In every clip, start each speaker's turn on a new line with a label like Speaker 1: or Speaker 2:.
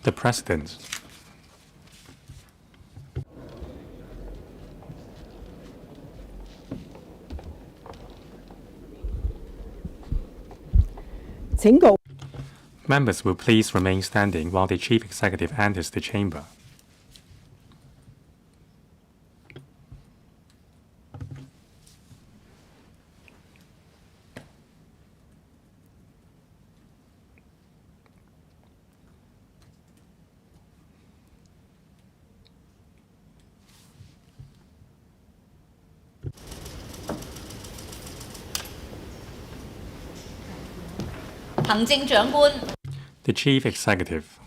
Speaker 1: The President. Members will please remain standing while the Chief Executive enters the chamber. The Chief Executive.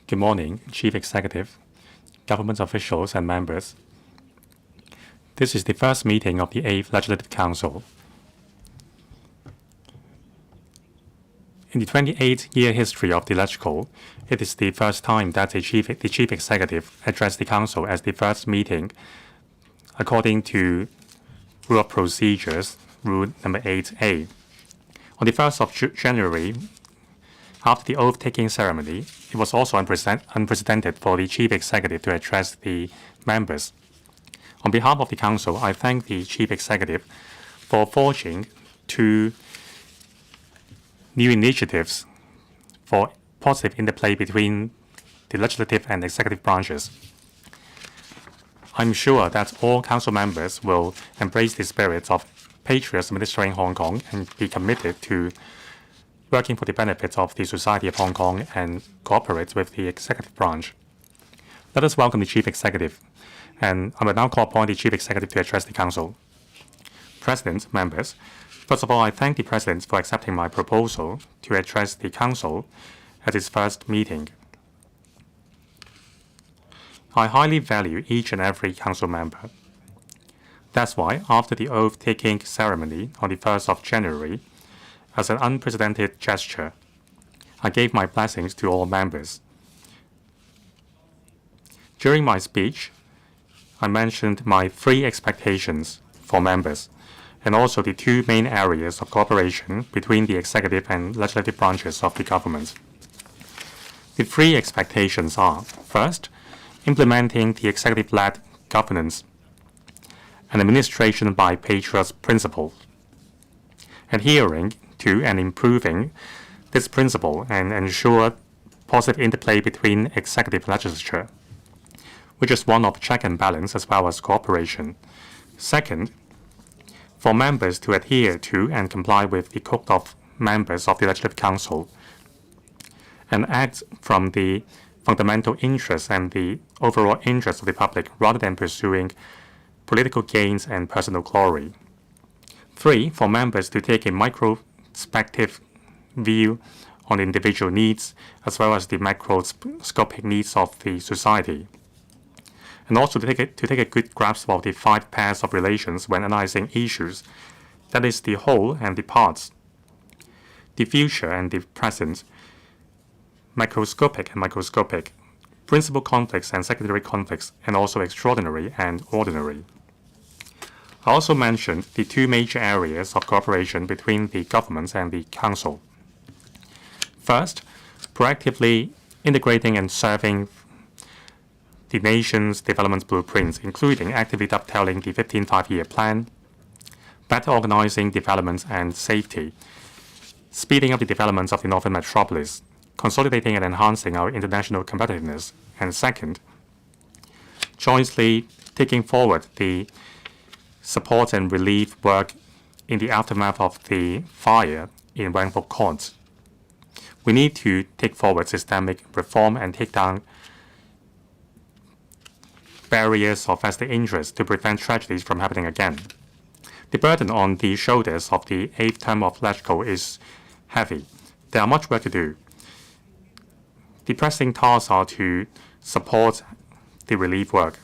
Speaker 1: Good morning, Chief Executive, government officials and members. This is the first meeting of the 8th Legislative Council. In the 28-year history of the Legco, it is the first time that the Chief Executive addressed the Council as the first meeting according to Rule of Procedures, Rule number 8A. On the 1st of January, after the oath-taking ceremony, it was also unprecedented for the Chief Executive to address the members. On behalf of the Council, I thank the Chief Executive for forging two new initiatives for positive interplay between the legislative and executive branches. I'm sure that all Council members will embrace the spirit of patriots administering Hong Kong and be committed to working for the benefits of the society of Hong Kong and cooperate with the executive branch. Let us welcome the Chief Executive, and I will now call upon the Chief Executive to address the Council. President, members, first of all, I thank the President for accepting my proposal to address the Council at its first meeting. I highly value each and every Council member. That's why, after the oath-taking ceremony on the 1st of January, as an unprecedented gesture, I gave my blessings to all members. During my speech, I mentioned my 3 expectations for members, and also the 2 main areas of cooperation between the executive and legislative branches of the government. The 3 expectations are, first, implementing the executive-led governance and administration by patriots principle, adhering to and improving this principle and ensure positive interplay between executive and legislature, which is one of check and balance as well as cooperation. Second, for members to adhere to and comply with the Code of Members of the Legislative Council and act from the fundamental interests and the overall interests of the public rather than pursuing political gains and personal glory. 3, for members to take a microspective view on individual needs as well as the macroscopic needs of the society, and also to take a good grasp of the 5 pairs of relations when analyzing issues, that is the whole and the parts, the future and the present, macroscopic and microscopic, principal conflicts and secondary conflicts, and also extraordinary and ordinary. I also mentioned the 2 major areas of cooperation between the governments and the Council. First, proactively integrating and serving the nation's development blueprints, including actively dovetailing the 15th Five-Year Plan, better organizing development and safety, speeding up the development of the Northern Metropolis, consolidating and enhancing our international competitiveness, and second, jointly taking forward the support and relief work in the aftermath of the fire in Wangfuk Court. We need to take forward systemic reform and take down barriers of vested interest to prevent tragedies from happening again. The burden on the shoulders of the 8th term of LegCo is heavy. There are much work to do. The pressing tasks are to support the relief work.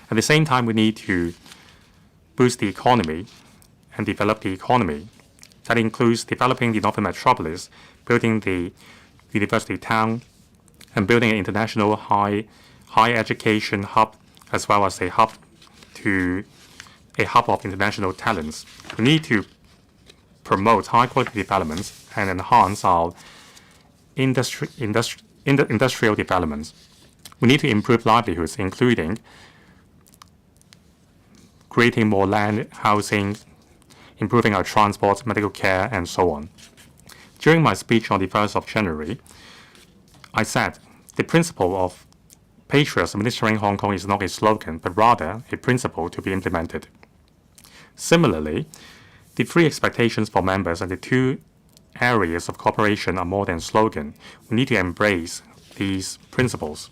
Speaker 1: At the same time, we need to boost the economy and develop the economy. That includes developing the Northern Metropolis, building the university town, and building an international high education hub, as well as a hub of international talents. We need to promote high-quality developments and enhance our industrial developments. We need to improve livelihoods, including creating more land, housing, improving our transport, medical care, and so on. During my speech on the 1st of January, I said the principle of patriots administering Hong Kong is not a slogan, but rather a principle to be implemented. Similarly, the three expectations for members and the two areas of cooperation are more than slogan. We need to embrace these principles.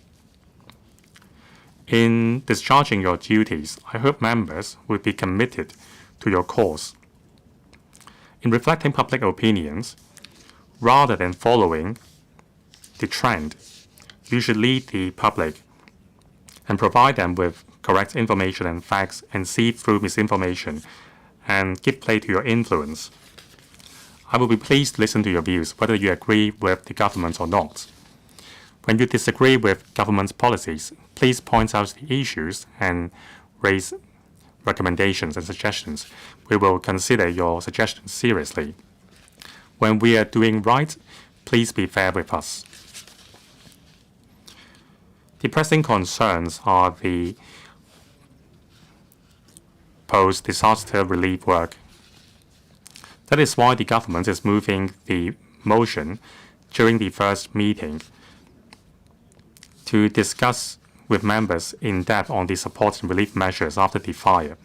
Speaker 1: In discharging your duties, I hope members will be committed to your cause. In reflecting public opinions, rather than following the trend, you should lead the public and provide them with correct information and facts and see through misinformation and give play to your influence. I will be pleased to listen to your views, whether you agree with the government or not. When you disagree with government's policies, please point out the issues and raise recommendations and suggestions. We will consider your suggestions seriously. When we are doing right, please be fair with us. The pressing concerns are the post-disaster relief work. That is why the government is moving the motion during the first meeting to discuss with members in depth on the support and relief measures after the fire,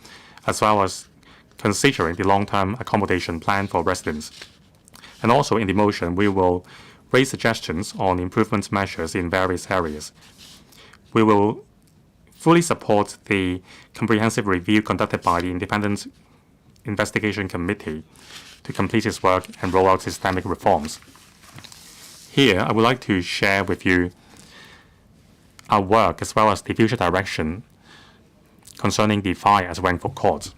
Speaker 1: as well as considering the long-term accommodation plan for residents. And also in the motion, we will raise suggestions on improvement measures in various areas. We will fully support the comprehensive review conducted by the Independent Investigation Committee to complete its work and roll out systemic reforms. Here, I would like to share with you our work as well as the future direction concerning the fire at Wang Fuk Court.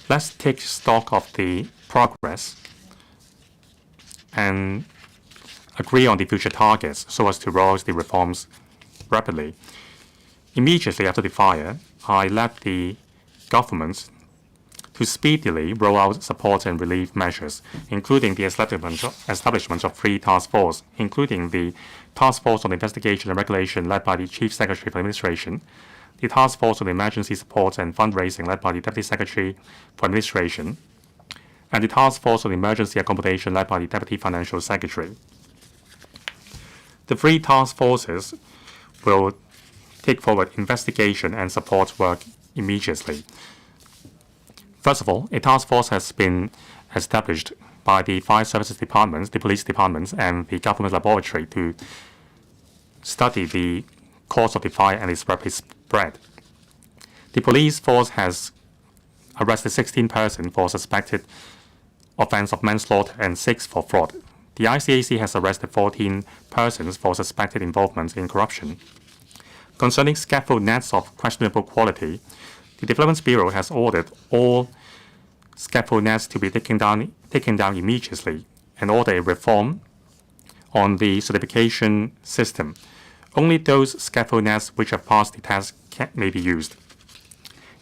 Speaker 1: Let's take stock of the progress and agree on the future targets so as to roll out the reforms rapidly. Immediately after the fire, I led the government to speedily roll out support and relief measures, including the establishment of three task forces, including the Task Force on Investigation and Regulation led by the Chief Secretary for Administration, the Task Force on Emergency Support and Fundraising led by the Deputy Secretary for Administration, and the Task Force on Emergency Accommodation led by the Deputy Financial Secretary. The three task forces will take forward investigation and support work immediately. First of all, a task force has been established by the fire services departments, the police departments, and the government laboratory to study the cause of the fire and its rapid spread. The police force has arrested 16 persons for suspected offense of manslaughter and 6 for fraud. The ICAC has arrested 14 persons for suspected involvement in corruption. Concerning scaffold nets of questionable quality, the Development Bureau has ordered all scaffold nets to be taken down immediately and order a reform on the certification system. Only those scaffold nets which have passed the test may be used.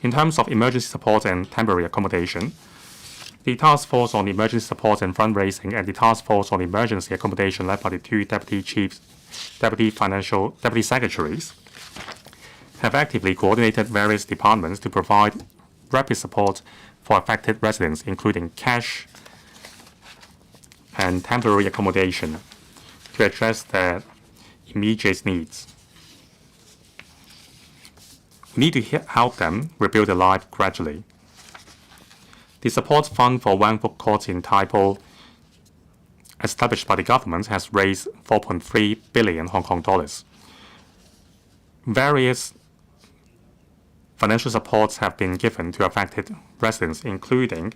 Speaker 1: In terms of emergency support and temporary accommodation, the Task Force on Emergency Support and Fundraising and the Task Force on Emergency Accommodation led by the two Deputy Secretaries have actively coordinated various departments to provide rapid support for affected residents, including cash and temporary accommodation, to address their immediate needs. We need to help them rebuild their life gradually. The support fund for Wang Fuk Court in Tai Po, established by the government, has raised 4.3 billion Hong Kong dollars. Various financial supports have been given to affected residents, including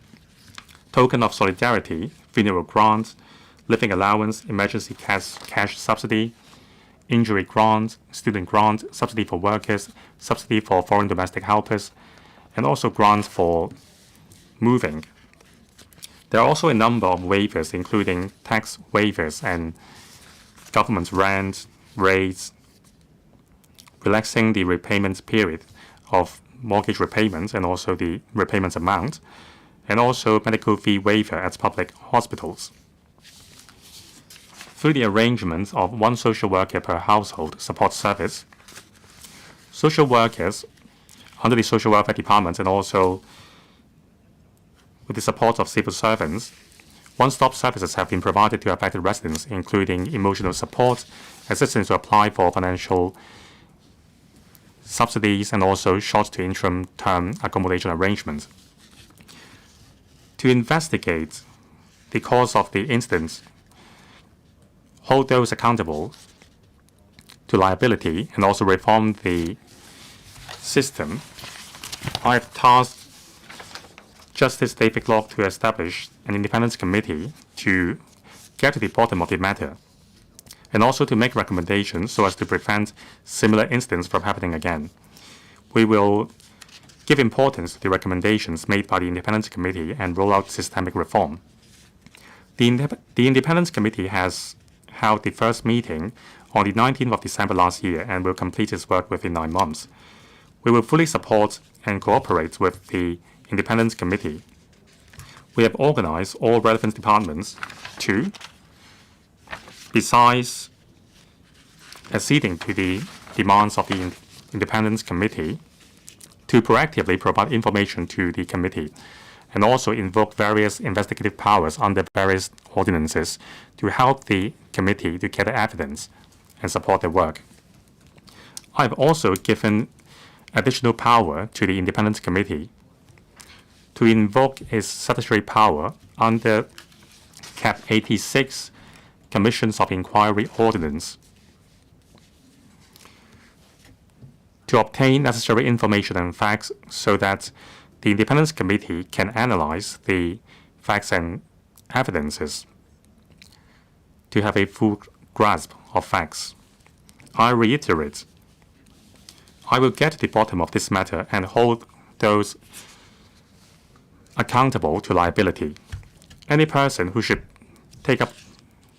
Speaker 1: token of solidarity, funeral grant, living allowance, emergency cash subsidy, injury grant, student grant, subsidy for workers, subsidy for foreign domestic helpers, and also grants for moving. There are also a number of waivers, including tax waivers and government rent rates, relaxing the repayment period of mortgage repayments and also the repayment amount, and also medical fee waiver at public hospitals. Through the arrangement of one social worker per household support service, social workers under the Social Welfare Department and also with the support of civil servants, one-stop services have been provided to affected residents, including emotional support, assistance to apply for financial subsidies, and also short to interim term accommodation arrangements. To investigate the cause of the incidents, hold those accountable to liability, and also reform the system, I have tasked Justice David Locke to establish an independent committee to get to the bottom of the matter, and also to make recommendations so as to prevent similar incidents from happening again. We will give importance to the recommendations made by the independent committee and roll out systemic reform. The independent committee has held the first meeting on the 19th of December last year and will complete its work within 9 months. We will fully support and cooperate with the independent committee. We have organized all relevant departments to, besides acceding to the demands of the independent committee, to proactively provide information to the committee, and also invoke various investigative powers under various ordinances to help the committee to gather evidence and support their work. I have also given additional power to the independent committee to invoke its statutory power under Cap 86 Commissions of Inquiry Ordinance to obtain necessary information and facts so that the independent committee can analyze the facts and evidences to have a full grasp of facts. I reiterate, I will get to the bottom of this matter and hold those accountable to liability. Any person who should take up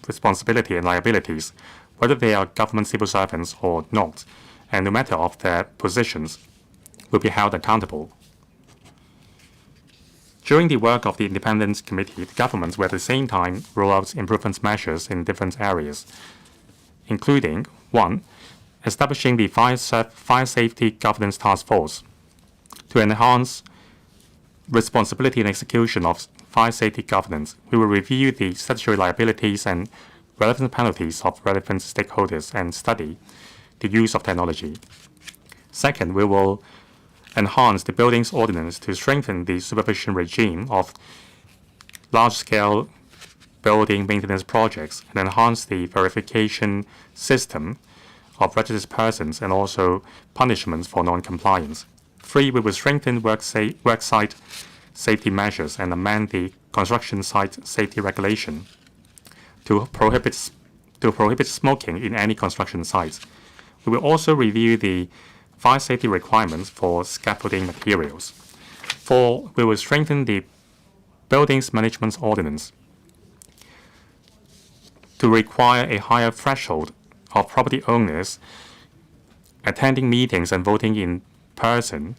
Speaker 1: responsibility and liabilities, whether they are government civil servants or not, and no matter of their positions, will be held accountable. During the work of the independent committee, the government will at the same time roll out improvement measures in different areas, including 1. Establishing the Fire Safety Governance Task Force to enhance responsibility and execution of fire safety governance. We will review the statutory liabilities and relevant penalties of relevant stakeholders and study the use of technology. Second, we will enhance the buildings ordinance to strengthen the supervision regime of large-scale building maintenance projects and enhance the verification system of registered persons and also punishments for non-compliance. 3, we will strengthen worksite safety measures and amend the construction site safety regulation to prohibit smoking in any construction sites. We will also review the fire safety requirements for scaffolding materials. 4, we will strengthen the Buildings Management Ordinance to require a higher threshold of property owners attending meetings and voting in person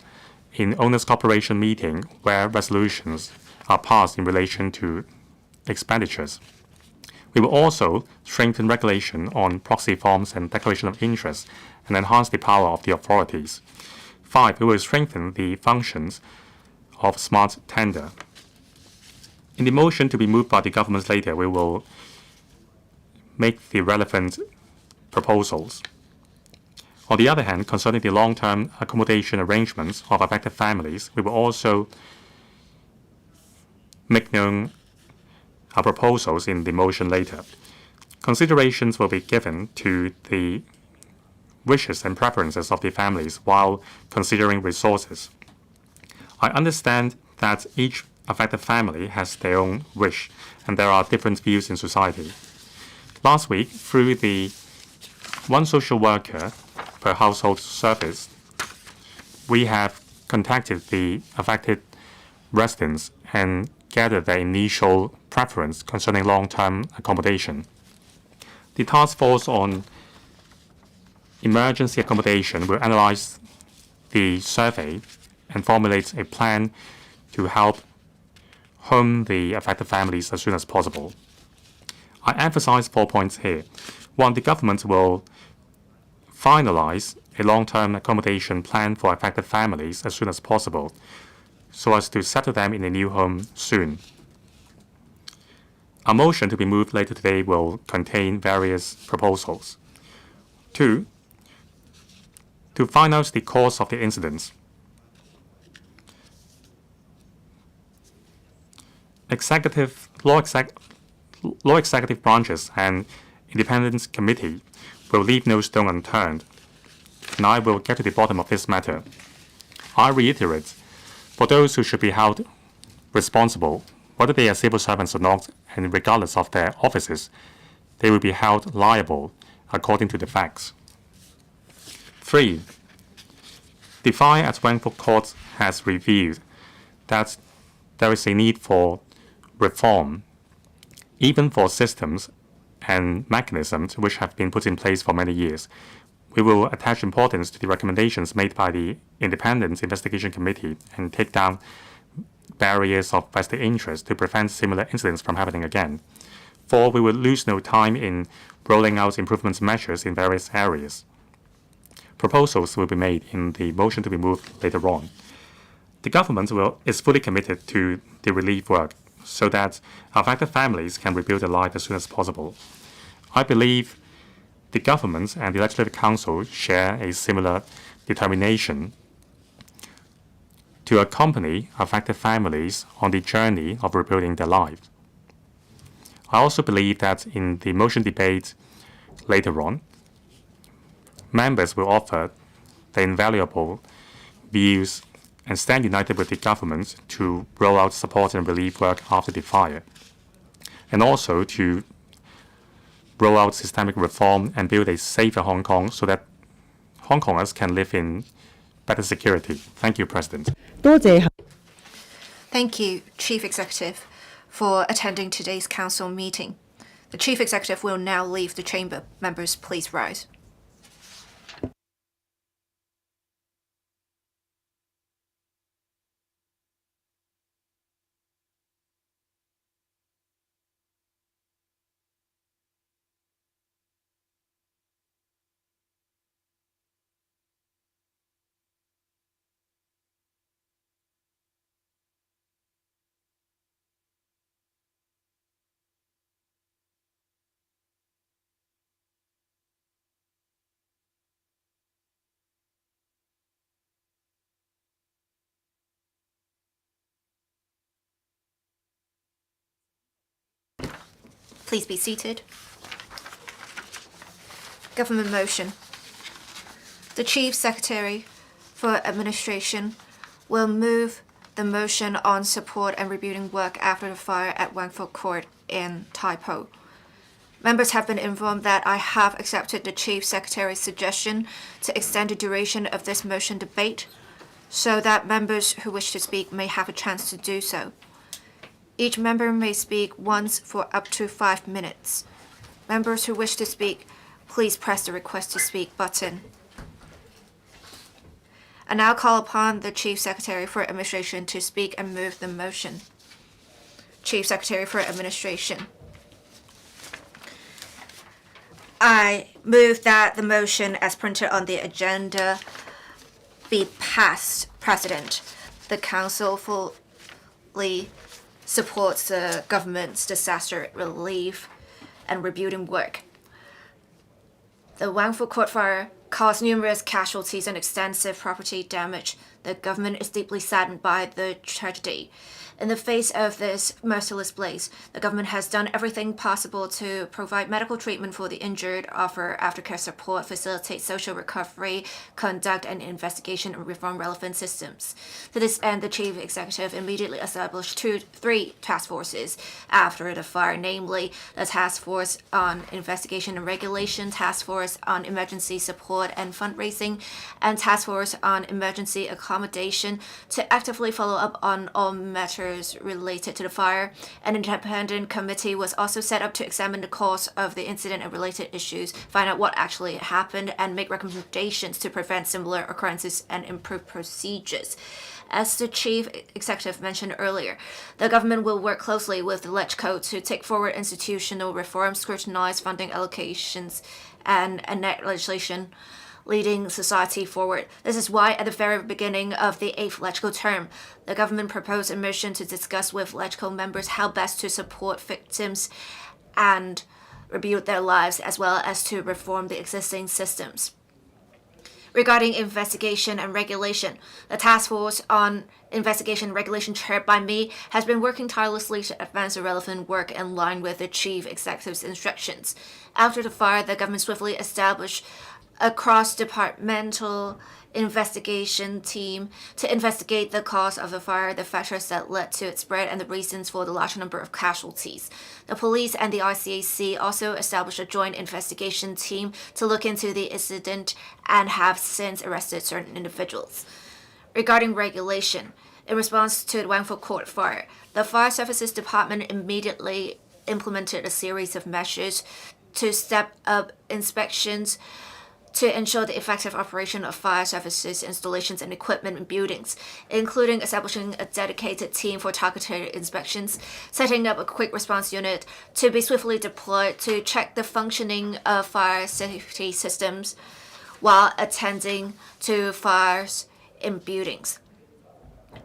Speaker 1: in owners' corporation meeting where resolutions are passed in relation to expenditures. We will also strengthen regulation on proxy forms and declaration of interest and enhance the power of the authorities. 5, we will strengthen the functions of smart tender. In the motion to be moved by the government later, we will make the relevant proposals. On the other hand, concerning the long-term accommodation arrangements of affected families, we will also make known our proposals in the motion later. Considerations will be given to the wishes and preferences of the families while considering resources. I understand that each affected family has their own wish, and there are different views in society. Last week, through the one social worker per household service, we have contacted the affected residents and gathered their initial preference concerning long-term accommodation. The task force on emergency accommodation will analyze the survey and formulate a plan to help home the affected families as soon as possible. I emphasize 4 points here. One, the government will finalize a long-term accommodation plan for affected families as soon as possible, so as to settle them in a new home soon. A motion to be moved later today will contain various proposals. 2, to find out the cause of the incidents. Law executive branches and independent committee will leave no stone unturned, and I will get to the bottom of this matter. I reiterate, for those who should be held responsible, whether they are civil servants or not, and regardless of their offices, they will be held liable according to the facts. 3. The fire at Wangfuk Court has revealed that there is a need for reform, even for systems and mechanisms which have been put in place for many years. We will attach importance to the recommendations made by the Independent Investigation Committee and take down barriers of vested interest to prevent similar incidents from happening again. 4, we will lose no time in rolling out improvement measures in various areas. Proposals will be made in the motion to be moved later on. The government is fully committed to the relief work so that affected families can rebuild their life as soon as possible. I believe the government and the Legislative Council share a similar determination to accompany affected families on the journey of rebuilding their lives. I also believe that in the motion debate later on, members will offer their invaluable views and stand united with the government to roll out support and relief work after the fire, and also to roll out systemic reform and build a safer Hong Kong so that Hong Kongers can live in better security. Thank you, President.
Speaker 2: Thank you, Chief Executive, for attending today's Council meeting. The Chief Executive will now leave the chamber. Members, please rise. Please be seated. Government motion. The Chief Secretary for Administration will move the motion on support and rebuilding work after the fire at Wangfuk Court in Tai Po. Members have been informed that I have accepted the Chief Secretary's suggestion to extend the duration of this motion debate so that members who wish to speak may have a chance to do so. Each member may speak once for up to 5 minutes. Members who wish to speak, please press the Request to Speak button. I now call upon the Chief Secretary for Administration to speak and move the motion. Chief Secretary for Administration. I move that the motion as printed on the agenda be passed. President, the Council fully supports the government's disaster relief and rebuilding work. The Wangfuk Court fire caused numerous casualties and extensive property damage. The government is deeply saddened by the tragedy. In the face of this merciless blaze, the government has done everything possible to provide medical treatment for the injured, offer aftercare support, facilitate social recovery, conduct an investigation, and reform relevant systems. To this end, the chief executive immediately established three task forces after the fire, namely the Task Force on Investigation and Regulation, Task Force on Emergency Support and Fundraising, and Task Force on Emergency Accommodation to actively follow up on all matters related to the fire. An independent committee was also set up to examine the cause of the incident and related issues, find out what actually happened, and make recommendations to prevent similar occurrences and improve procedures. As the chief executive mentioned earlier, the government will work closely with the LegCo to take forward institutional reforms, scrutinize funding allocations, and enact legislation leading society forward. This is why at the very beginning of the 8th LegCo term, the government proposed a mission to discuss with LegCo members how best to support victims and rebuild their lives, as well as to reform the existing systems. Regarding investigation and regulation, the Task Force on Investigation and Regulation chaired by me has been working tirelessly to advance the relevant work in line with the chief executive's instructions. After the fire, the government swiftly established a cross-departmental investigation team to investigate the cause of the fire, the factors that led to its spread, and the reasons for the large number of casualties. The police and the ICAC also established a joint investigation team to look into the incident and have since arrested certain individuals. Regarding regulation, in response to the Wangfuk Court fire, the Fire Services Department immediately implemented a series of measures to step up inspections to ensure the effective operation of fire services, installations, and equipment in buildings, including establishing a dedicated team for targeted inspections, setting up a quick response unit to be swiftly deployed to check the functioning of fire safety systems while attending to fires in buildings,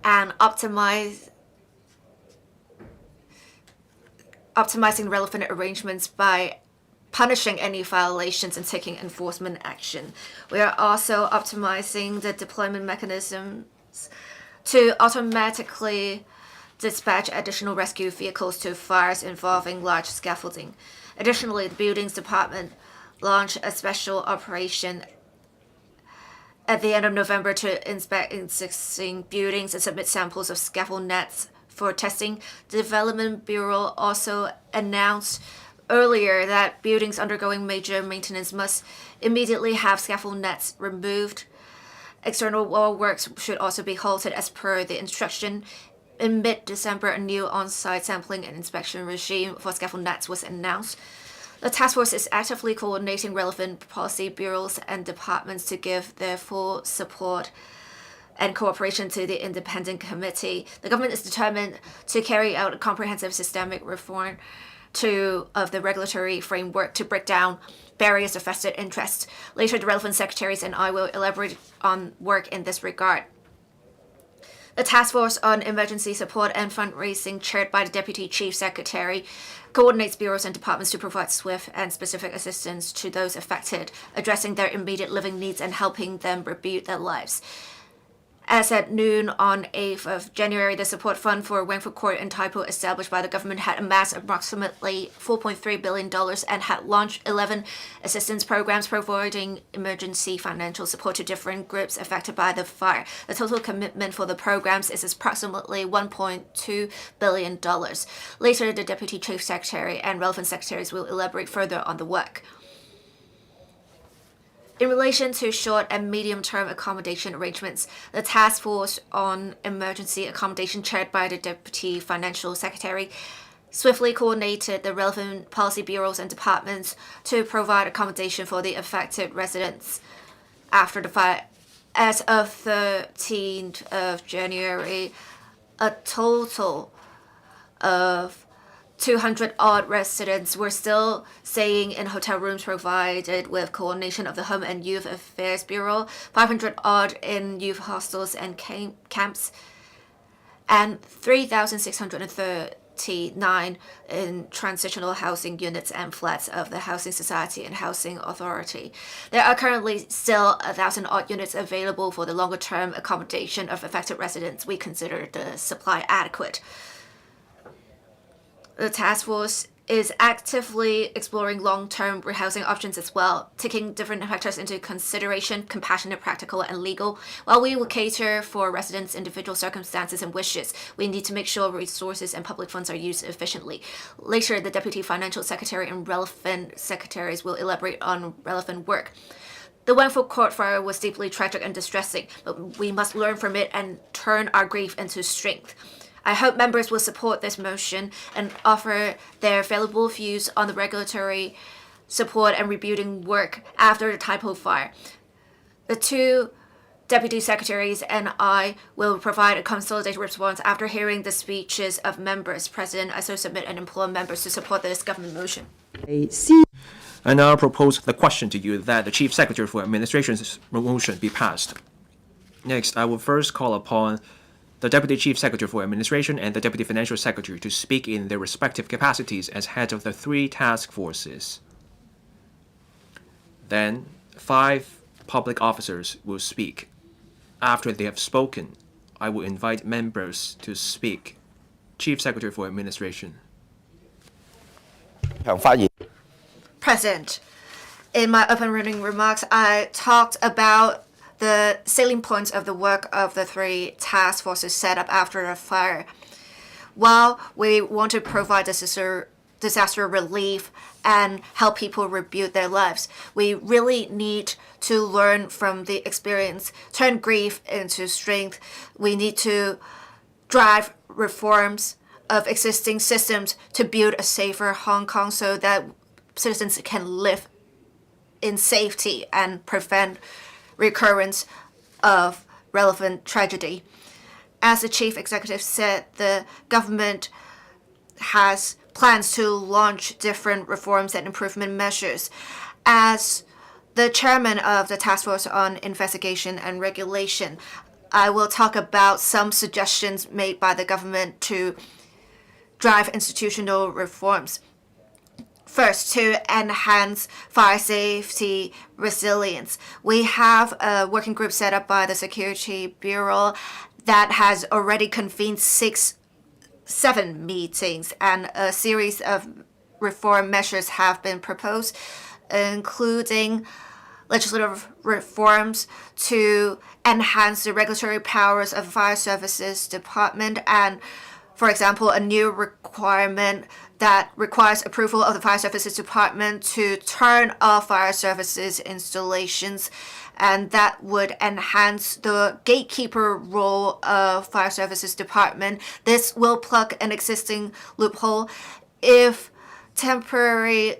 Speaker 2: and optimizing relevant arrangements by punishing any violations and taking enforcement action. We are also optimizing the deployment mechanisms to automatically dispatch additional rescue vehicles to fires involving large scaffolding. Additionally, the Buildings Department launched a special operation at the end of November to inspect existing buildings and submit samples of scaffold nets for testing. The Development Bureau also announced earlier that buildings undergoing major maintenance must immediately have scaffold nets removed. External wall works should also be halted as per the instruction. In mid-December, a new on-site sampling and inspection regime for scaffold nets was announced. The task force is actively coordinating relevant policy bureaus and departments to give their full support and cooperation to the independent committee. The government is determined to carry out a comprehensive systemic reform of the regulatory framework to break down barriers of vested interests. Later, the relevant secretaries and I will elaborate on work in this regard. The Task Force on Emergency Support and Fundraising, chaired by the Deputy Chief Secretary, coordinates bureaus and departments to provide swift and specific assistance to those affected, addressing their immediate living needs and helping them rebuild their lives. As at noon on 8th of January, the support fund for Wangfuk Court and Taipo established by the government had amassed approximately $4.3 billion and had launched 11 assistance programs providing emergency financial support to different groups affected by the fire. The total commitment for the programs is approximately $1.2 billion. Later, the Deputy Chief Secretary and relevant secretaries will elaborate further on the work. In relation to short and medium-term accommodation arrangements, the Task Force on Emergency Accommodation, chaired by the Deputy Financial Secretary, swiftly coordinated the relevant policy bureaus and departments to provide accommodation for the affected residents after the fire. As of 13th of January, a total of 200-odd residents were still staying in hotel rooms provided with coordination of the Home and Youth Affairs Bureau, 500-odd in youth hostels and camps, and 3,630 99 in transitional housing units and flats of the Housing Society and Housing Authority. There are currently still 1,000 odd units available for the longer-term accommodation of affected residents. We consider the supply adequate. The task force is actively exploring long-term rehousing options as well, taking different factors into consideration, compassionate, practical, and legal. While we will cater for residents' individual circumstances and wishes, we need to make sure resources and public funds are used efficiently. Later, the Deputy Financial Secretary and relevant secretaries will elaborate on relevant work. The Wangford Court fire was deeply tragic and distressing, but we must learn from it and turn our grief into strength. I hope members will support this motion and offer their valuable views on the regulatory support and rebuilding work after the Tai Po fire. The two deputy secretaries and I will provide a consolidated response after hearing the speeches of members. President, I so submit and implore members to support this government motion.
Speaker 3: I now propose the question to you that the Chief Secretary for Administration's motion be passed. Next, I will first call upon the Deputy Chief Secretary for Administration and the Deputy Financial Secretary to speak in their respective capacities as heads of the three task forces. Then, 5 public officers will speak. After they have spoken, I will invite members to speak. Chief Secretary for Administration.
Speaker 2: President, in my opening remarks, I talked about the salient points of the work of the 3 task forces set up after the fire. While we want to provide disaster relief and help people rebuild their lives, we really need to learn from the experience, turn grief into strength. We need to drive reforms of existing systems to build a safer Hong Kong so that citizens can live in safety and prevent recurrence of relevant tragedy. As the chief executive said, the government has plans to launch different reforms and improvement measures. As the chairman of the Task Force on Investigation and Regulation, I will talk about some suggestions made by the government to drive institutional reforms. First, to enhance fire safety resilience. We have a working group set up by the Security Bureau that has already convened 7 meetings, and a series of reform measures have been proposed, including legislative reforms to enhance the regulatory powers of the Fire Services Department and, for example, a new requirement that requires approval of the Fire Services Department to turn off fire services installations, and that would enhance the gatekeeper role of Fire Services Department. This will plug an existing loophole. If temporary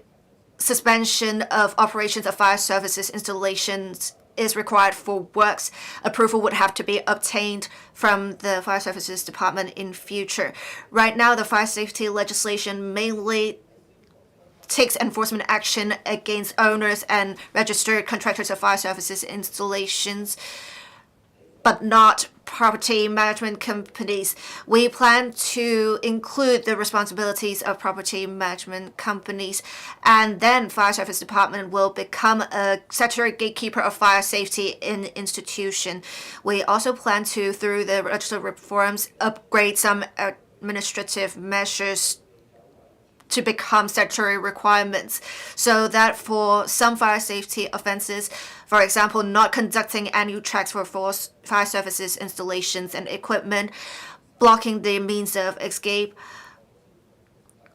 Speaker 2: suspension of operations of fire services installations is required for works, approval would have to be obtained from the Fire Services Department in future. Right now, the fire safety legislation mainly takes enforcement action against owners and registered contractors of fire services installations, but not property management companies. We plan to include the responsibilities of property management companies, and then Fire Service Department will become a statutory gatekeeper of fire safety in the institution. We also plan to, through the legislative reforms, upgrade some administrative measures to become statutory requirements, so that for some fire safety offenses, for example, not conducting annual checks for fire services installations and equipment, blocking the means of escape,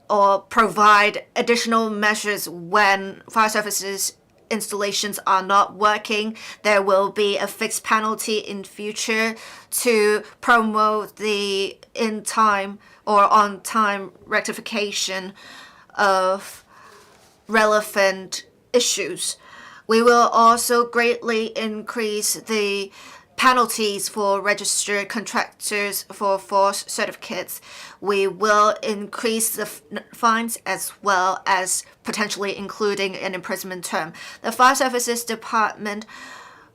Speaker 2: or provide additional measures when fire services installations are not working, there will be a fixed penalty in future to promote the in-time or on-time rectification of relevant issues. We will also greatly increase the penalties for registered contractors for false certificates. We will increase the fines as well as potentially including an imprisonment term. The Fire Services Department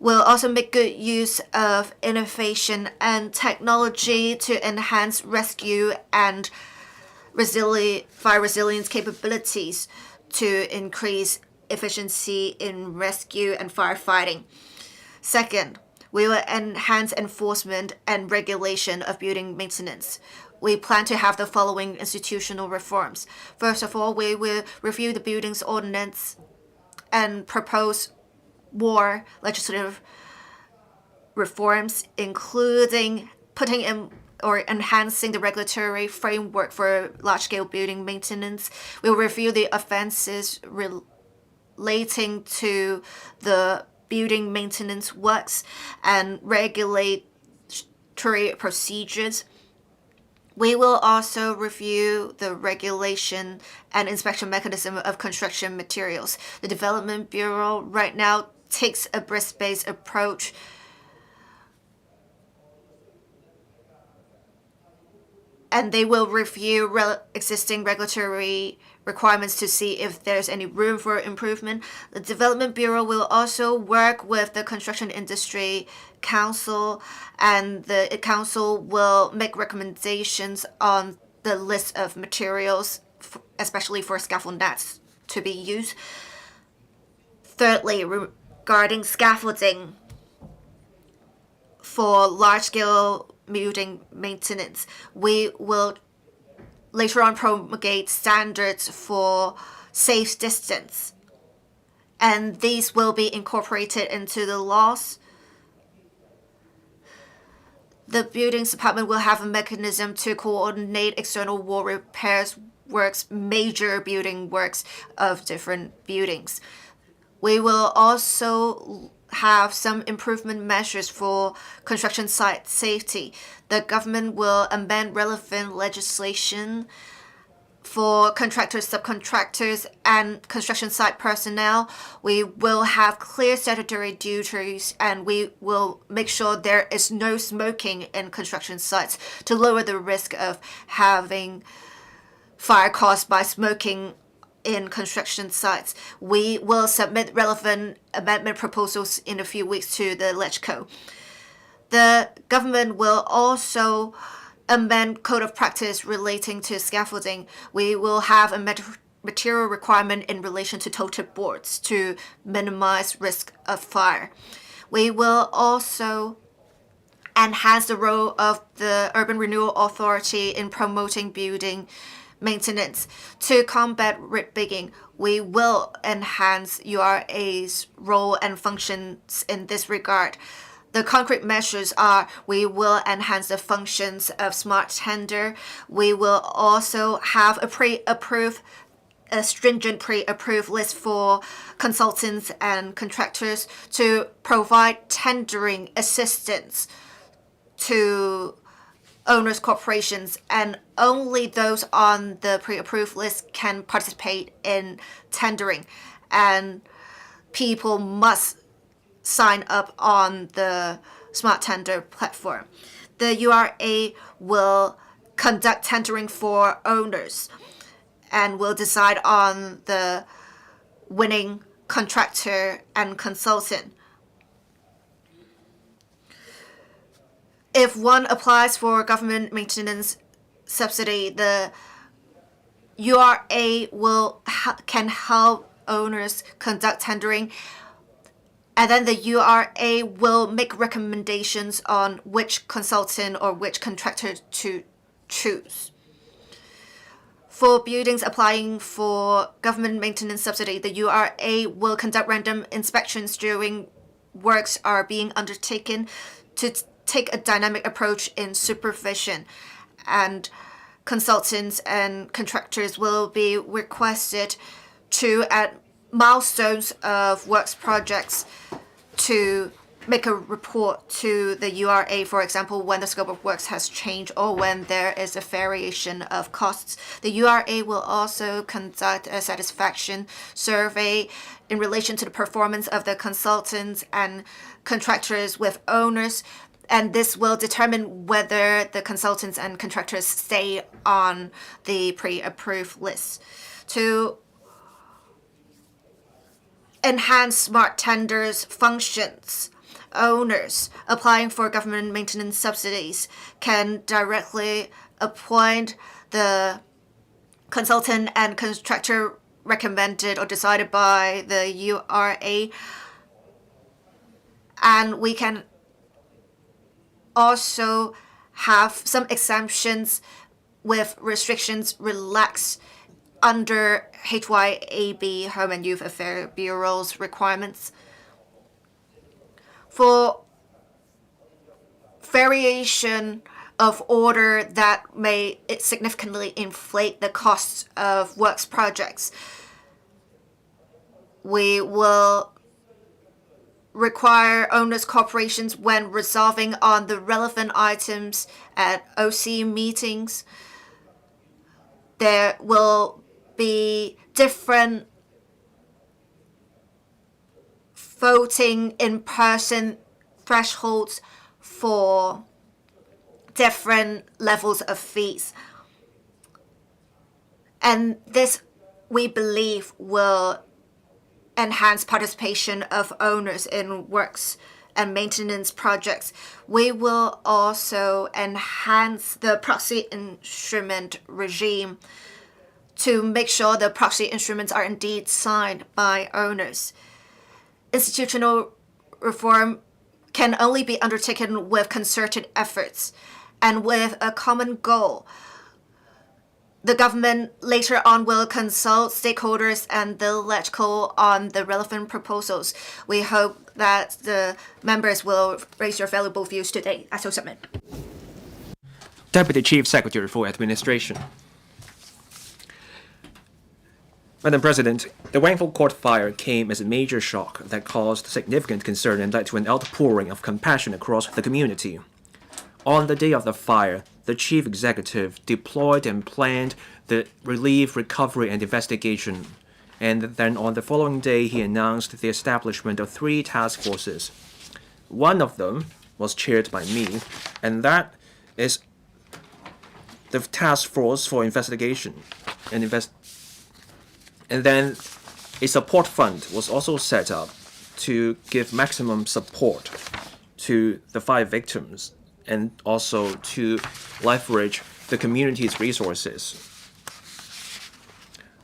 Speaker 2: will also make good use of innovation and technology to enhance rescue and fire resilience capabilities to increase efficiency in rescue and firefighting. Second, we will enhance enforcement and regulation of building maintenance. We plan to have the following institutional reforms. First of all, we will review the buildings ordinance and propose more legislative reforms, including putting in or enhancing the regulatory framework for large-scale building maintenance. We will review the offenses relating to the building maintenance works and regulatory procedures. We will also review the regulation and inspection mechanism of construction materials. The Development Bureau right now takes a risk-based approach and they will review existing regulatory requirements to see if there's any room for improvement. The Development Bureau will also work with the Construction Industry Council, and the Council will make recommendations on the list of materials, especially for scaffold nets to be used. Thirdly, regarding scaffolding for large-scale building maintenance, we will later on promulgate standards for safe distance, and these will be incorporated into the laws. The Buildings Department will have a mechanism to coordinate external wall repairs works, major building works of different buildings. We will also have some improvement measures for construction site safety. The government will amend relevant legislation for contractors, subcontractors, and construction site personnel. We will have clear statutory duties, and we will make sure there is no smoking in construction sites to lower the risk of having fire caused by smoking in construction sites. We will submit relevant amendment proposals in a few weeks to the LegCo. The government will also amend Code of Practice relating to scaffolding. We will have a material requirement in relation to toted boards to minimize risk of fire. We will also enhance the role of the Urban Renewal Authority in promoting building maintenance. To combat rigging, we will enhance URA's role and functions in this regard. The concrete measures are: we will enhance the functions of smart tender. We will also have a stringent pre-approved list for consultants and contractors to provide tendering assistance to owners corporations, and only those on the pre-approved list can participate in tendering, and people must sign up on the smart tender platform. The URA will conduct tendering for owners and will decide on the winning contractor and consultant. If one applies for government maintenance subsidy, the URA can help owners conduct tendering, and then the URA will make recommendations on which consultant or which contractor to choose. For buildings applying for government maintenance subsidy, the URA will conduct random inspections during works are being undertaken to take a dynamic approach in supervision, and consultants and contractors will be requested to, at milestones of works projects, to make a report to the URA, for example, when the scope of works has changed or when there is a variation of costs. The URA will also conduct a satisfaction survey in relation to the performance of the consultants and contractors with owners, and this will determine whether the consultants and contractors stay on the pre-approved list. To enhance smart tenders functions, owners applying for government maintenance subsidies can directly appoint the consultant and contractor recommended or decided by the URA. And we can also have some exemptions with restrictions relaxed under HYAB, Home and Youth Affairs Bureau's requirements. For variation of order that may significantly inflate the costs of works projects, we will require owners' corporations when resolving on the relevant items at OC meetings. There will be different voting in person thresholds for different levels of fees. And this, we believe, will enhance participation of owners in works and maintenance projects. We will also enhance the proxy instrument regime to make sure the proxy instruments are indeed signed by owners. Institutional reform can only be undertaken with concerted efforts and with a common goal. The government later on will consult stakeholders and the electrical on the relevant proposals. We hope that the members will raise your valuable views today. I so submit.
Speaker 3: Deputy Chief Secretary for Administration. Madam President, the Wangford Court fire came as a major shock that caused significant concern and led to an outpouring of compassion across the community. On the day of the fire, the Chief Executive deployed and planned the relief, recovery, and investigation. And then on the following day, he announced the establishment of 3 task forces. One of them was chaired by me, and that is the Task Force for Investigation and then a support fund was also set up to give maximum support to the fire victims and also to leverage the community's resources.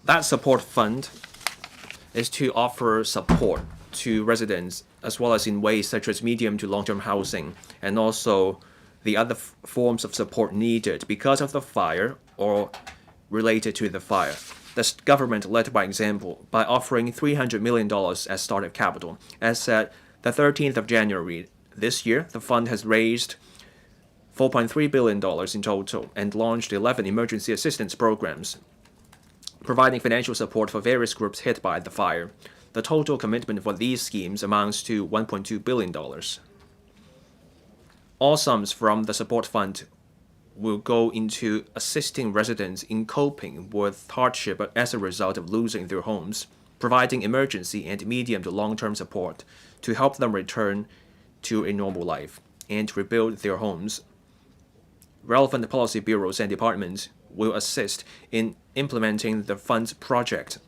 Speaker 3: That support fund is to offer support to residents as well as in ways such as medium to long-term housing and also the other forms of support needed because of the fire or related to the fire. The government led by example by offering $300 million as startup capital. As at the 13th of January this year, the fund has raised $4.3 billion in total and launched 11 emergency assistance programs, providing financial support for various groups hit by the fire. The total commitment for these schemes amounts to $1.2 billion. All sums from the support fund will go into assisting residents in coping with hardship as a result of losing their homes, providing emergency and medium to long-term support to help them return to a normal life and rebuild their homes. Relevant policy bureaus and departments will assist in implementing the fund's project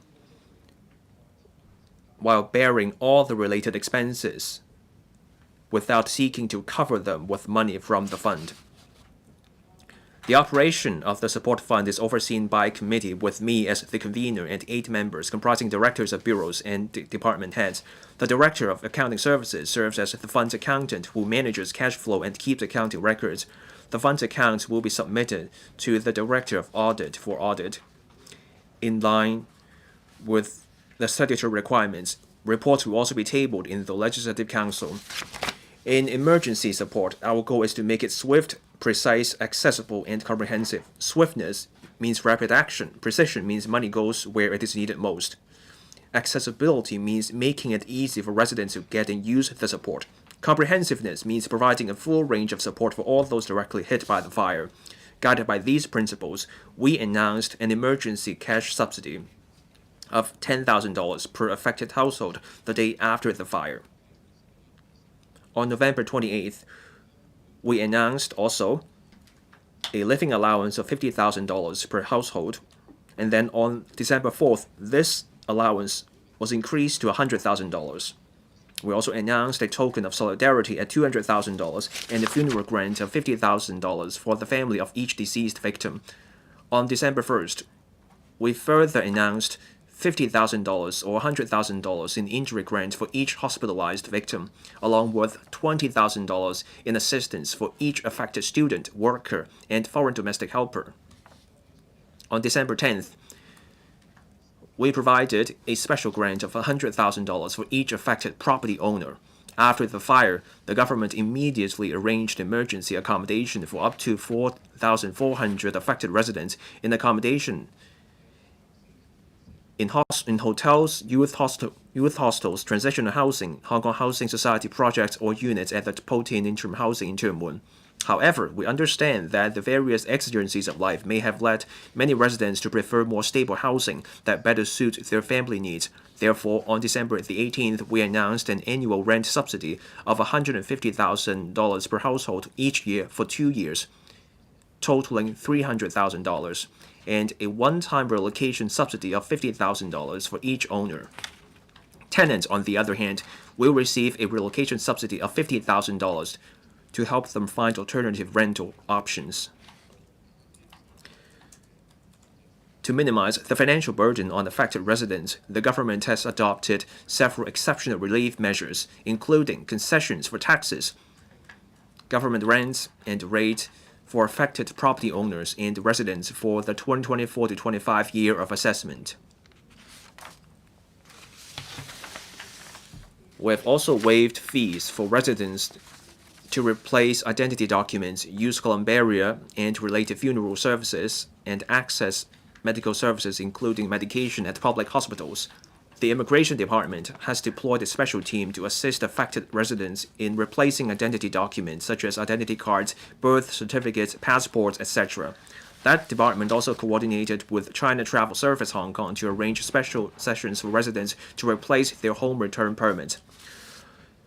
Speaker 3: while bearing all the related expenses without seeking to cover them with money from the fund. The operation of the support fund is overseen by a committee with me as the convener and 8 members comprising directors of bureaus and department heads. The director of accounting services serves as the fund's accountant who manages cash flow and keeps accounting records. The fund's accounts will be submitted to the director of audit for audit. In line with the statutory requirements, reports will also be tabled in the Legislative Council. In emergency support, our goal is to make it swift, precise, accessible, and comprehensive. Swiftness means rapid action. Precision means money goes where it is needed most. Accessibility means making it easy for residents to get and use the support. Comprehensiveness means providing a full range of support for all those directly hit by the fire. Guided by these principles, we announced an emergency cash subsidy of $10,000 per affected household the day after the fire. On November 28th, we announced also a living allowance of $50,000 per household, and then on December 4th, this allowance was increased to $100,000. We also announced a token of solidarity at $200,000 and a funeral grant of $50,000 for the family of each deceased victim. On December 1st, we further announced $50,000 or $100,000 in injury grant for each hospitalized victim, along with $20,000 in assistance for each affected student, worker, and foreign domestic helper. On December 10th, we provided a special grant of $100,000 for each affected property owner. After the fire, the government immediately arranged emergency accommodation for up to 4,400 affected residents in accommodation in hotels, youth hostels, transitional housing, Hong Kong Housing Society projects or units at the Po Tin interim housing in Tuen Mun. However, we understand that the various exigencies of life may have led many residents to prefer more stable housing that better suit their family needs. Therefore, on December the 18th, we announced an annual rent subsidy of $150,000 per household each year for 2 years, totaling $300,000, and a one-time relocation subsidy of $50,000 for each owner. Tenants, on the other hand, will receive a relocation subsidy of $50,000 to help them find alternative rental options. To minimize the financial burden on affected residents, the government has adopted several exceptional relief measures, including concessions for taxes, government rents, and rate for affected property owners and residents for the 2024-25 year of assessment. We have also waived fees for residents to replace identity documents, use columbaria and related funeral services, and access medical services including medication at public hospitals. The Immigration Department has deployed a special team to assist affected residents in replacing identity documents such as identity cards, birth certificates, passports, etc. That department also coordinated with China Travel Service Hong Kong to arrange special sessions for residents to replace their home return permit.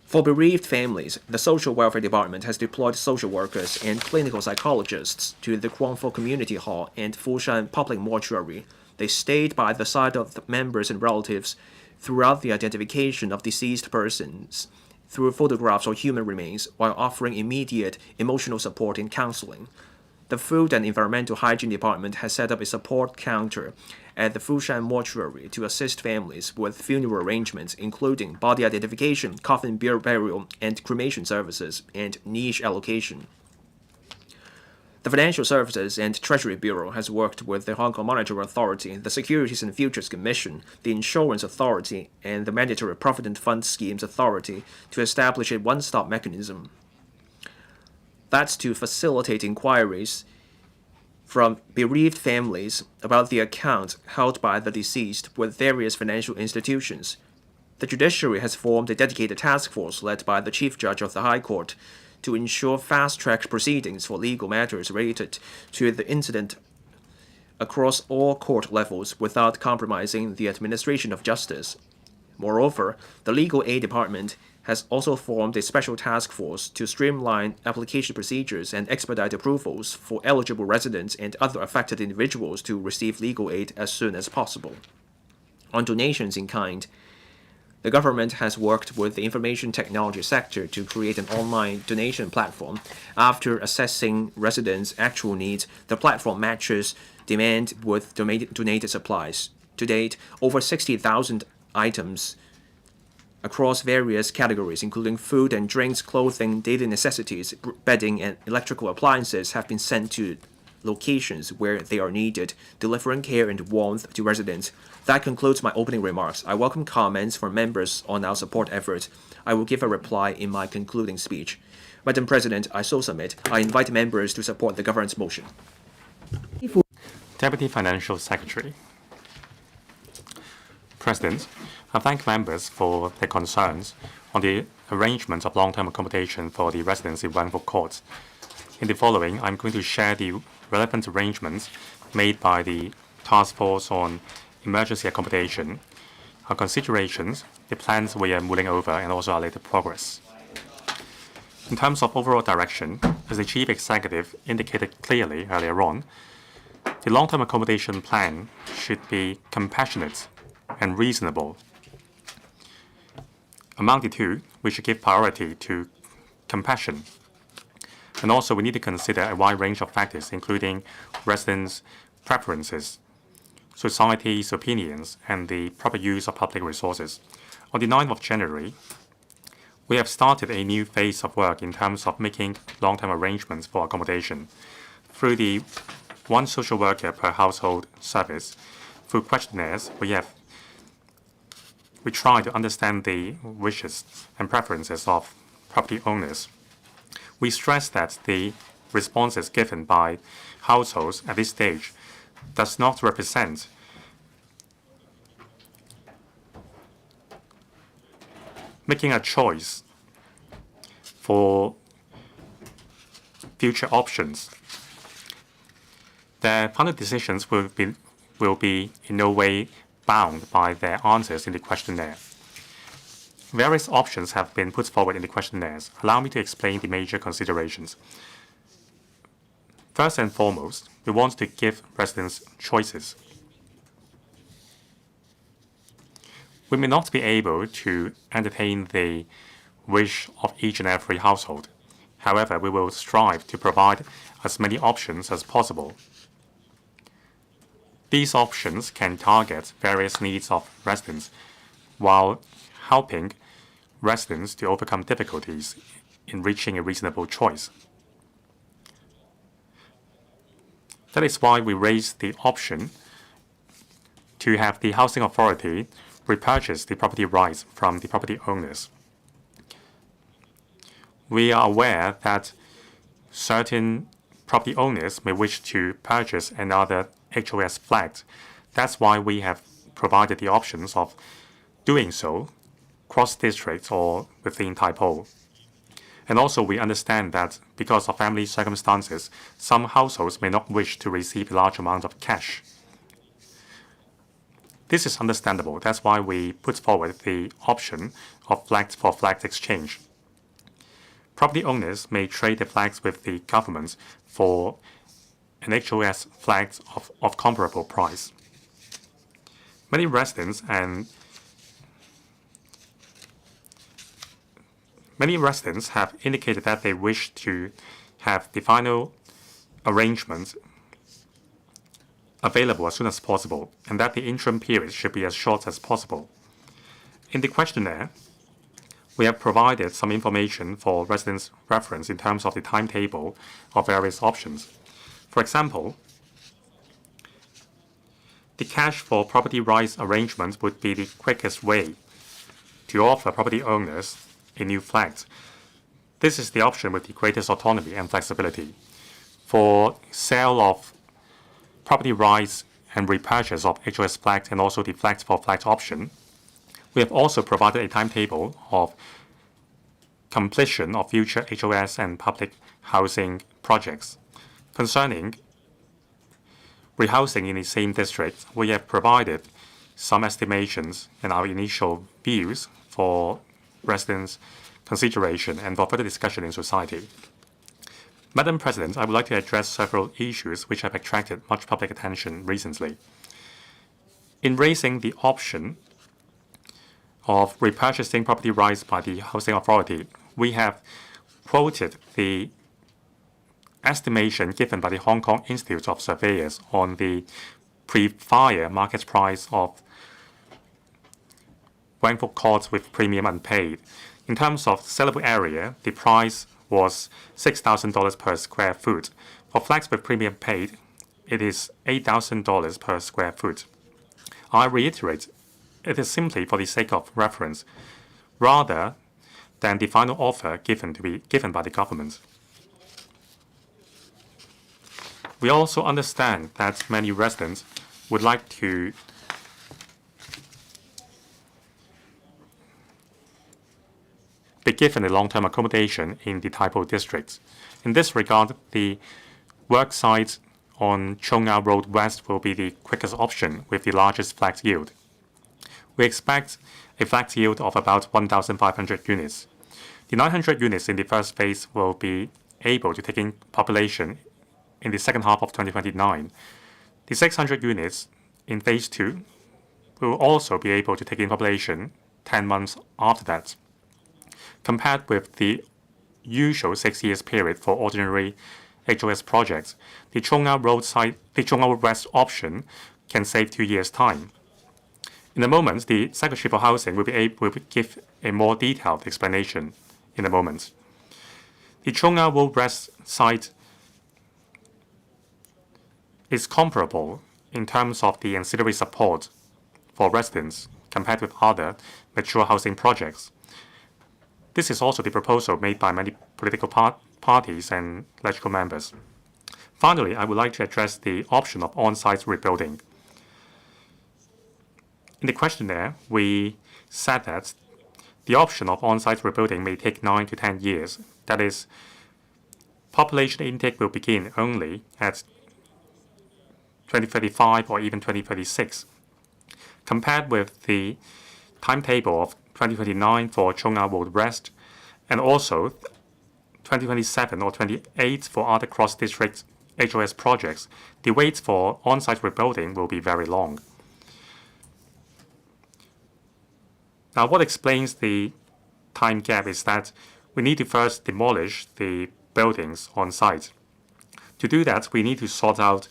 Speaker 3: For bereaved families, the Social Welfare Department has deployed social workers and clinical psychologists to the Kwong Fo Community Hall and Fushan Public Mortuary. They stayed by the side of the members and relatives throughout the identification of deceased persons through photographs or human remains, while offering immediate emotional support and counseling. The Food and Environmental Hygiene Department has set up a support counter at the Fushan Mortuary to assist families with funeral arrangements, including body identification, coffin burial, and cremation services, and niche allocation. The Financial Services and Treasury Bureau has worked with the Hong Kong Monetary Authority, the Securities and Futures Commission, the Insurance Authority, and the Mandatory Provident Fund Schemes Authority to establish a one-stop mechanism. That's to facilitate inquiries from bereaved families about the account held by the deceased with various financial institutions. The judiciary has formed a dedicated task force led by the Chief Judge of the High Court to ensure fast-track proceedings for legal matters related to the incident across all court levels without compromising the administration of justice. Moreover, the Legal Aid Department has also formed a special task force to streamline application procedures and expedite approvals for eligible residents and other affected individuals to receive legal aid as soon as possible. On donations in kind, the government has worked with the information technology sector to create an online donation platform. After assessing residents' actual needs, the platform matches demand with donated supplies. To date, over 60,000 items across various categories, including food and drinks, clothing, daily necessities, bedding, and electrical appliances, have been sent to locations where they are needed, delivering care and warmth to residents. That concludes my opening remarks. I welcome comments from members on our support efforts. I will give a reply in my concluding speech. Madam President, I so submit. I invite members to support the government's motion.
Speaker 1: Deputy Financial Secretary. President, I thank members for their concerns on the arrangement of long-term accommodation for the residents in Wang Fuk Court. In the following, I'm going to share the relevant arrangements made by the Task Force on Emergency Accommodation, our considerations, the plans we are mulling over, and also our latest progress. In terms of overall direction, as the Chief Executive indicated clearly earlier on, the long-term accommodation plan should be compassionate and reasonable. Among the two, we should give priority to compassion. And also, we need to consider a wide range of factors, including residents' preferences. society's opinions and the proper use of public resources. On the 9th of January, we have started a new phase of work in terms of making long-term arrangements for accommodation. Through the one social worker per household service, through questionnaires, we try to understand the wishes and preferences of property owners. We stress that the responses given by households at this stage does not represent making a choice for future options. Their final decisions will be in no way bound by their answers in the questionnaire. Various options have been put forward in the questionnaires. Allow me to explain the major considerations. First and foremost, we want to give residents choices. We may not be able to entertain the wish of each and every household. However, we will strive to provide as many options as possible. These options can target various needs of residents while helping residents to overcome difficulties in reaching a reasonable choice. That is why we raised the option to have the housing authority repurchase the property rights from the property owners. We are aware that certain property owners may wish to purchase another HOS flat. That's why we have provided the options of doing so cross-district or within Tai Po. And also we understand that because of family circumstances, some households may not wish to receive a large amount of cash. This is understandable. That's why we put forward the option of flat-for-flat exchange. Property owners may trade the flats with the government for an HOS flat of comparable price. Many residents have indicated that they wish to have the final arrangement available as soon as possible, and that the interim period should be as short as possible. In the questionnaire, we have provided some information for residents' reference in terms of the timetable of various options. For example, the cash for property rights arrangements would be the quickest way to offer property owners a new flat. This is the option with the greatest autonomy and flexibility. For sale of property rights and repurchase of HOS flat and also the flat-for-flat option, we have also provided a timetable of completion of future HOS and public housing projects. Concerning rehousing in the same district, we have provided some estimations and our initial views for residents' consideration and for further discussion in society. Madam President, I would like to address several issues which have attracted much public attention recently. In raising the option of repurchasing property rights by the housing authority, we have quoted the estimation given by the Hong Kong Institute of Surveyors on the pre-fire market price of Wangfuk Court with premium unpaid. In terms of sellable area, the price was $6,000 per square foot. For flats with premium paid, it is $8,000 per square foot. I reiterate, it is simply for the sake of reference, rather than the final offer given by the government. We also understand that many residents would like to be given a long-term accommodation in the Tai Po district. In this regard, the work site on Chung Ngau Road West will be the quickest option with the largest flat yield. We expect a flat yield of about 1,500 units. The 900 units in the first phase will be able to take in population in the second half of 2029. The 600 units in phase 2 will also be able to take in population 10 months after that. Compared with the usual 6 years period for ordinary HOS projects, the Chung Ngau Road West option can save 2 years' time. In a moment, the Secretary for Housing will be able to give a more detailed explanation in a moment. The Chung Au Road Rest site is comparable in terms of the ancillary support for residents compared with other mature housing projects. This is also the proposal made by many political parties and legislative members. Finally, I would like to address the option of on-site rebuilding. In the questionnaire, we said that the option of on-site rebuilding may take 9 to 10 years. That is, population intake will begin only at 2035 or even 2036, compared with the timetable of 2029 for Chung Au Road Rest and also 2027 or 28 for other cross-district HOS projects. The wait for on-site rebuilding will be very long. Now, what explains the time gap is that we need to first demolish the buildings on site. To do that, we need to sort out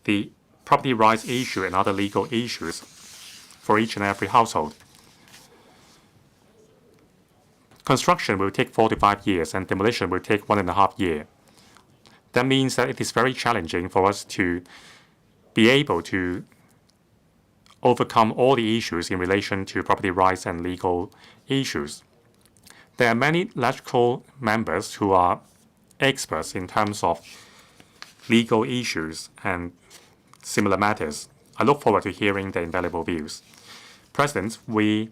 Speaker 1: the property rights issue and other legal issues for each and every household. Construction will take 4 to 5 years and demolition will take 1.5 years. That means that it is very challenging for us to be able to overcome all the issues in relation to property rights and legal issues. There are many legislative members who are experts in terms of legal issues and similar matters. I look forward to hearing their invaluable views. President, we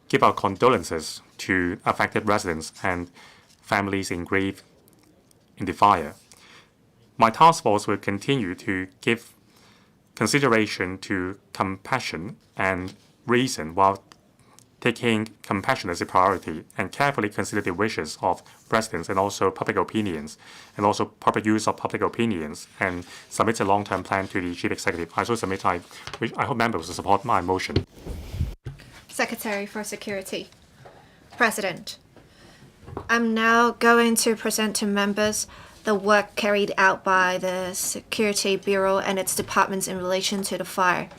Speaker 1: give our condolences to affected residents and families in grief in the fire. My task force will continue to give consideration to compassion and reason while taking compassion as a priority and carefully consider the wishes of residents and also public opinions and also proper use of public opinions and submit a long-term plan to the Chief Executive. I also submit, I hope members will support my motion.
Speaker 2: Secretary for Security. President, I'm now going to present to members the work carried out by the Security Bureau and its departments in relation to the fire.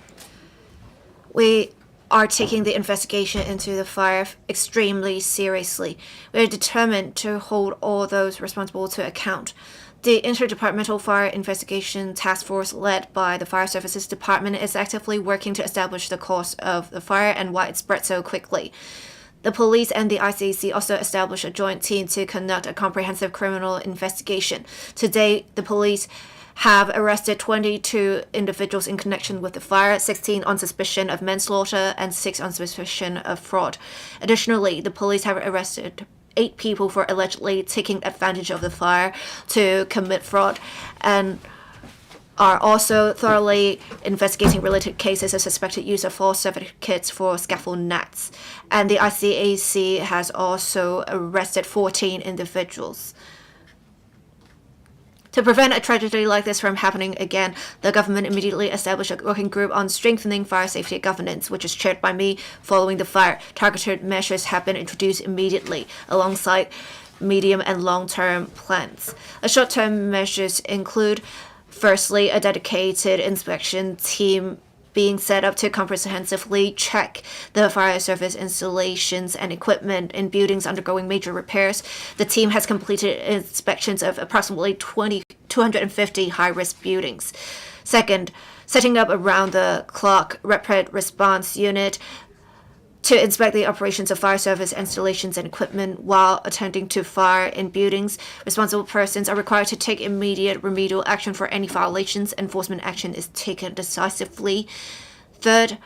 Speaker 2: We are taking the investigation into the fire extremely seriously. We are determined to hold all those responsible to account. The Interdepartmental Fire Investigation Task Force led by the Fire Services Department is actively working to establish the cause of the fire and why it spread so quickly. The police and the ICAC also established a joint team to conduct a comprehensive criminal investigation. To date, the police have arrested 22 individuals in connection with the fire, 16 on suspicion of manslaughter and 6 on suspicion of fraud. Additionally, the police have arrested 8 people for allegedly taking advantage of the fire to commit fraud and are also thoroughly investigating related cases of suspected use of false certificates for scaffold nets. And the ICAC has also arrested 14 individuals. To prevent a tragedy like this from happening again, the government immediately established a working group on strengthening fire safety governance, which is chaired by me. Following the fire, targeted measures have been introduced immediately, alongside medium and long-term plans. Short-term measures include, firstly, a dedicated inspection team being set up to comprehensively check the fire service installations and equipment in buildings undergoing major repairs. The team has completed inspections of approximately 250 high-risk buildings. Second, setting up around-the-clock rapid response unit to inspect the operations of fire service installations and equipment while attending to fire in buildings. Responsible persons are required to take immediate remedial action for any violations. Enforcement action is taken decisively. Third,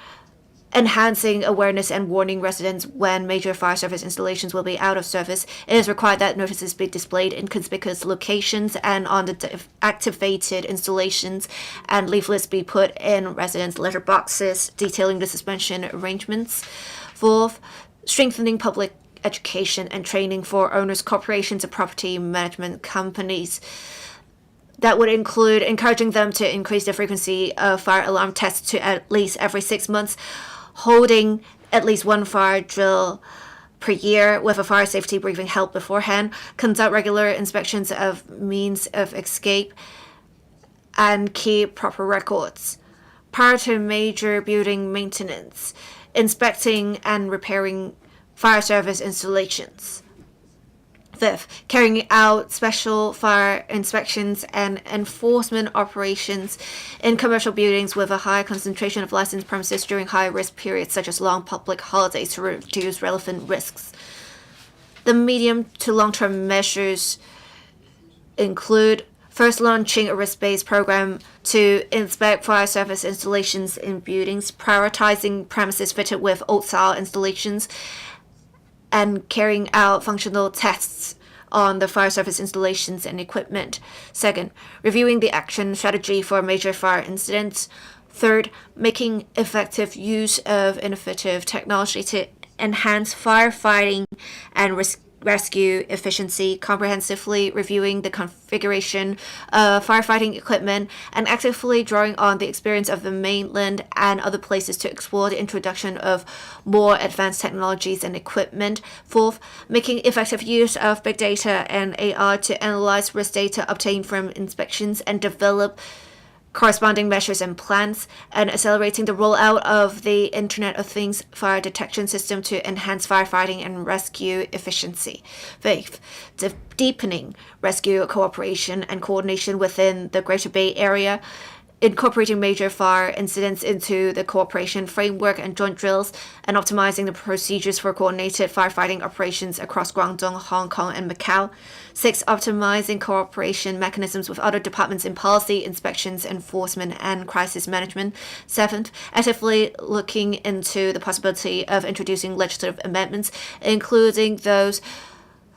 Speaker 2: enhancing awareness and warning residents when major fire service installations will be out of service. It is required that notices be displayed in conspicuous locations and on the activated installations, and leaflets be put in residents' letter boxes detailing the suspension arrangements. Fourth, strengthening public education and training for owners, corporations, and property management companies. That would include encouraging them to increase the frequency of fire alarm tests to at least every 6 months, holding at least one fire drill per year with a fire safety briefing held beforehand, conduct regular inspections of means of escape, and keep proper records. prior to major building maintenance, inspecting and repairing fire service installations. Fifth, carrying out special fire inspections and enforcement operations in commercial buildings with a high concentration of licensed premises during high-risk periods such as long public holidays to reduce relevant risks. The medium to long-term measures include first launching a risk-based program to inspect fire service installations in buildings, prioritizing premises fitted with old-style installations, and carrying out functional tests on the fire service installations and equipment. Second, reviewing the action strategy for major fire incidents. Third, making effective use of innovative technology to enhance firefighting and rescue efficiency, comprehensively reviewing the configuration of firefighting equipment, and actively drawing on the experience of the mainland and other places to explore the introduction of more advanced technologies and equipment. Fourth, making effective use of big data and AI to analyze risk data obtained from inspections and develop corresponding measures and plans, and accelerating the rollout of the Internet of Things fire detection system to enhance firefighting and rescue efficiency. Fifth, deepening rescue cooperation and coordination within the Greater Bay Area, incorporating major fire incidents into the cooperation framework and joint drills, and optimizing the procedures for coordinated firefighting operations across Guangdong, Hong Kong, and Macau. 6. Optimizing cooperation mechanisms with other departments in policy, inspections, enforcement, and crisis management. 7. Actively looking into the possibility of introducing legislative amendments, including those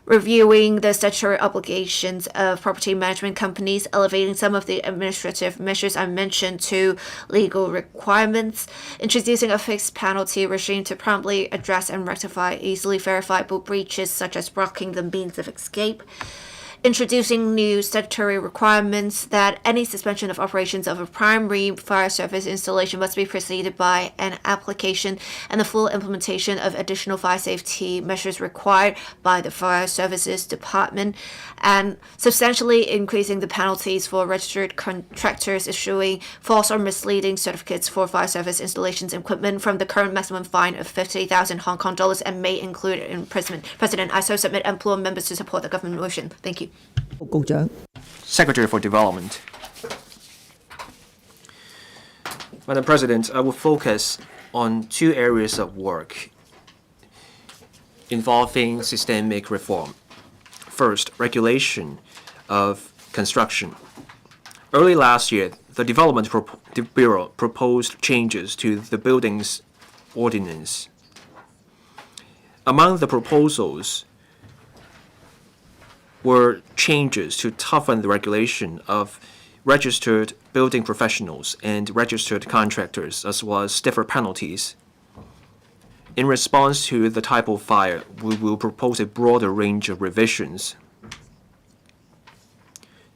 Speaker 2: reviewing the statutory obligations of property management companies, elevating some of the administrative measures I mentioned to legal requirements, introducing a fixed penalty regime to promptly address and rectify easily verifiable breaches such as blocking the means of escape, introducing new statutory requirements that any suspension of operations of a primary fire service installation must be preceded by an application and the full implementation of additional fire safety measures required by the fire services department, and substantially increasing the penalties for registered contractors issuing false or misleading certificates for fire service installations and equipment from the current maximum fine of 50,000 Hong Kong dollars and may include imprisonment. President, I so submit and implore members to support the government motion. Thank you.
Speaker 4: 局長。
Speaker 3: Secretary for Development. Madam President, I will focus on two areas of work involving systemic reform. First, regulation of construction. Early last year, the Development Bureau proposed changes to the Buildings Ordinance. Among the proposals were changes to toughen the regulation of registered building professionals and registered contractors, as well as stiffer penalties. In response to the type of fire, we will propose a broader range of revisions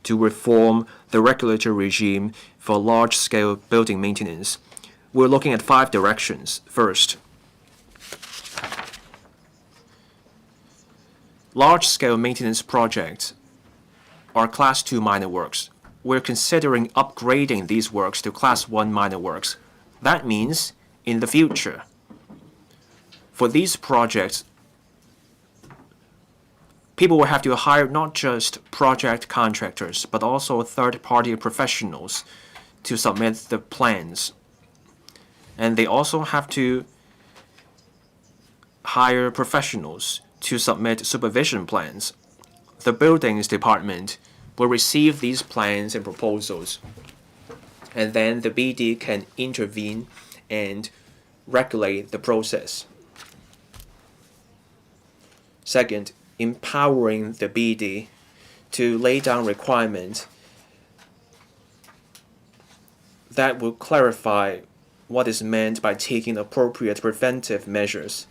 Speaker 3: to reform the regulatory regime for large-scale building maintenance. We're looking at 5 directions. First, large-scale maintenance projects are Class 2 minor works. We're considering upgrading these works to Class 1 minor works. That means, in the future, for these projects, people will have to hire not just project contractors, but also third-party professionals to submit the plans. And they also have to hire professionals to submit supervision plans. The Buildings Department will receive these plans and proposals, and then the BD can intervene and regulate the process. Second, empowering the BD to lay down requirements that will clarify what is meant by taking appropriate preventive measures.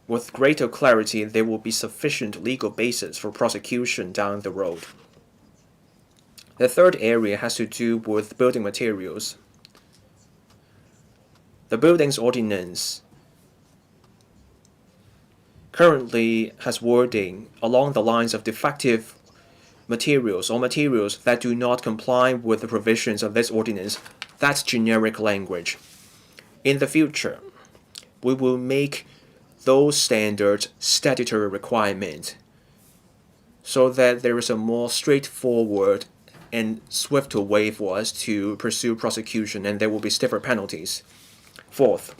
Speaker 3: With greater clarity, there will be sufficient legal basis for prosecution down the road. The third area has to do with building materials. The Buildings Ordinance currently has wording along the lines of defective materials or materials that do not comply with the provisions of this ordinance, that's generic language. In the future, we will make those standards statutory requirement so that there is a more straightforward and swifter way for us to pursue prosecution, and there will be stiffer penalties. Fourth,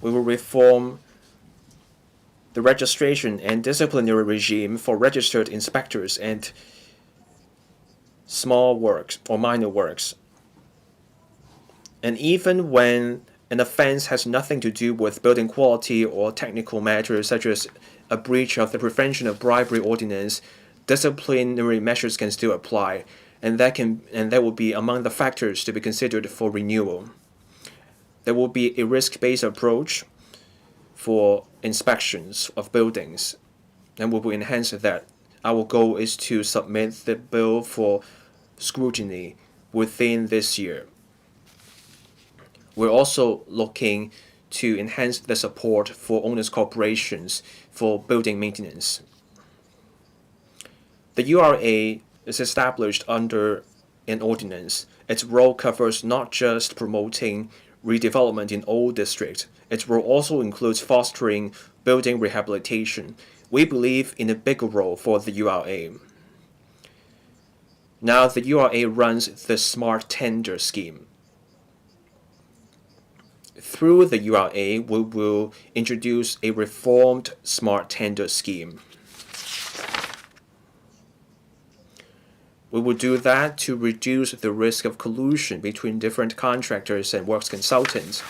Speaker 3: we will reform the registration and disciplinary regime for registered inspectors and small works or minor works. And even when an offense has nothing to do with building quality or technical matters such as a breach of the Prevention of Bribery Ordinance, disciplinary measures can still apply, and that will be among the factors to be considered for renewal. There will be a risk-based approach for inspections of buildings, and we will enhance that. Our goal is to submit the bill for scrutiny within this year. We're also looking to enhance the support for owners' corporations for building maintenance. The URA is established under an ordinance. Its role covers not just promoting redevelopment in old districts. Its role also includes fostering building rehabilitation. We believe in a bigger role for the URA. Now, the URA runs the Smart Tender scheme. Through the URA, we will introduce a reformed Smart Tender scheme. We will do that to reduce the risk of collusion between different contractors and works consultants.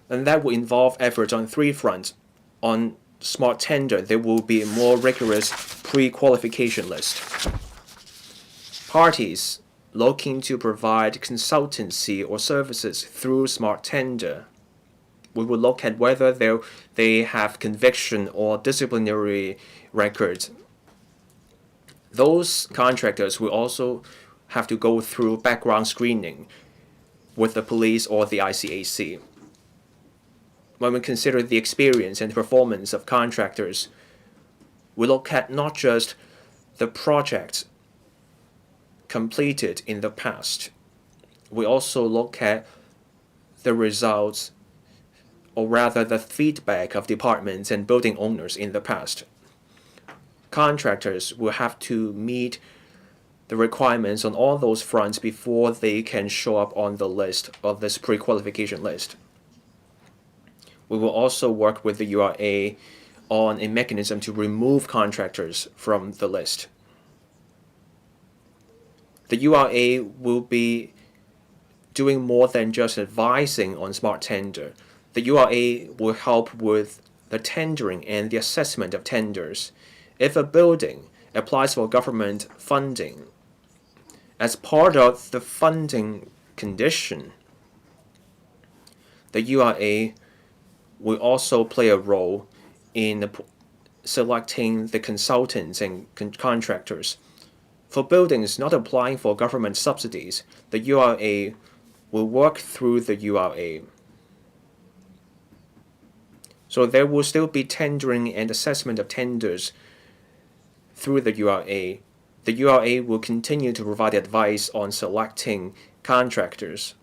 Speaker 3: And that will involve efforts on three fronts. On Smart Tender, there will be a more rigorous pre-qualification list. Parties looking to provide consultancy or services through Smart Tender, we will look at whether they have conviction or disciplinary records. Those contractors will also have to go through background screening with the police or the ICAC. When we consider the experience and performance of contractors, we look at not just the projects completed in the past. We also look at the results, or rather the feedback of departments and building owners in the past. Contractors will have to meet the requirements on all those fronts before they can show up on the list of this pre-qualification list. We will also work with the URA on a mechanism to remove contractors from the list. The URA will be doing more than just advising on Smart Tender. The URA will help with the tendering and the assessment of tenders. If a building applies for government funding, as part of the funding condition, the URA will also play a role in selecting the consultants and contractors. For buildings not applying for government subsidies, the URA will work through the URA. So there will still be tendering and assessment of tenders through the URA. The URA will continue to provide advice on selecting contractors.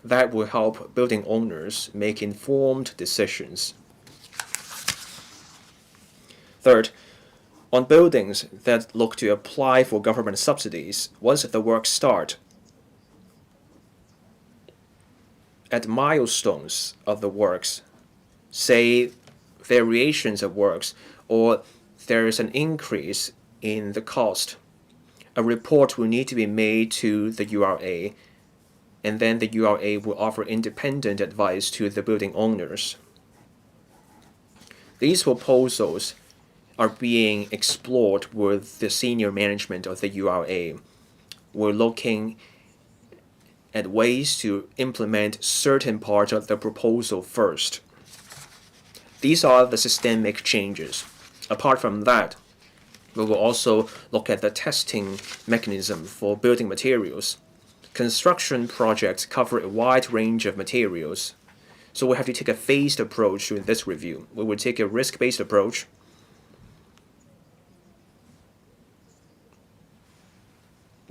Speaker 3: That will help building owners make informed decisions. Third, on buildings that look to apply for government subsidies, once the work starts, at milestones of the works, say variations of works, or there is an increase in the cost, a report will need to be made to the URA, and then the URA will offer independent advice to the building owners. These proposals are being explored with the senior management of the URA. We're looking at ways to implement certain parts of the proposal first. These are the systemic changes. Apart from that, we will also look at the testing mechanism for building materials. Construction projects cover a wide range of materials, so we have to take a phased approach to this review. We will take a risk-based approach.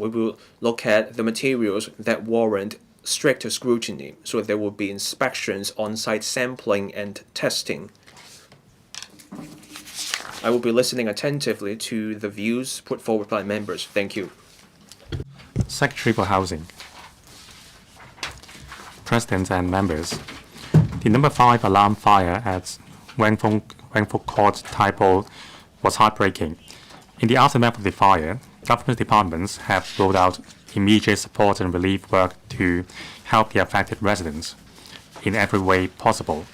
Speaker 3: we will look at the materials that warrant stricter scrutiny, so there will be inspections, on-site sampling, and testing. I will be listening attentively to the views put forward by members. Thank you.
Speaker 1: Secretary for Housing. President and members, the number 5 alarm fire at Wangfuk Court Typo was heartbreaking. In the aftermath of the fire, government departments have rolled out immediate support and relief work to help the affected residents in every way possible,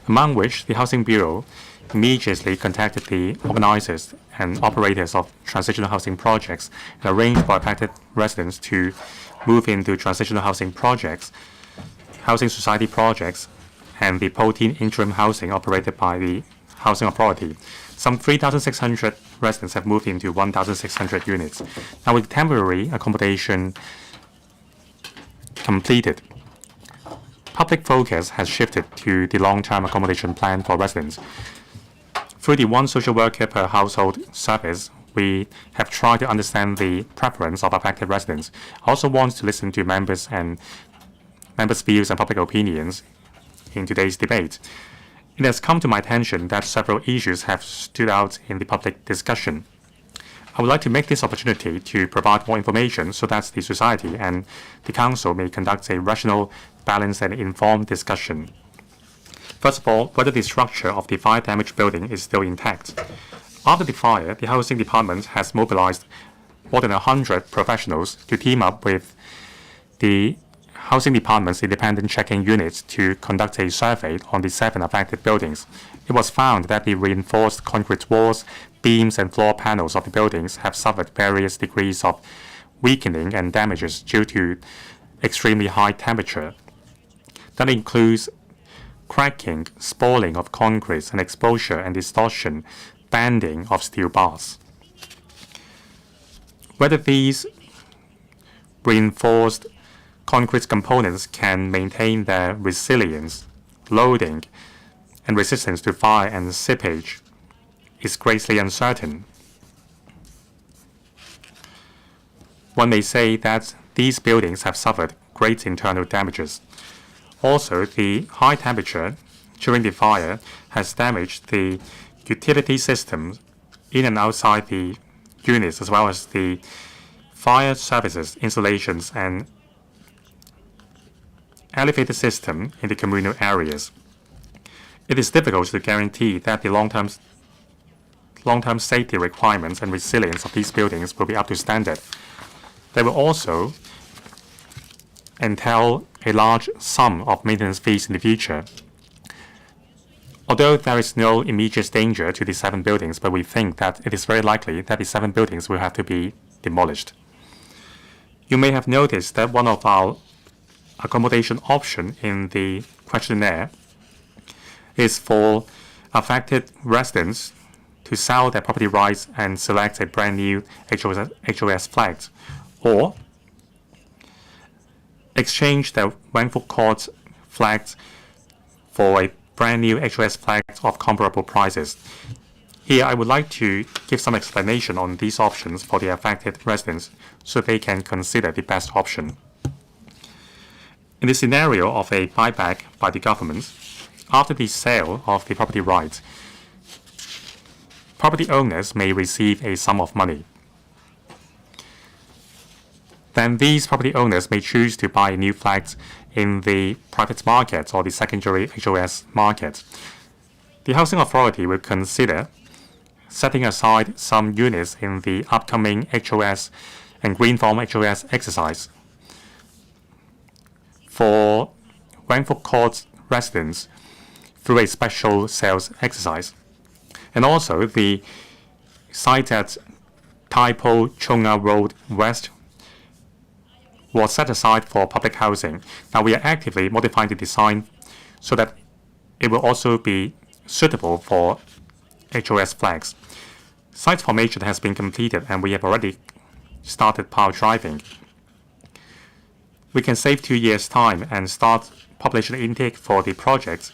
Speaker 1: among which the Housing Bureau immediately contacted the organizers and operators of transitional housing projects and arranged for affected residents to move into transitional housing projects, housing society projects, and the Protein interim housing operated by the Housing Authority. Some 3,600 residents have moved into 1,600 units. Now, with temporary accommodation completed, public focus has shifted to the long-term accommodation plan for residents. Through the one social worker per household service, we have tried to understand the preference of affected residents. I also want to listen to members' views and public opinions in today's debate. It has come to my attention that several issues have stood out in the public discussion. I would like to make this opportunity to provide more information so that the society and the Council may conduct a rational, balanced, and informed discussion. First of all, whether the structure of the fire-damaged building is still intact. After the fire, the Housing Department has mobilized more than 100 professionals to team up with the Housing Department's independent checking units to conduct a survey on the 7 affected buildings. It was found that the reinforced concrete walls, beams, and floor panels of the buildings have suffered various degrees of weakening and damages due to extremely high temperature. That includes cracking, spalling of concrete, and exposure and distortion, bending of steel bars. Whether these reinforced concrete components can maintain their resilience, loading, and resistance to fire and seepage is greatly uncertain. One may say that these buildings have suffered great internal damages. Also, the high temperature during the fire has damaged the utility systems in and outside the units, as well as the fire services, installations, and elevator system in the communal areas. It is difficult to guarantee that the long-term safety requirements and resilience of these buildings will be up to standard. They will also entail a large sum of maintenance fees in the future. Although there is no immediate danger to the 7 buildings, but we think that it is very likely that the 7 buildings will have to be demolished. You may have noticed that one of our accommodation options in the questionnaire is for affected residents to sell their property rights and select a brand new HOS flat, or exchange their Wangfuk Court flat for a brand new HOS flat of comparable prices. Here, I would like to give some explanation on these options for the affected residents so they can consider the best option. In the scenario of a buyback by the government, after the sale of the property rights, property owners may receive a sum of money. Then these property owners may choose to buy a new flat in the private market or the secondary HOS market. The Housing Authority will consider setting aside some units in the upcoming HOS and Green Form HOS exercise for Wangfuk Court residents through a special sales exercise. And also, the site at Taipo Chunga Road West was set aside for public housing. Now we are actively modifying the design so that it will also be suitable for HOS flags. Site formation has been completed and we have already started power driving. We can save 2 years' time and start population intake for the projects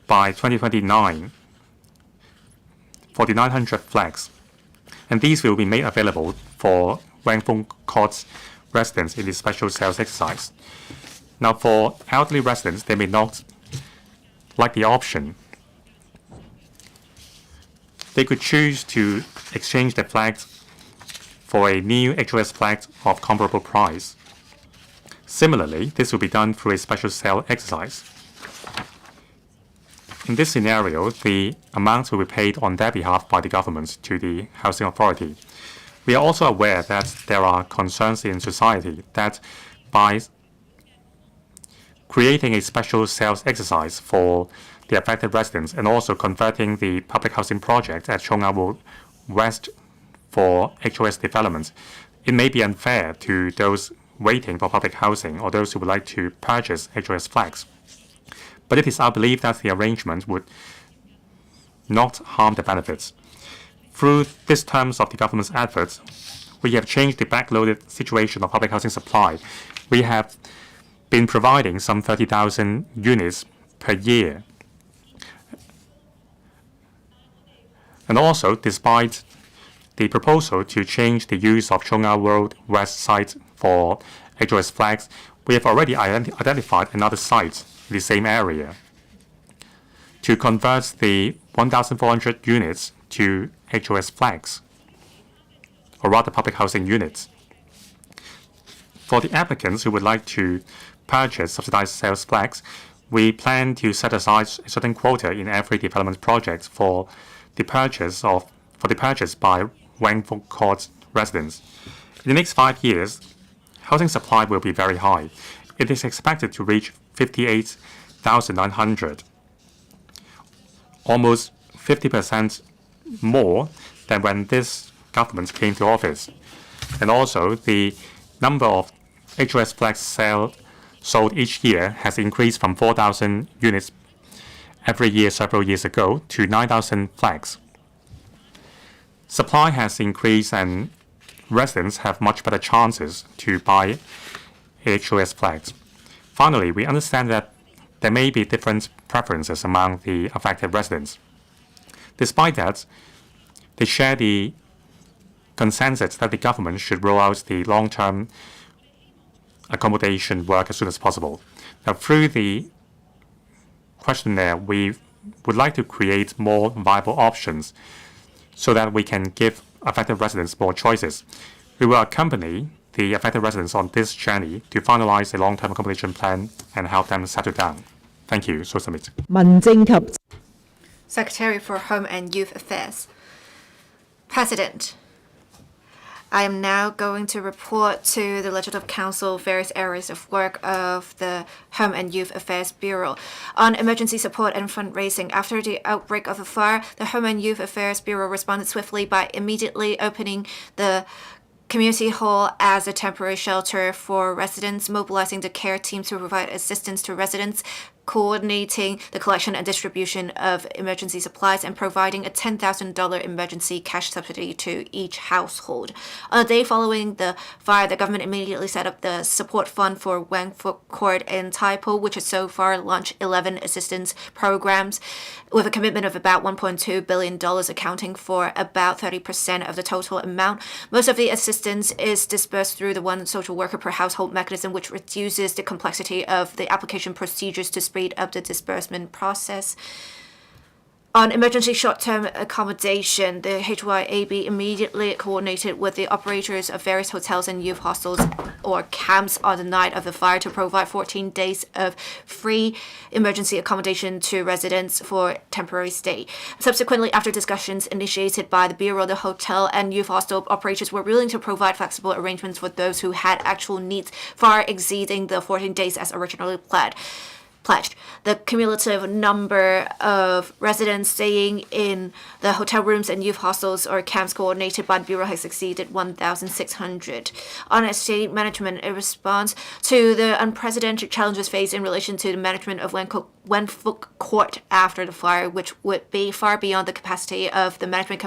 Speaker 1: by 2029 for the 900 flags. And these will be made available for Wang Fung Court's residents in the special sales exercise. Now, for elderly residents, they may not like the option. They could choose to exchange their flags for a new HOS flag of comparable price. Similarly, this will be done through a special sale exercise. In this scenario, the amounts will be paid on their behalf by the government to the housing authority. We are also aware that there are concerns in society that by creating a special sales exercise for the affected residents and also converting the public housing project at Chung Ang Road West for HOS development, it may be unfair to those waiting for public housing or those who would like to purchase HOS flags. But it is our belief that the arrangement would not harm the benefits. Through these terms of the government's efforts, we have changed the backloaded situation of public housing supply. We have been providing some 30,000 units per year. And also, despite the proposal to change the use of Chung Ang Road West site for HOS flags, we have already identified another site in the same area to convert the 1,400 units to HOS flags, or rather public housing units. For the applicants who would like to purchase subsidized sales flags, we plan to set aside a certain quota in every development project for the purchase by Wang Fung Court residents. In the next 5 years, housing supply will be very high. It is expected to reach 58,900, almost 50% more than when this government came to office. And also, the number of HOS flags sold each year has increased from 4,000 units every year several years ago to 9,000 flags. Supply has increased and residents have much better chances to buy HOS flags. Finally, we understand that there may be different preferences among the affected residents. Despite that, they share the consensus that the government should roll out the long-term accommodation work as soon as possible. Now, through the questionnaire, we would like to create more viable options so that we can give affected residents more choices. We will accompany the affected residents on this journey to finalize a long-term accommodation plan and help them settle down. Thank you. So submit.
Speaker 2: Secretary for Home and Youth Affairs. President, I am now going to report to the Legislative Council various areas of work of the Home and Youth Affairs Bureau. On emergency support and fundraising, after the outbreak of the fire, the Home and Youth Affairs Bureau responded swiftly by immediately opening the community hall as a temporary shelter for residents, mobilizing the care team to provide assistance to residents, coordinating the collection and distribution of emergency supplies, and providing a $10,000 emergency cash subsidy to each household. On the day following the fire, the government immediately set up the support fund for Wang Fung Court in Tai Po, which has so far launched 11 assistance programs with a commitment of about $1.2 billion, accounting for about 30% of the total amount. Most of the assistance is disbursed through the one social worker per household mechanism, which reduces the complexity of the application procedures to speed up the disbursement process. On emergency short-term accommodation, the HYAB immediately coordinated with the operators of various hotels and youth hostels or camps on the night of the fire to provide 14 days of free emergency accommodation to residents for temporary stay. Subsequently, after discussions initiated by the Bureau, the hotel and youth hostel operators were willing to provide flexible arrangements for those who had actual needs far exceeding the 14 days as originally pledged. The cumulative number of residents staying in the hotel rooms and youth hostels or camps coordinated by the Bureau has exceeded 1,600. On estate management, in response to the unprecedented challenges faced in relation to the management of Wang Fung Court after the fire, which would be far beyond the capacity of the management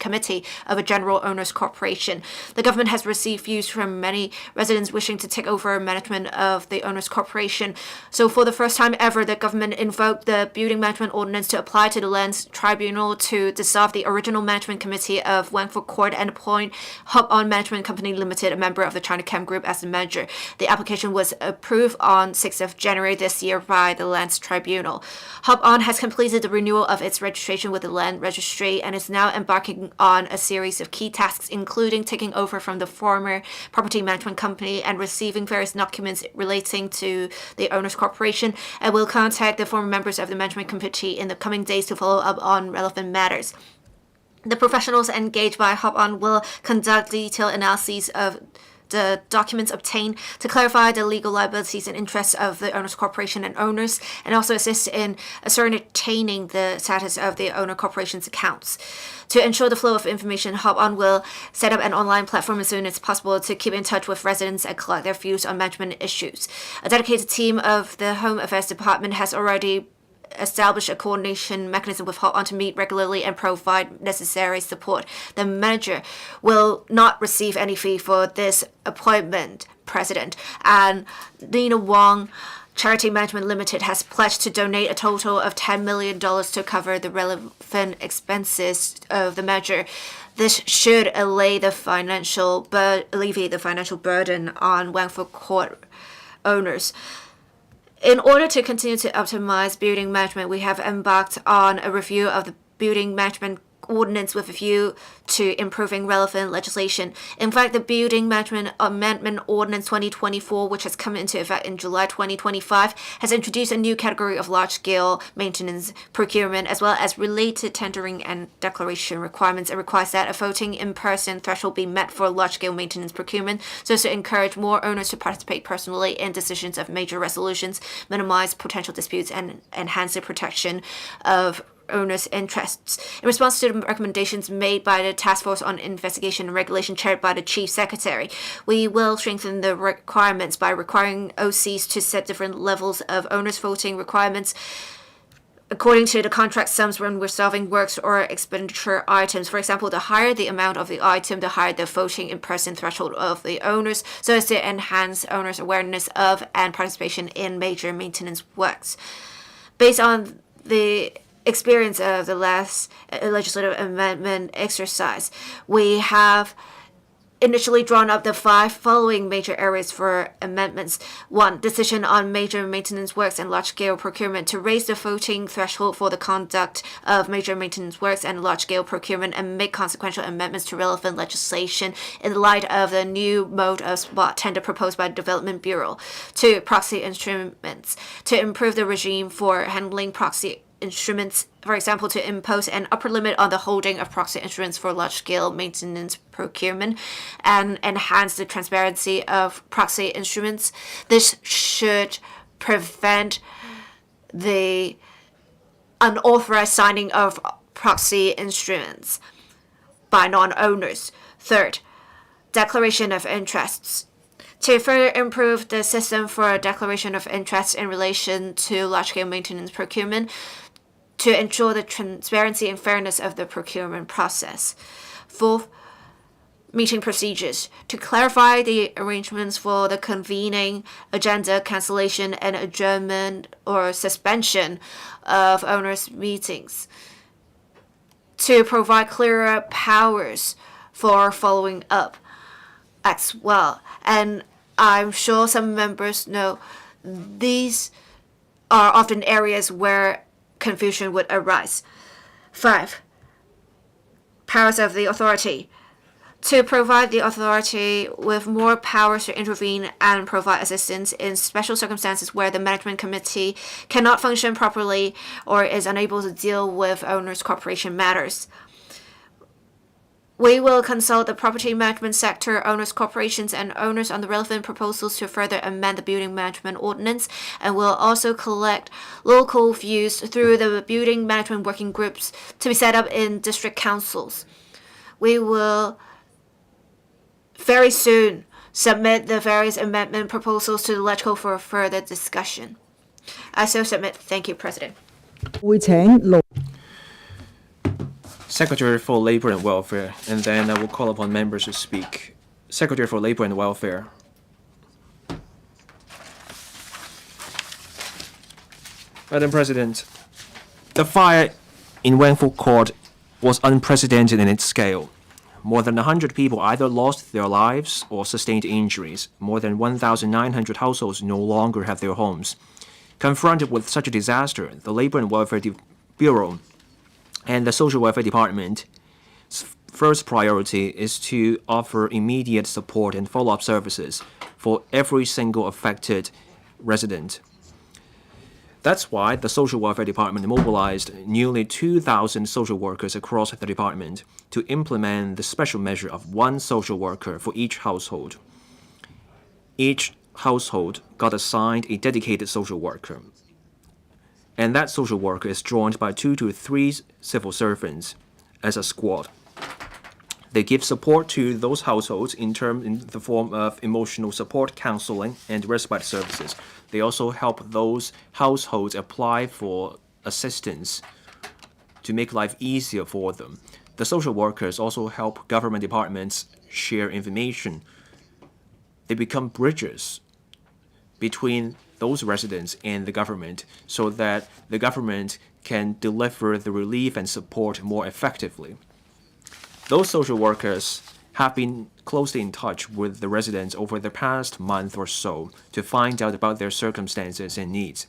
Speaker 2: committee of a general owners corporation. The government has received views from many residents wishing to take over management of the owners corporation. So for the first time ever, the government invoked the building management ordinance to apply to the Lands Tribunal to dissolve the original management committee of Wangford Court and appoint Hop On Management Company Limited, a member of the China Chem Group, as the manager. The application was approved on 6th of January this year by the Lands Tribunal. Hop On has completed the renewal of its registration with the Land Registry and is now embarking on a series of key tasks, including taking over from the former property management company and receiving various documents relating to the owners corporation, and will contact the former members of the management committee in the coming days to follow up on relevant matters. The professionals engaged by Hop On will conduct detailed analyses of the documents obtained to clarify the legal liabilities and interests of the owners corporation and owners, and also assist in ascertaining the status of the owner corporation's accounts. To ensure the flow of information, Hop On will set up an online platform as soon as possible to keep in touch with residents and collect their views on management issues. A dedicated team of the Home Affairs Department has already establish a coordination mechanism with Hop On to meet regularly and provide necessary support. The manager will not receive any fee for this appointment, President. And Nina Wong Charity Management Limited has pledged to donate a total of $10 million to cover the relevant expenses of the measure. This should alleviate the financial burden on Wangford Court owners. In order to continue to optimize building management, we have embarked on a review of the building management ordinance with a view to improving relevant legislation. In fact, the Building Management Amendment Ordinance 2024, which has come into effect in July 2025, has introduced a new category of large-scale maintenance procurement, as well as related tendering and declaration requirements. It requires that a voting in-person threshold be met for large-scale maintenance procurement, so as to encourage more owners to participate personally in decisions of major resolutions, minimize potential disputes, and enhance the protection of owners' interests. In response to the recommendations made by the Task Force on Investigation and Regulation chaired by the Chief Secretary, we will strengthen the requirements by requiring OCs to set different levels of owners' voting requirements according to the contract sums when resolving works or expenditure items. For example, the higher the amount of the item, the higher the voting in-person threshold of the owners, so as to enhance owners' awareness of and participation in major maintenance works. Based on the experience of the last legislative amendment exercise, we have initially drawn up the 5 following major areas for amendments. 1. Decision on major maintenance works and large-scale procurement to raise the voting threshold for the conduct of major maintenance works and large-scale procurement and make consequential amendments to relevant legislation in light of the new mode of spot tender proposed by the Development Bureau. 2. Proxy instruments to improve the regime for handling proxy instruments, for example, to impose an upper limit on the holding of proxy instruments for large-scale maintenance procurement and enhance the transparency of proxy instruments. This should prevent the unauthorized signing of proxy instruments by non-owners. 3. Declaration of interests. To further improve the system for declaration of interests in relation to large-scale maintenance procurement, to ensure the transparency and fairness of the procurement process. 4. Meeting procedures. To clarify the arrangements for the convening, agenda, cancellation, and adjournment or suspension of owners' meetings. To provide clearer powers for following up as well. And I'm sure some members know these are often areas where confusion would arise. 5. Powers of the authority. To provide the authority with more powers to intervene and provide assistance in special circumstances where the management committee cannot function properly or is unable to deal with owners' corporation matters. We will consult the property management sector, owners, corporations, and owners on the relevant proposals to further amend the Building Management Ordinance, and will also collect local views through the Building Management Working Groups to be set up in district councils. We will very soon submit the various amendment proposals to the LegCo for further discussion. I so submit. Thank you, President.
Speaker 4: 會請勞
Speaker 3: Secretary for Labor and Welfare, and then I will call upon members to speak. Secretary for Labor and Welfare. Madam President, the fire in Wangfuk Court was unprecedented in its scale. More than 100 people either lost their lives or sustained injuries. More than 1,900 households no longer have their homes. Confronted with such a disaster, the Labor and Welfare Bureau and the Social Welfare Department's first priority is to offer immediate support and follow-up services for every single affected resident. That's why the Social Welfare Department mobilized nearly 2,000 social workers across the department to implement the special measure of one social worker for each household. Each household got assigned a dedicated social worker, and that social worker is joined by 2 to 3 civil servants as a squad. They give support to those households in the form of emotional support, counseling, and respite services. They also help those households apply for assistance to make life easier for them. The social workers also help government departments share information. They become bridges between those residents and the government so that the government can deliver the relief and support more effectively. Those social workers have been closely in touch with the residents over the past month or so to find out about their circumstances and needs.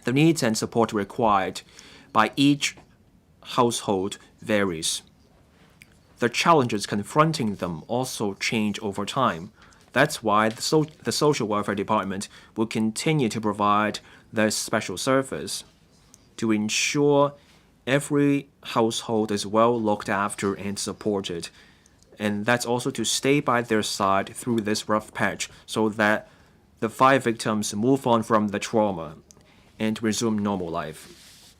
Speaker 3: The needs and support required by each household varies. The challenges confronting them also change over time. That's why the Social Welfare Department will continue to provide this special service to ensure every household is well looked after and supported. And that's also to stay by their side through this rough patch so that the fire victims move on from the trauma and resume normal life.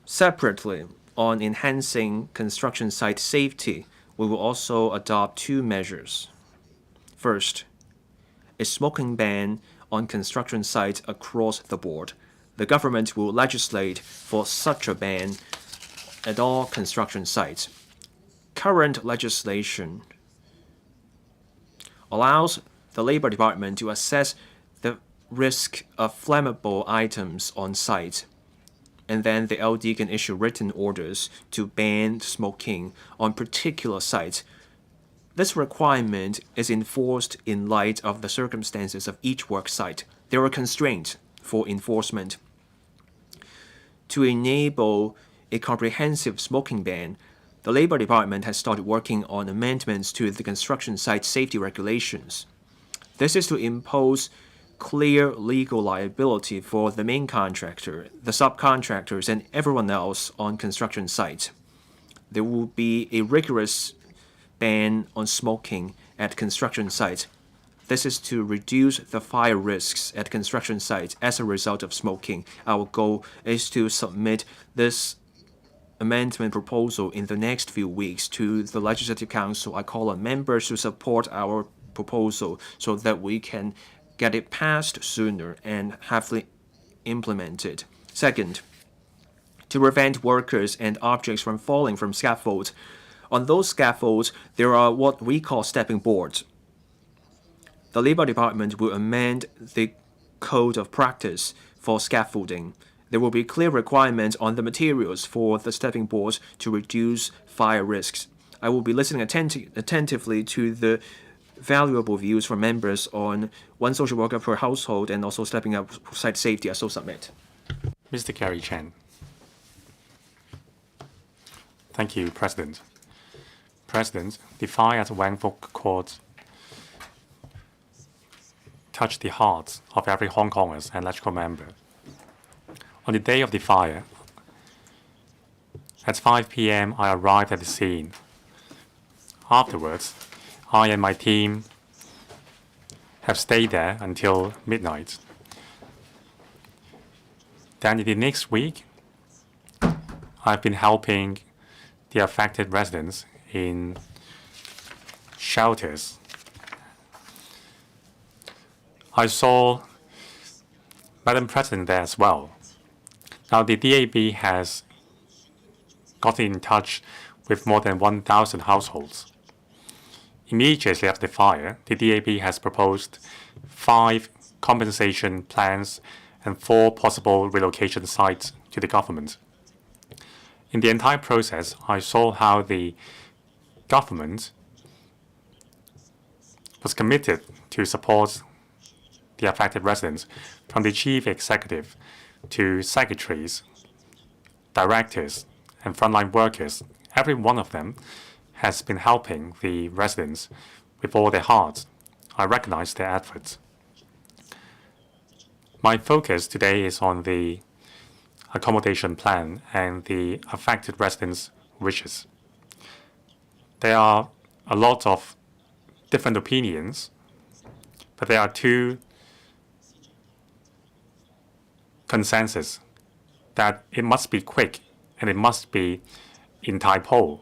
Speaker 3: Separately, on enhancing construction site safety, we will also adopt 2 measures. First, a smoking ban on construction sites across the board. The government will legislate for such a ban at all construction sites. Current legislation allows the Labor Department to assess the risk of flammable items on site, and then the LD can issue written orders to ban smoking on particular sites. This requirement is enforced in light of the circumstances of each work site. There are constraints for enforcement. To enable a comprehensive smoking ban, the Labor Department has started working on amendments to the construction site safety regulations. This is to impose clear legal liability for the main contractor, the subcontractors, and everyone else on construction sites. There will be a rigorous ban on smoking at construction sites. This is to reduce the fire risks at construction sites as a result of smoking. Our goal is to submit this amendment proposal in the next few weeks to the Legislative Council. I call on members to support our proposal so that we can get it passed sooner and have it implemented. Second, to prevent workers and objects from falling from scaffolds. On those scaffolds, there are what we call stepping boards. The Labor Department will amend the Code of Practice for scaffolding. There will be clear requirements on the materials for the stepping boards to reduce fire risks. I will be listening attentively to the valuable views from members on one social worker per household and also stepping up site safety. I so submit.
Speaker 1: Mr. Gary Chen. Thank you, President. President, the fire at Wangfuk Court touched the hearts of every Hong Kongers and electrical member. On the day of the fire, at 5 p.m., I arrived at the scene. Afterwards, I and my team have stayed there until midnight. Then in the next week, I've been helping the affected residents in shelters. I saw Madam President there as well. Now the DAB has gotten in touch with more than 1,000 households. Immediately after the fire, the DAB has proposed 5 compensation plans and 4 possible relocation sites to the government. In the entire process, I saw how the government was committed to support the affected residents, from the chief executive to secretaries, directors, and frontline workers. Every one of them has been helping the residents with all their hearts. I recognize their efforts. My focus today is on the accommodation plan and the affected residents' wishes. There are a lot of different opinions, but there are 2 consensus that it must be quick and it must be in Taipo.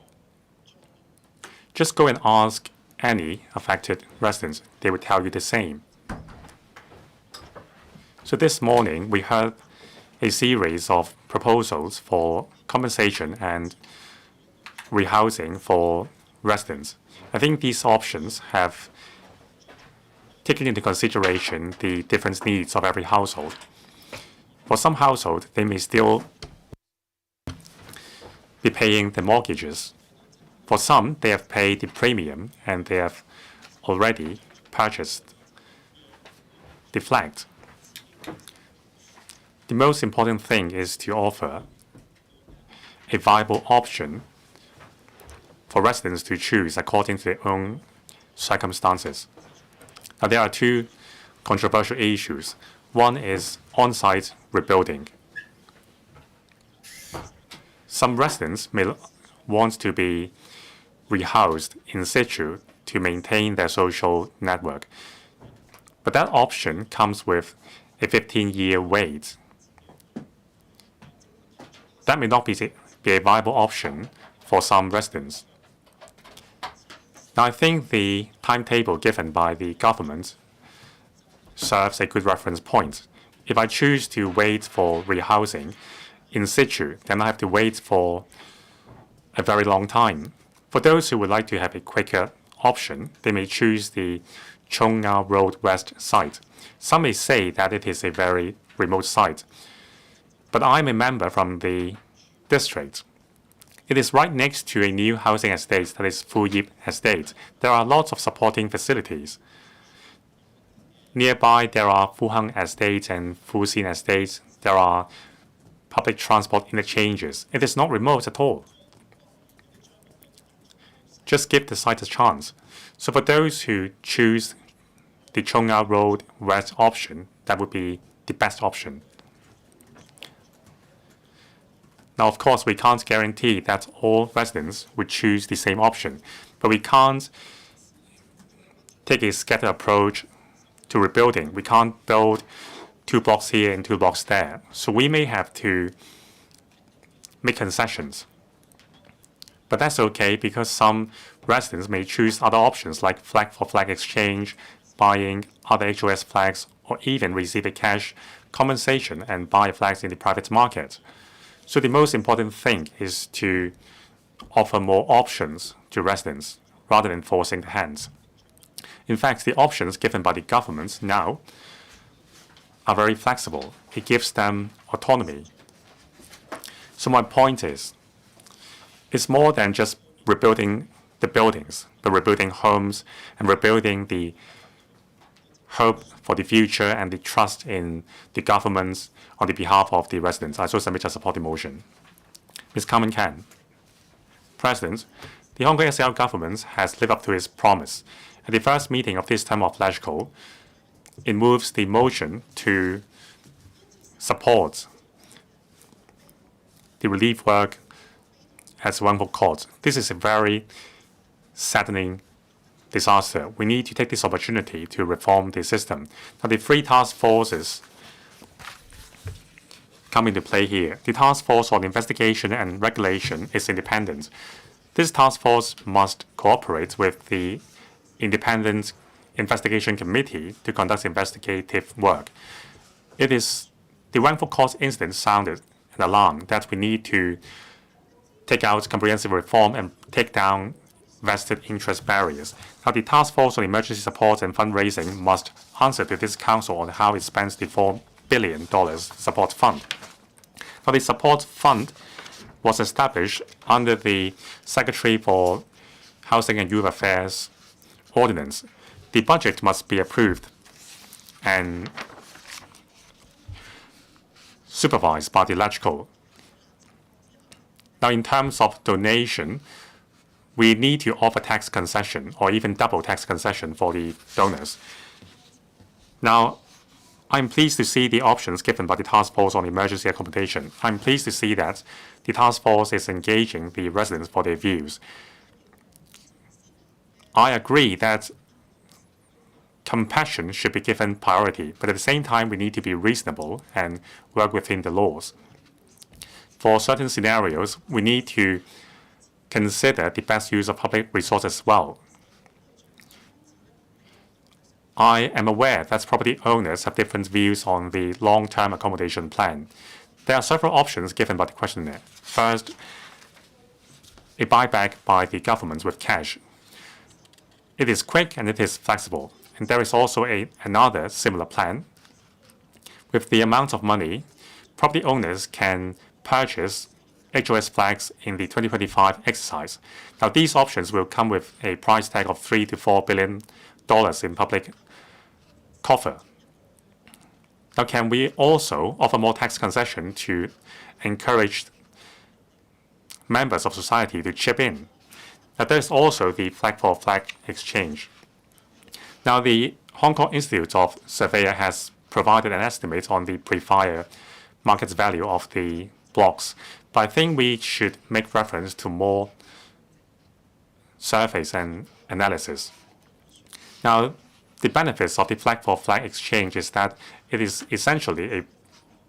Speaker 1: Just go and ask any affected residents. They would tell you the same. So this morning, we heard a series of proposals for compensation and rehousing for residents. I think these options have taken into consideration the different needs of every household. For some households, they may still be paying the mortgages. For some, they have paid the premium and they have already purchased the flat. The most important thing is to offer a viable option for residents to choose according to their own circumstances. Now, there are 2 controversial issues. One is on-site rebuilding. Some residents may want to be rehoused in situ to maintain their social network, but that option comes with a 15-year wait. That may not be a viable option for some residents. Now, I think the timetable given by the government serves a good reference point. If I choose to wait for rehousing in situ, then I have to wait for a very long time. For those who would like to have a quicker option, they may choose the Chung Ngao Road West site. Some may say that it is a very remote site, but I'm a member from the district. It is right next to a new housing estate that is Fu Yip Estate. There are lots of supporting facilities. Nearby, there are Fu Hang Estate and Fu Xin Estates. There are public transport interchanges. It is not remote at all. Just give the site a chance. So for those who choose the Chung Ngao Road West option, that would be the best option. Now, of course, we can't guarantee that all residents would choose the same option, but we can't take a scattered approach to rebuilding. We can't build 2 blocks here and 2 blocks there. So we may have to make concessions. But that's okay because some residents may choose other options like flag-for-flag exchange, buying other HOS flags, or even receive a cash compensation and buy flags in the private market. So the most important thing is to offer more options to residents rather than forcing the hands. In fact, the options given by the government now are very flexible. It gives them autonomy. So my point is, it's more than just rebuilding the buildings, but rebuilding homes and rebuilding the hope for the future and the trust in the governments on the behalf of the residents. I so submit to support the motion. Ms. Carmen Can. President, the Hong Kong SAR government has lived up to its promise. At the first meeting of this term of LegCo, it moves the motion to support the relief work as wrongful cause. This is a very saddening disaster. We need to take this opportunity to reform the system. Now, the 3 task forces come into play here. The task force on investigation and regulation is independent. This task force must cooperate with the independent investigation committee to conduct investigative work. It is the wrongful cause incident sounded an alarm that we need to take out comprehensive reform and take down vested interest barriers. Now, the task force on emergency support and fundraising must answer to this council on how it spends the $4 billion support fund. Now, the support fund was established under the Secretary for Housing and Youth Affairs Ordinance. The budget must be approved and supervised by the LegCo. Now, in terms of donation, we need to offer tax concession or even double tax concession for the donors. Now, I'm pleased to see the options given by the task force on emergency accommodation. I'm pleased to see that the task force is engaging the residents for their views. I agree that compassion should be given priority, but at the same time, we need to be reasonable and work within the laws. For certain scenarios, we need to consider the best use of public resources as well. I am aware that property owners have different views on the long-term accommodation plan. There are several options given by the questionnaire. First, a buyback by the government with cash. It is quick and it is flexible. And there is also another similar plan. With the amount of money, property owners can purchase HOS flags in the 2025 exercise. Now, these options will come with a price tag of $3 to $4 billion in public coffer. Now, can we also offer more tax concession to encourage members of society to chip in? Now, there's also the flag for flag exchange. Now, the Hong Kong Institute of Surveyor has provided an estimate on the pre-fire market value of the blocks, but I think we should make reference to more surveys and analysis. Now, the benefits of the flag for flag exchange is that it is essentially a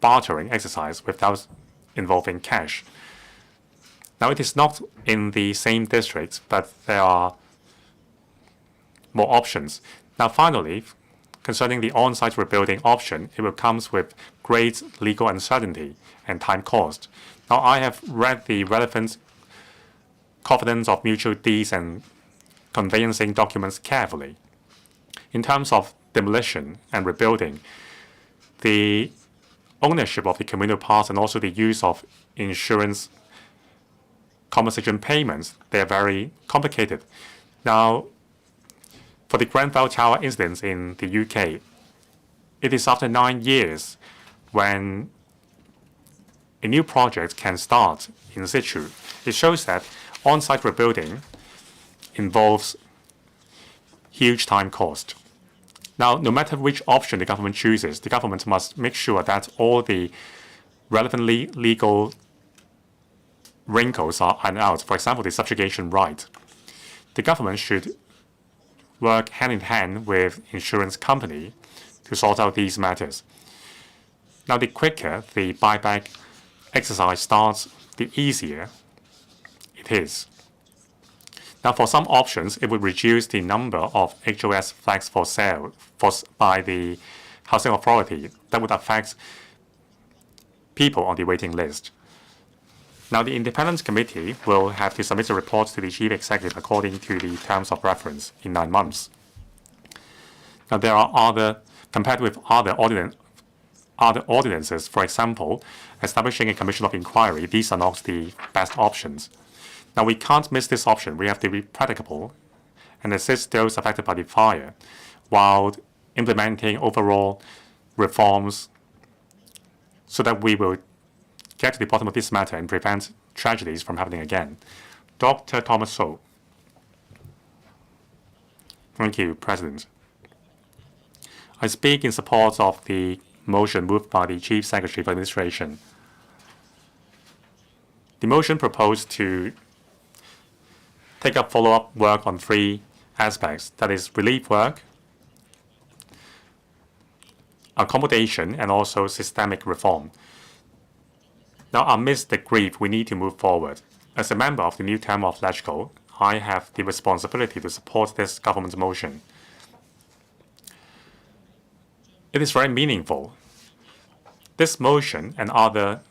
Speaker 1: bartering exercise without involving cash. Now, it is not in the same district, but there are more options. Now, finally, concerning the on-site rebuilding option, it will come with great legal uncertainty and time cost. Now, I have read the relevant covenants of mutual deeds and conveyancing documents carefully. In terms of demolition and rebuilding, the ownership of the communal parts and also the use of insurance compensation payments, they are very complicated. Now, for the Grenfell Tower incident in the UK, it is after 9 years when a new project can start in situ. It shows that on-site rebuilding involves huge time cost. Now, no matter which option the government chooses, the government must make sure that all the relevant legal wrinkles are ironed out. For example, the subjugation right. The government should work hand in hand with insurance company to sort out these matters. Now, the quicker the buyback exercise starts, the easier it is. Now, for some options, it would reduce the number of HOS flags for sale by the housing authority. That would affect people on the waiting list. Now, the independent committee will have to submit a report to the chief executive according to the terms of reference in 9 months. Now, there are compared with other ordinances, for example, establishing a commission of inquiry, these are not the best options. Now, we can't miss this option. We have to be practicable and assist those affected by the fire while implementing overall reforms so that we will get to the bottom of this matter and prevent tragedies from happening again. Dr. Thomas So. Thank you, President. I speak in support of the motion moved by the Chief Secretary for Administration. The motion proposed to take up follow-up work on 3 aspects, that is relief work, accommodation, and also systemic reform. Now, amidst the grief, we need to move forward. As a member of the new term of LegCo, I have the responsibility to support this government motion. It is very meaningful. This motion and other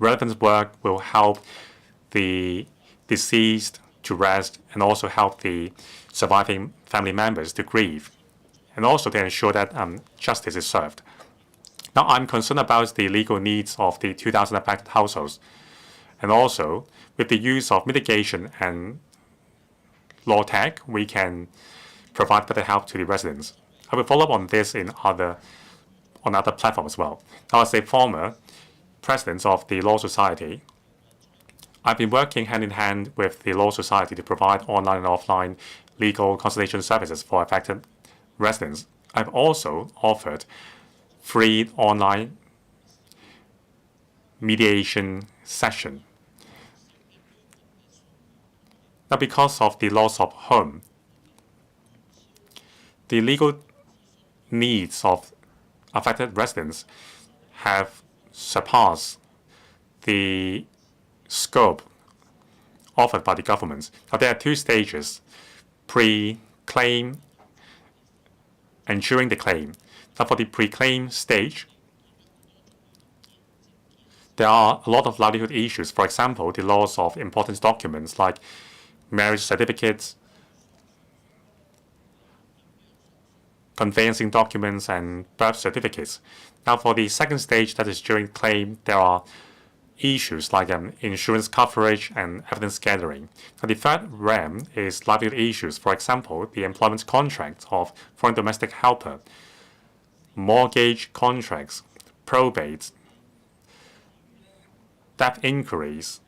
Speaker 1: relevant work will help the deceased to rest and also help the surviving family members to grieve, and also to ensure that justice is served. Now, I'm concerned about the legal needs of the 2,000 affected households, and also with the use of mitigation and law tech, we can provide better help to the residents. I will follow up on this on other platforms as well. Now, as a former president of the Law Society, I've been working hand in hand with the Law Society to provide online and offline legal consultation services for affected residents. I've also offered free online mediation session. Now, because of the loss of home, the legal needs of affected residents have surpassed the scope offered by the government. Now, there are two stages: pre-claim and during the claim. Now, for the pre-claim stage, there are a lot of livelihood issues. For example, the loss of important documents like marriage certificates, conveyancing documents, and birth certificates. Now, for the second stage, that is during claim, there are issues like insurance coverage and evidence gathering. Now, the third realm is livelihood issues. For example, the employment contract of foreign domestic helper, mortgage contracts, probates, death inquiries,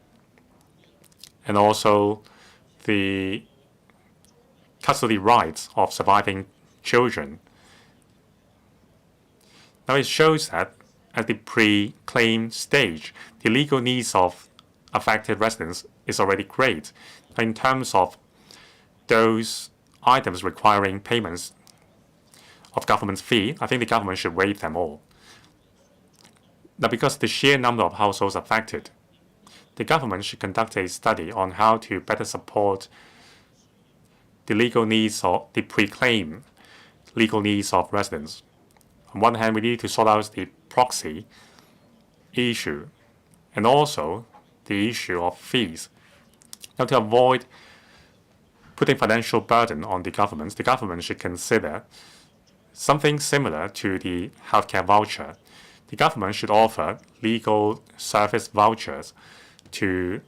Speaker 1: and also the custody rights of surviving children. Now, it shows that at the pre-claim stage, the legal needs of affected residents is already great. In terms of those items requiring payments of government fee, I think the government should waive them all. Now, because the sheer number of households affected, the government should conduct a study on how to better support the legal needs of the pre-claim legal needs of residents. On one hand, we need to sort out the proxy issue and also the issue of fees. Now, to avoid putting financial burden on the government should consider something similar to the healthcare voucher. The government should offer legal service vouchers to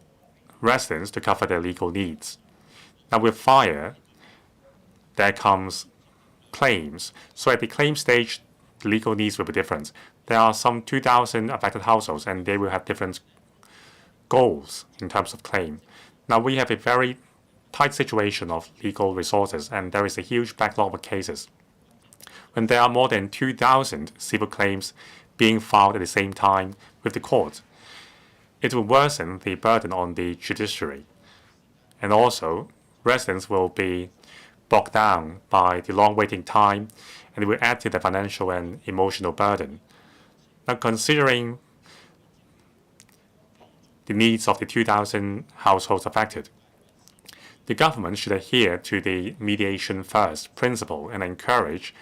Speaker 1: residents to cover their legal needs. Now, with fire, there comes claims. So at the claim stage, the legal needs will be different. There are some 2,000 affected households, and they will have different goals in terms of claim. Now, we have a very tight situation of legal resources, and there is a huge backlog of cases. When there are more than 2,000 civil claims being filed at the same time with the court, it will worsen the burden on the judiciary. And also, residents will be bogged down by the long waiting time, and it will add to the financial and emotional burden. Now, considering the needs of the 2,000 households affected, the government should adhere to the mediation first principle and encourage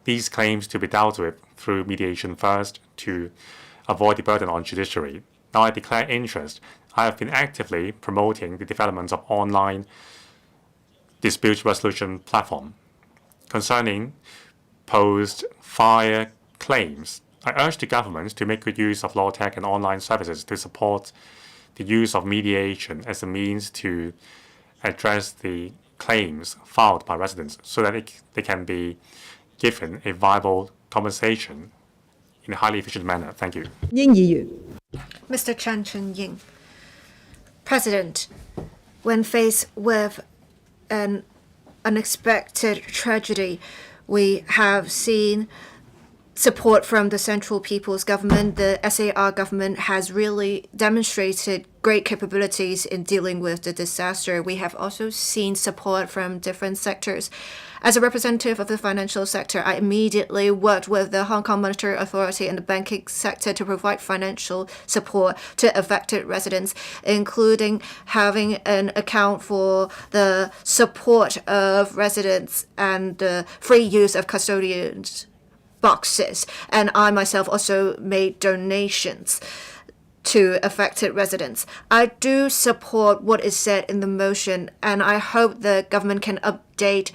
Speaker 1: these claims to be dealt with through mediation first to avoid the burden on judiciary. Now, I declare interest. I have been actively promoting the development of online dispute resolution platform. Concerning post-fire claims, I urge the government to make good use of law tech and online services to support the use of mediation as a means to address the claims filed by residents so that they can be given a viable compensation in a highly efficient manner. Thank you.
Speaker 2: Mr. Chan Chen-ying, President, when faced with an unexpected tragedy, we have seen support from the Central People's Government. The SAR government has really demonstrated great capabilities in dealing with the disaster. We have also seen support from different sectors. As a representative of the financial sector, I immediately worked with the Hong Kong Monetary Authority and the banking sector to provide financial support to affected residents, including having an account for the support of residents and the free use of custodians boxes. And I myself also made donations. to affected residents. I do support what is said in the motion, and I hope the government can update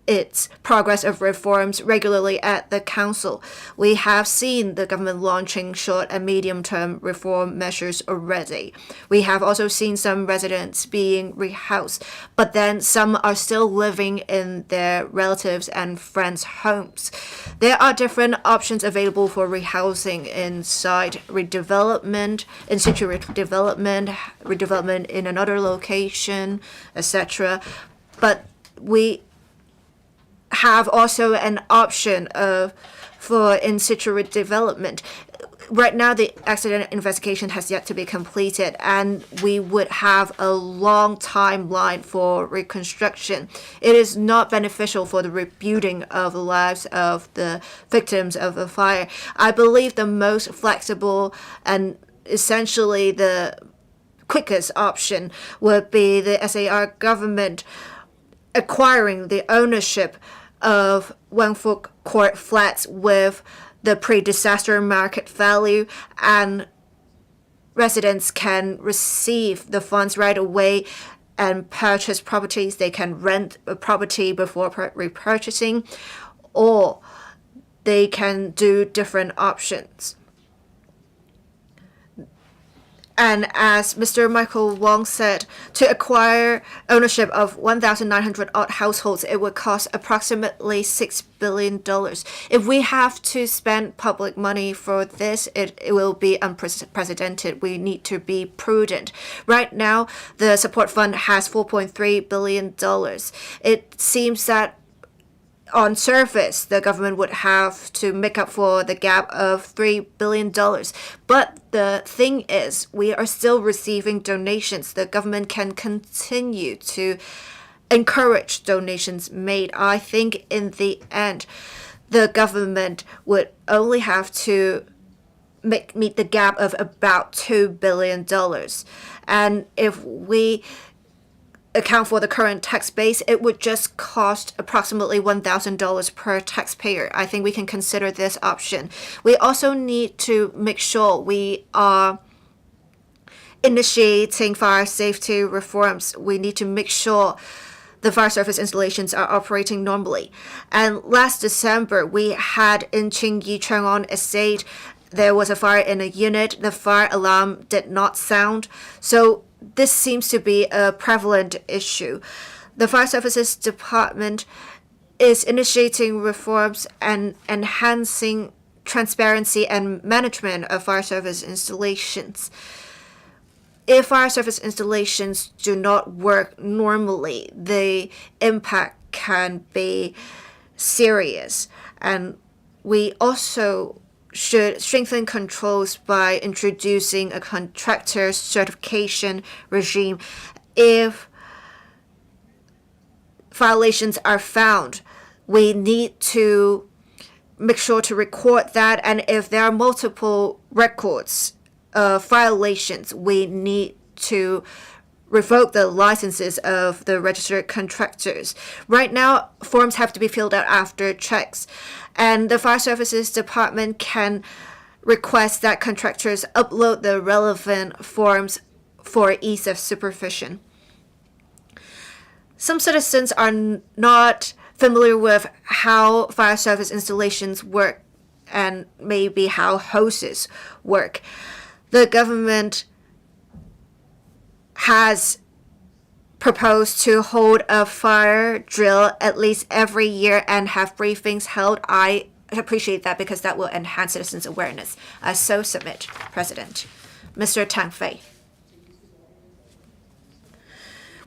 Speaker 2: its progress of reforms regularly at the council. We have seen the government launching short and medium-term reform measures already. We have also seen some residents being rehoused, but then some are still living in their relatives' and friends' homes. There are different options available for rehousing inside redevelopment, in situ redevelopment in another location, etc. But we have also an option for in situ development. Right now, the accident investigation has yet to be completed, and we would have a long timeline for reconstruction. It is not beneficial for the rebuilding of the lives of the victims of the fire. I believe the most flexible and essentially the quickest option would be the SAR government acquiring the ownership of Wangfuk Court flats with the pre-disaster market value, and residents can receive the funds right away and purchase properties. They can rent a property before repurchasing, or they can do different options. And as Mr. Michael Wong said, to acquire ownership of 1,900 odd households, it would cost approximately $6 billion. If we have to spend public money for this, it will be unprecedented. We need to be prudent. Right now, the support fund has $4.3 billion. It seems that on surface, the government would have to make up for the gap of $3 billion. But the thing is, we are still receiving donations. The government can continue to encourage donations made. I think in the end, the government would only have to meet the gap of about $2 billion. And if we account for the current tax base, it would just cost approximately $1,000 per taxpayer. I think we can consider this option. We also need to make sure we are initiating fire safety reforms. We need to make sure the fire service installations are operating normally. And last December, we had in Qingyi Chang'an Estate, there was a fire in a unit. The fire alarm did not sound. So this seems to be a prevalent issue. The Fire Services Department is initiating reforms and enhancing transparency and management of fire service installations. If fire service installations do not work normally, the impact can be serious. And we also should strengthen controls by introducing a contractor certification regime. If violations are found, we need to make sure to record that, and if there are multiple records of violations, we need to revoke the licenses of the registered contractors. Right now, forms have to be filled out after checks, and the Fire Services Department can request that contractors upload the relevant forms for ease of supervision. Some citizens are not familiar with how fire service installations work and maybe how hoses work. The government has proposed to hold a fire drill at least every year and have briefings held. I appreciate that because that will enhance citizens' awareness. I so submit, President. Mr. Tang Fei.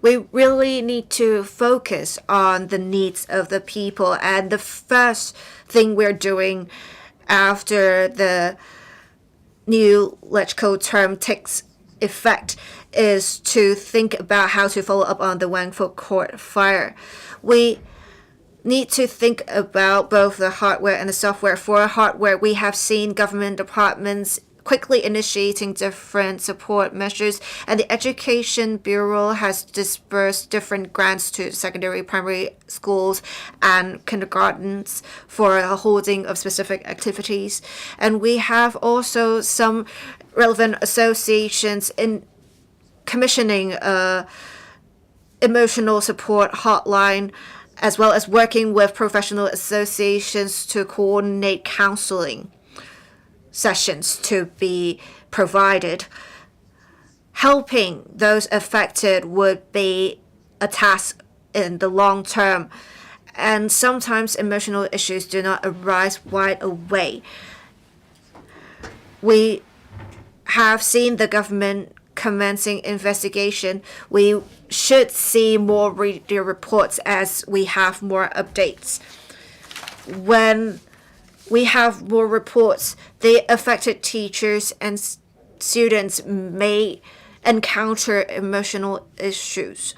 Speaker 2: We really need to focus on the needs of the people, and the first thing we're doing after the new electrical term takes effect is to think about how to follow up on the Wangfuk Court fire. We need to think about both the hardware and the software. For hardware, we have seen government departments quickly initiating different support measures, and the Education Bureau has disbursed different grants to secondary, primary schools and kindergartens for the holding of specific activities. And we have also some relevant associations in commissioning a emotional support hotline, as well as working with professional associations to coordinate counseling sessions to be provided. Helping those affected would be a task in the long term, and sometimes emotional issues do not arise right away. We have seen the government commencing investigation. We should see more media reports as we have more updates. When we have more reports, the affected teachers and students may encounter emotional issues.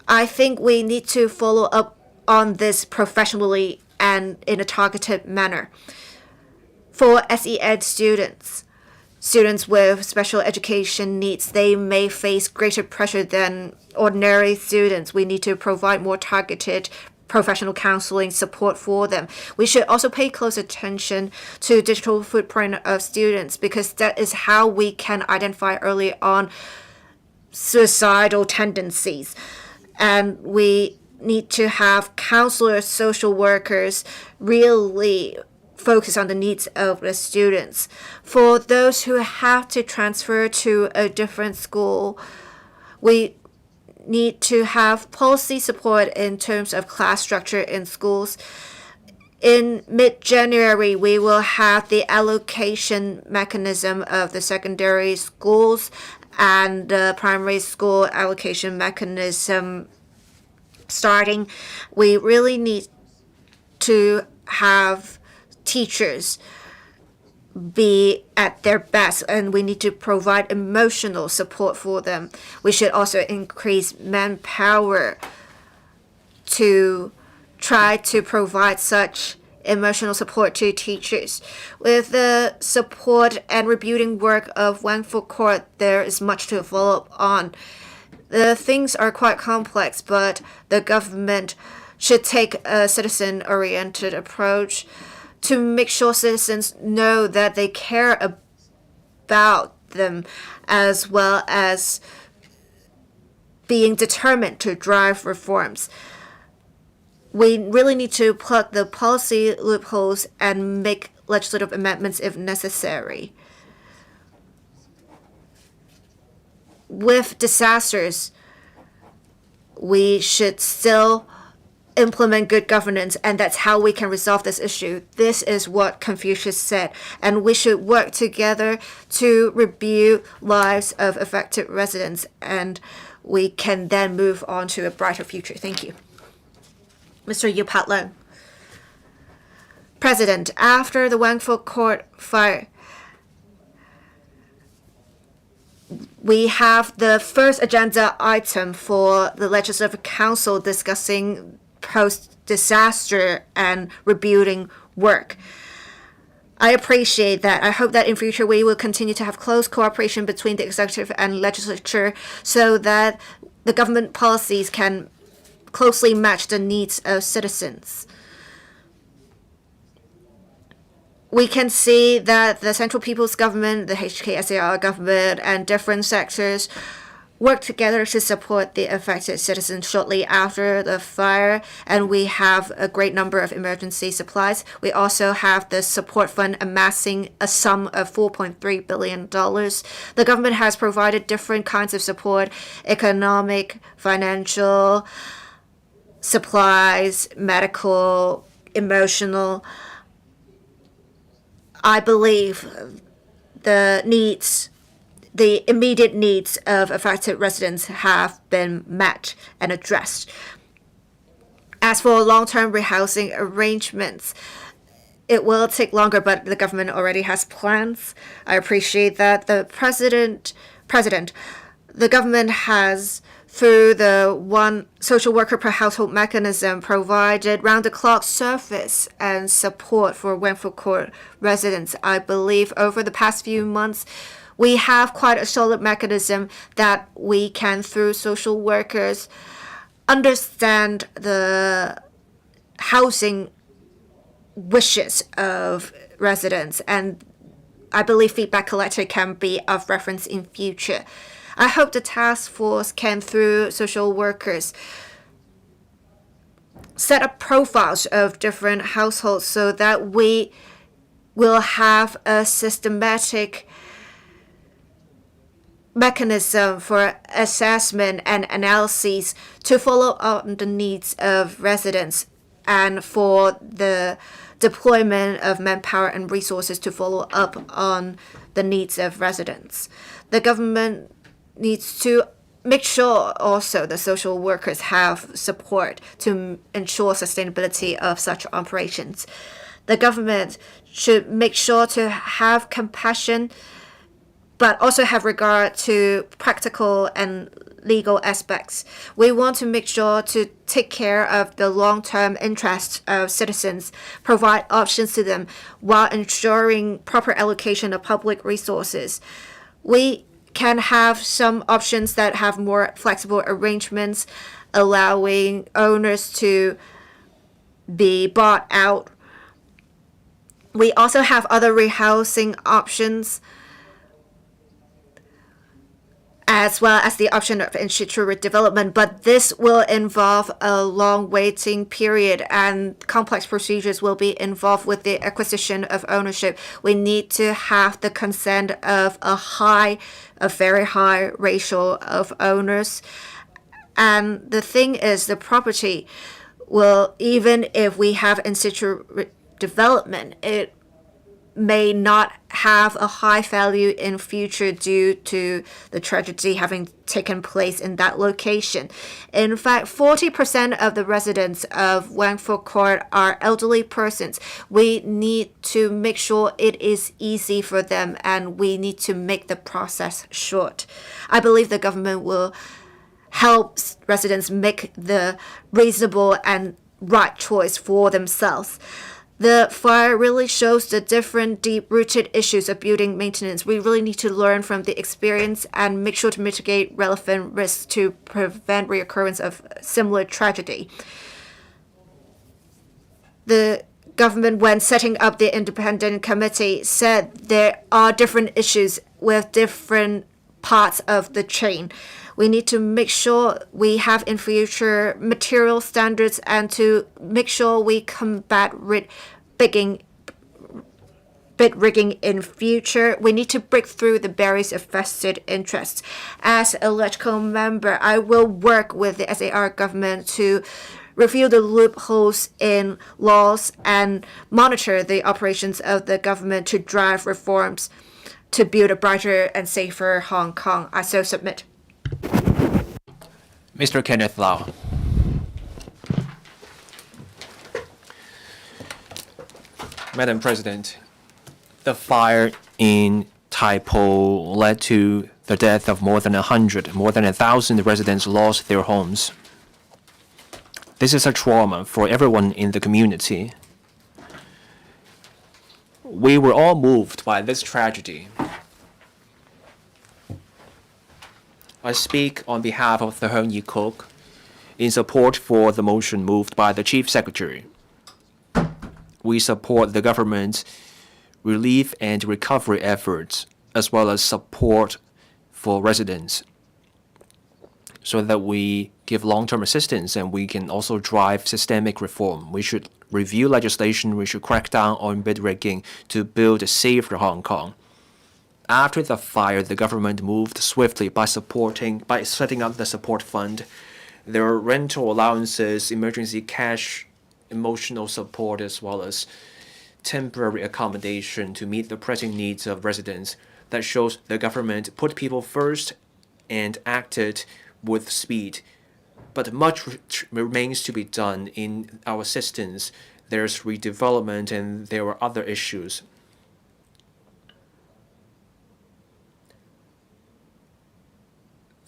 Speaker 2: I think we need to follow up on this professionally and in a targeted manner. For SEN students with special education needs, they may face greater pressure than ordinary students. We need to provide more targeted professional counseling support for them. We should also pay close attention to digital footprint of students, because that is how we can identify early on suicidal tendencies. And we need to have counselors, social workers really focus on the needs of the students. For those who have to transfer to a different school, we need to have policy support in terms of class structure in schools. In mid-January, we will have the allocation mechanism of the secondary schools and the primary school allocation mechanism starting. We really need to have teachers be at their best, and we need to provide emotional support for them. We should also increase manpower to try to provide such emotional support to teachers. With the support and rebuilding work of Wang Fu Court, there is much to follow up on. The things are quite complex, but the government should take a citizen-oriented approach to make sure citizens know that they care about them, as well as being determined to drive reforms. We really need to plug the policy loopholes and make legislative amendments if necessary. With disasters, we should still implement good governance, and that's how we can resolve this issue. This is what Confucius said, and we should work together to rebuild lives of affected residents, and we can then move on to a brighter future. Thank you. Mr. Yu Patlang. President, after the Wang Fu Court fire, we have the first agenda item for the Legislative Council discussing post-disaster and rebuilding work. I appreciate that. I hope that in future we will continue to have close cooperation between the executive and legislature so that the government policies can closely match the needs of citizens. We can see that the Central People's Government, the HKSAR government, and different sectors work together to support the affected citizens shortly after the fire, and we have a great number of emergency supplies. We also have the support fund amassing a sum of $4.3 billion. The government has provided different kinds of support: economic, financial, supplies, medical, emotional. I believe the immediate needs of affected residents have been met and addressed. As for long-term rehousing arrangements, it will take longer, but the government already has plans. I appreciate that the president The government has, through the one social worker per household mechanism, provided round-the-clock service and support for Wangfu Court residents. I believe over the past few months, we have quite a solid mechanism that we can, through social workers, understand the housing wishes of residents, and I believe feedback collected can be of reference in future. I hope the task force can, through social workers, set up profiles of different households so that we will have a systematic mechanism for assessment and analyses to follow up on the needs of residents and for the deployment of manpower and resources to follow up on the needs of residents. The government needs to make sure also the social workers have support to ensure sustainability of such operations. The government should make sure to have compassion, but also have regard to practical and legal aspects. We want to make sure to take care of the long-term interests of citizens, provide options to them while ensuring proper allocation of public resources. We can have some options that have more flexible arrangements, allowing owners to be bought out. We also have other rehousing options, as well as the option of in situ redevelopment, but this will involve a long waiting period and complex procedures will be involved with the acquisition of ownership. We need to have the consent of a very high ratio of owners. And the thing is, the property will, even if we have in situ development, it may not have a high value in future due to the tragedy having taken place in that location. In fact, 40% of the residents of Wangfu Court are elderly persons. We need to make sure it is easy for them, and we need to make the process short. I believe the government will help residents make the reasonable and right choice for themselves. The fire really shows the different deep-rooted issues of building maintenance. We really need to learn from the experience and make sure to mitigate relevant risks to prevent reoccurrence of similar tragedy. The government, when setting up the independent committee, said there are different issues with different parts of the chain. We need to make sure we have in future material standards and to make sure we combat bid rigging in future. We need to break through the barriers of vested interests. As a electrical member, I will work with the SAR government to review the loopholes in laws and monitor the operations of the government to drive reforms to build a brighter and safer Hong Kong. I so submit.
Speaker 3: Mr. Kenneth Lau. Madam President, the fire in Tai Po led to the death of more than 1,000 residents lost their homes. This is a trauma for everyone in the community. We were all moved by this tragedy. I speak on behalf of the Heung Yi-kuk in support for the motion moved by the Chief Secretary. We support the government's relief and recovery efforts, as well as support for residents, so that we give long-term assistance and we can also drive systemic reform. We should review legislation, we should crack down on bid rigging to build a safer Hong Kong. After the fire, the government moved swiftly by setting up the support fund. There are rental allowances, emergency cash, emotional support, as well as temporary accommodation to meet the pressing needs of residents. That shows the government put people first and acted with speed. But much remains to be done in our assistance. There's redevelopment and there are other issues.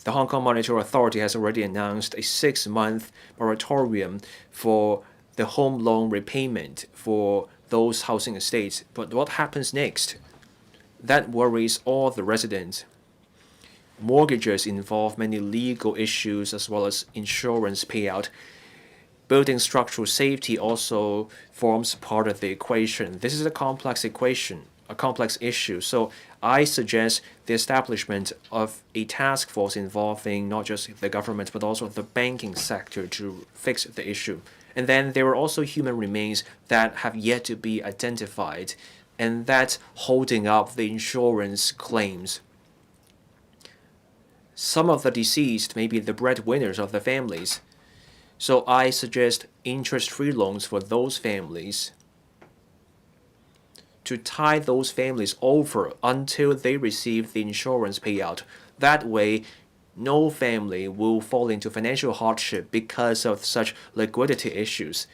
Speaker 3: The Hong Kong Monetary Authority has already announced a 6-month moratorium for the home loan repayment for those housing estates. But what happens next? That worries all the residents. Mortgages involve many legal issues as well as insurance payout. Building structural safety also forms part of the equation. This is a complex equation, a complex issue. So I suggest the establishment of a task force involving not just the government but also the banking sector to fix the issue. And then there are also human remains that have yet to be identified, and that's holding up the insurance claims. Some of the deceased may be the breadwinners of the families. So I suggest interest-free loans for those families to tie those families over until they receive the insurance payout. That way, no family will fall into financial hardship because of such liquidity issues.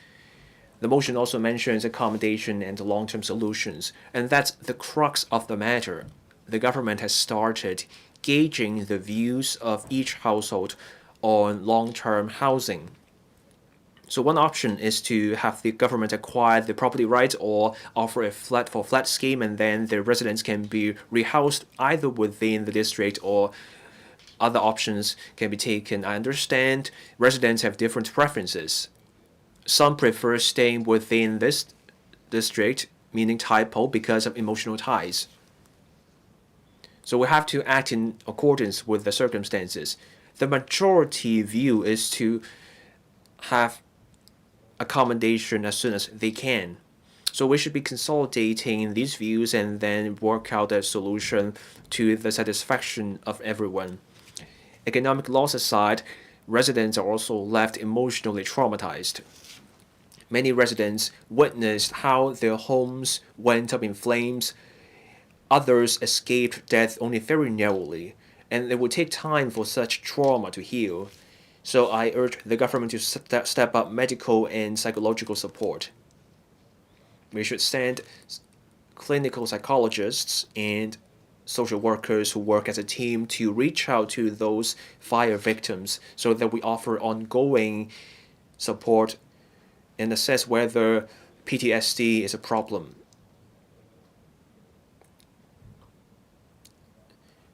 Speaker 3: The motion also mentions accommodation and long-term solutions, and that's the crux of the matter. The government has started gauging the views of each household on long-term housing. So one option is to have the government acquire the property rights or offer a flat-for-flat scheme, and then the residents can be rehoused either within the district or other options can be taken. I understand residents have different preferences. Some prefer staying within this district, meaning Tai Po, because of emotional ties. So we have to act in accordance with the circumstances. The majority view is to have accommodation as soon as they can. So we should be consolidating these views and then work out a solution to the satisfaction of everyone. Economic loss aside, residents are also left emotionally traumatized. Many residents witnessed how their homes went up in flames. Others escaped death only very narrowly, and it will take time for such trauma to heal. So I urge the government to step up medical and psychological support. We should send clinical psychologists and social workers who work as a team to reach out to those fire victims so that we offer ongoing support and assess whether PTSD is a problem.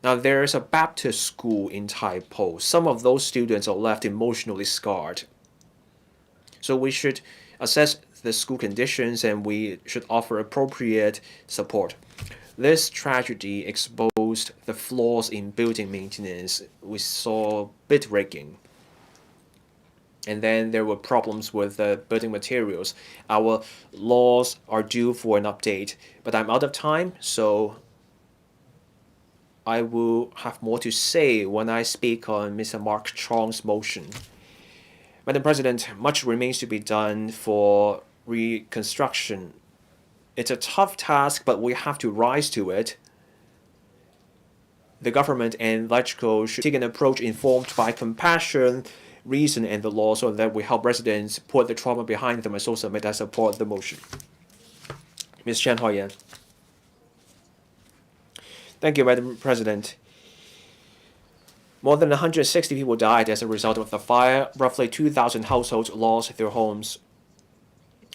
Speaker 3: Now, there is a Baptist school in Tai Po. Some of those students are left emotionally scarred. So we should assess the school conditions and we should offer appropriate support. This tragedy exposed the flaws in building maintenance. We saw bid rigging. And then there were problems with building materials. Our laws are due for an update, but I'm out of time, so I will have more to say when I speak on Mr. Mark Chong's motion. Madam President, much remains to be done for reconstruction. It's a tough task, but we have to rise to it. The government and LegCo should take an approach informed by compassion, reason, and the law so that we help residents put the trauma behind them and so submit I support the motion. Ms. Chen Hao-Yan. Thank you, Madam President. More than 160 people died as a result of the fire. Roughly 2,000 households lost their homes.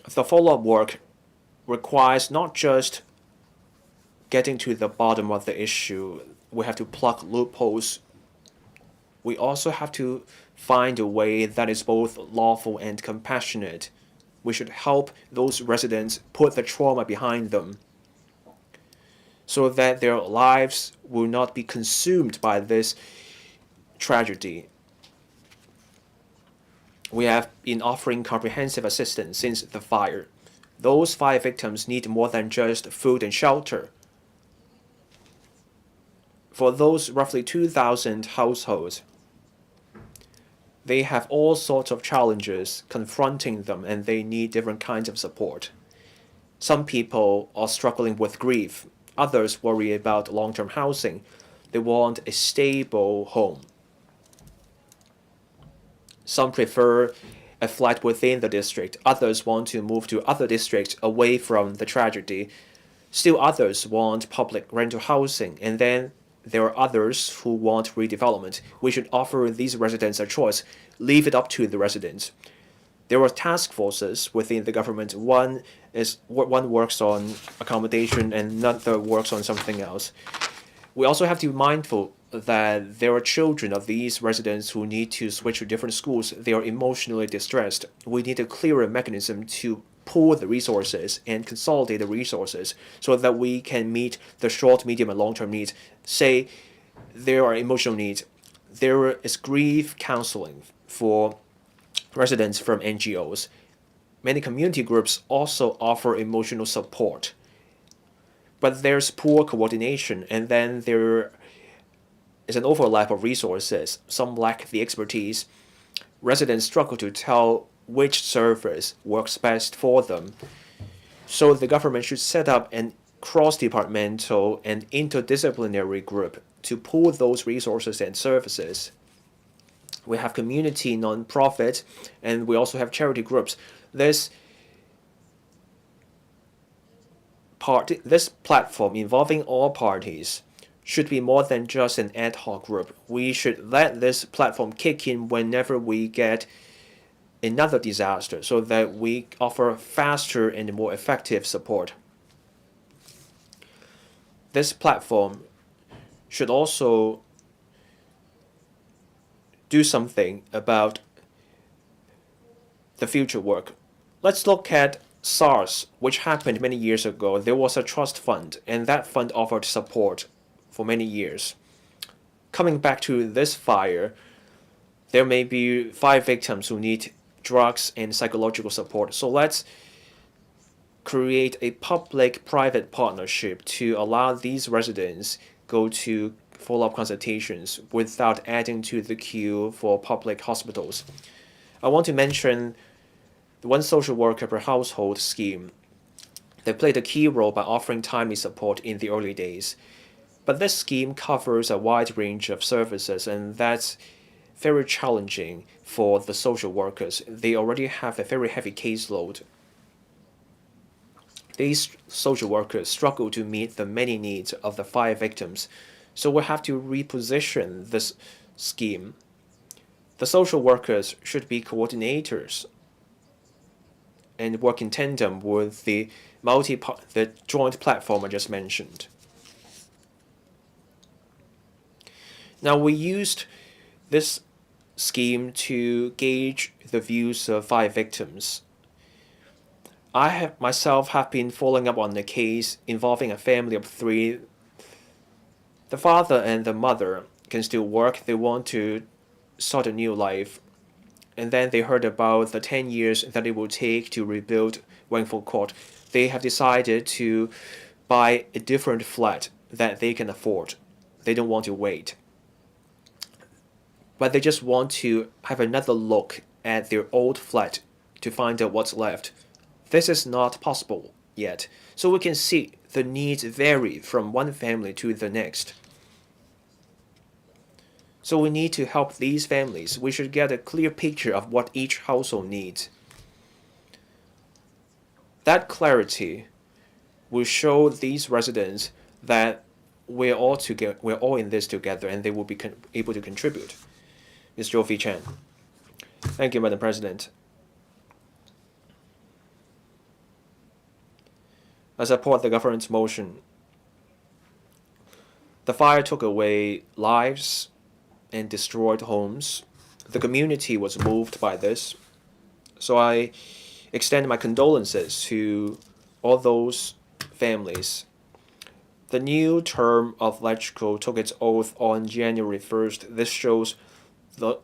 Speaker 3: The follow-up work requires not just getting to the bottom of the issue. We have to plug loopholes. We also have to find a way that is both lawful and compassionate. We should help those residents put the trauma behind them so that their lives will not be consumed by this tragedy. We have been offering comprehensive assistance since the fire. Those fire victims need more than just food and shelter. For those roughly 2,000 households, they have all sorts of challenges confronting them and they need different kinds of support. Some people are struggling with grief. Others worry about long-term housing. They want a stable home. Some prefer a flat within the district. Others want to move to other districts away from the tragedy. Still others want public rental housing. And then there are others who want redevelopment. We should offer these residents a choice, leave it up to the residents. There are task forces within the government. One works on accommodation and another works on something else. We also have to be mindful that there are children of these residents who need to switch to different schools. They are emotionally distressed. We need a clearer mechanism to pool the resources and consolidate the resources so that we can meet the short, medium, and long-term needs. Say there are emotional needs. There is grief counseling for residents from NGOs. Many community groups also offer emotional support. But there's poor coordination, and then there is an overlap of resources. Some lack the expertise. Residents struggle to tell which service works best for them. So the government should set up an cross-departmental and interdisciplinary group to pool those resources and services. We have community non-profit, and we also have charity groups. This platform involving all parties should be more than just an ad hoc group. We should let this platform kick in whenever we get another disaster so that we offer faster and more effective support. This platform should also do something about the future work. Let's look at SARS, which happened many years ago. There was a trust fund, and that fund offered support for many years. Coming back to this fire, there may be 5 victims who need drugs and psychological support. So let's create a public-private partnership to allow these residents go to follow-up consultations without adding to the queue for public hospitals. I want to mention the one social worker per household scheme. They played a key role by offering timely support in the early days. But this scheme covers a wide range of services, and that's very challenging for the social workers. They already have a very heavy caseload. These social workers struggle to meet the many needs of the 5 victims, so we have to reposition this scheme. The social workers should be coordinators and work in tandem with the joint platform I just mentioned. Now, we used this scheme to gauge the views of 5 victims. I myself have been following up on the case involving a family of 3. The father and the mother can still work. They want to start a new life. And then they heard about the 10 years that it will take to rebuild Wangfu Court. They have decided to buy a different flat that they can afford. They don't want to wait. But they just want to have another look at their old flat to find out what's left. This is not possible yet. So we can see the needs vary from one family to the next. So we need to help these families. We should get a clear picture of what each household needs. That clarity will show these residents that we're all in this together, and they will be able to contribute. Ms. Zhou Chen. Thank you, Madam President. I support the government's motion. The fire took away lives and destroyed homes. The community was moved by this. So I extend my condolences to all those families. The new term of LegCo took its oath on January 1st. This shows the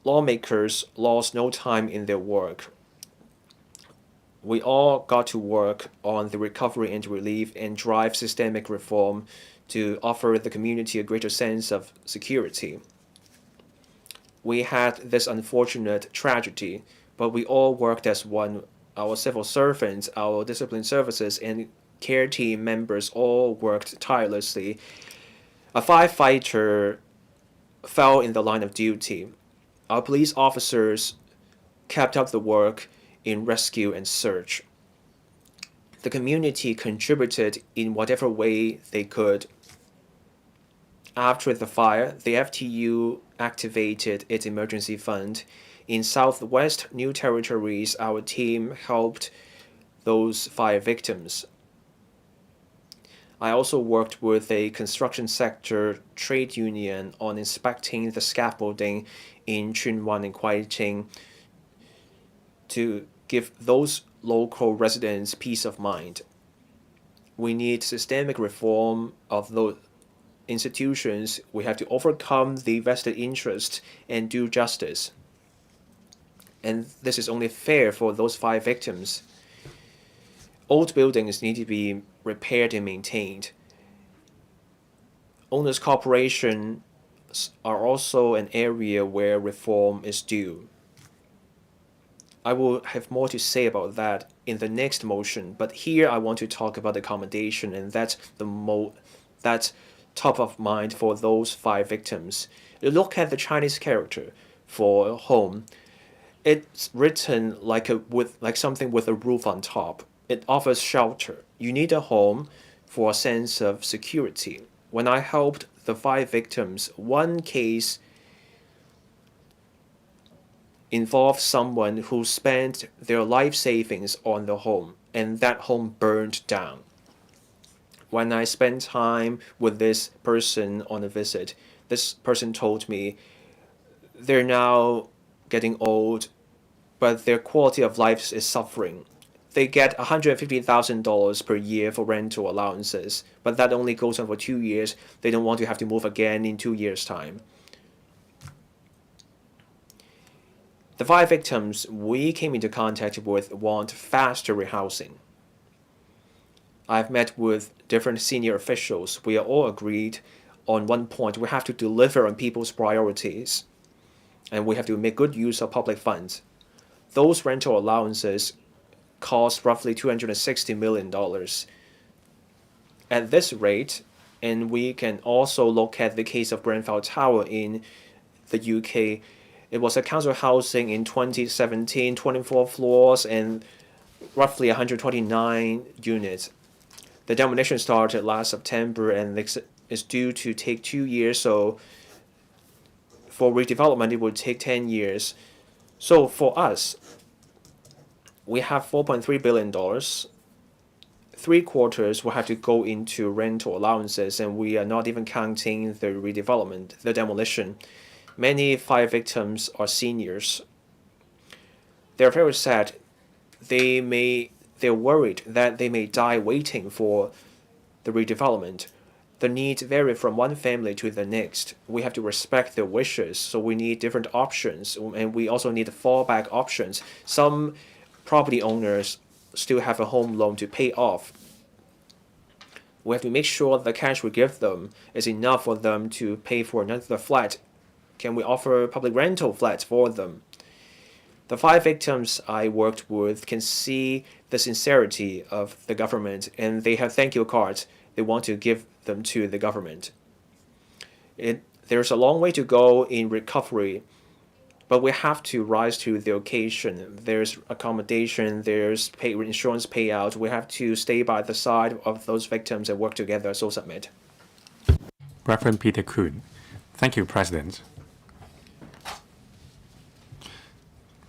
Speaker 3: lawmakers lost no time in their work. We all got to work on the recovery and relief and drive systemic reform to offer the community a greater sense of security. We had this unfortunate tragedy, but we all worked as one. Our civil servants, our discipline services, and care team members all worked tirelessly. A firefighter fell in the line of duty. Our police officers kept up the work in rescue and search. The community contributed in whatever way they could. After the fire, the FTU activated its emergency fund. In Southwest New Territories, our team helped those fire victims. I also worked with a construction sector trade union on inspecting the scaffolding in Chunwan and Kwaiching to give those local residents peace of mind. We need systemic reform of those institutions. We have to overcome the vested interest and do justice. And this is only fair for those fire victims. Old buildings need to be repaired and maintained. Owners' corporations are also an area where reform is due. I will have more to say about that in the next motion, but here I want to talk about accommodation, and that's that's top of mind for those fire victims. Look at the Chinese character for home. It's written like something with a roof on top. It offers shelter. You need a home for a sense of security. When I helped the fire victims, one case involved someone who spent their life savings on the home, and that home burned down. When I spent time with this person on a visit, this person told me they're now getting old, but their quality of life is suffering. They get $150,000 per year for rental allowances, but that only goes on for 2 years. They don't want to have to move again in 2 years' time. The fire victims we came into contact with want faster rehousing. I've met with different senior officials. We are all agreed on one point. We have to deliver on people's priorities, and we have to make good use of public funds. Those rental allowances cost roughly $260 million. At this rate, and we can also look at the case of Grenfell Tower in the UK. It was a council housing in 2017, 24 floors and roughly 129 units. The demolition started last September and is due to take 2 years, so for redevelopment it would take 10 years. So for us, we have $4.3 billion. 3/4 will have to go into rental allowances, and we are not even counting the redevelopment, the demolition. Many fire victims are seniors. They're very sad. They're worried that they may die waiting for the redevelopment. The needs vary from one family to the next. We have to respect their wishes, so we need different options, and we also need fallback options. Some property owners still have a home loan to pay off. We have to make sure the cash we give them is enough for them to pay for another flat. Can we offer public rental flats for them? The fire victims I worked with can see the sincerity of the government, and they have thank you cards. They want to give them to the government. There's a long way to go in recovery, but we have to rise to the occasion. There's accommodation, there's insurance payout. We have to stay by the side of those victims and work together. So submit.
Speaker 1: Reverend Peter Kuhn. Thank you, President.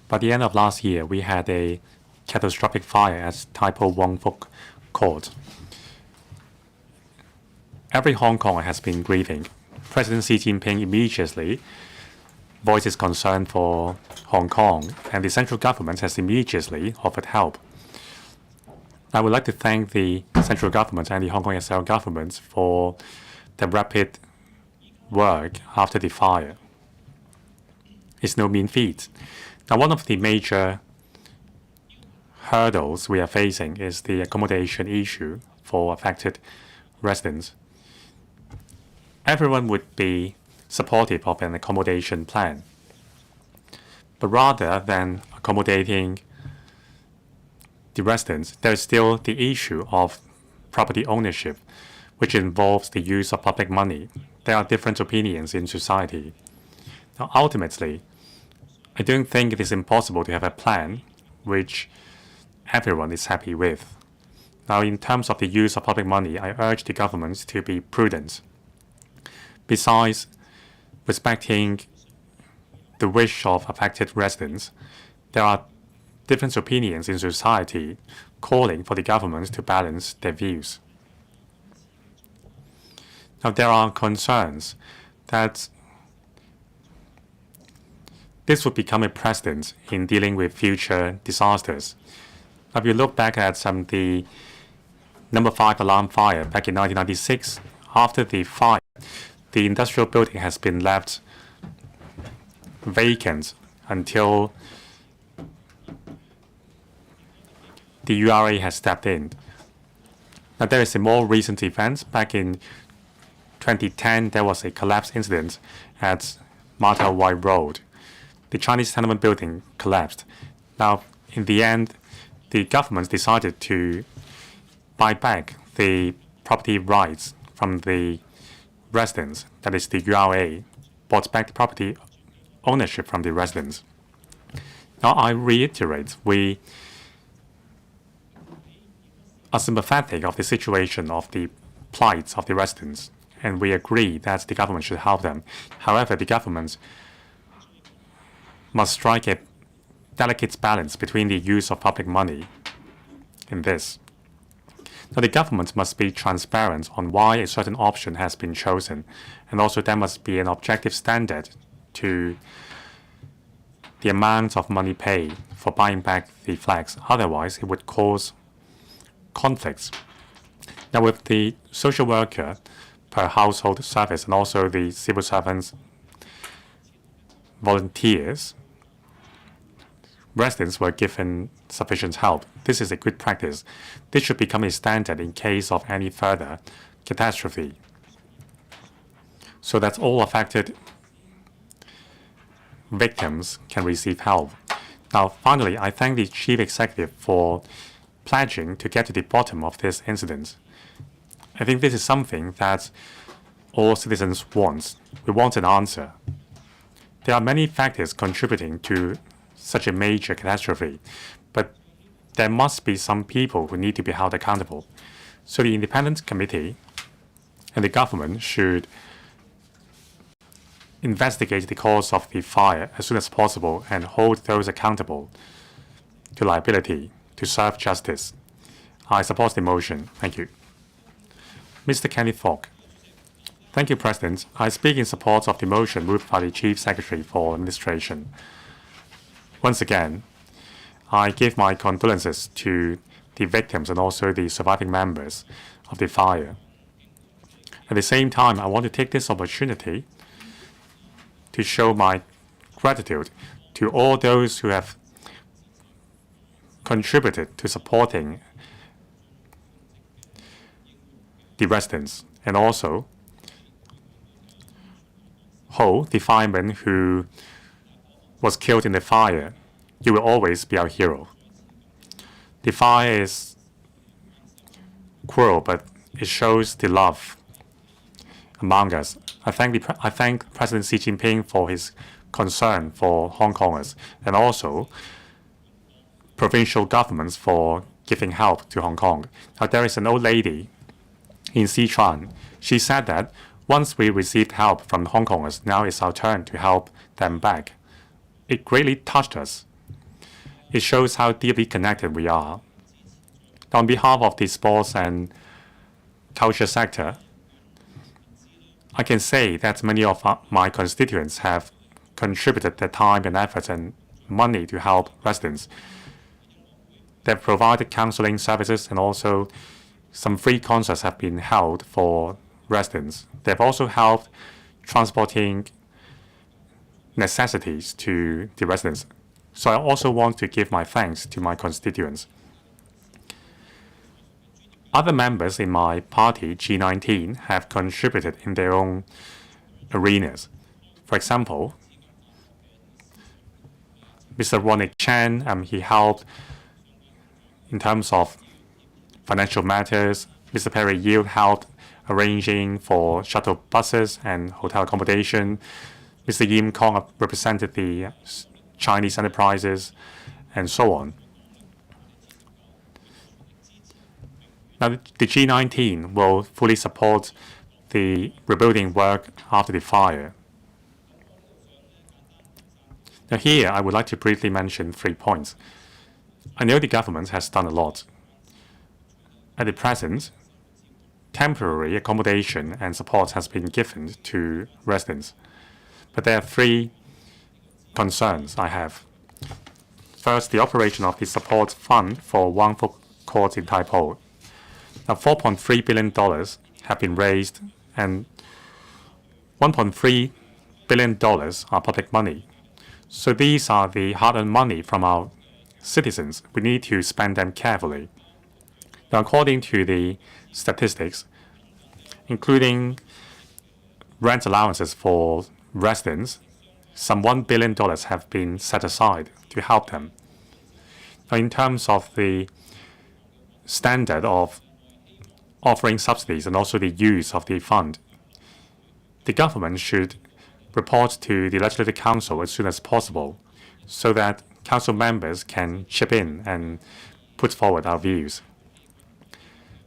Speaker 1: By the end of last year, we had a catastrophic fire at Tai Po Wong Fuk Court. Every Hong Konger has been grieving. President Xi Jinping immediately voiced his concern for Hong Kong, and the central government has immediately offered help. I would like to thank the central government and the Hong Kong SL government for the rapid work after the fire. It's no mean feat. Now, one of the major hurdles we are facing is the accommodation issue for affected residents. Everyone would be supportive of an accommodation plan, but rather than accommodating the residents, there is still the issue of property ownership, which involves the use of public money. There are different opinions in society. Now, ultimately, I don't think it is impossible to have a plan which everyone is happy with. Now, in terms of the use of public money, I urge the government to be prudent. Besides respecting the wish of affected residents, there are different opinions in society calling for the governments to balance their views. Now, there are concerns that this would become a precedent in dealing with future disasters. Now, if you look back at the number 5 alarm fire back in 1996, after the fire, the industrial building has been left vacant until the URA has stepped in. Now, there is a more recent event. Back in 2010, there was a collapse incident at Martel White Road. The Chinese tenement building collapsed. Now, in the end, the government decided to buy back the property rights from the residents, that is, the URA, bought back the property ownership from the residents. Now, I reiterate, we are sympathetic of the situation of the plight of the residents, and we agree that the government should help them. However, the government must strike a delicate balance between the use of public money in this. Now, the government must be transparent on why a certain option has been chosen, and also there must be an objective standard to the amount of money paid for buying back the flags. Otherwise, it would cause conflicts. Now, with the social worker per household service and also the civil servants, volunteers, residents were given sufficient help. This is a good practice. This should become a standard in case of any further catastrophe, so that all affected victims can receive help. Now, finally, I thank the Chief Executive for pledging to get to the bottom of this incident. I think this is something that all citizens want. We want an answer. There are many factors contributing to such a major catastrophe, but there must be some people who need to be held accountable. So the independent committee and the government should investigate the cause of the fire as soon as possible and hold those accountable to liability to serve justice. I support the motion. Thank you. Mr. Kenny Fogg. Thank you, President. I speak in support of the motion moved by the Chief Secretary for Administration. Once again, I give my condolences to the victims and also the surviving members of the fire. At the same time, I want to take this opportunity to show my gratitude to all those who have contributed to supporting the residents, and also Ho, the fireman who was killed in the fire. You will always be our hero. The fire is cruel, but it shows the love among us. I thank President Xi Jinping for his concern for Hong Kongers, and also provincial governments for giving help to Hong Kong. Now, there is an old lady in Sichuan. She said that once we received help from Hong Kongers, now it's our turn to help them back. It greatly touched us. It shows how deeply connected we are. On behalf of the sports and culture sector, I can say that many of my constituents have contributed their time and effort and money to help residents. They've provided counseling services, and also some free concerts have been held for residents. They've also helped transporting necessities to the residents. So I also want to give my thanks to my constituents. Other members in my party, G19, have contributed in their own arenas. For example, Mr. Ronnie Chan, he helped in terms of financial matters. Mr. Perry Yield helped arranging for shuttle buses and hotel accommodation. Mr. Yim Kong represented the Chinese enterprises, and so on. Now, the G19 will fully support the rebuilding work after the fire. Now here, I would like to briefly mention 3 points. I know the government has done a lot. At the present, temporary accommodation and support has been given to residents. But there are 3 concerns I have. First, the operation of the support fund for Wang Fuk Court in Tai Po. Now, $4.3 billion have been raised, and $1.3 billion are public money. So these are the hard-earned money from our citizens. We need to spend them carefully. Now, according to the statistics, including rent allowances for residents, some $1 billion have been set aside to help them. Now, in terms of the standard of offering subsidies and also the use of the fund, the government should report to the Legislative Council as soon as possible so that council members can chip in and put forward our views.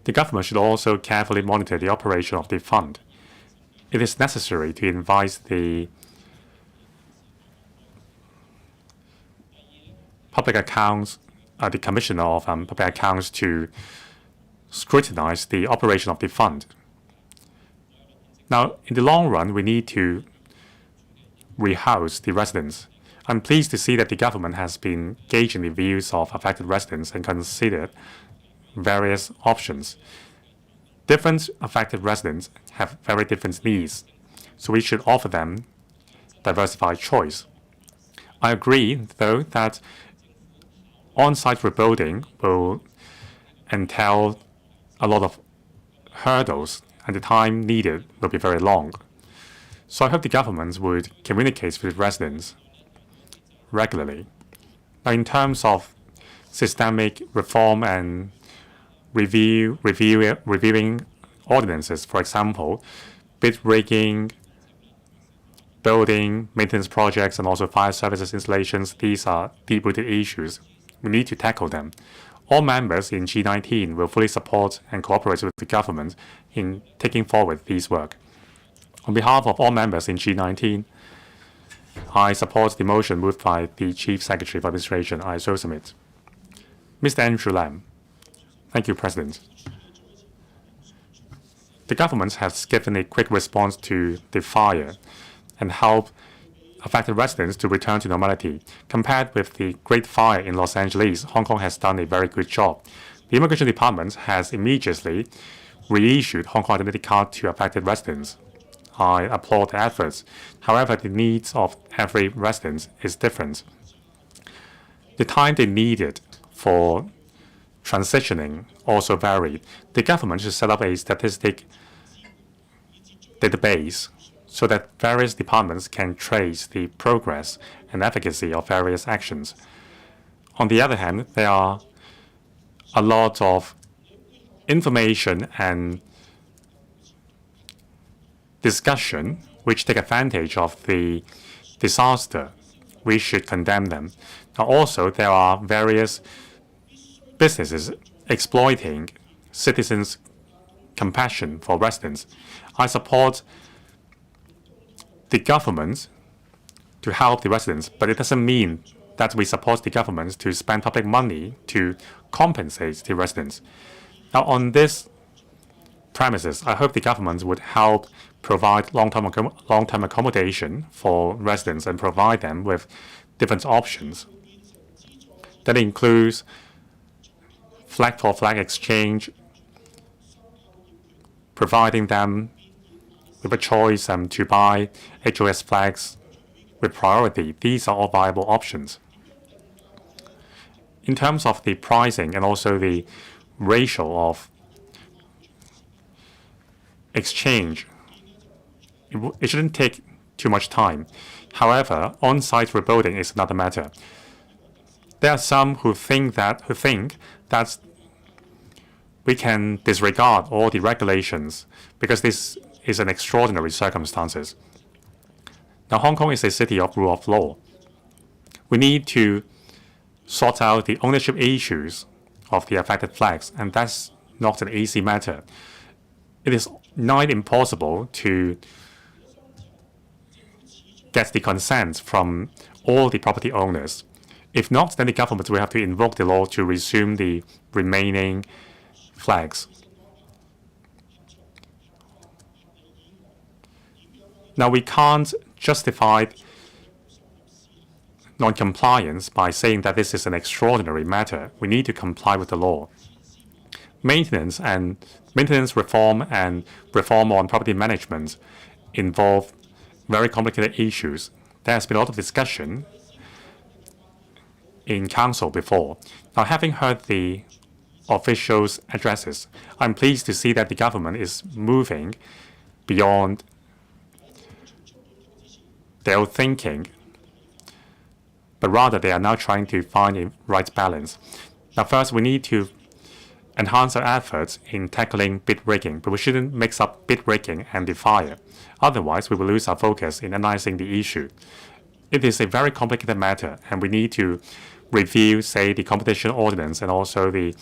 Speaker 1: The government should also carefully monitor the operation of the fund. It is necessary to invite the public accounts, the Commissioner of Public Accounts to scrutinize the operation of the fund. Now, in the long run, we need to rehouse the residents. I'm pleased to see that the government has been gauging the views of affected residents and considered various options. Different affected residents have very different needs, so we should offer them diversified choice. I agree, though, that on-site rebuilding will entail a lot of hurdles, and the time needed will be very long. So I hope the government would communicate with residents regularly. Now, in terms of systemic reform and reviewing ordinances, for example, bid rigging, building, maintenance projects, and also fire services installations, these are deep-rooted issues. We need to tackle them. All members in G19 will fully support and cooperate with the government in taking forward these work. On behalf of all members in G19, I support the motion moved by the Chief Secretary of Administration. I so submit. Mr. Andrew Lam. Thank you, President. The government has given a quick response to the fire and helped affected residents to return to normality. Compared with the Great Fire in Los Angeles, Hong Kong has done a very good job. The Immigration Department has immediately reissued Hong Kong identity card to affected residents. I applaud the efforts. However, the needs of every resident is different. The time they needed for transitioning also varied. The government should set up a statistic database so that various departments can trace the progress and efficacy of various actions. On the other hand, there are a lot of information and discussion which take advantage of the disaster. We should condemn them. Now, also, there are various businesses exploiting citizens' compassion for residents. I support the government to help the residents, but it doesn't mean that we support the government to spend public money to compensate the residents. Now, on this premises, I hope the government would help provide long-term accommodation for residents and provide them with different options. That includes flag-for-flag exchange, providing them with a choice to buy HOS flags with priority. These are all viable options. In terms of the pricing and also the ratio of exchange, it shouldn't take too much time. However, on-site rebuilding is another matter. There are some who think that we can disregard all the regulations because this is an extraordinary circumstances. Now, Hong Kong is a city of rule of law. We need to sort out the ownership issues of the affected flags, and that's not an easy matter. It is nigh impossible to get the consent from all the property owners. If not, then the government will have to invoke the law to resume the remaining flags. Now, we can't justify non-compliance by saying that this is an extraordinary matter. We need to comply with the law. Maintenance reform and reform on property management involve very complicated issues. There has been a lot of discussion in council before. Now, having heard the officials' addresses, I'm pleased to see that the government is moving beyond their own thinking, but rather they are now trying to find a right balance. Now, first, we need to enhance our efforts in tackling bid rigging, but we shouldn't mix up bid rigging and the fire. Otherwise, we will lose our focus in analyzing the issue. It is a very complicated matter, and we need to review, say, the competition ordinance and also the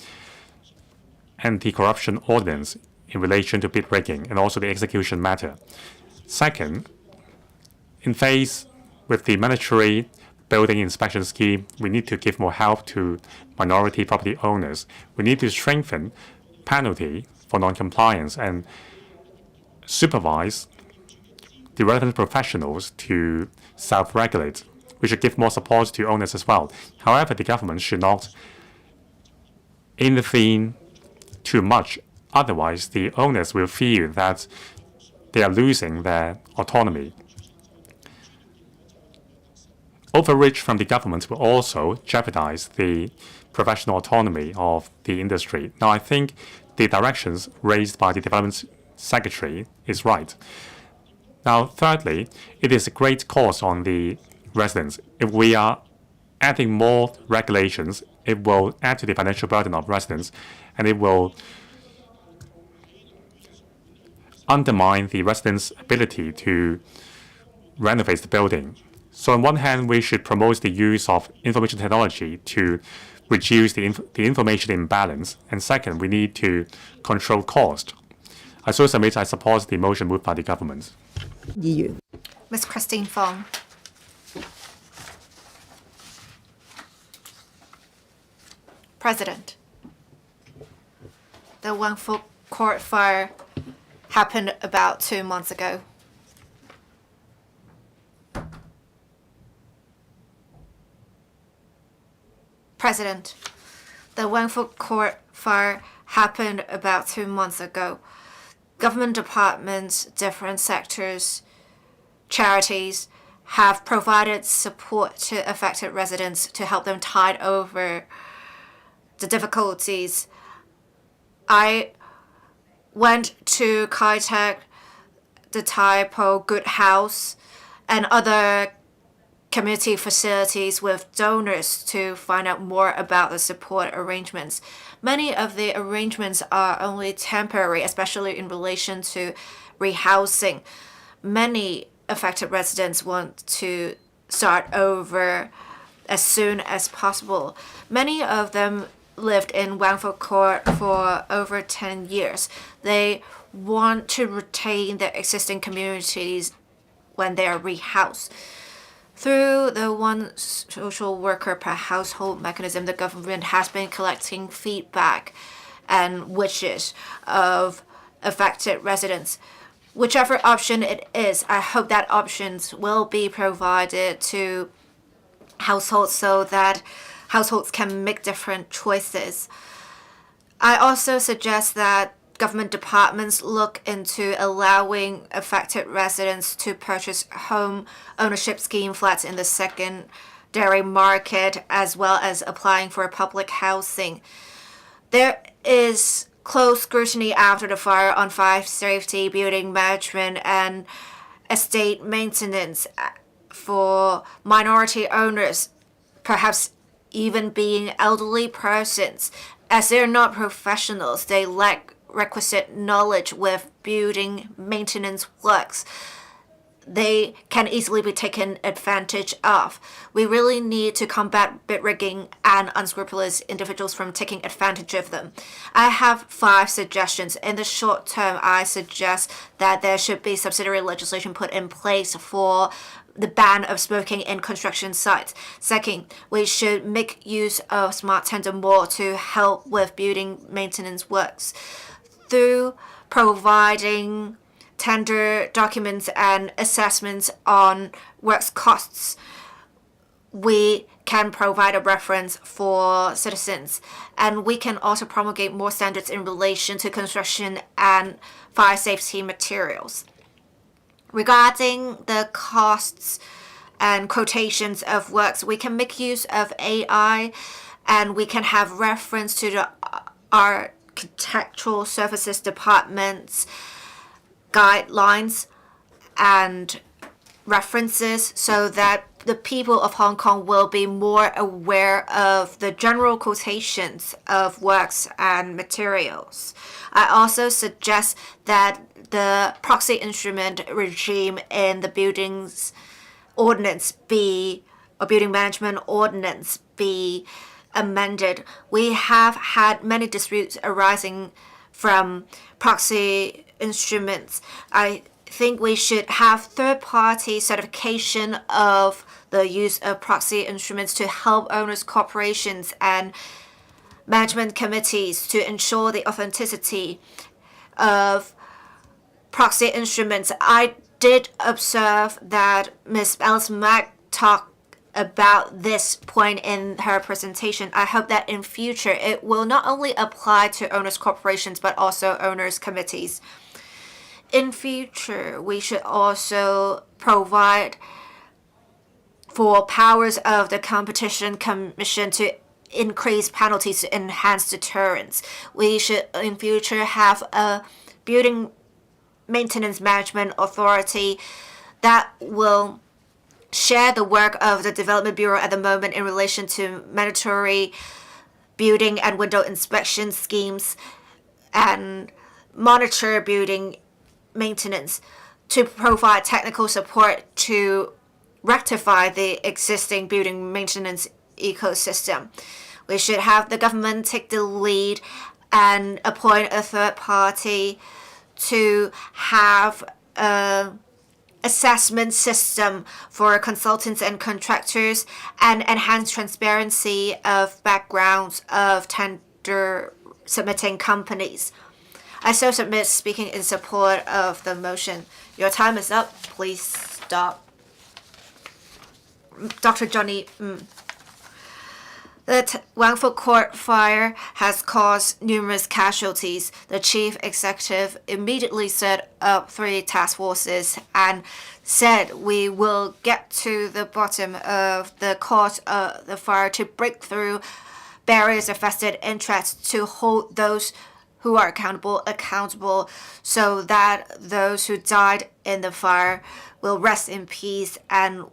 Speaker 1: anti-corruption ordinance in relation to bid rigging and also the execution matter. Second, in phase with the mandatory building inspection scheme, we need to give more help to minority property owners. We need to strengthen penalty for non-compliance and supervise the relevant professionals to self-regulate. We should give more support to owners as well. However, the government should not intervene too much. Otherwise, the owners will feel that they are losing their autonomy. Overreach from the government will also jeopardize the professional autonomy of the industry. Now, I think the directions raised by the Development Secretary is right. Now, thirdly, it is a great cost on the residents. If we are adding more regulations, it will add to the financial burden of residents, and it will undermine the residents' ability to renovate the building. So on one hand, we should promote the use of information technology to reduce the information imbalance. And second, we need to control cost. I so submit I support the motion moved by the government.
Speaker 2: Ms. Christine Fong. President, the Wangfuk Court fire happened about 2 months ago. President, the Wangfuk Court fire happened about 2 months ago. Government departments, different sectors, charities have provided support to affected residents to help them tide over the difficulties. I went to Kai-Tak, the Taipo Good House, and other community facilities with donors to find out more about the support arrangements. Many of the arrangements are only temporary, especially in relation to rehousing. Many affected residents want to start over as soon as possible. Many of them lived in Wangfuk Court for over 10 years. They want to retain their existing communities when they are rehoused. Through the one social worker per household mechanism, the government has been collecting feedback and wishes of affected residents. Whichever option it is, I hope that options will be provided to households so that households can make different choices. I also suggest that government departments look into allowing affected residents to purchase home ownership scheme flats in the secondary market, as well as applying for public housing. There is close scrutiny after the fire on fire safety, building management, and estate maintenance for minority owners, perhaps even being elderly persons. As they're not professionals, they lack requisite knowledge with building maintenance works. they can easily be taken advantage of. We really need to combat bid rigging and unscrupulous individuals from taking advantage of them. I have 5 suggestions. In the short term, I suggest that there should be subsidiary legislation put in place for the ban of smoking in construction sites. Second, we should make use of smart tender more to help with building maintenance works. Through providing tender documents and assessments on works costs, we can provide a reference for citizens, and we can also promulgate more standards in relation to construction and fire safety materials. Regarding the costs and quotations of works, we can make use of AI, and we can have reference to the architectural services department's guidelines and references, so that the people of Hong Kong will be more aware of the general quotations of works and materials. I also suggest that the proxy instrument regime in the buildings ordinance building management ordinance be amended. We have had many disputes arising from proxy instruments. I think we should have third-party certification of the use of proxy instruments to help owners, corporations, and management committees to ensure the authenticity of proxy instruments. I did observe that Ms. Alice Mack talked about this point in her presentation. I hope that in future it will not only apply to owners, corporations, but also owners committees. In future, we should also provide for powers of the Competition Commission to increase penalties to enhance deterrence. We should in future have a building maintenance management authority that will share the work of the Development Bureau at the moment in relation to mandatory building and window inspection schemes and monitor building maintenance to provide technical support to rectify the existing building maintenance ecosystem. We should have the government take the lead and appoint a third party to have an assessment system for consultants and contractors and enhance transparency of backgrounds of tender submitting companies. I so submit speaking in support of the motion. Your time is up. Please stop. Dr. Johnny, The Wangford Court fire has caused numerous casualties. The chief executive immediately set up 3 task forces and said we will get to the bottom of the cause of the fire to break through barriers of vested interests to hold those who are accountable so that those who died in the fire will rest in peace and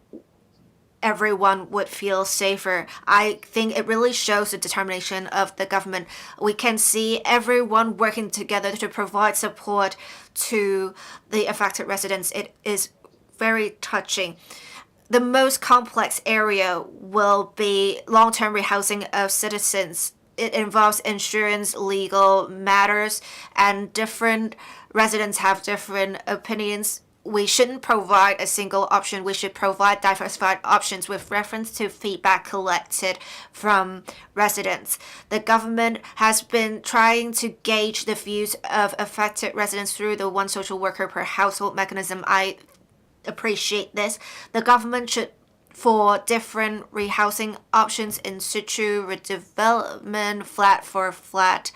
Speaker 2: everyone would feel safer. I think it really shows the determination of the government. We can see everyone working together to provide support to the affected residents. It is very touching. The most complex area will be long-term rehousing of citizens. It involves insurance, legal matters, and different residents have different opinions. We shouldn't provide a single option. We should provide diversified options with reference to feedback collected from residents. The government has been trying to gauge the views of affected residents through the one social worker per household mechanism. I appreciate this. The government should, for different rehousing options, in situ redevelopment, flat for flat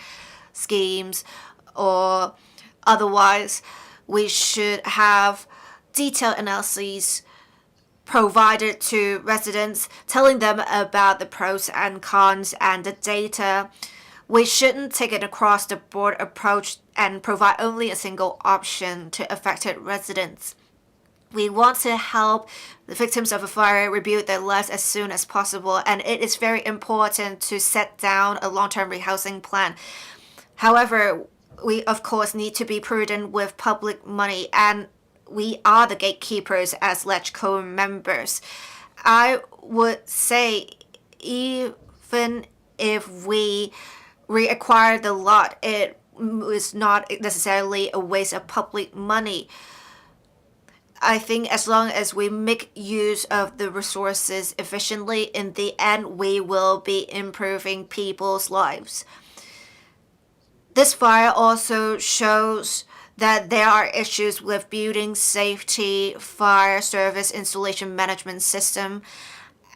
Speaker 2: schemes, or otherwise, we should have detailed analyses provided to residents, telling them about the pros and cons and the data. We shouldn't take an across-the-board approach and provide only a single option to affected residents. We want to help the victims of a fire rebuild their lives as soon as possible, and it is very important to set down a long-term rehousing plan. However, we of course need to be prudent with public money, and we are the gatekeepers as LegCo members. I would say even if we reacquire the lot, it is not necessarily a waste of public money. I think as long as we make use of the resources efficiently, in the end, we will be improving people's lives. This fire also shows that there are issues with building safety, fire service installation management system,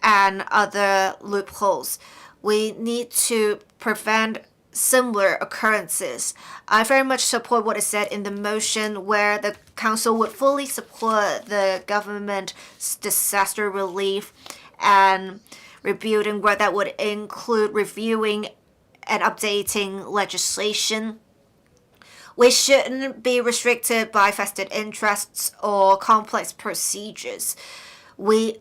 Speaker 2: and other loopholes. We need to prevent similar occurrences. I very much support what is said in the motion where the Council would fully support the government's disaster relief and rebuilding work that would include reviewing and updating legislation. We shouldn't be restricted by vested interests or complex procedures. We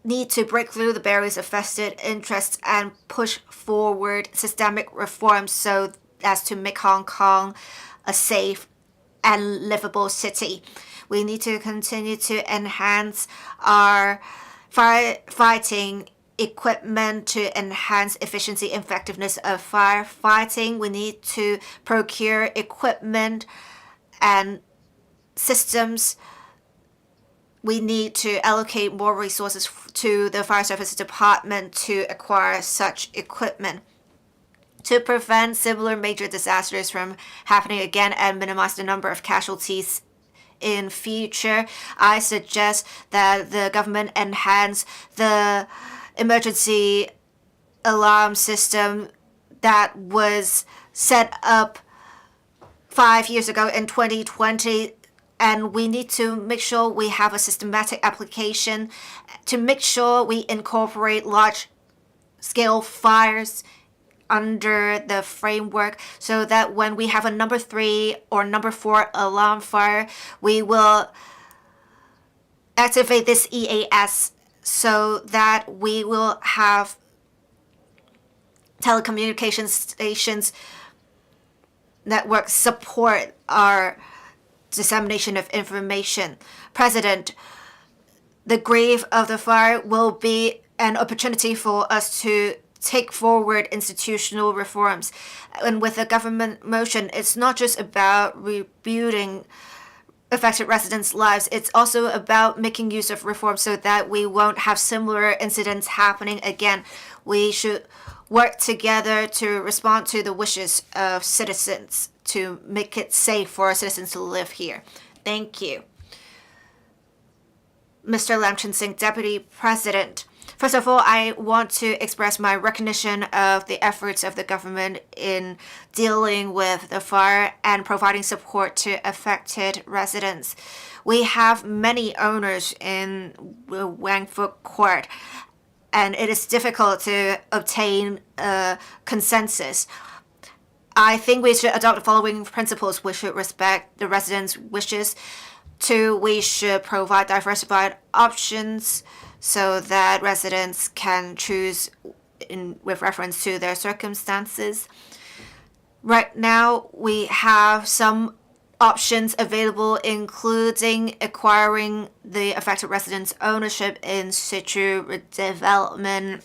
Speaker 2: need to break through the barriers of vested interests and push forward systemic reforms so as to make Hong Kong a safe and livable city. We need to continue to enhance our firefighting equipment to enhance efficiency and effectiveness of firefighting. We need to procure equipment and systems. We need to allocate more resources to the Fire Service Department to acquire such equipment. To prevent similar major disasters from happening again and minimize the number of casualties in future, I suggest that the government enhance the emergency alarm system that was set up 5 years ago in 2020. And we need to make sure we have a systematic application to make sure we incorporate large-scale fires under the framework so that when we have a number 3 or number 4 alarm fire, we will activate this EAS so that we will have telecommunication stations network support our dissemination of information. President, the grave of the fire will be an opportunity for us to take forward institutional reforms. And with the government motion, it's not just about rebuilding affected residents' lives, it's also about making use of reforms so that we won't have similar incidents happening again. We should work together to respond to the wishes of citizens to make it safe for our citizens to live here. Thank you. Mr. Lam Chun Sing, Deputy President. First of all, I want to express my recognition of the efforts of the government in dealing with the fire and providing support to affected residents. We have many owners in Wang Fu Court, and it is difficult to obtain a consensus. I think we should adopt the following principles. We should respect the residents' wishes. 2, we should provide diversified options so that residents can choose with reference to their circumstances. Right now, we have some options available, including acquiring the affected residents' ownership in situ redevelopment,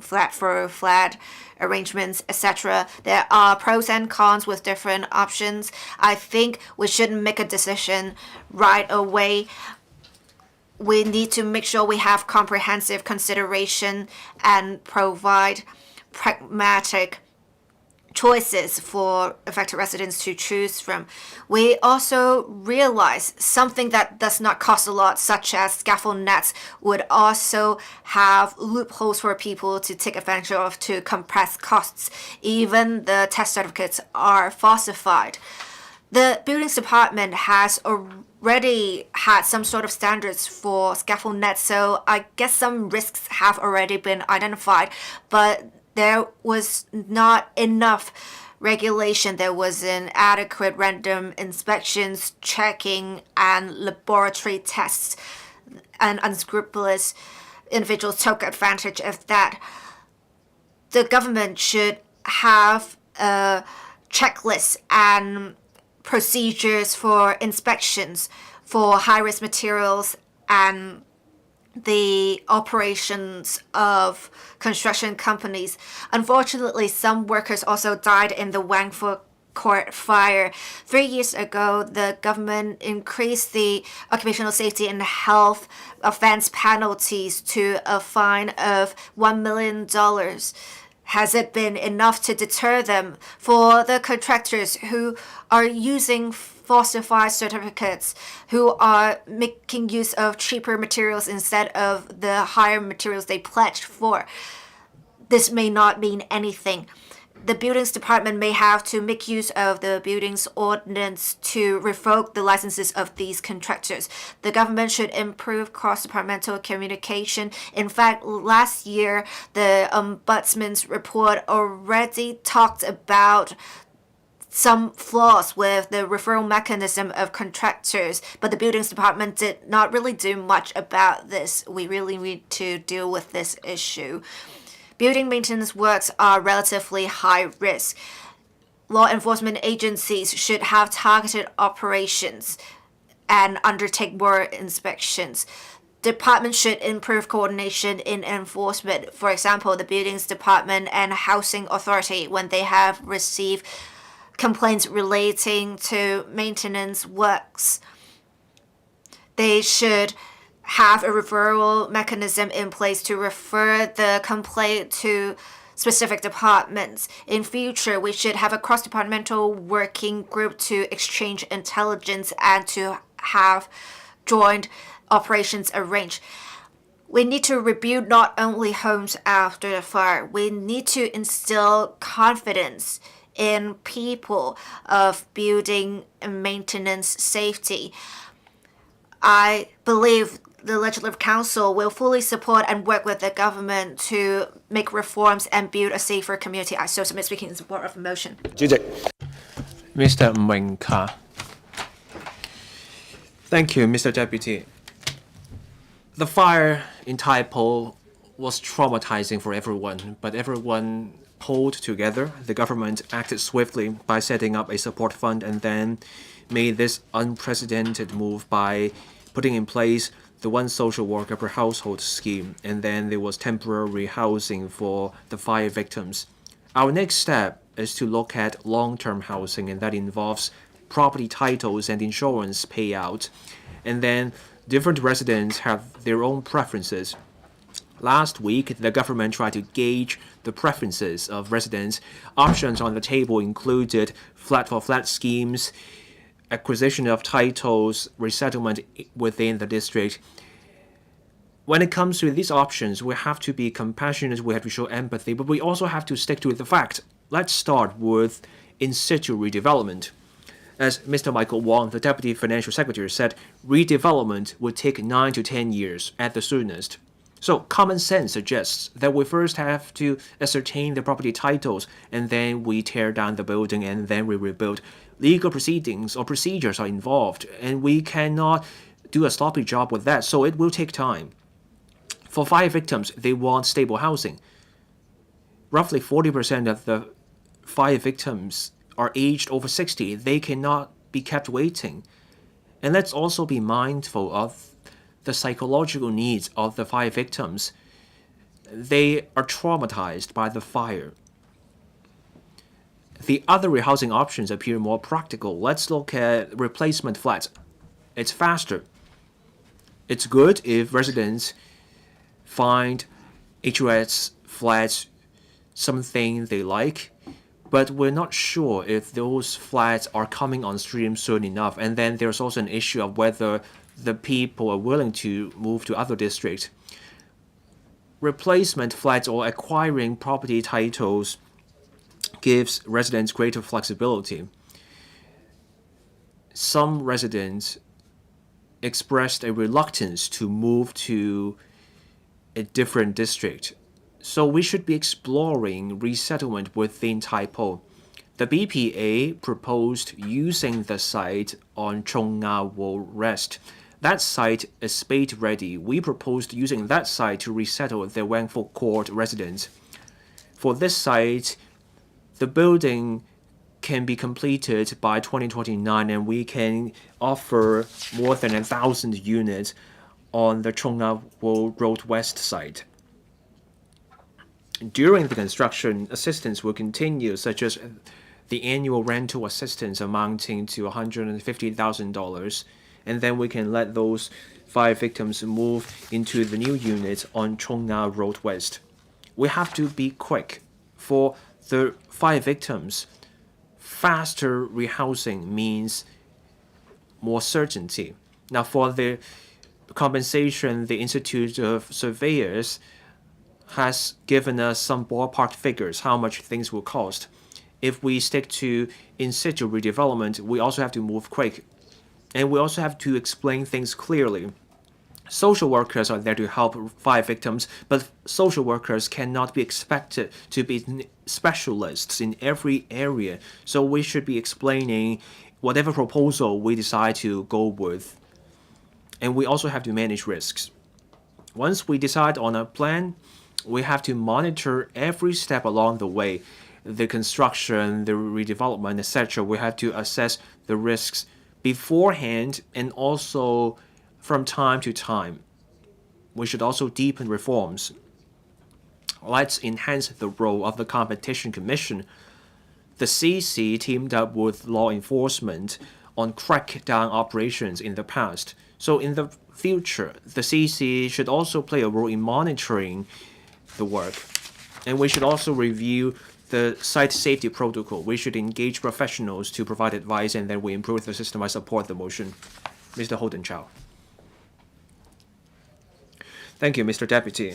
Speaker 2: flat for flat arrangements, etc. There are pros and cons with different options. I think we shouldn't make a decision right away. We need to make sure we have comprehensive consideration and provide pragmatic choices for affected residents to choose from. We also realize something that does not cost a lot, such as scaffold nets, would also have loopholes for people to take advantage of to compress costs. Even the test certificates are falsified. The buildings department has already had some sort of standards for scaffold nets, so I guess some risks have already been identified, but there was not enough regulation. There was inadequate random inspections, checking, and laboratory tests, and unscrupulous individuals took advantage of that. The government should have a checklist and procedures for inspections for high-risk materials and the operations of construction companies. Unfortunately, some workers also died in the Wangfu Court fire. 3 years ago, the government increased the occupational safety and health offense penalties to a fine of $1 million. Has it been enough to deter them? For the contractors who are using falsified certificates, who are making use of cheaper materials instead of the higher materials they pledged for, this may not mean anything. The buildings department may have to make use of the buildings ordinance to revoke the licenses of these contractors. The government should improve cross-departmental communication. In fact, last year, the Ombudsman's report already talked about some flaws with the referral mechanism of contractors, but the buildings department did not really do much about this. We really need to deal with this issue. Building maintenance works are relatively high risk. Law enforcement agencies should have targeted operations and undertake more inspections. Departments should improve coordination in enforcement. For example, the Buildings Department and Housing Authority, when they have received complaints relating to maintenance works, they should have a referral mechanism in place to refer the complaint to specific departments. In future, we should have a cross-departmental working group to exchange intelligence and to have joint operations arranged. We need to rebuild not only homes after the fire, we need to instill confidence in people of building and maintenance safety. I believe the Legislative Council will fully support and work with the government to make reforms and build a safer community. I so submit speaking in support of the motion.
Speaker 3: Mr. Mwenka. Thank you, Mr. Deputy. The fire in Tai Po was traumatizing for everyone, but everyone pulled together. The government acted swiftly by setting up a support fund and then made this unprecedented move by putting in place the one social worker per household scheme, and then there was temporary housing for the fire victims. Our next step is to look at long-term housing, and that involves property titles and insurance payout. And then different residents have their own preferences. Last week, the government tried to gauge the preferences of residents. Options on the table included flat-for-flat schemes, acquisition of titles, resettlement within the district. When it comes to these options, we have to be compassionate, we have to show empathy, but we also have to stick to the fact. Let's start with in situ redevelopment. As Mr. Michael Wong, the Deputy Financial Secretary, said, redevelopment would take 9 to 10 years at the soonest. So common sense suggests that we first have to ascertain the property titles, and then we tear down the building, and then we rebuild. Legal proceedings or procedures are involved, and we cannot do a sloppy job with that, so it will take time. For fire victims, they want stable housing. Roughly 40% of the fire victims are aged over 60. They cannot be kept waiting. And let's also be mindful of the psychological needs of the fire victims. They are traumatized by the fire. The other rehousing options appear more practical. Let's look at replacement flats. It's faster. It's good if residents find HOS flats something they like, but we're not sure if those flats are coming on stream soon enough. And then there's also an issue of whether the people are willing to move to other districts. Replacement flats or acquiring property titles gives residents greater flexibility. Some residents expressed a reluctance to move to a different district. So we should be exploring resettlement within Tai Po. The BPA proposed using the site on Chung Nga Wo Rest. That site is spade ready. We proposed using that site to resettle the Wangfu Court residents. For this site, the building can be completed by 2029, and we can offer more than 1,000 units on the Chongnam Road West site. During the construction, assistance will continue, such as the annual rental assistance amounting to $150,000, and then we can let those 5 victims move into the new unit on Chongnam Road West. We have to be quick. For the 5 victims, faster rehousing means more certainty. Now, for the compensation, the Institute of Surveyors has given us some ballpark figures, how much things will cost. If we stick to in situ redevelopment, we also have to move quick. And we also have to explain things clearly. Social workers are there to help 5 victims, but social workers cannot be expected to be specialists in every area. So we should be explaining whatever proposal we decide to go with. And we also have to manage risks. Once we decide on a plan, we have to monitor every step along the way. The construction, the redevelopment, etc. We have to assess the risks beforehand and also from time to time. We should also deepen reforms. Let's enhance the role of the Competition Commission. The CC teamed up with law enforcement on crackdown operations in the past. So in the future, the CC should also play a role in monitoring the work. And we should also review the site safety protocol. We should engage professionals to provide advice, and then we improve the system. I support the motion. Mr. Holden Chow. Thank you, Mr. Deputy.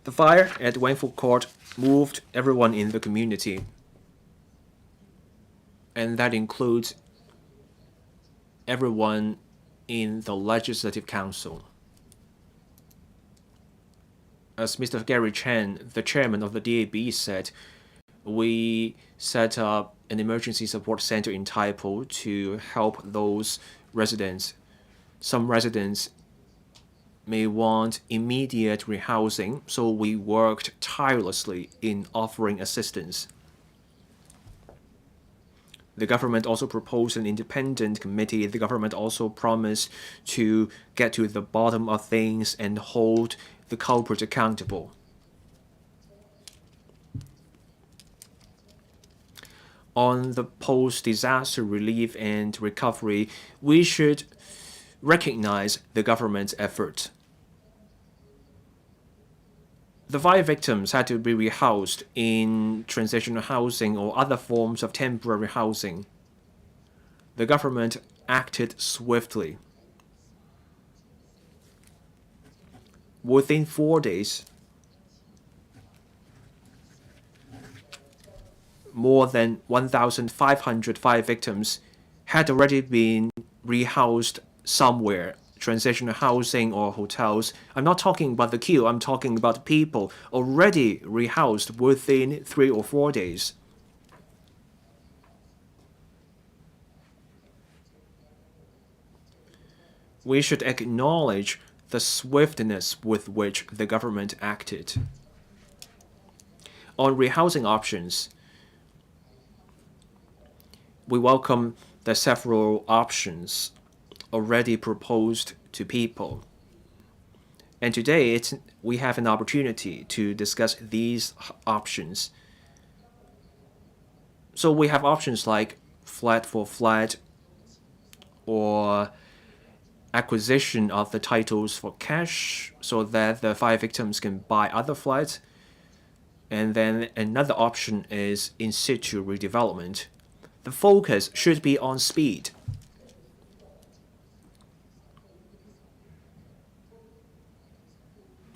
Speaker 3: The fire at Wangfu Court moved everyone in the community, and that includes everyone in the Legislative Council. As Mr. Gary Chen, the chairman of the DAB, said, we set up an emergency support center in Taipo to help those residents. Some residents may want immediate rehousing, so we worked tirelessly in offering assistance. The government also proposed an independent committee. The government also promised to get to the bottom of things and hold the culprits accountable. On the post-disaster relief and recovery, we should recognize the government's effort. The 5 victims had to be rehoused in transitional housing or other forms of temporary housing. The government acted swiftly. Within 4 days, more than 1,505 victims had already been rehoused somewhere, transitional housing or hotels. I'm not talking about the queue, I'm talking about people already rehoused within 3 or 4 days. We should acknowledge the swiftness with which the government acted. On rehousing options, we welcome the several options already proposed to people. And today we have an opportunity to discuss these options. So we have options like flat for flat or acquisition of the titles for cash so that the 5 victims can buy other flats. And then another option is in situ redevelopment. The focus should be on speed.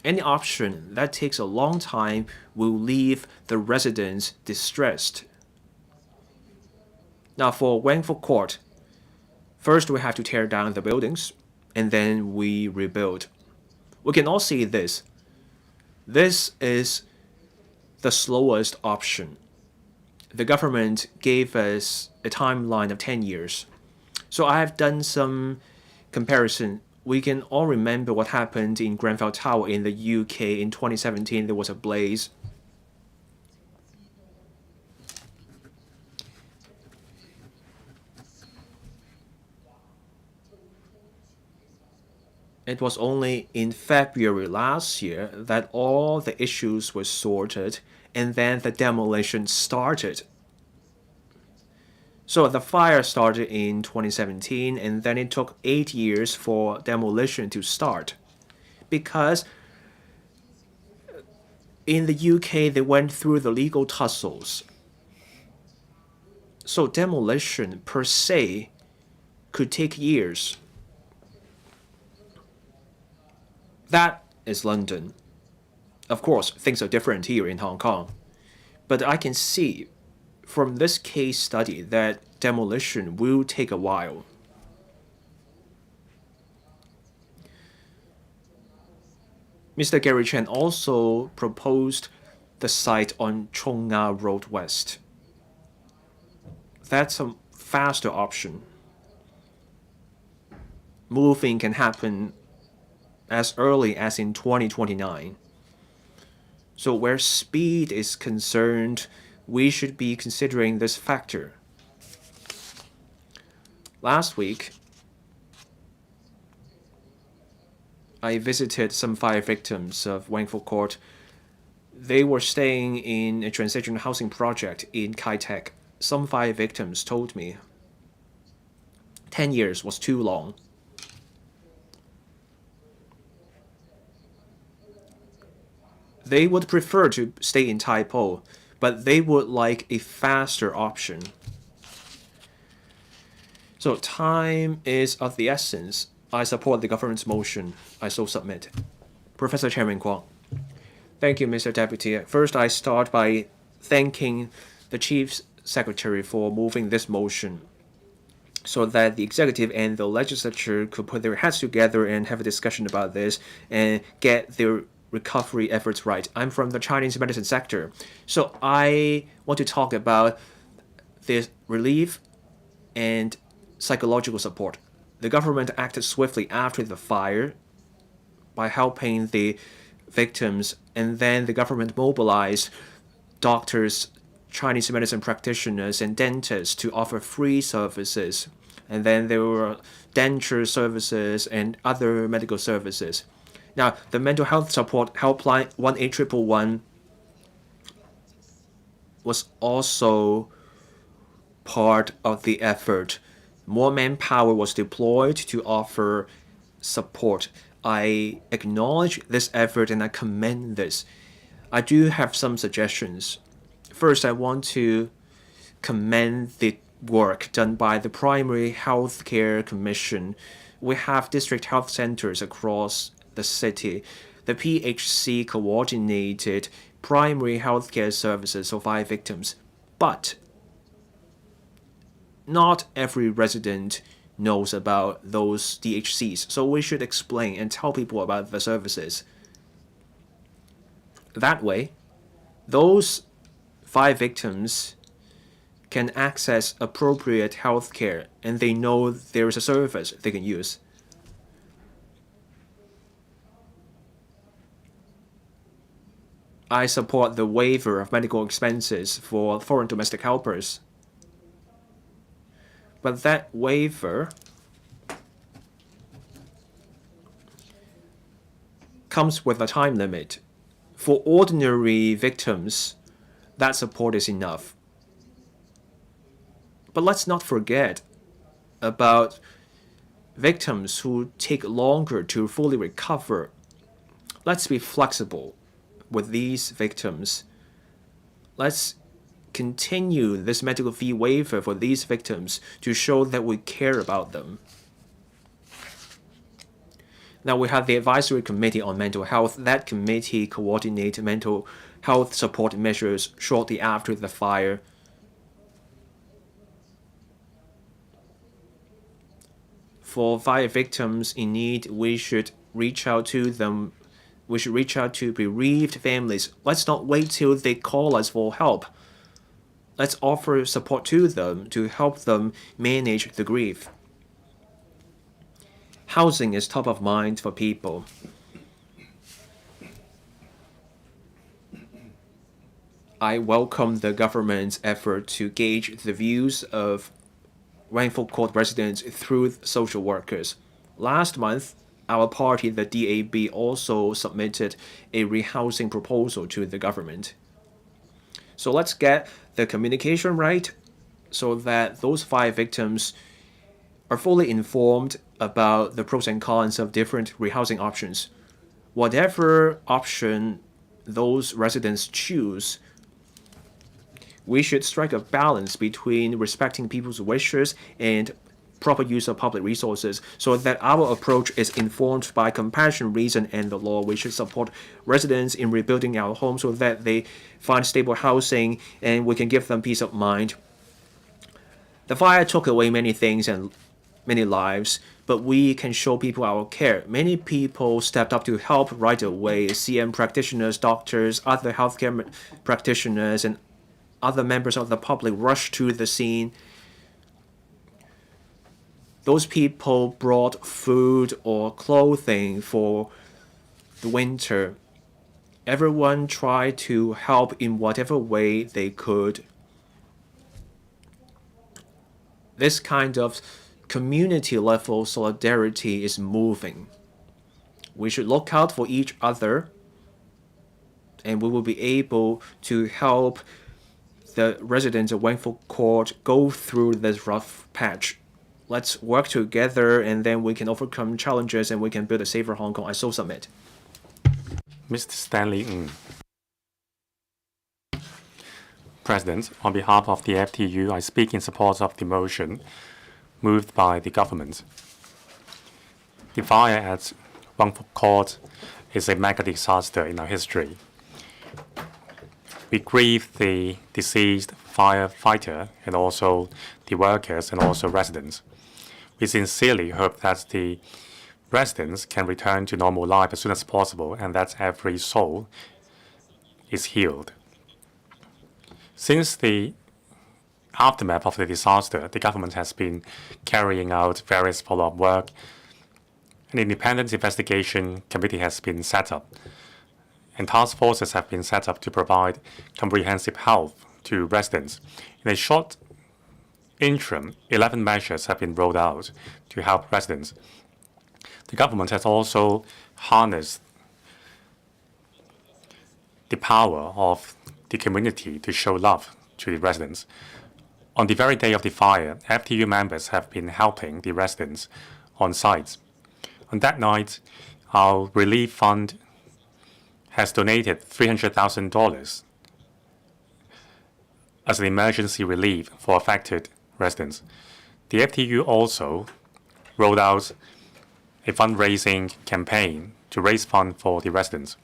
Speaker 3: Any option that takes a long time will leave the residents distressed. Now for Wangfu Court, first we have to tear down the buildings, and then we rebuild. We can all see this. This is the slowest option. The government gave us a timeline of 10 years. So I have done some comparison. We can all remember what happened in Grenfell Tower in the UK in 2017. There was a blaze. It was only in February last year that all the issues were sorted and then the demolition started. So the fire started in 2017 and then it took 8 years for demolition to start. Because in the UK they went through the legal tussles. So demolition per se could take years. That is London. Of course, things are different here in Hong Kong. But I can see from this case study that demolition will take a while. Mr. Gary Chen also proposed the site on Chung Nga Road West. That's a faster option. Moving can happen as early as in 2029. So where speed is concerned, we should be considering this factor. Last week, I visited some fire victims of Wangfu Court. They were staying in a transitional housing project in Kai Tak. Some fire victims told me 10 years was too long. They would prefer to stay in Tai Po, but they would like a faster option. So time is of the essence. I support the government's motion. I so submit. Professor Chairman Kwok. Thank you, Mr. Deputy. First, I start by thanking the Chief Secretary for moving this motion so that the executive and the legislature could put their heads together and have a discussion about this and get their recovery efforts right. I'm from the Chinese medicine sector, so I want to talk about the relief and psychological support. The government acted swiftly after the fire by helping the victims, and then the government mobilized doctors, Chinese medicine practitioners, and dentists to offer free services. And then there were denture services and other medical services. Now, the mental health support helpline 18111 was also part of the effort. More manpower was deployed to offer support. I acknowledge this effort and I commend this. I do have some suggestions. First, I want to commend the work done by the Primary Healthcare Commission. We have district health centers across the city. The PHC coordinated primary healthcare services for fire victims, but not every resident knows about those DHCs, so we should explain and tell people about the services. That way, those fire victims can access appropriate health care and they know there is a service they can use. I support the waiver of medical expenses for foreign domestic helpers. But that waiver comes with a time limit. For ordinary victims, that support is enough. But let's not forget about victims who take longer to fully recover. Let's be flexible with these victims. Let's continue this medical fee waiver for these victims to show that we care about them. Now we have the Advisory Committee on Mental Health. That committee coordinates mental health support measures shortly after the fire. For fire victims in need, we should reach out to them. We should reach out to bereaved families. Let's not wait till they call us for help. Let's offer support to them to help them manage the grief. Housing is top of mind for people. I welcome the government's effort to gauge the views of Wangfu Court residents through social workers. Last month, our party, the DAB, also submitted a rehousing proposal to the government. So let's get the communication right so that those 5 victims are fully informed about the pros and cons of different rehousing options. Whatever option those residents choose, we should strike a balance between respecting people's wishes and proper use of public resources so that our approach is informed by compassion, reason, and the law. We should support residents in rebuilding our homes so that they find stable housing and we can give them peace of mind. The fire took away many things and many lives, but we can show people our care. Many people stepped up to help right away. CM practitioners, doctors, other healthcare practitioners, and other members of the public rushed to the scene. Those people brought food or clothing for the winter. Everyone tried to help in whatever way they could. This kind of community level solidarity is moving. We should look out for each other, and we will be able to help the residents of Wangfu Court go through this rough patch. Let's work together, and then we can overcome challenges and we can build a safer Hong Kong. I so submit.
Speaker 1: Mr. Stanley Ng. President, on behalf of the FTU, I speak in support of the motion moved by the government. The fire at Wangfu Court is a mega disaster in our history. We grieve the deceased firefighter and also the workers and also residents. We sincerely hope that the residents can return to normal life as soon as possible and that every soul is healed. Since the aftermath of the disaster, the government has been carrying out various follow-up work. An independent investigation committee has been set up, and task forces have been set up to provide comprehensive help to residents. In a short interim, 11 measures have been rolled out to help residents. The government has also harnessed the power of the community to show love to the residents. On the very day of the fire, FTU members have been helping the residents on site. On that night, our relief fund has donated $300,000 as an emergency relief for affected residents. The FTU also rolled out a fundraising campaign to raise funds for the residents.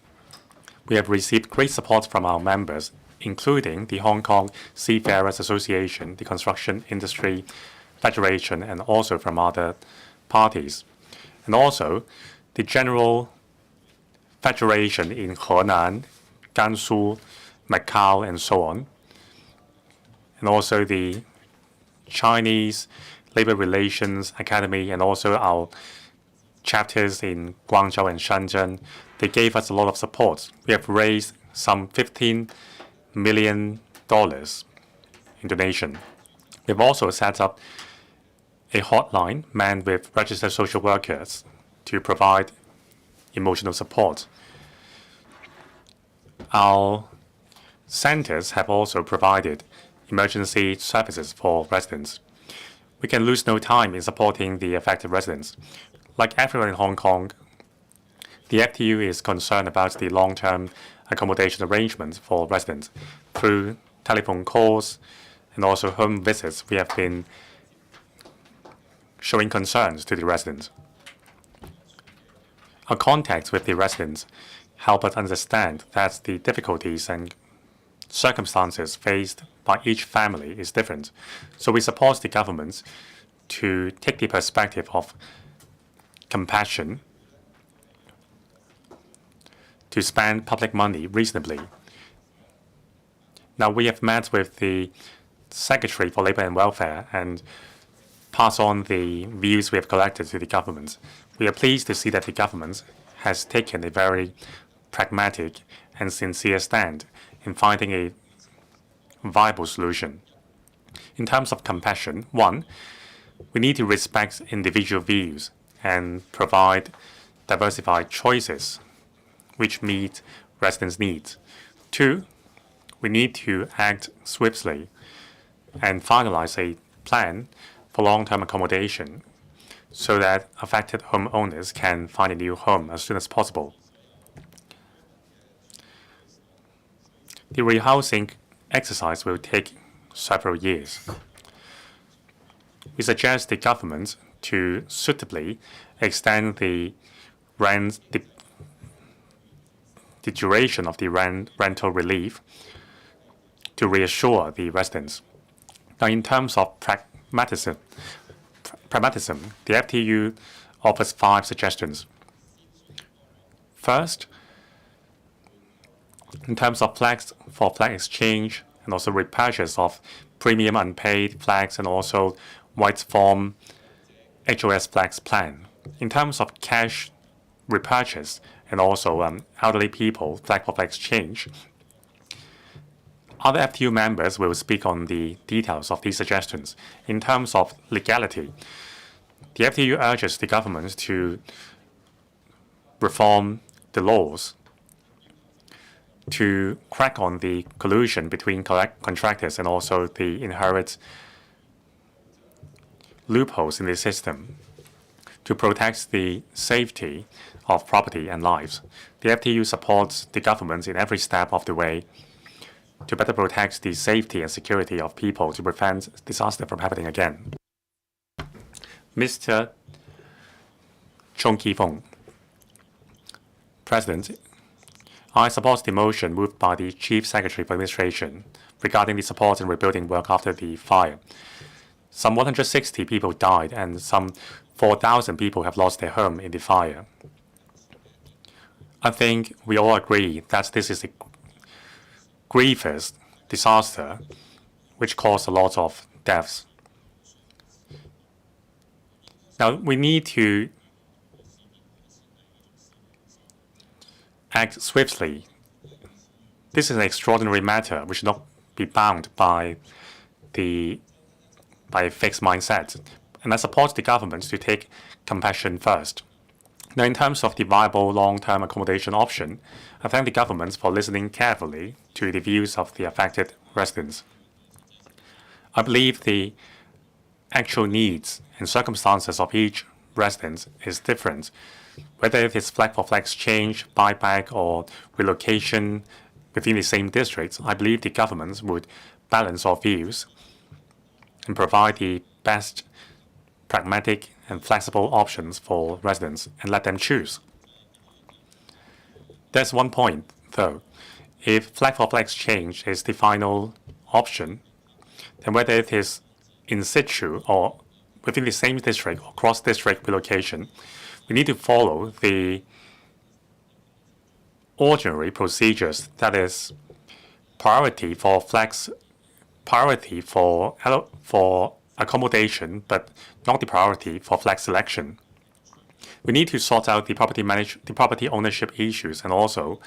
Speaker 1: We have received great support from our members, including the Hong Kong Seafarers Association, the Construction Industry Federation, and also from other parties. And also, the General Federation in Henan, Gansu, Macau, and so on. And also the Chinese Labor Relations Academy and also our chapters in Guangzhou and Shenzhen. They gave us a lot of support. We have raised some $15 million in donation. We've also set up a hotline manned with registered social workers to provide emotional support. Our centers have also provided emergency services for residents. We can lose no time in supporting the affected residents. Like everyone in Hong Kong, the FTU is concerned about the long-term accommodation arrangements for residents. Through telephone calls and also home visits, we have been showing concerns to the residents. Our contacts with the residents help us understand that the difficulties and circumstances faced by each family is different. So we support the government to take the perspective of compassion to spend public money reasonably. Now, we have met with the Secretary for Labour and Welfare and pass on the views we have collected to the government. We are pleased to see that the government has taken a very pragmatic and sincere stand in finding a viable solution. In terms of compassion, one, we need to respect individual views and provide diversified choices which meet residents' needs. 2, we need to act swiftly and finalize a plan for long-term accommodation so that affected homeowners can find a new home as soon as possible. The rehousing exercise will take several years. We suggest the government to suitably extend the duration of the rental relief to reassure the residents. Now, in terms of pragmatism, the FTU offers 5 suggestions. First, in terms of flags for flag exchange and also repurchase of premium unpaid flags and also white form HOS flags plan. In terms of cash repurchase and also elderly people flag for flag exchange, other FTU members will speak on the details of these suggestions. In terms of legality, the FTU urges the government to reform the laws to crack on the collusion between contractors and also the inherent loopholes in the system to protect the safety of property and lives. The FTU supports the government in every step of the way to better protect the safety and security of people to prevent disaster from happening again. Mr. Chong Ki-fong. President, I support the motion moved by the Chief Secretary for Administration regarding the support and rebuilding work after the fire. Some 160 people died and some 4,000 people have lost their home in the fire. I think we all agree that this is a grievous disaster which caused a lot of deaths. Now, we need to act swiftly. This is an extraordinary matter which should not be bound by a fixed mindset. And I support the government to take compassion first. Now, in terms of the viable long-term accommodation option, I thank the government for listening carefully to the views of the affected residents. I believe the actual needs and circumstances of each resident is different. Whether it is flag for flag exchange, buyback, or relocation within the same districts, I believe the government would balance all views and provide the best pragmatic and flexible options for residents and let them choose. There's one point, though. If flag for flag exchange is the final option, then whether it is in situ or within the same district or cross-district relocation, we need to follow the ordinary procedures. That is, priority for accommodation, but not the priority for flag selection. We need to sort out the property ownership issues and also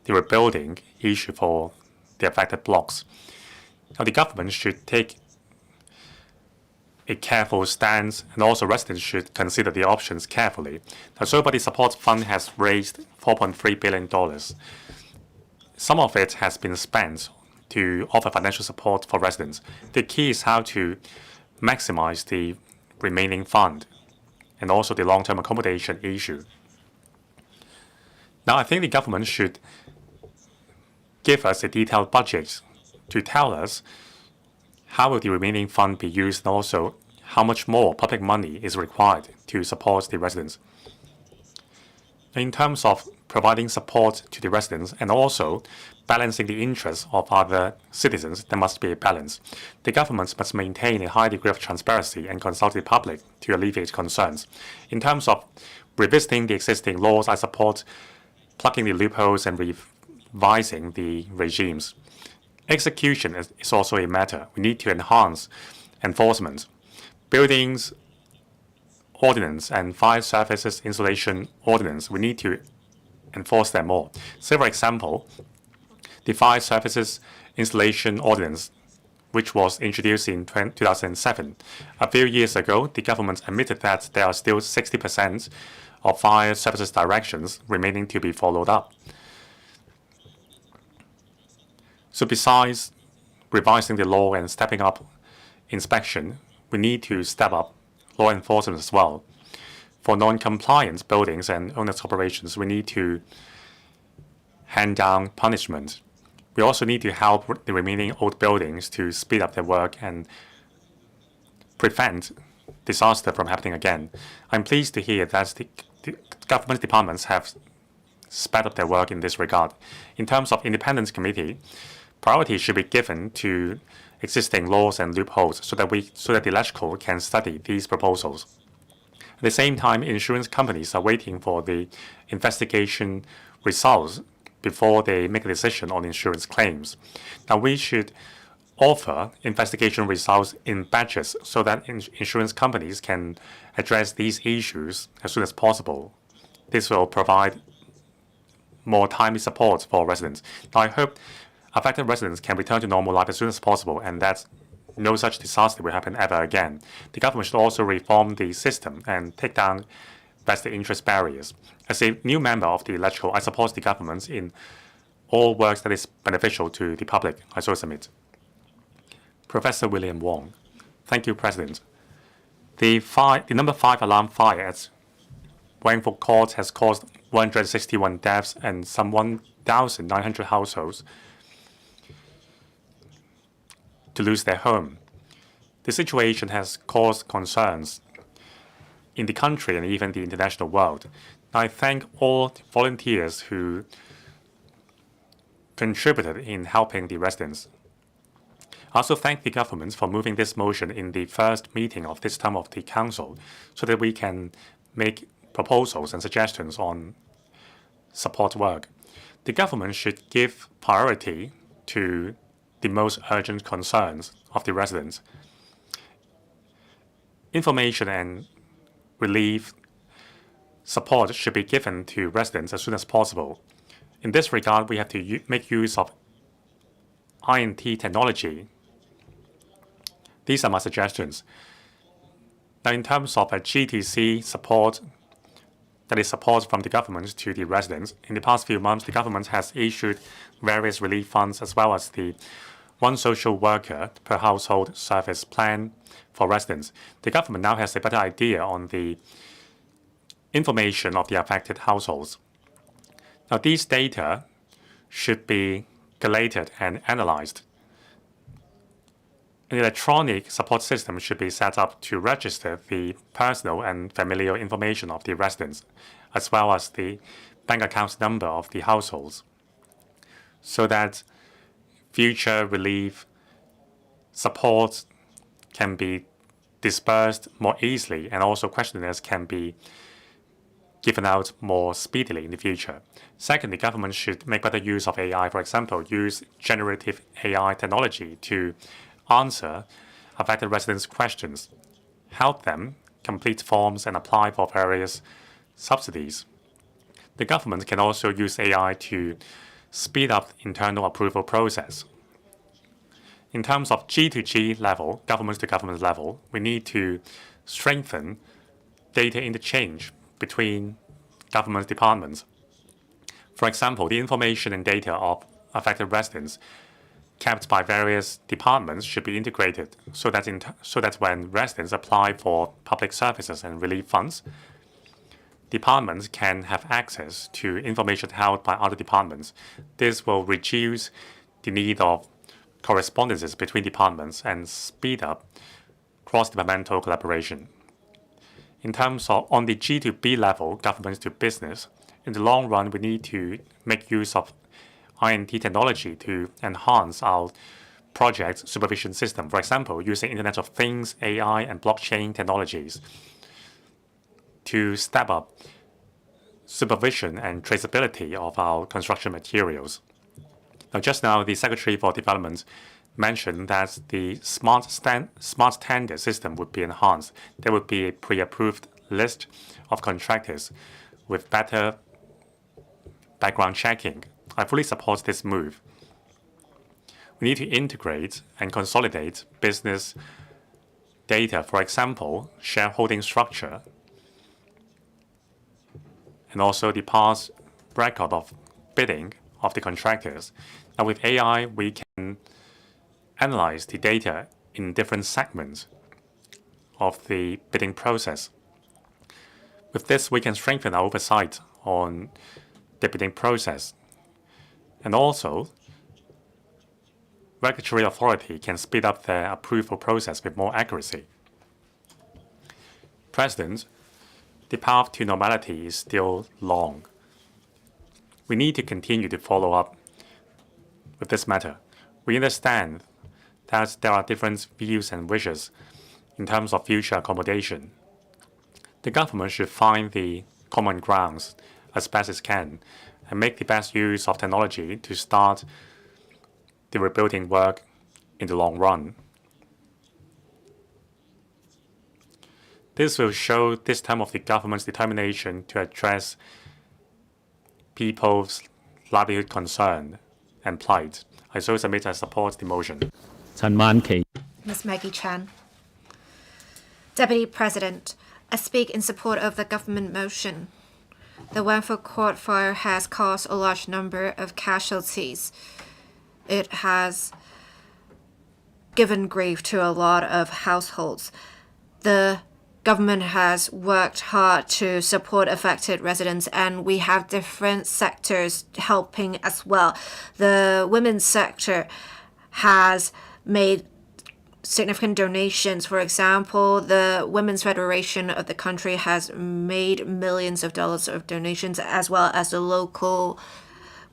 Speaker 1: the rebuilding issue for the affected blocks. Now, the government should take a careful stance, and also residents should consider the options carefully. The Sobody Support Fund has raised $4.3 billion. Some of it has been spent to offer financial support for residents. The key is how to maximize the remaining fund and also the long-term accommodation issue. Now, I think the government should give us a detailed budget to tell us how will the remaining fund be used and also how much more public money is required to support the residents. In terms of providing support to the residents and also balancing the interests of other citizens, there must be a balance. The government must maintain a high degree of transparency and consult the public to alleviate concerns. In terms of revisiting the existing laws, I support plugging the loopholes and revising the regimes. Execution is also a matter. We need to enhance enforcement. Buildings ordinance and fire services installation ordinance, we need to enforce them more. Say, for example, the fire services installation ordinance which was introduced in 2007. A few years ago, the government admitted that there are still 60% of fire services directions remaining to be followed up. So besides revising the law and stepping up inspection, we need to step up law enforcement as well. For non-compliant buildings and owners' operations, we need to hand down punishment. We also need to help the remaining old buildings to speed up their work and prevent disaster from happening again. I'm pleased to hear that the government departments have sped up their work in this regard. In terms of independence committee, priority should be given to existing laws and loopholes so that the electrical can study these proposals. At the same time, insurance companies are waiting for the investigation results before they make a decision on insurance claims. Now, we should offer investigation results in batches so that insurance companies can address these issues as soon as possible. This will provide more timely support for residents. Now, I hope affected residents can return to normal life as soon as possible and that no such disaster will happen ever again. The government should also reform the system and take down vested interest barriers. As a new member of the electrical, I support the government in all works that is beneficial to the public. I so submit. Professor William Wong. Thank you, President. The number 5 alarm fire at Wangford Court has caused 161 deaths and some 1,900 households to lose their home. The situation has caused concerns in the country and even the international world. I thank all volunteers who contributed in helping the residents. I also thank the government for moving this motion in the first meeting of this term of the Council so that we can make proposals and suggestions on support work. The government should give priority to the most urgent concerns of the residents. Information and relief support should be given to residents as soon as possible. In this regard, we have to make use of INT technology. These are my suggestions. Now, in terms of a GTC support, that is support from the government to the residents, in the past few months, the government has issued various relief funds as well as the one social worker per household service plan for residents. The government now has a better idea on the information of the affected households. Now, these data should be collated and analyzed. An electronic support system should be set up to register the personal and familial information of the residents, as well as the bank account number of the households, so that future relief support can be dispersed more easily, and also questionnaires can be given out more speedily in the future. Second, the government should make better use of AI. For example, use generative AI technology to answer affected residents' questions, help them complete forms and apply for various subsidies. The government can also use AI to speed up the internal approval process. In terms of G2G level, government to government level, we need to strengthen data interchange between government departments. For example, the information and data of affected residents kept by various departments should be integrated so that when residents apply for public services and relief funds, departments can have access to information held by other departments. This will reduce the need of correspondences between departments and speed up cross-departmental collaboration. In terms of on the G2B level, government to business, in the long run, we need to make use of INT technology to enhance our project supervision system. For example, using Internet of Things, AI, and blockchain technologies to step up supervision and traceability of our construction materials. Now, just now, the Secretary for Development mentioned that the smart tender system would be enhanced. There would be a pre-approved list of contractors with better background checking. I fully support this move. We need to integrate and consolidate business data, for example, shareholding structure, and also the past record of bidding of the contractors. Now with AI, we can analyze the data in different segments of the bidding process. With this, we can strengthen our oversight on the bidding process. And also, regulatory authority can speed up their approval process with more accuracy. President, the path to normality is still long. We need to continue to follow up with this matter. We understand that there are different views and wishes in terms of future accommodation. The government should find the common grounds as best as can and make the best use of technology to start the rebuilding work in the long run. This will show this time of the government's determination to address people's livelihood concern and plight. I so submit I support the motion.
Speaker 2: Ms. Maggie Chan. Deputy President, I speak in support of the government motion. The Wangford Court fire has caused a large number of casualties. It has given grief to a lot of households. The government has worked hard to support affected residents, and we have different sectors helping as well. The women's sector has made significant donations. For example, the Women's Federation of the country has made millions of dollars of donations, as well as the local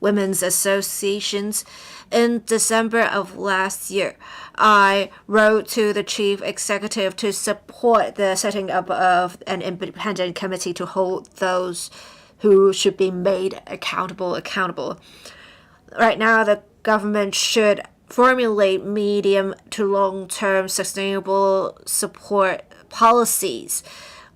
Speaker 2: women's associations. In December of last year, I wrote to the chief executive to support the setting up of an independent committee to hold those who should be made accountable. Right now, the government should formulate medium to long-term sustainable support policies.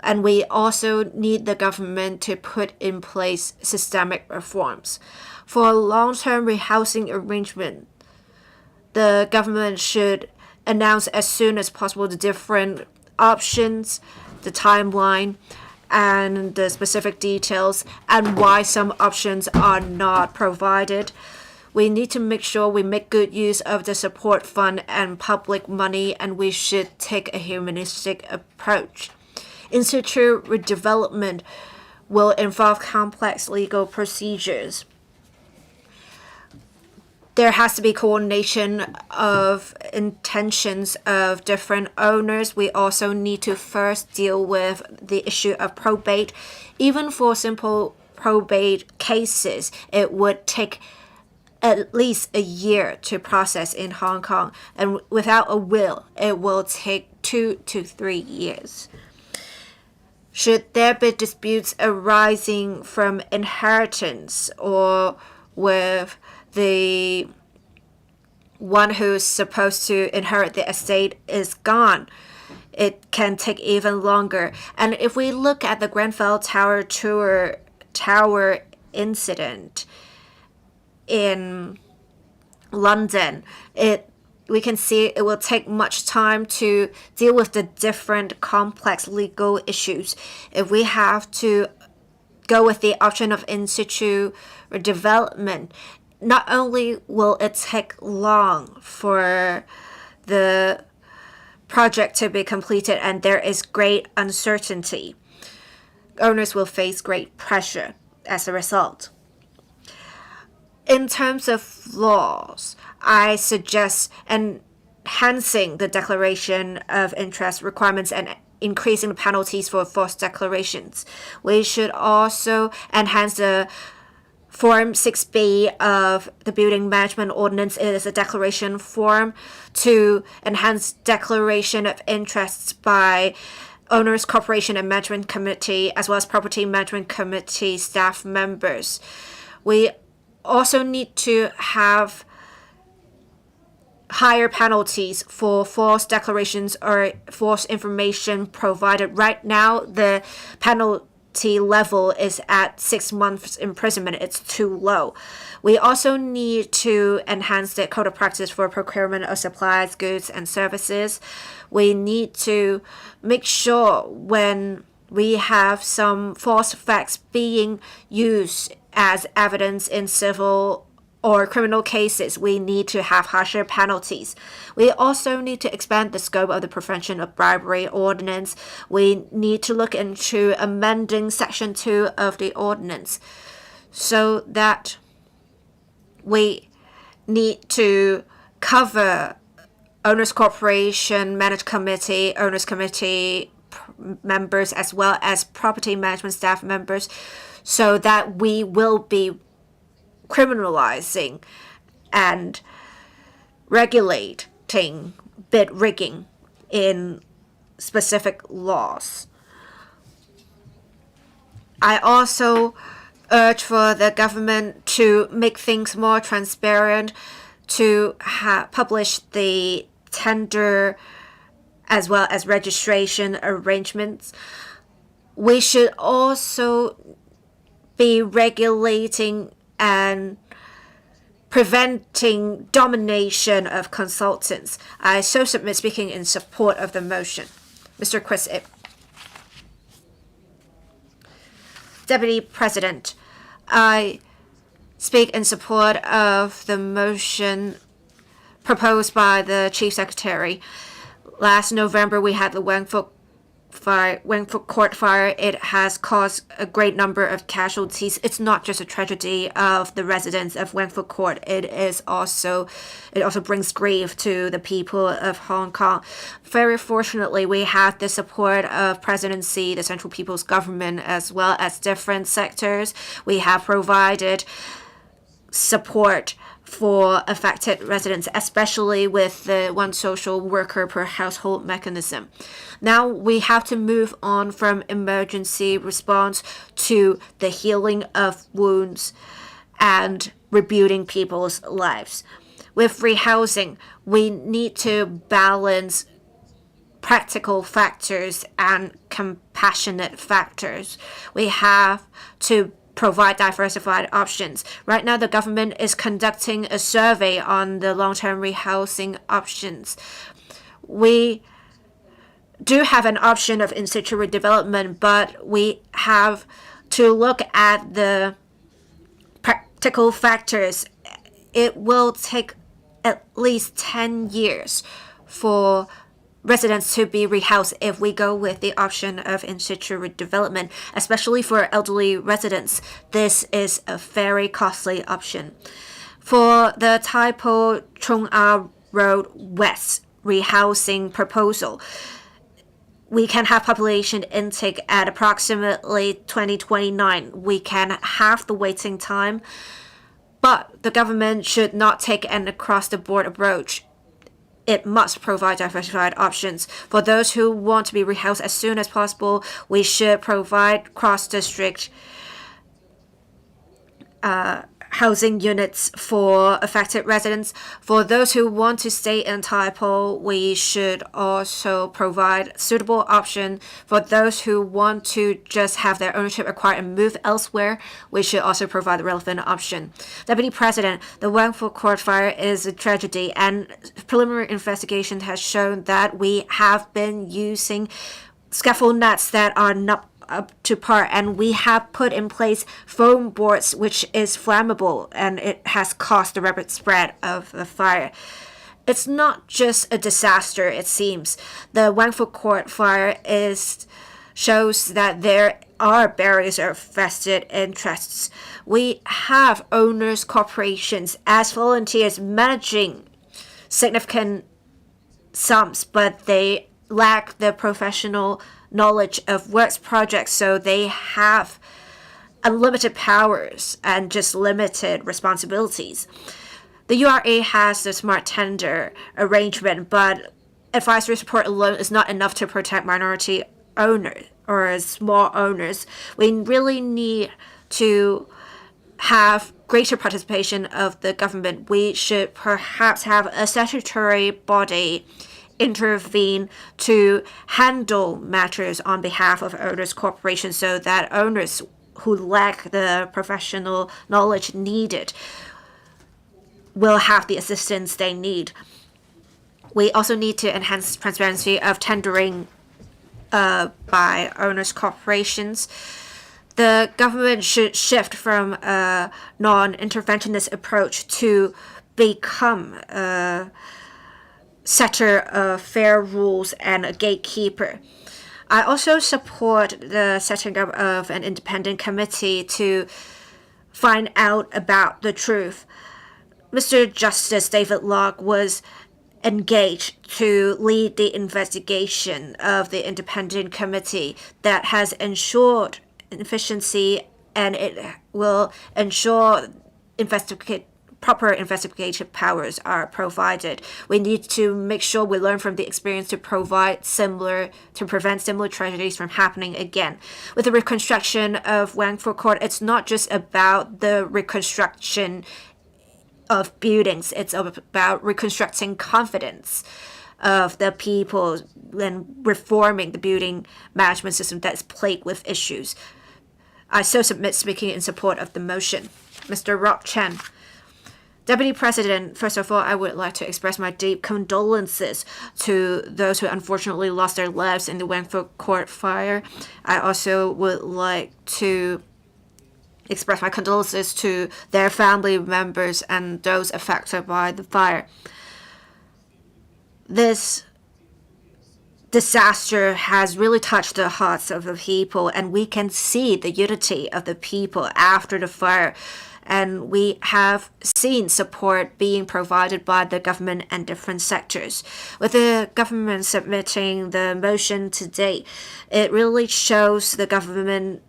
Speaker 2: And we also need the government to put in place systemic reforms. For a long-term rehousing arrangement, the government should announce as soon as possible the different options, the timeline, and the specific details, and why some options are not provided. We need to make sure we make good use of the support fund and public money, and we should take a humanistic approach. In-situ redevelopment will involve complex legal procedures. There has to be coordination of intentions of different owners. We also need to first deal with the issue of probate. Even for simple probate cases, it would take at least a year to process in Hong Kong. And without a will, it will take 2 to 3 years. Should there be disputes arising from inheritance or with the one who's supposed to inherit the estate is gone, it can take even longer. And if we look at the Grenfell Tower incident in London, we can see it will take much time to deal with the different complex legal issues. If we have to go with the option of in-situ development, not only will it take long for the project to be completed and there is great uncertainty, owners will face great pressure as a result. In terms of laws, I suggest enhancing the declaration of interest requirements and increasing the penalties for false declarations. We should also enhance the Form 6B of the Building Management Ordinance. It is a declaration form to enhance declaration of interests by owners, corporation, and management committee, as well as property management committee staff members. We also need to have higher penalties for false declarations or false information provided. Right now, the penalty level is at 6 months imprisonment. It's too low. We also need to enhance the code of practice for procurement of supplies, goods, and services. We need to make sure when we have some false facts being used as evidence in civil or criminal cases, we need to have harsher penalties. We also need to expand the scope of the Prevention of Bribery Ordinance. We need to look into amending Section 2 of the ordinance so that we need to cover owners corporation, managed committee, owners committee members, as well as property management staff members, so that we will be criminalizing and regulating bid rigging in specific laws. I also urge for the government to make things more transparent, to publish the tender as well as registration arrangements. We should also be regulating and preventing domination of consultants. I so submit speaking in support of the motion. Mr. Chris Ip. Deputy President, I speak in support of the motion proposed by the Chief Secretary. Last November, we had the Wangfuk Court fire. It has caused a great number of casualties. It's not just a tragedy of the residents of Wangfuk Court. It also brings grief to the people of Hong Kong. Very fortunately, we have the support of Presidency, the Central People's Government, as well as different sectors. We have provided support for affected residents, especially with the one social worker per household mechanism. Now we have to move on from emergency response to the healing of wounds and rebuilding people's lives. With rehousing, we need to balance practical factors and compassionate factors. We have to provide diversified options. Right now, the government is conducting a survey on the long-term rehousing options. We do have an option of in-situ redevelopment, but we have to look at the practical factors. It will take at least 10 years for residents to be rehoused if we go with the option of in-situ redevelopment, especially for elderly residents. This is a very costly option. For the Tai Po Chung Ah Road West rehousing proposal, we can have population intake at approximately 2029. We can halve the waiting time, but the government should not take an across-the-board approach. It must provide diversified options. For those who want to be rehoused as soon as possible, we should provide cross-district housing units for affected residents. For those who want to stay in Tai Po, we should also provide suitable option. For those who want to just have their ownership acquired and move elsewhere, we should also provide the relevant option. Deputy President, the Wangfuk Court fire is a tragedy, and preliminary investigation has shown that we have been using scaffold nets that are not up to par, and we have put in place foam boards, which is flammable, and it has caused the rapid spread of the fire. It's not just a disaster, it seems. The Wangfuk Court fire shows that there are barriers of vested interests. We have owners corporations as volunteers managing significant sums, but they lack the professional knowledge of works projects, so they have unlimited powers and just limited responsibilities. The URA has the smart tender arrangement, but advisory support alone is not enough to protect minority owners or small owners. We really need to have greater participation of the government. We should perhaps have a statutory body intervene to handle matters on behalf of owners corporations so that owners who lack the professional knowledge needed will have the assistance they need. We also need to enhance transparency of tendering by owners corporations. The government should shift from a non-interventionist approach to become a setter of fair rules and a gatekeeper. I also support the setting up of an independent committee to find out about the truth. Mr. Justice David Locke was engaged to lead the investigation of the independent committee that has ensured efficiency, and it will ensure proper investigative powers are provided. We need to make sure we learn from the experience to prevent similar tragedies from happening again. With the reconstruction of Wangfu Court, it's not just about the reconstruction of buildings, it's about reconstructing confidence of the people and reforming the building management system that's plagued with issues. I so submit speaking in support of the motion. Mr. Rob Chen. Deputy President, first of all, I would like to express my deep condolences to those who unfortunately lost their lives in the Wangfu Court fire. I also would like to express my condolences to their family members and those affected by the fire. This disaster has really touched the hearts of the people, and we can see the unity of the people after the fire. And we have seen support being provided by the government and different sectors. With the government submitting the motion today, it really shows the government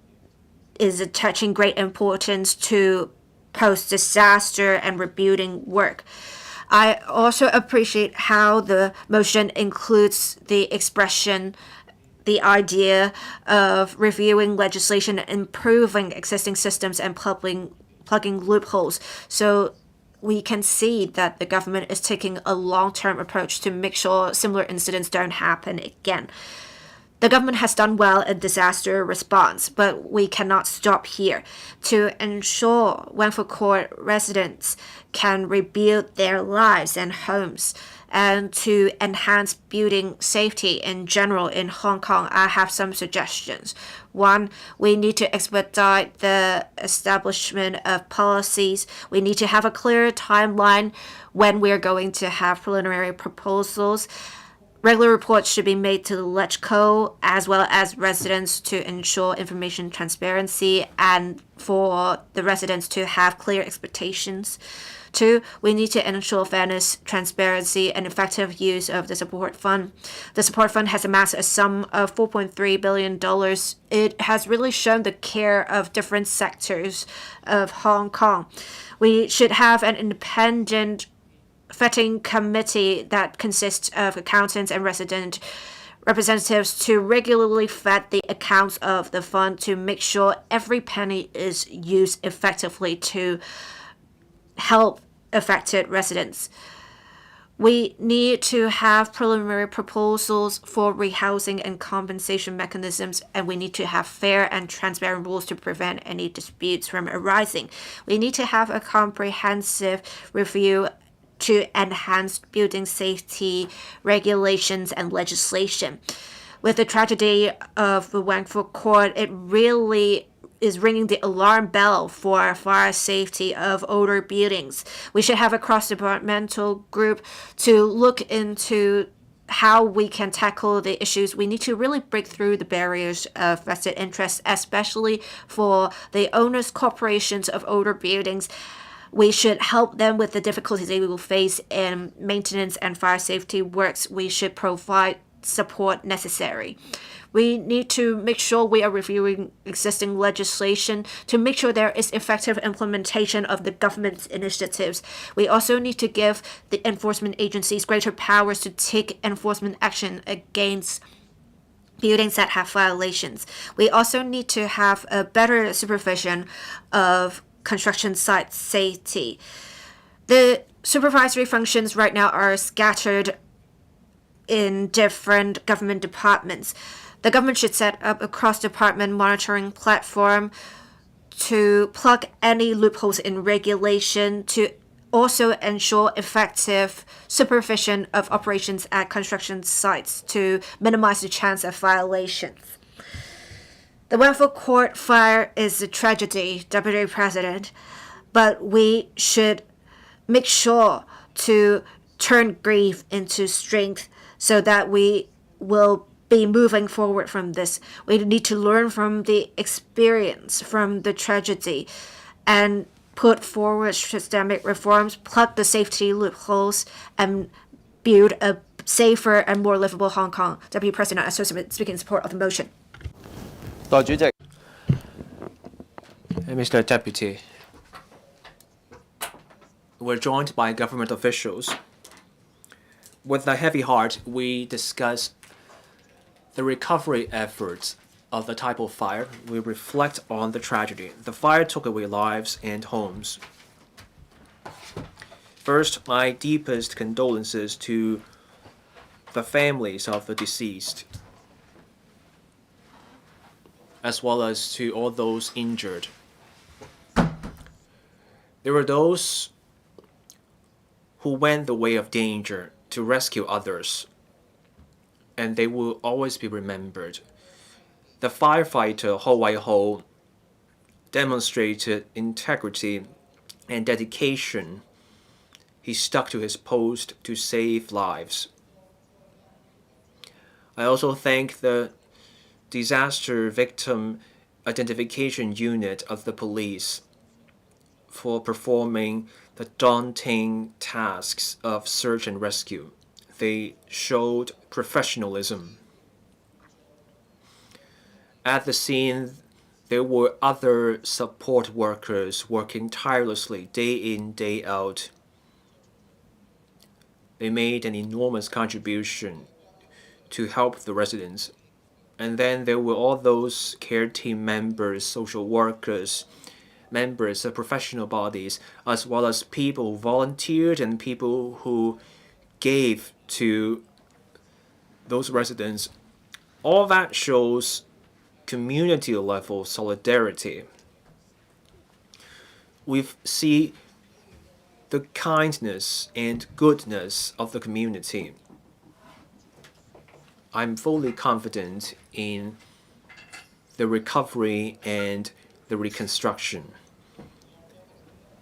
Speaker 2: is attaching great importance to post-disaster and rebuilding work. I also appreciate how the motion includes the idea of reviewing legislation, improving existing systems, and plugging loopholes. So we can see that the government is taking a long-term approach to make sure similar incidents don't happen again. The government has done well in disaster response, but we cannot stop here. To ensure Wangfu Court residents can rebuild their lives and homes, and to enhance building safety in general in Hong Kong, I have some suggestions. One, we need to expedite the establishment of policies. We need to have a clear timeline when we're going to have preliminary proposals. Regular reports should be made to the LegCo as well as residents to ensure information transparency and for the residents to have clear expectations. Two, we need to ensure fairness, transparency, and effective use of the support fund. The support fund has amassed a sum of $4.3 billion. It has really shown the care of different sectors of Hong Kong. We should have an independent vetting committee that consists of accountants and resident representatives to regularly vet the accounts of the fund to make sure every penny is used effectively to help affected residents. We need to have preliminary proposals for rehousing and compensation mechanisms, and we need to have fair and transparent rules to prevent any disputes from arising. We need to have a comprehensive review to enhance building safety regulations and legislation. With the tragedy of the Wangfu Court, it really is ringing the alarm bell for fire safety of older buildings. We should have a cross-departmental group to look into how we can tackle the issues. We need to really break through the barriers of vested interests, especially for the owners' corporations of older buildings. We should help them with the difficulties they will face in maintenance and fire safety works. We should provide support necessary. We need to make sure we are reviewing existing legislation to make sure there is effective implementation of the government's initiatives. We also need to give the enforcement agencies greater powers to take enforcement action against buildings that have violations. We also need to have a better supervision of construction site safety. The supervisory functions right now are scattered in different government departments. The government should set up a cross-department monitoring platform to plug any loopholes in regulation, to also ensure effective supervision of operations at construction sites to minimize the chance of violations. The Wangford Court fire is a tragedy, Deputy President, but we should make sure to turn grief into strength so that we will be moving forward from this. We need to learn from the experience, from the tragedy, and put forward systemic reforms, plug the safety loopholes, and build a safer and more livable Hong Kong. Deputy President, I speak in support of the motion.
Speaker 4: 代理主席，
Speaker 3: Mr. Deputy, we're joined by government officials. With a heavy heart, we discuss the recovery efforts of the Taipei fire. We reflect on the tragedy. The fire took away lives and homes. First, my deepest condolences to the families of the deceased, as well as to all those injured. There were those who went the way of danger to rescue others, and they will always be remembered. The firefighter Ho Wai-ho demonstrated integrity and dedication. He stuck to his post to save lives. I also thank the Disaster Victim Identification Unit of the police for performing the daunting tasks of search and rescue. They showed professionalism. At the scene, there were other support workers working tirelessly day in, day out. They made an enormous contribution to help the residents. And then there were all those care team members, social workers, members of professional bodies, as well as people who volunteered and people who gave to those residents. All that shows community level solidarity. We see the kindness and goodness of the community. I'm fully confident in the recovery and the reconstruction.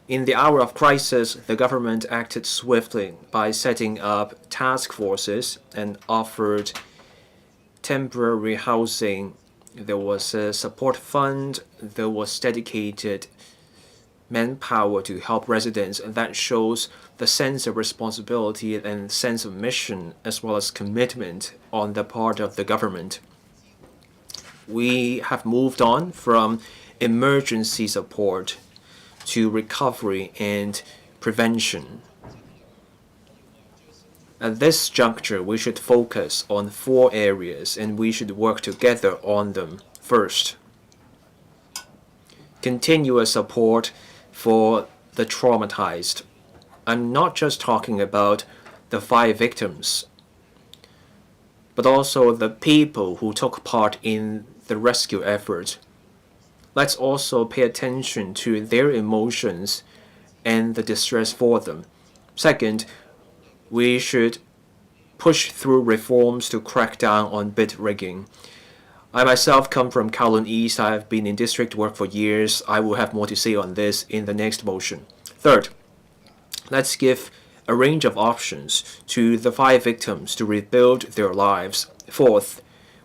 Speaker 3: In the hour of crisis, the government acted swiftly by setting up task forces and offered temporary housing. There was a support fund, there was dedicated manpower to help residents, and that shows the sense of responsibility and sense of mission as well as commitment on the part of the government. We have moved on from emergency support to recovery and prevention. At this juncture, we should focus on 4 areas and we should work together on them. First, continuous support for the traumatized. I'm not just talking about the 5 victims, but also the people who took part in the rescue effort. Let's also pay attention to their emotions and the distress for them. Second, we should push through reforms to crack down on bid rigging. I myself come from Kowloon East. I have been in district work for years. I will have more to say on this in the next motion. Third, let's give a range of options to the 5 victims to rebuild their lives. Fourth,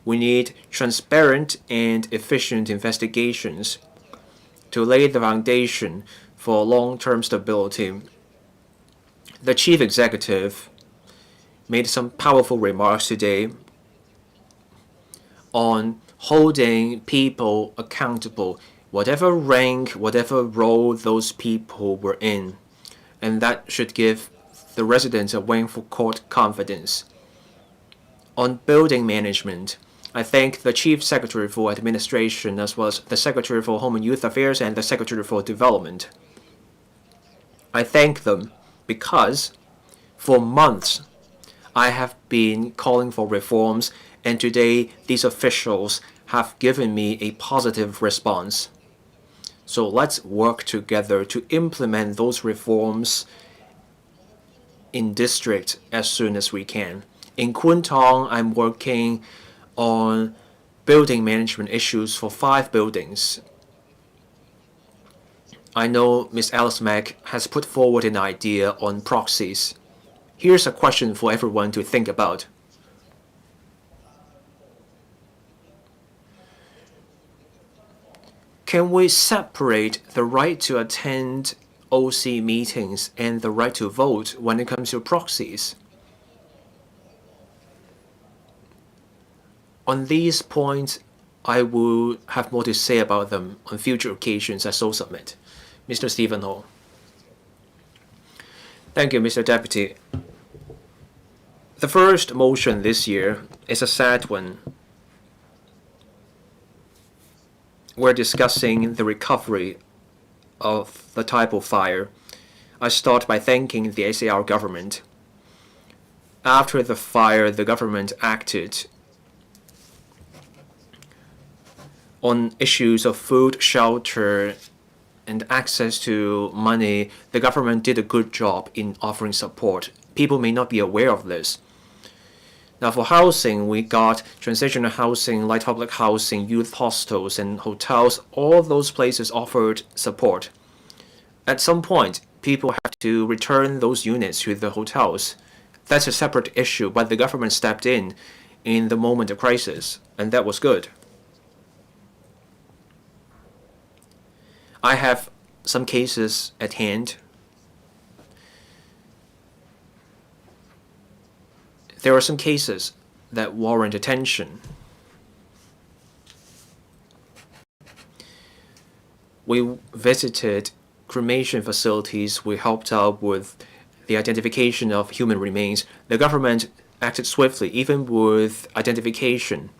Speaker 3: we need transparent and efficient investigations to lay the foundation for long-term stability. The chief executive made some powerful remarks today on holding people accountable, whatever rank, whatever role those people were in. And that should give the residents of Wangford Court confidence. On building management, I thank the Chief Secretary for Administration as well as the Secretary for Home and Youth Affairs and the Secretary for Development. I thank them because for months I have been calling for reforms, and today these officials have given me a positive response. So let's work together to implement those reforms in district as soon as we can. In Kuntong, I'm working on building management issues for 5 buildings. I know Ms. Alice Mack has put forward an idea on proxies. Here's a question for everyone to think about. Can we separate the right to attend OC meetings and the right to vote when it comes to proxies? On these points, I will have more to say about them on future occasions as Seoul Summit. Mr. Stephen Ho. Thank you, Mr. Deputy. The first motion this year is a sad one. We're discussing the recovery of the Taipo fire. I start by thanking the SAR government. After the fire, the government acted on issues of food, shelter, and access to money. The government did a good job in offering support. People may not be aware of this. Now for housing, we got transitional housing, light public housing, youth hostels, and hotels. All those places offered support. At some point, people have to return those units to the hotels. That's a separate issue, but the government stepped in the moment of crisis, and that was good. I have some cases at hand. There are some cases that warrant attention. We visited cremation facilities. We helped out with the identification of human remains. The government acted swiftly, even with identification.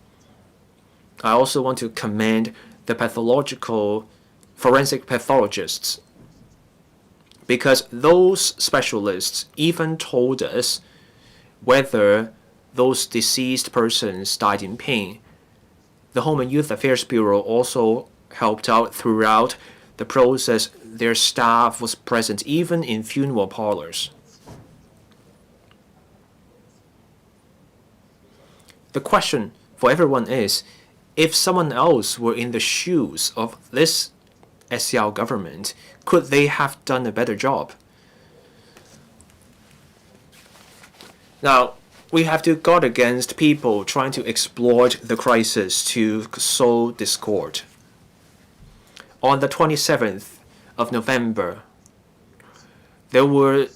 Speaker 3: I also want to commend the forensic pathologists, because those specialists even told us whether those deceased persons died in pain. The Home and Youth Affairs Bureau also helped out throughout the process. Their staff was present even in funeral parlors. The question for everyone is, if someone else were in the shoes of this SCL government, could they have done a better job? Now, we have to guard against people trying to exploit the crisis to sow discord. On the 27th of November, there were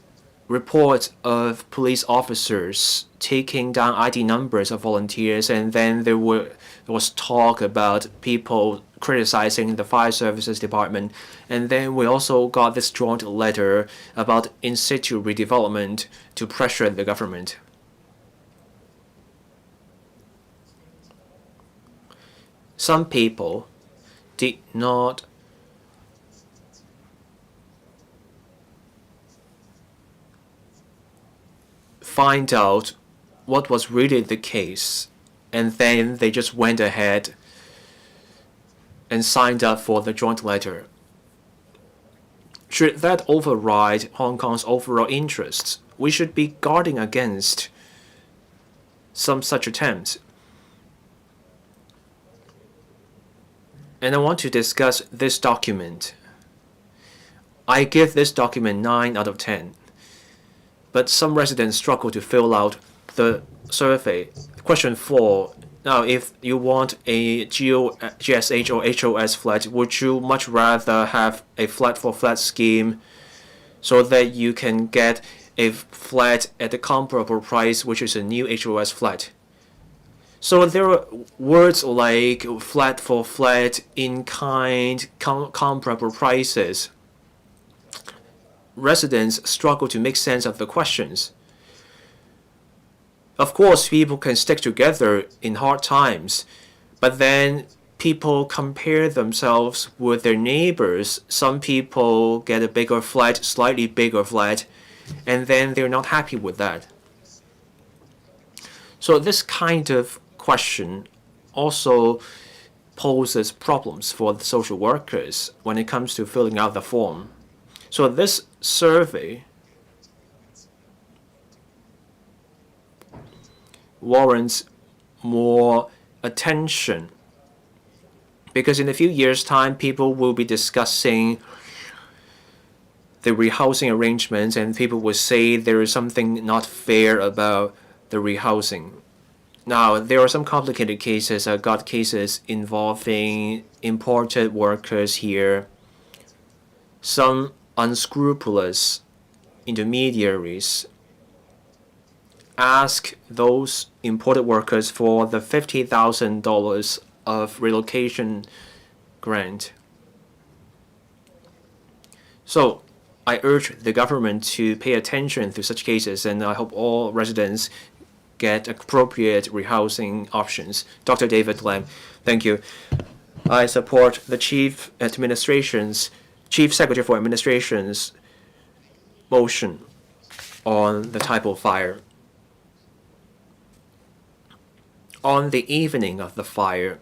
Speaker 3: reports of police officers taking down ID numbers of volunteers, and then there was talk about people criticizing the fire services department, and then we also got this joint letter about in situ redevelopment to pressure the government. Some people did not find out what was really the case, and then they just went ahead and signed up for the joint letter. Should that override Hong Kong's overall interests? We should be guarding against some such attempts. And I want to discuss this document. I give this document 9 out of 10. But some residents struggle to fill out the survey. Question 4. Now, if you want a GSH or HOS flat, would you much rather have a flat-for-flat scheme so that you can get a flat at a comparable price, which is a new HOS flat? So there are words like flat-for-flat, in-kind, comparable prices. Residents struggle to make sense of the questions. Of course, people can stick together in hard times, but then people compare themselves with their neighbors. Some people get a bigger flat, slightly bigger flat, and then they're not happy with that. So this kind of question also poses problems for the social workers when it comes to filling out the form. So this survey warrants more attention, because in a few years' time, people will be discussing the rehousing arrangements, and people will say there is something not fair about the rehousing. Now, there are some complicated cases. I got cases involving imported workers here, some unscrupulous intermediaries ask those imported workers for the $50,000 of relocation grant. So I urge the government to pay attention to such cases, and I hope all residents get appropriate rehousing options. Dr. David Lam, thank you. I support the Chief Secretary for Administration's motion on the Taipo fire. On the evening of the fire,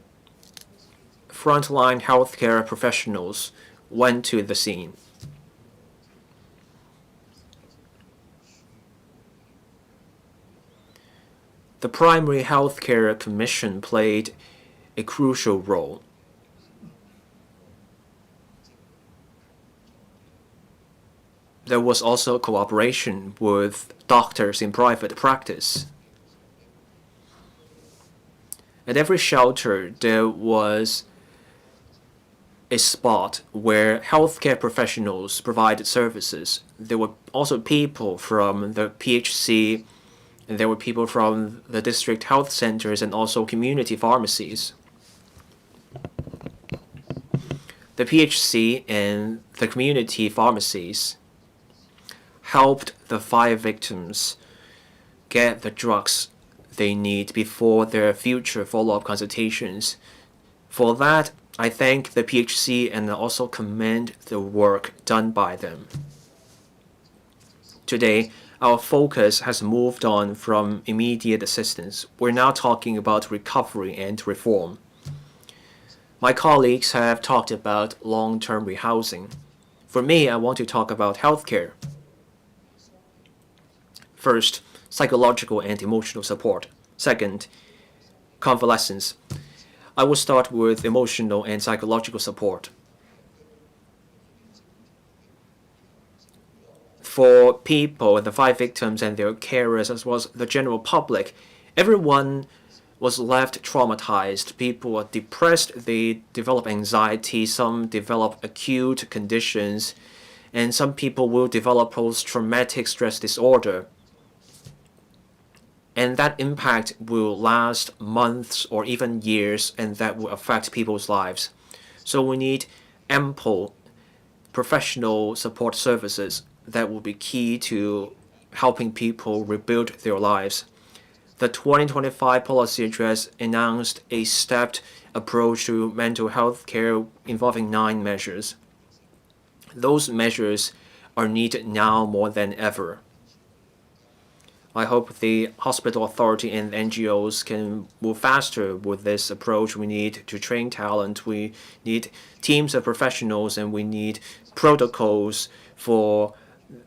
Speaker 3: frontline healthcare professionals went to the scene. The Primary Healthcare Commission played a crucial role. There was also cooperation with doctors in private practice. At every shelter, there was a spot where healthcare professionals provided services. There were also people from the PHC, and there were people from the district health centers and also community pharmacies. The PHC and the community pharmacies helped the fire victims get the drugs they need before their future follow-up consultations. For that, I thank the PHC and also commend the work done by them. Today, our focus has moved on from immediate assistance. We're now talking about recovery and reform. My colleagues have talked about long-term rehousing. For me, I want to talk about healthcare. First, psychological and emotional support. Second, convalescence. I will start with emotional and psychological support. For people, the five victims and their carers, as well as the general public, everyone was left traumatized. People are depressed, they develop anxiety, some develop acute conditions, and some people will develop post-traumatic stress disorder. And that impact will last months or even years, and that will affect people's lives. So we need ample professional support services that will be key to helping people rebuild their lives. The 2025 policy address announced a stepped approach to mental health care involving 9 measures. Those measures are needed now more than ever. I hope the hospital authority and NGOs can move faster with this approach. We need to train talent, we need teams of professionals, and we need protocols for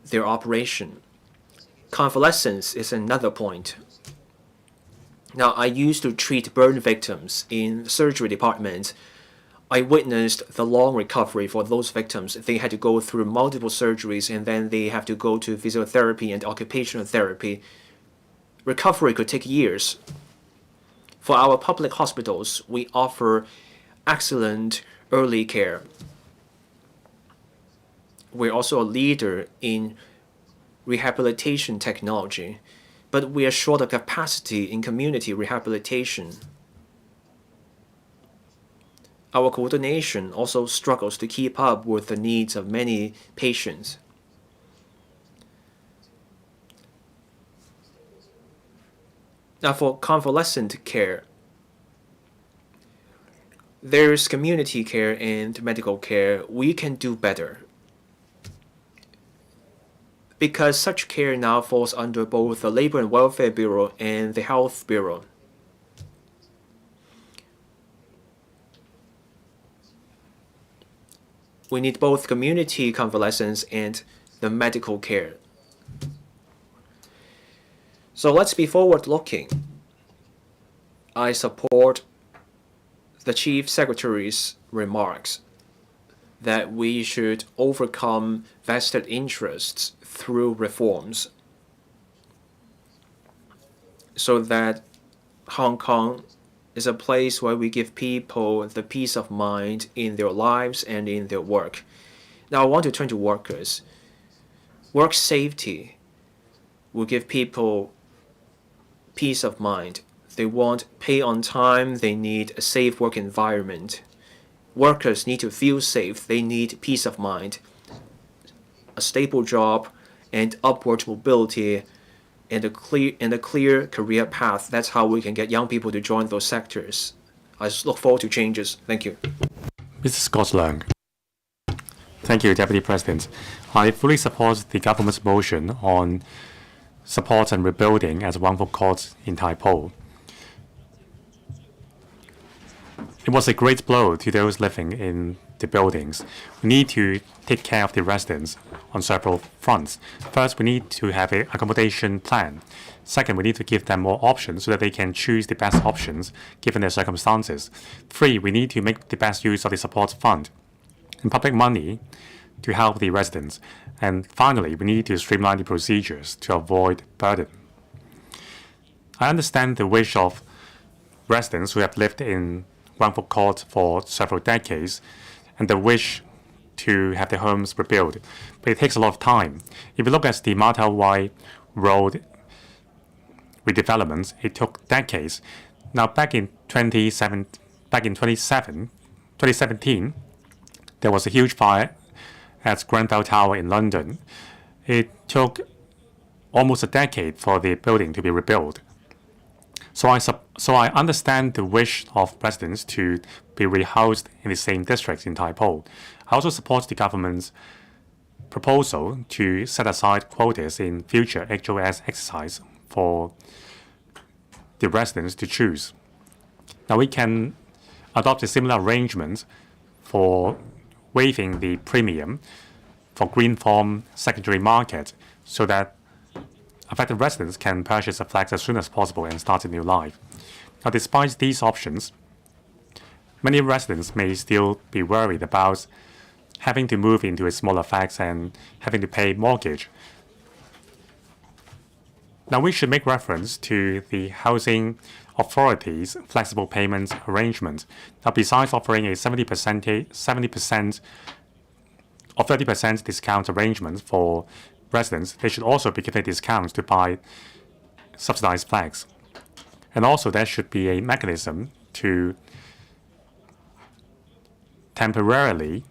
Speaker 3: their operation. Convalescence is another point. Now, I used to treat burn victims in the surgery department. I witnessed the long recovery for those victims. They had to go through multiple surgeries, and then they have to go to physiotherapy and occupational therapy. Recovery could take years. For our public hospitals, we offer excellent early care. We're also a leader in rehabilitation technology, but we are short of capacity in community rehabilitation. Our coordination also struggles to keep up with the needs of many patients. Now, for convalescent care, there's community care and medical care. We can do better. because such care now falls under both the Labor and Welfare Bureau and the Health Bureau. We need both community convalescence and the medical care. So let's be forward-looking. I support the Chief Secretary's remarks that we should overcome vested interests through reforms so that Hong Kong is a place where we give people the peace of mind in their lives and in their work. Now I want to turn to workers. Work safety will give people peace of mind. They want pay on time, they need a safe work environment. Workers need to feel safe, they need peace of mind, a stable job, and upward mobility, and a clear career path. That's how we can get young people to join those sectors. I just look forward to changes. Thank you.
Speaker 1: Mr. Scott Leung. Thank you, Deputy President. I fully support the government's motion on support and rebuilding as Wang Fu Court in Tai Po. It was a great blow to those living in the buildings. We need to take care of the residents on several fronts. First, we need to have an accommodation plan. Second, we need to give them more options so that they can choose the best options given their circumstances. Three, we need to make the best use of the support fund and public money to help the residents. And finally, we need to streamline the procedures to avoid burden. I understand the wish of residents who have lived in Wang Fu Court for several decades and the wish to have their homes rebuilt, but it takes a lot of time. If you look at the Ma Tau Wai Road redevelopments, it took decades. Now, back in 2017, there was a huge fire at Grenfell Tower in London. It took almost a decade for the building to be rebuilt. So I understand the wish of residents to be rehoused in the same districts in Tai Po. I also support the government's proposal to set aside quotas in future HOS exercise for the residents to choose. Now we can adopt a similar arrangement for waiving the premium for green farm secondary market so that affected residents can purchase a flat as soon as possible and start a new life. Now, despite these options, many residents may still be worried about having to move into a smaller flat and having to pay mortgage. Now, we should make reference to the Housing Authority's flexible payments arrangement. Now, besides offering a 70% or 30% discount arrangement for residents, they should also be given discounts to buy subsidized flats. And also there should be a mechanism to temporarily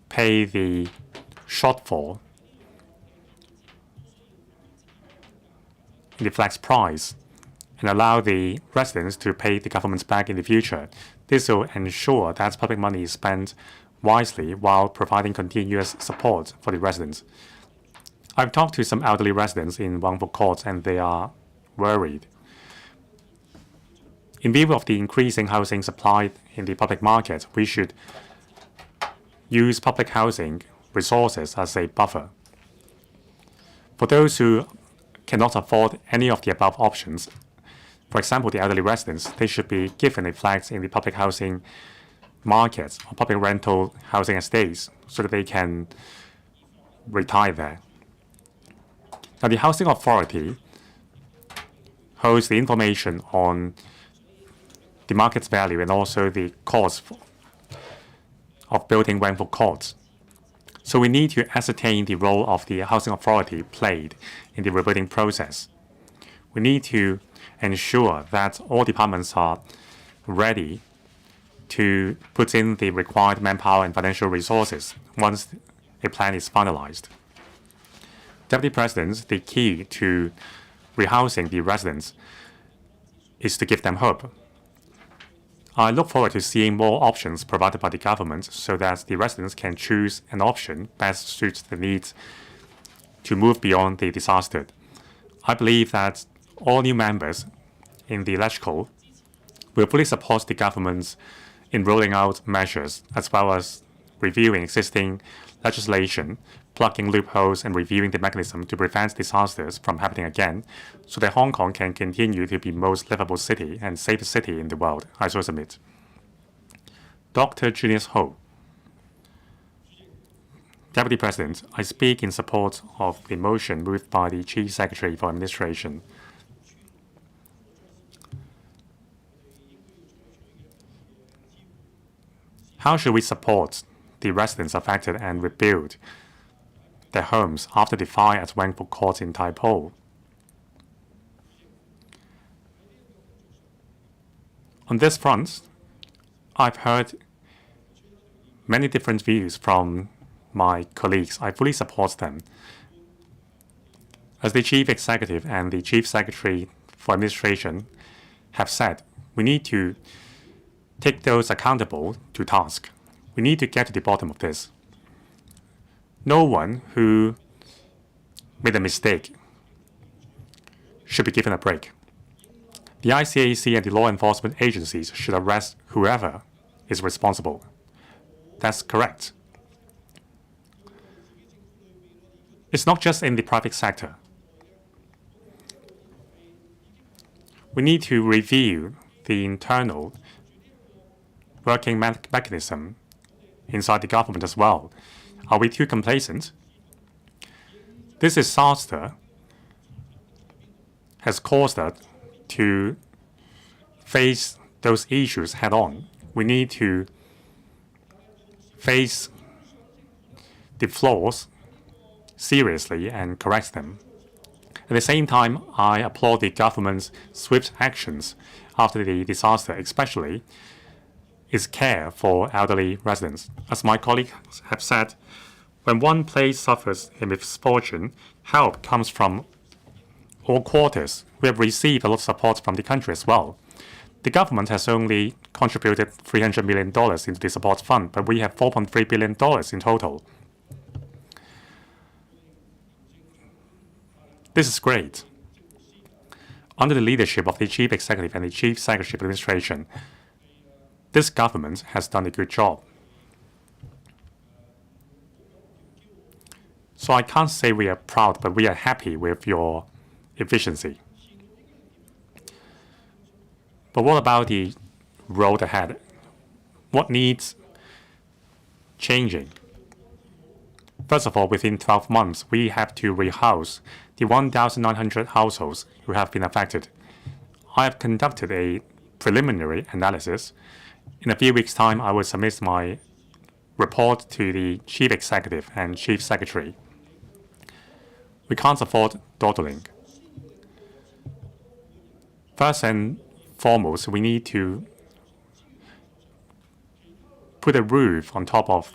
Speaker 1: pay the shortfall in the flat's price and allow the residents to pay the government back in the future. This will ensure that public money is spent wisely while providing continuous support for the residents. I've talked to some elderly residents in Wang Fu Court and they are worried. In view of the increasing housing supply in the public market, we should use public housing resources as a buffer. For those who cannot afford any of the above options, for example, the elderly residents, they should be given a flat in the public housing markets or public rental housing estates so that they can retire there. Now, the Housing Authority holds the information on the market's value and also the cost of building Wang Fu Courts. So we need to ascertain the role of the Housing Authority played in the rebuilding process. We need to ensure that all departments are ready to put in the required manpower and financial resources once a plan is finalized. Deputy President, the key to rehousing the residents is to give them hope. I look forward to seeing more options provided by the government so that the residents can choose an option best suits the needs to move beyond the disaster. I believe that all new members in the electrical will fully support the government in rolling out measures as well as reviewing existing legislation, plugging loopholes and reviewing the mechanism to prevent disasters from happening again so that Hong Kong can continue to be the most livable city and safest city in the world. I so submit. Dr. Junius Ho. Deputy President, I speak in support of the motion moved by the Chief Secretary for Administration. How should we support the residents affected and rebuild their homes after the fire at Wang Fuk Court in Tai Po? On this front, I've heard many different views from my colleagues. I fully support them. As the Chief Executive and the Chief Secretary for Administration have said, we need to take those accountable to task. We need to get to the bottom of this. No one who made a mistake should be given a break. The ICAC and the law enforcement agencies should arrest whoever is responsible. That's correct. It's not just in the private sector. We need to review the internal working mechanism inside the government as well. Are we too complacent? This disaster has caused us to face those issues head on. We need to face the flaws seriously and correct them. At the same time, I applaud the government's swift actions after the disaster, especially its care for elderly residents. As my colleagues have said, when one place suffers a misfortune, help comes from all quarters. We have received a lot of support from the country as well. The government has only contributed $300 million into the support fund, but we have $4.3 billion in total. This is great. Under the leadership of the Chief Executive and the Chief Secretary of Administration, this government has done a good job. So I can't say we are proud, but we are happy with your efficiency. But what about the road ahead? What needs changing? First of all, within 12 months, we have to rehouse the 1,900 households who have been affected. I have conducted a preliminary analysis. In a few weeks' time, I will submit my report to the Chief Executive and Chief Secretary. We can't afford dawdling. First and foremost, we need to put a roof on top of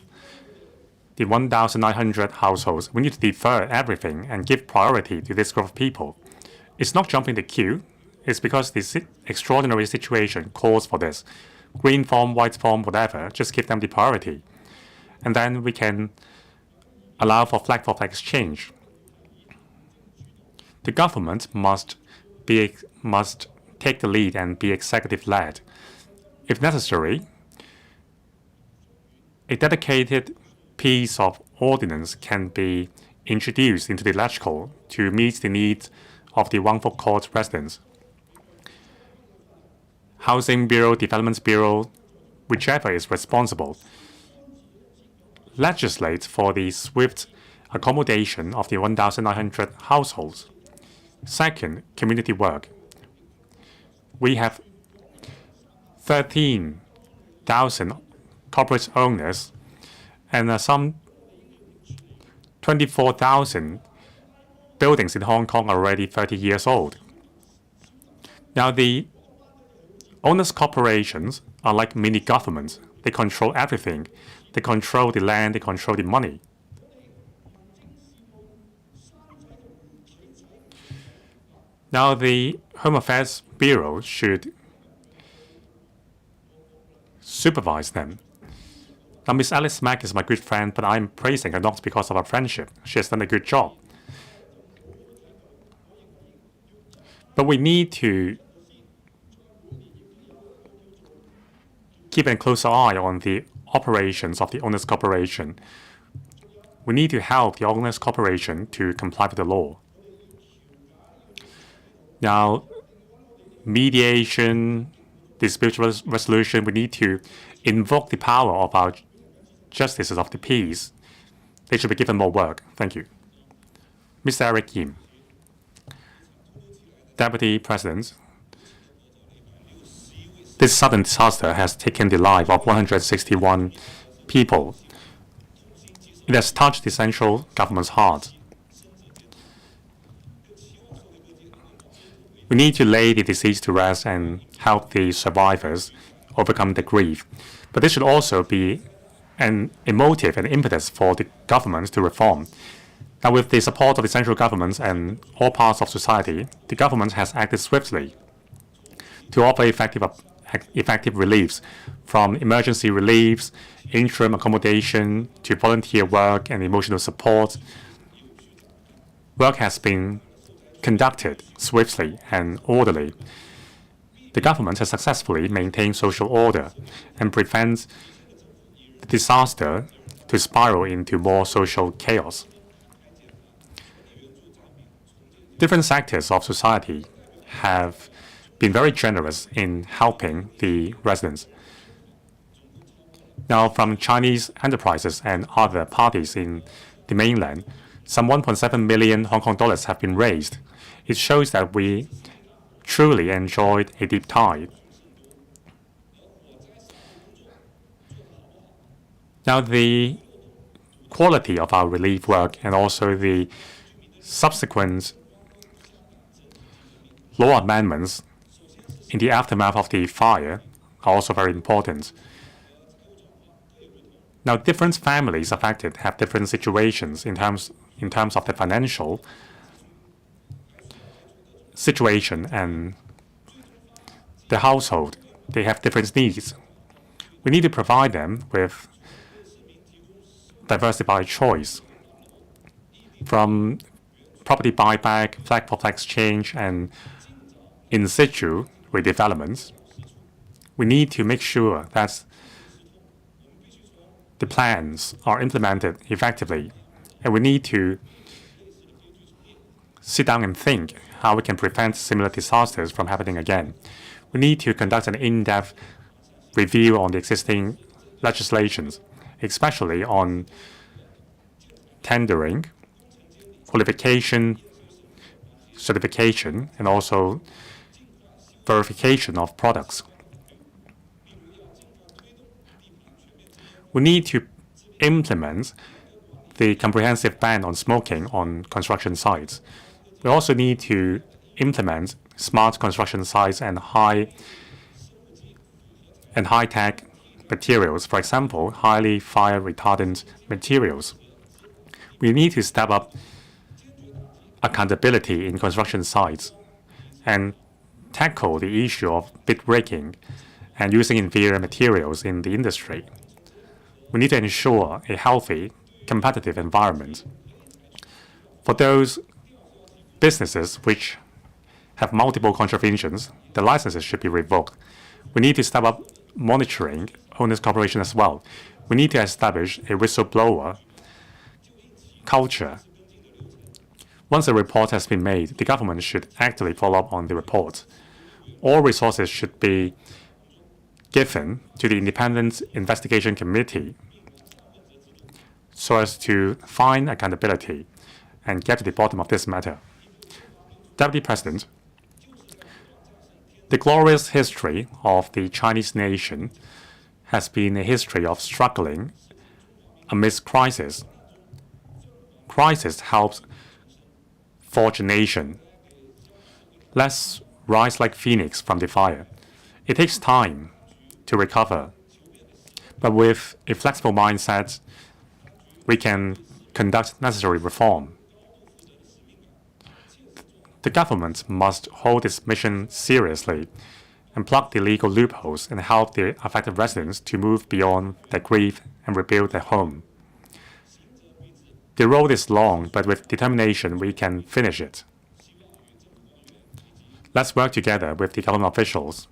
Speaker 1: the 1,900 households. We need to defer everything and give priority to this group of people. It's not jumping the queue. It's because this extraordinary situation calls for this. Green form, white form, whatever, just give them the priority. And then we can allow for flag exchange. The government must take the lead and be executive-led. If necessary, a dedicated piece of ordinance can be introduced into the electrical to meet the needs of the Wang Fuk Court residents. Housing Bureau, Development Bureau, whichever is responsible, legislate for the swift accommodation of the 1,900 households. Second, community work. We have 13,000 corporate owners and some 24,000 buildings in Hong Kong are already 30 years old. Now, the owners' corporations are like mini governments. They control everything. They control the land, they control the money. Now, the Home Affairs Bureau should supervise them. Now, Miss Alice Mack is my good friend, but I'm praising her not because of our friendship. She has done a good job. But we need to keep a closer eye on the operations of the owners' corporation. We need to help the owners' corporation to comply with the law. Now, mediation, dispute resolution, we need to invoke the power of our justices of the peace. They should be given more work. Thank you. Mr. Eric Yim, Deputy President, this sudden disaster has taken the life of 161 people. It has touched the central government's heart. We need to lay the deceased to rest and help the survivors overcome the grief. But this should also be a motive and impetus for the government to reform. Now, with the support of the central government and all parts of society, the government has acted swiftly to offer effective reliefs, from emergency reliefs, interim accommodation, to volunteer work and emotional support. Work has been conducted swiftly and orderly. The government has successfully maintained social order and prevents the disaster to spiral into more social chaos. Different sectors of society have been very generous in helping the residents. Now, from Chinese enterprises and other parties in the mainland, some 1.7 million Hong Kong dollars have been raised. It shows that we truly enjoyed a deep tide. Now, the quality of our relief work and also the subsequent law amendments in the aftermath of the fire are also very important. Now, different families affected have different situations in terms of the financial situation and the household. They have different needs. We need to provide them with diversified choice, from property buyback, flag for flag exchange, and in situ redevelopments. We need to make sure that the plans are implemented effectively, and we need to sit down and think how we can prevent similar disasters from happening again. We need to conduct an in-depth review on the existing legislations, especially on tendering, qualification, certification, and also verification of products. We need to implement the comprehensive ban on smoking on construction sites. We also need to implement smart construction sites and high-tech materials, for example, highly fire-retardant materials. We need to step up accountability in construction sites and tackle the issue of bid breaking and using inferior materials in the industry. We need to ensure a healthy, competitive environment. For those businesses which have multiple contraventions, the licenses should be revoked. We need to step up monitoring owners' corporation as well. We need to establish a whistleblower culture. Once a report has been made, the government should actively follow up on the report. All resources should be given to the Independent Investigation Committee so as to find accountability and get to the bottom of this matter. Deputy President, the glorious history of the Chinese nation has been a history of struggling amidst crisis. Crisis helps forge a nation. Let's rise like phoenix from the fire. It takes time to recover, but with a flexible mindset, we can conduct necessary reform. The government must hold its mission seriously and plug the legal loopholes and help the affected residents to move beyond their grief and rebuild their home. The road is long, but with determination we can finish it. Let's work together with the government officials.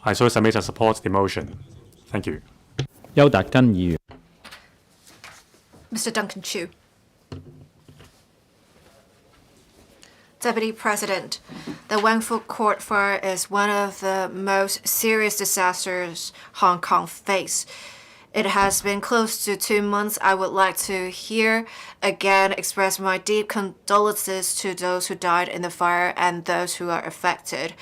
Speaker 1: I so submit and support the motion. Thank you.
Speaker 5: 邱達根議員。
Speaker 2: Mr. Duncan Chu. Deputy President, the Wangfu Court fire is one of the most serious disasters Hong Kong face. It has been close to 2 months. I would like to here again express my deep condolences to those who died in the fire and those who are affected.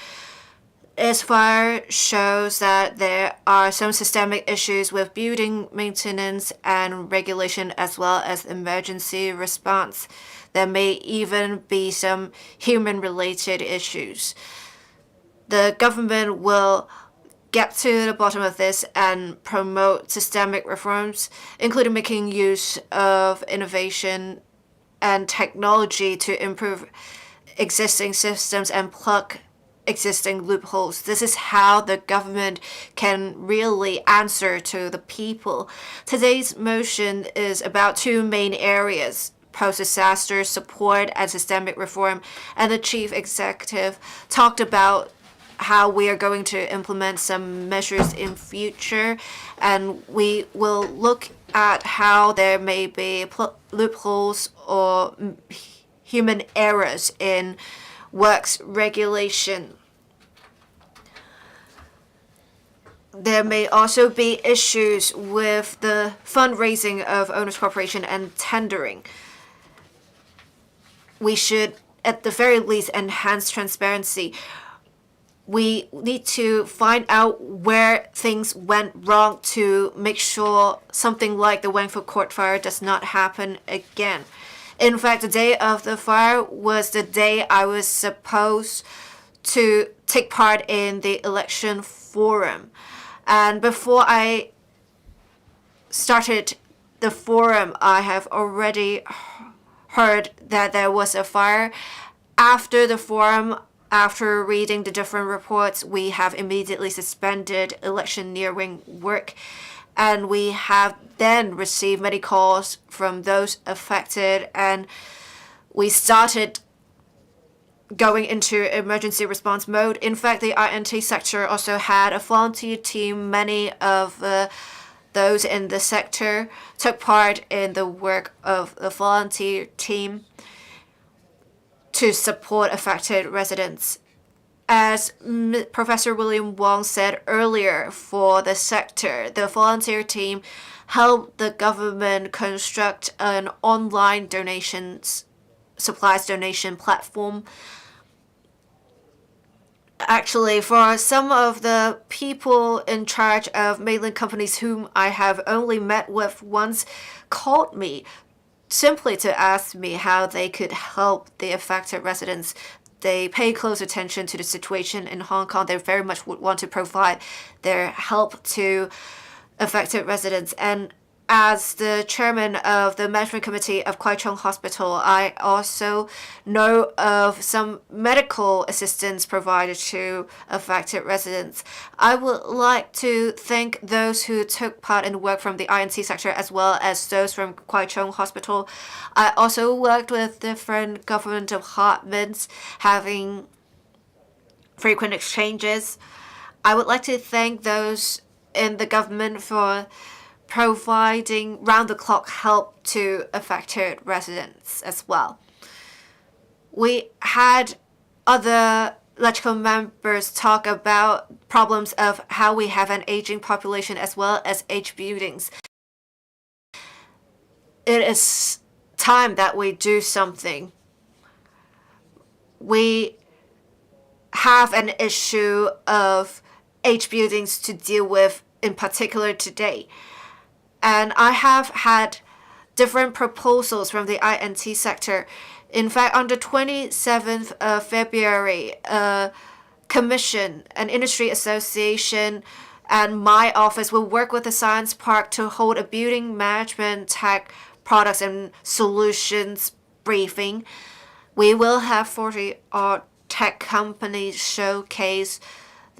Speaker 2: This fire shows that there are some systemic issues with building maintenance and regulation as well as emergency response. There may even be some human-related issues. The government will get to the bottom of this and promote systemic reforms, including making use of innovation and technology to improve existing systems and plug existing loopholes. This is how the government can really answer to the people. Today's motion is about 2 main areas: post-disaster support and systemic reform. And the chief executive talked about how we are going to implement some measures in future, and we will look at how there may be loopholes or human errors in works regulation. There may also be issues with the fundraising of owners' corporation and tendering. We should, at the very least, enhance transparency. We need to find out where things went wrong to make sure something like the Wangfu Court fire does not happen again. In fact, the day of the fire was the day I was supposed to take part in the election forum. And before I started the forum, I have already heard that there was a fire. After the forum, after reading the different reports, we have immediately suspended electioneering work. And we have then received many calls from those affected, and we started going into emergency response mode. In fact, the INT sector also had a volunteer team. Many of those in the sector took part in the work of the volunteer team to support affected residents. As Professor William Wong said earlier, for the sector, the volunteer team helped the government construct an online supplies donation platform. Actually, for some of the people in charge of mainland companies whom I have only met with once, called me simply to ask me how they could help the affected residents. They pay close attention to the situation in Hong Kong. They very much would want to provide their help to affected residents. And as the chairman of the management committee of Kwai Chung Hospital, I also know of some medical assistance provided to affected residents. I would like to thank those who took part in work from the INC sector as well as those from Kwai Chung Hospital. I also worked with different government departments, having frequent exchanges. I would like to thank those in the government for providing round-the-clock help to affected residents as well. We had other electrical members talk about problems of how we have an aging population as well as aged buildings. It is time that we do something. We have an issue of aged buildings to deal with, in particular today. And I have had different proposals from the INT sector. In fact, on the 27th of February, a commission, an industry association, and my office will work with the Science Park to hold a building management tech products and solutions briefing. We will have 40-odd tech companies showcase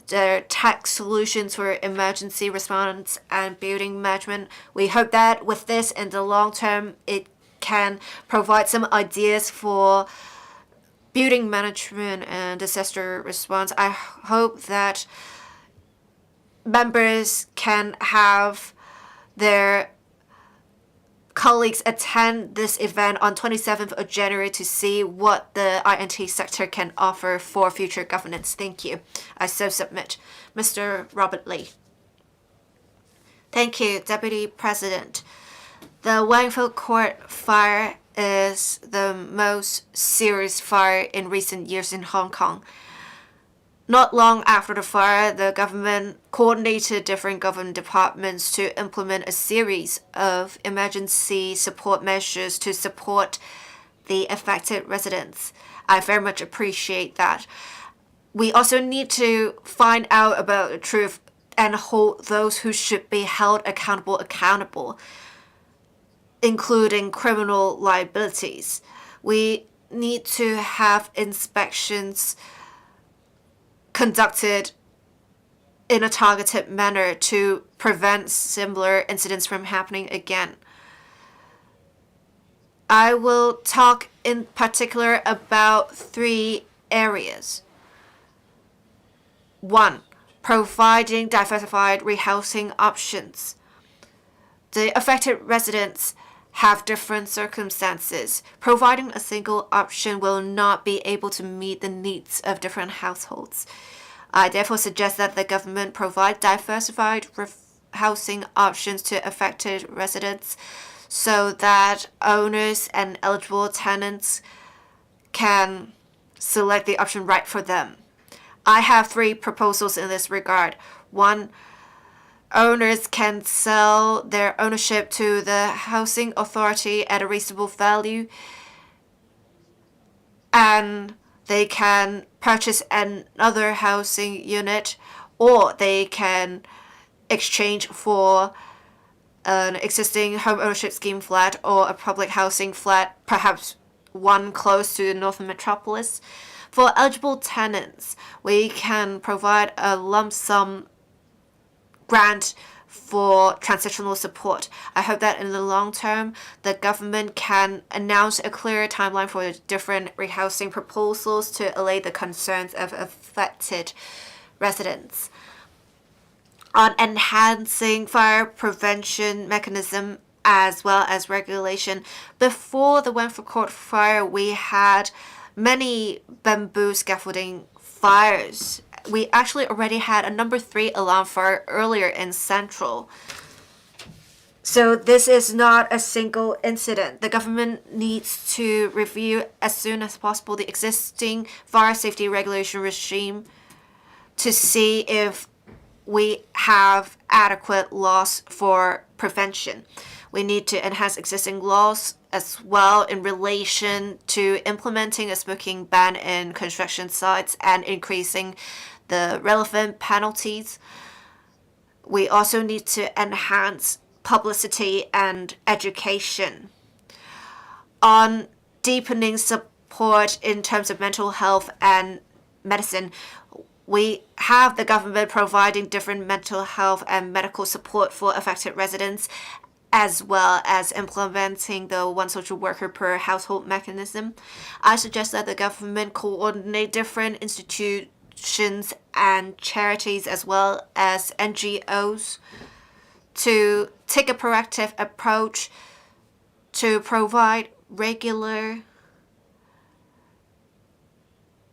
Speaker 2: their tech solutions for emergency response and building management. We hope that with this, in the long term, it can provide some ideas for building management and disaster response. I hope that members can have their colleagues attend this event on 27th of January to see what the INT sector can offer for future governance. Thank you. I so submit. Mr. Robert Lee. Thank you, Deputy President. The Wangford Court fire is the most serious fire in recent years in Hong Kong. Not long after the fire, the government coordinated different government departments to implement a series of emergency support measures to support the affected residents. I very much appreciate that. We also need to find out about the truth and hold those who should be held accountable, including criminal liabilities. We need to have inspections conducted in a targeted manner to prevent similar incidents from happening again. I will talk in particular about 3 areas. 1. Providing diversified rehousing options. The affected residents have different circumstances. Providing a single option will not be able to meet the needs of different households. I therefore suggest that the government provide diversified housing options to affected residents so that owners and eligible tenants can select the option right for them. I have 3 proposals in this regard. 1. Owners can sell their ownership to the housing authority at a reasonable value, and they can purchase another housing unit, or they can exchange for an existing home ownership scheme flat or a public housing flat, perhaps one close to the Northern Metropolis. For eligible tenants, we can provide a lump sum grant for transitional support. I hope that in the long term, the government can announce a clear timeline for the different rehousing proposals to allay the concerns of affected residents. On enhancing fire prevention mechanism as well as regulation, before the Wangford Court fire, we had many bamboo scaffolding fires. We actually already had a number 3 alarm fire earlier in Central. So this is not a single incident. The government needs to review as soon as possible the existing fire safety regulation regime to see if we have adequate laws for prevention. We need to enhance existing laws as well in relation to implementing a smoking ban in construction sites and increasing the relevant penalties. We also need to enhance publicity and education. On deepening support in terms of mental health and medicine, we have the government providing different mental health and medical support for affected residents, as well as implementing the 1 social worker per household mechanism. I suggest that the government coordinate different institutions and charities as well as NGOs to take a proactive approach to provide regular,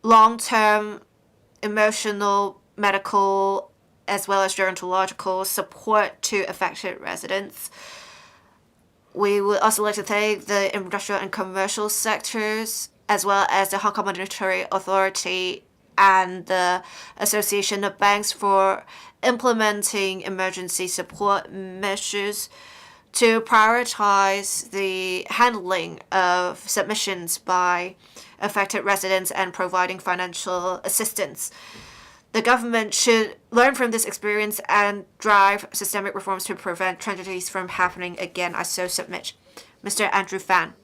Speaker 2: long-term emotional, medical, as well as gerontological support to affected residents. We would also like to thank the industrial and commercial sectors, as well as the Hong Kong Monetary Authority and the Association of Banks for implementing emergency support measures to prioritize the handling of submissions by affected residents and providing financial assistance. The government should learn from this experience and drive systemic reforms to prevent tragedies from happening again. I so submit. Mr. Andrew Fan.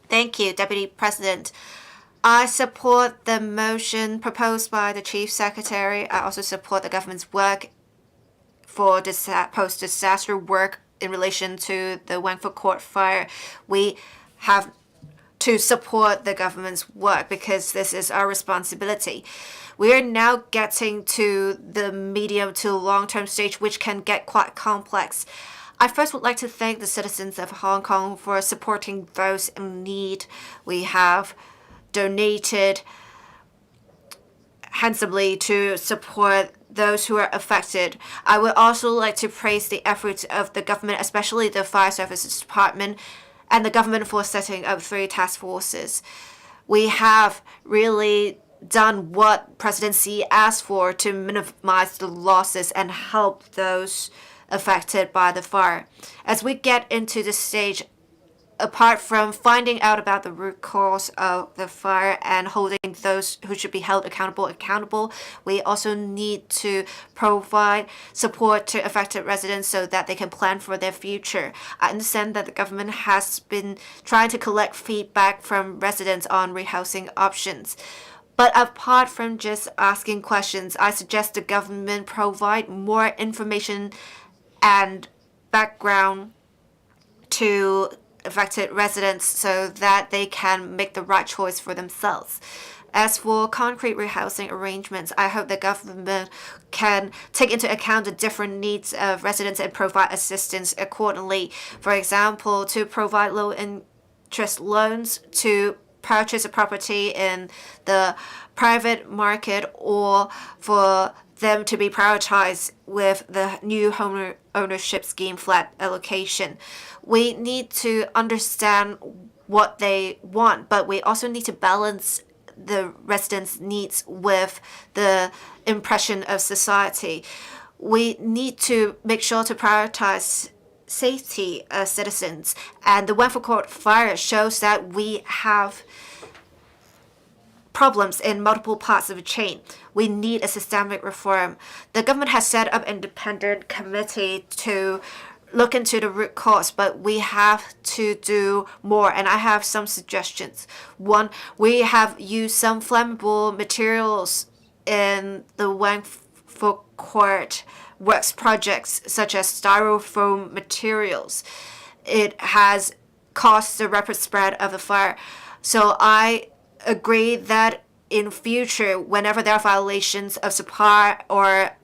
Speaker 2: Thank you, Deputy President. I support the motion proposed by the Chief Secretary. I also support the government's work for post-disaster work in relation to the Wangford Court fire. We have to support the government's work because this is our responsibility. We are now getting to the medium to long-term stage, which can get quite complex. I first would like to thank the citizens of Hong Kong for supporting those in need. We have donated handsomely to support those who are affected. I would also like to praise the efforts of the government, especially the Fire Services Department and the government for setting up 3 task forces. We have really done what President Xi asked for to minimize the losses and help those affected by the fire. As we get into this stage, apart from finding out about the root cause of the fire and holding those who should be held accountable, we also need to provide support to affected residents so that they can plan for their future. I understand that the government has been trying to collect feedback from residents on rehousing options. But apart from just asking questions, I suggest the government provide more information and background to affected residents so that they can make the right choice for themselves. As for concrete rehousing arrangements, I hope the government can take into account the different needs of residents and provide assistance accordingly. For example, to provide low-interest loans to purchase a property in the private market, or for them to be prioritized with the new home ownership scheme flat allocation. We need to understand what they want, but we also need to balance the residents' needs with the impression of society. We need to make sure to prioritize safety of citizens, and the Wangfu Court fire shows that we have problems in multiple parts of the chain. We need a systemic reform. The government has set up an independent committee to look into the root cause, but we have to do more, and I have some suggestions. One, we have used some flammable materials in the Wangfu Court works projects, such as styrofoam materials. It has caused the rapid spread of the fire. So I agree that in future, whenever there are violations of supply or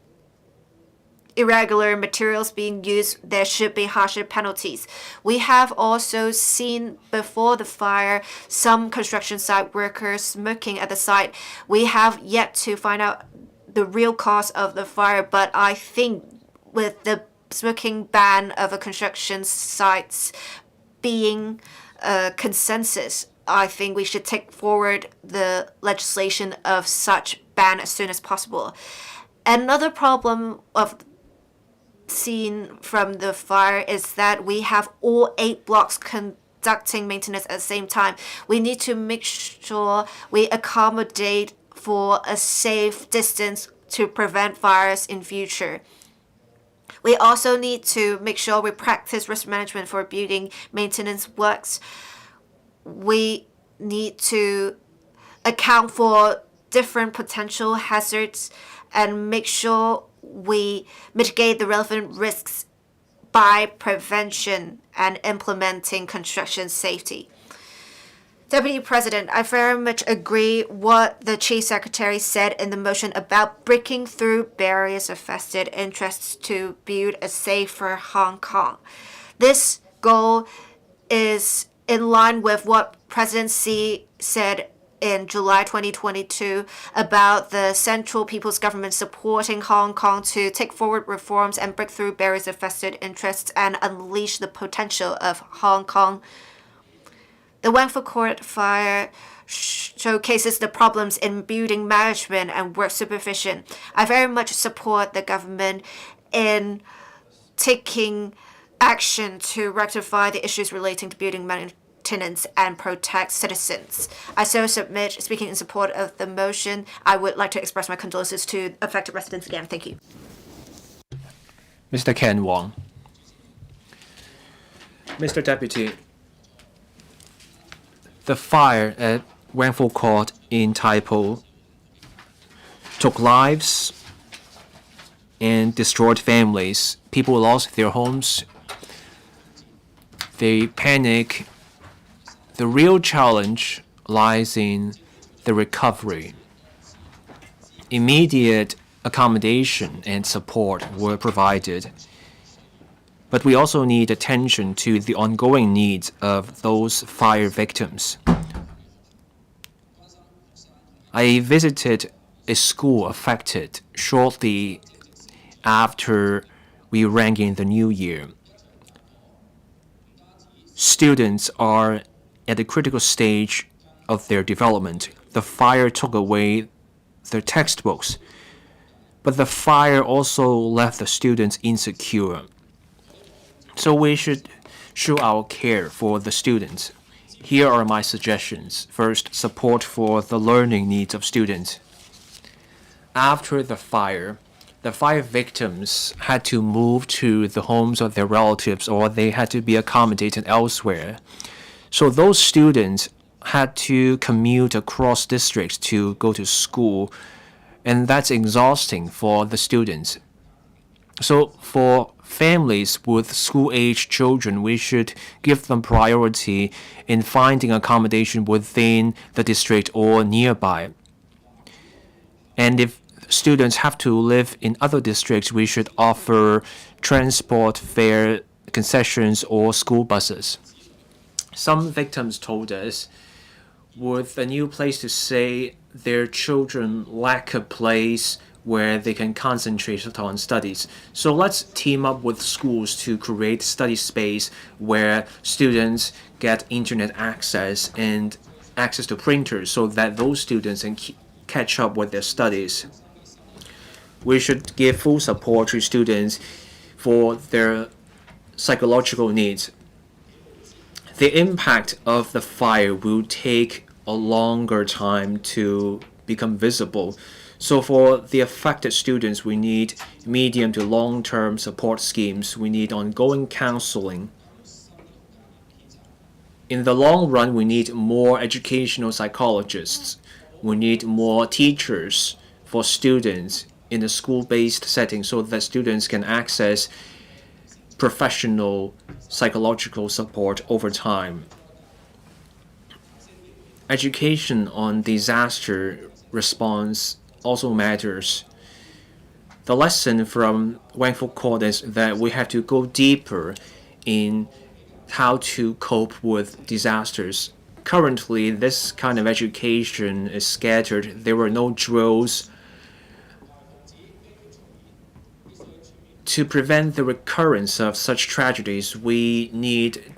Speaker 2: irregular materials being used, there should be harsher penalties. We have also seen before the fire some construction site workers smoking at the site. We have yet to find out the real cause of the fire, but I think with the smoking ban of a construction sites being a consensus, I think we should take forward the legislation of such ban as soon as possible. Another problem of seen from the fire is that we have all 8 blocks conducting maintenance at the same time. We need to make sure we accommodate for a safe distance to prevent fires in future. We also need to make sure we practice risk management for building maintenance works. We need to account for different potential hazards and make sure we mitigate the relevant risks by prevention and implementing construction safety. Deputy President, I very much agree what the Chief Secretary said in the motion about breaking through barriers of vested interests to build a safer Hong Kong. This goal is in line with what President Xi said in July 2022 about the Central People's Government supporting Hong Kong to take forward reforms and break through barriers of vested interests and unleash the potential of Hong Kong. The Wangfu Court fire showcases the problems in building management and work supervision. I very much support the government in taking action to rectify the issues relating to building maintenance and protect citizens. I so submit, speaking in support of the motion. I would like to express my condolences to affected residents again. Thank you.
Speaker 3: Mr. Ken Wong. Mr. Deputy, the fire at Wangfu Court in Tai Po took lives and destroyed families. People lost their homes. They panic The real challenge lies in the recovery. Immediate accommodation and support were provided, but we also need attention to the ongoing needs of those fire victims. I visited a school affected shortly after we rang in the new year. Students are at a critical stage of their development. The fire took away their textbooks, but the fire also left the students insecure. So we should show our care for the students. Here are my suggestions. First, support for the learning needs of students. After the fire victims had to move to the homes of their relatives, or they had to be accommodated elsewhere. So those students had to commute across districts to go to school, and that's exhausting for the students. So for families with school-age children, we should give them priority in finding accommodation within the district or nearby. And if students have to live in other districts, we should offer transport fare concessions or school buses. Some victims told us, with a new place to stay, their children lack a place where they can concentrate on studies. So let's team up with schools to create study space where students get internet access and access to printers so that those students can catch up with their studies. We should give full support to students for their psychological needs. The impact of the fire will take a longer time to become visible. So for the affected students, we need medium to long-term support schemes. We need ongoing counseling. In the long run, we need more educational psychologists. We need more teachers for students in a school-based setting so that students can access professional psychological support over time. Education on disaster response also matters. The lesson from Wangful Court is that we have to go deeper in how to cope with disasters. Currently, this kind of education is scattered. There were no drills. To prevent the recurrence of such tragedies, we need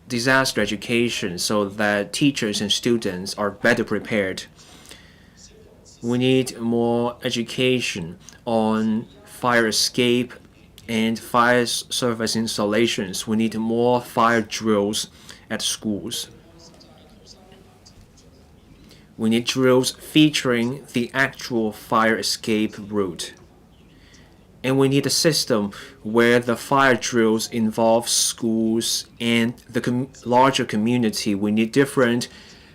Speaker 3: disaster education so that teachers and students are better prepared. We need more education on fire escape and fire service installations. We need more fire drills at schools. We need drills featuring the actual fire escape route. And we need a system where the fire drills involve schools and the larger community. We need different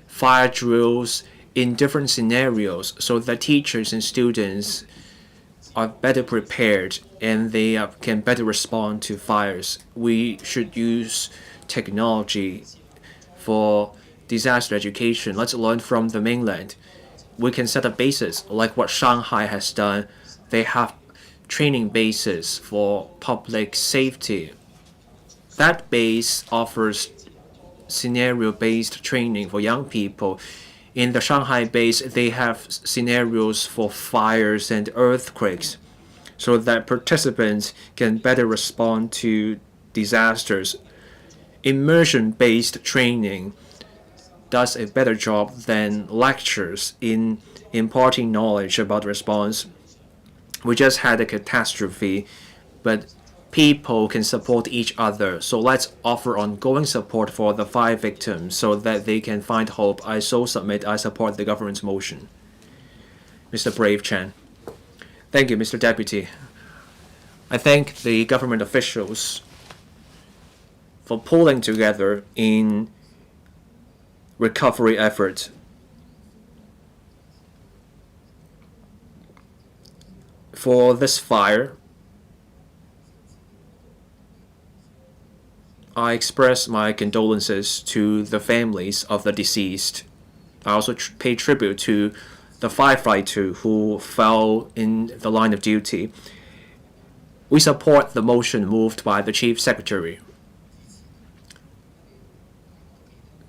Speaker 3: fire drills in different scenarios so that teachers and students are better prepared and they can better respond to fires. We should use technology for disaster education. Let's learn from the mainland. We can set up bases like what Shanghai has done. They have training bases for public safety. That base offers scenario-based training for young people. In the Shanghai base, they have scenarios for fires and earthquakes so that participants can better respond to disasters. Immersion-based training does a better job than lectures in imparting knowledge about response. We just had a catastrophe, but people can support each other. So let's offer ongoing support for the fire victims so that they can find hope. I support the government's motion. Mr. Brave Chan. Thank you, Mr. Deputy. I thank the government officials for pulling together in recovery efforts. For this fire, I express my condolences to the families of the deceased. I also pay tribute to the firefighter who fell in the line of duty. We support the motion moved by the Chief Secretary.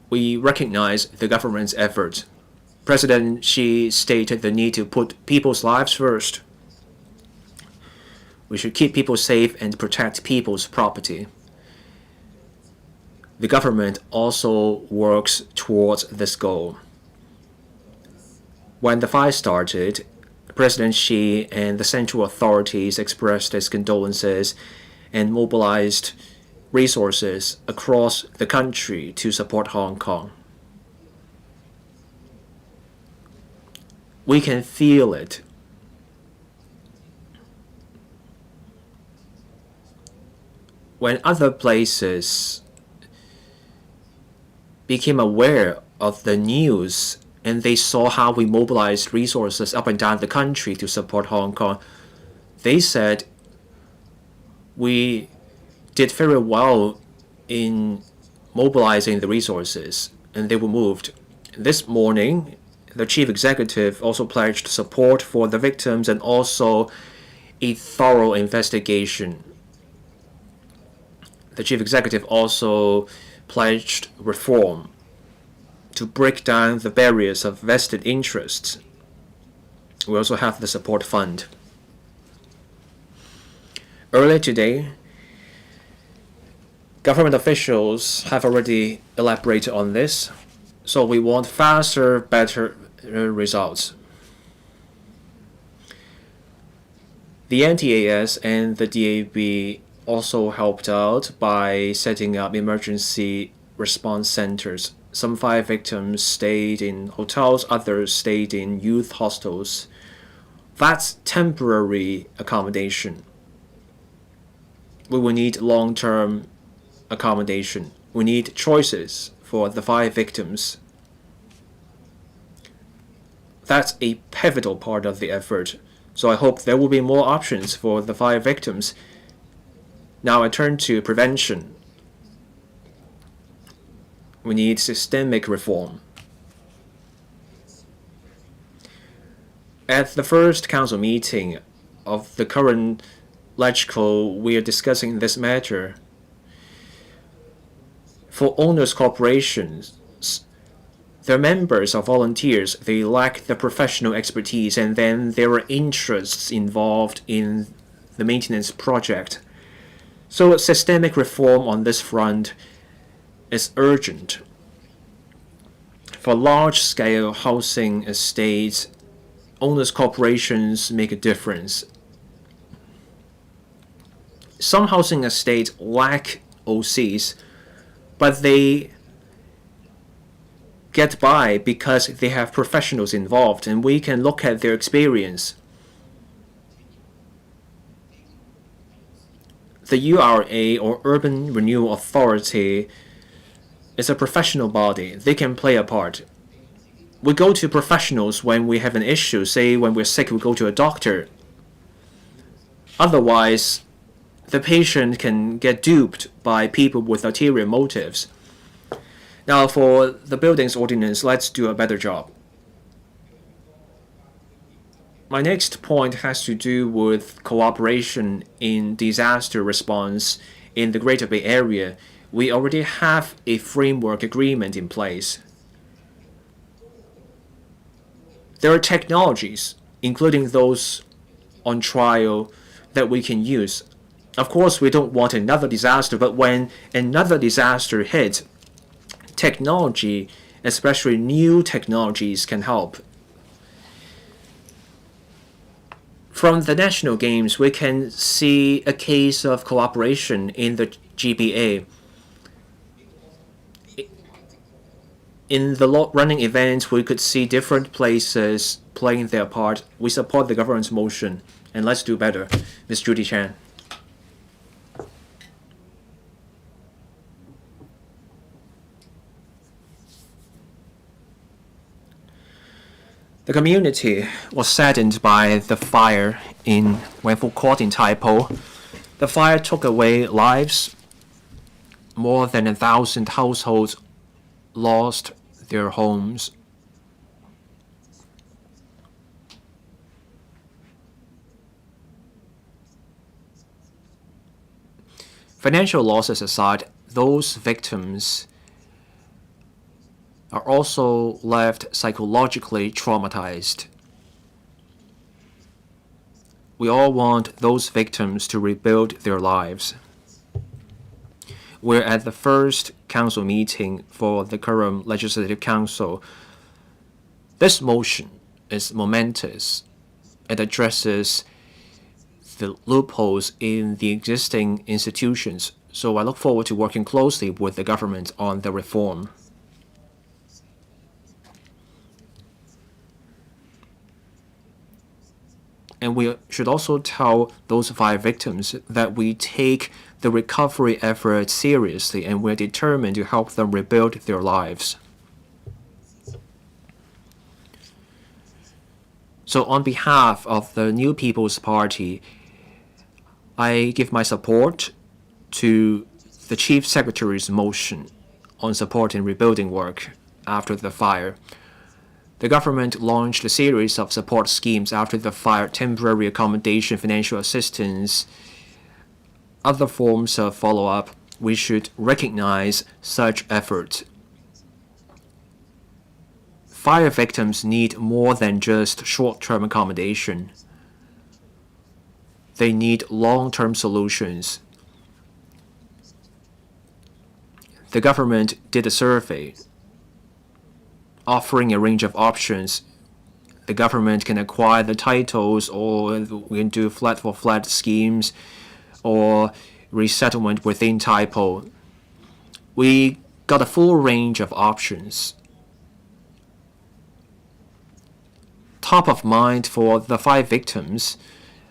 Speaker 3: We recognize the government's effort. President Xi stated the need to put people's lives first. We should keep people safe and protect people's property. The government also works towards this goal. When the fire started, President Xi and the central authorities expressed his condolences and mobilized resources across the country to support Hong Kong. We can feel it. When other places became aware of the news and they saw how we mobilized resources up and down the country to support Hong Kong, they said we did very well in mobilizing the resources, and they were moved. This morning, the chief executive also pledged support for the victims and also a thorough investigation. The chief executive also pledged reform to break down the barriers of vested interests. We also have the support fund. Earlier today, government officials have already elaborated on this, so we want faster, better results. The NTAS and the DAB also helped out by setting up emergency response centers. Some fire victims stayed in hotels, others stayed in youth hostels. That's temporary accommodation. We will need long-term accommodation. We need choices for the fire victims. That's a pivotal part of the effort, so I hope there will be more options for the fire victims. Now I turn to prevention. We need systemic reform. At the first council meeting of the current legislature, we are discussing this matter. For owners' corporations, their members are volunteers. They lack the professional expertise, and then there are interests involved in the maintenance project. So systemic reform on this front is urgent. For large-scale housing estates, owners' corporations make a difference. Some housing estates lack OCs, but they get by because they have professionals involved, and we can look at their experience. The URA, or Urban Renewal Authority, is a professional body. They can play a part. We go to professionals when we have an issue. Say when we're sick, we go to a doctor. Otherwise, the patient can get duped by people with ulterior motives. Now, for the buildings ordinance, let's do a better job. My next point has to do with cooperation in disaster response in the Greater Bay Area. We already have a framework agreement in place. There are technologies, including those on trial, that we can use. Of course, we don't want another disaster, but when another disaster hits, technology, especially new technologies, can help. From the national games, we can see a case of cooperation in the GBA. In the running events, we could see different places playing their part. We support the government's motion, and let's do better. Ms. Judy Chan. The community was saddened by the fire in Wangfu Court in Tai Po. The fire took away lives. More than 1,000 households lost their homes. Financial losses aside, those victims are also left psychologically traumatized. We all want those victims to rebuild their lives. We're at the first council meeting for the current Legislative Council. This motion is momentous. It addresses the loopholes in the existing institutions, so I look forward to working closely with the government on the reform. And we should also tell those 5 victims that we take the recovery effort seriously and we're determined to help them rebuild their lives. So on behalf of the New People's Party, I give my support to the Chief Secretary's motion on supporting rebuilding work after the fire. The government launched a series of support schemes after the fire: temporary accommodation, financial assistance, other forms of follow-up. We should recognize such efforts. Fire victims need more than just short-term accommodation. They need long-term solutions. The government did a survey offering a range of options. The government can acquire the titles, or we can do flat-for-flat schemes, or resettlement within typo. We got a full range of options. Top of mind for the 5 victims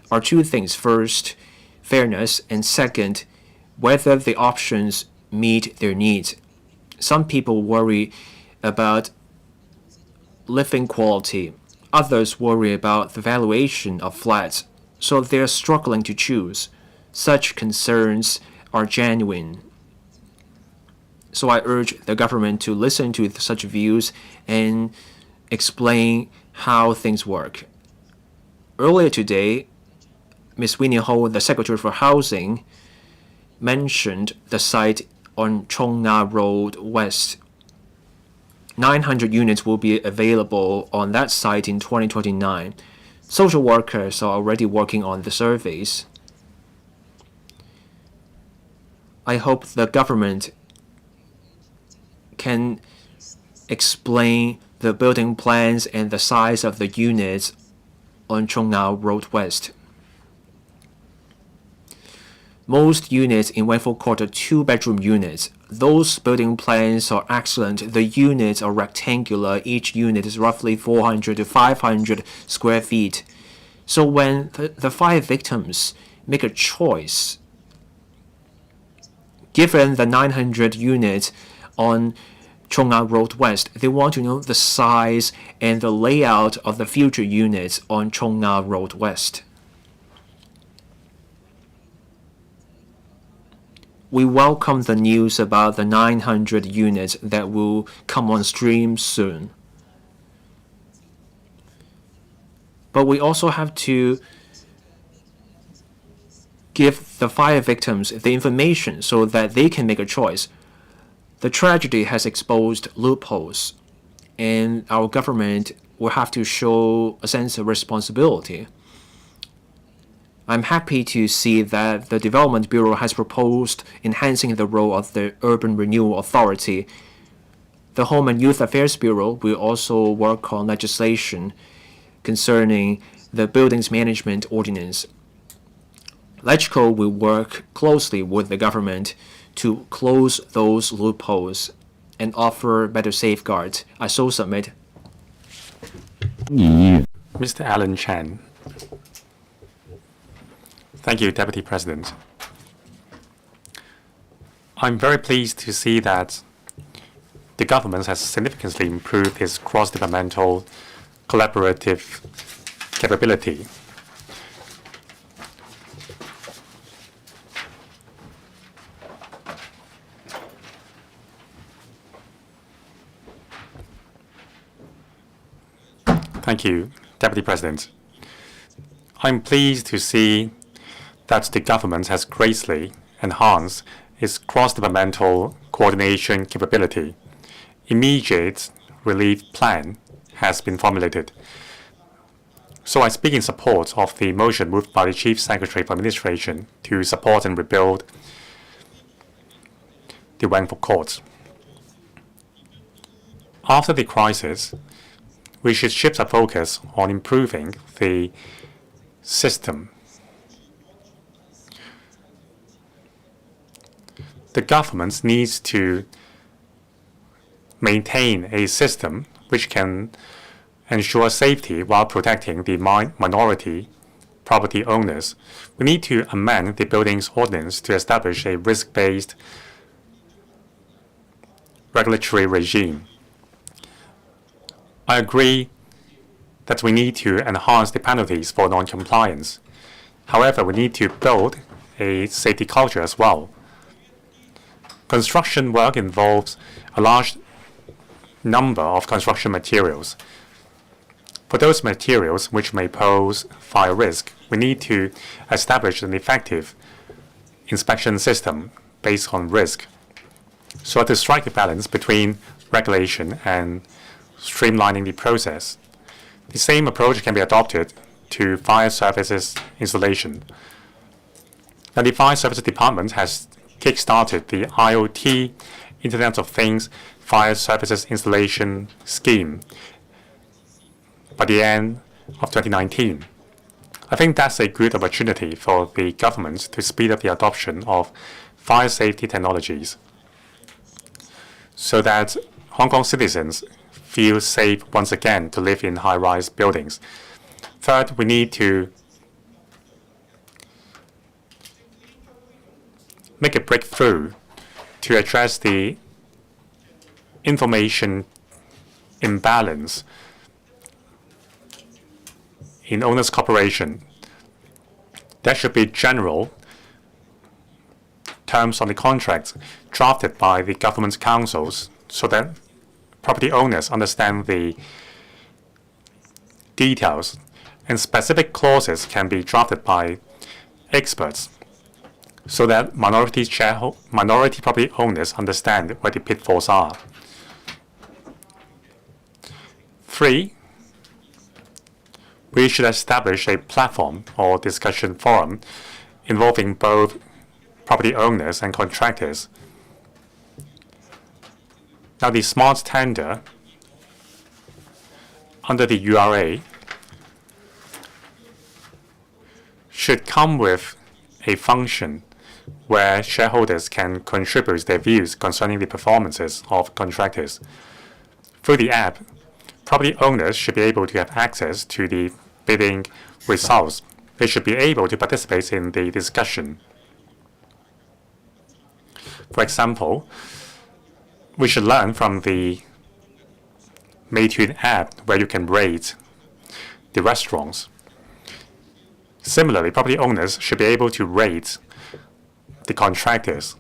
Speaker 3: are 2 things. First, fairness, and second, whether the options meet their needs. Some people worry about living quality. Others worry about the valuation of flats, so they're struggling to choose. Such concerns are genuine. So I urge the government to listen to such views and explain how things work. Earlier today, Ms. Winnie Ho, the Secretary for Housing, mentioned the site on Chong Na Road West. 900 units will be available on that site in 2029. Social workers are already working on the surveys. I hope the government can explain the building plans and the size of the units on Chong Na Road West. Most units in Wangford Court are 2-bedroom units. Those building plans are excellent. The units are rectangular. Each unit is roughly 400 to 500 square feet. So when the 5 victims make a choice, given the 900 units on Chong Na Road West, they want to know the size and the layout of the future units on Chong Na Road West. We welcome the news about the 900 units that will come on stream soon. But we also have to give the fire victims the information so that they can make a choice. The tragedy has exposed loopholes, and our government will have to show a sense of responsibility. I'm happy to see that the Development Bureau has proposed enhancing the role of the Urban Renewal Authority. The Home and Youth Affairs Bureau will also work on legislation concerning the Buildings Management Ordinance. LegCo will work closely with the government to close those loopholes and offer better safeguards. I so submit.
Speaker 1: Mr. Alan Chan. Thank you, Deputy President. I'm very pleased to see that the government has significantly improved its cross-departmental collaborative capability. Thank you, Deputy President. I'm pleased to see that the government has greatly enhanced its cross-departmental coordination capability. Immediate relief plan has been formulated. So I speak in support of the motion moved by the Chief Secretary for Administration to support and rebuild the Wangford Court. After the crisis, we should shift our focus on improving the system. The government needs to maintain a system which can ensure safety while protecting the minority property owners. We need to amend the Buildings Ordinance to establish a risk-based regulatory regime. I agree that we need to enhance the penalties for non-compliance. However, we need to build a safety culture as well. Construction work involves a large number of construction materials. For those materials which may pose fire risk, we need to establish an effective inspection system based on risk, so as to strike a balance between regulation and streamlining the process. The same approach can be adopted to fire services installation. Now, the Fire Services Department has kick-started the IoT, Internet of Things, Fire Services Installation Scheme by the end of 2019. I think that's a good opportunity for the government to speed up the adoption of fire safety technologies so that Hong Kong citizens feel safe once again to live in high-rise buildings. Third, we need to make a breakthrough to address the information imbalance in owners' cooperation. There should be general terms on the contracts drafted by the government councils so that property owners understand the details, and specific clauses can be drafted by experts so that minority property owners understand where the pitfalls are. 3, we should establish a platform or discussion forum involving both property owners and contractors. Now, the smart tender under the URA should come with a function where shareholders can contribute their views concerning the performances of contractors. Through the app, property owners should be able to have access to the bidding results. They should be able to participate in the discussion. For example, we should learn from the Meituan app where you can rate the restaurants. Similarly, property owners should be able to rate the contractors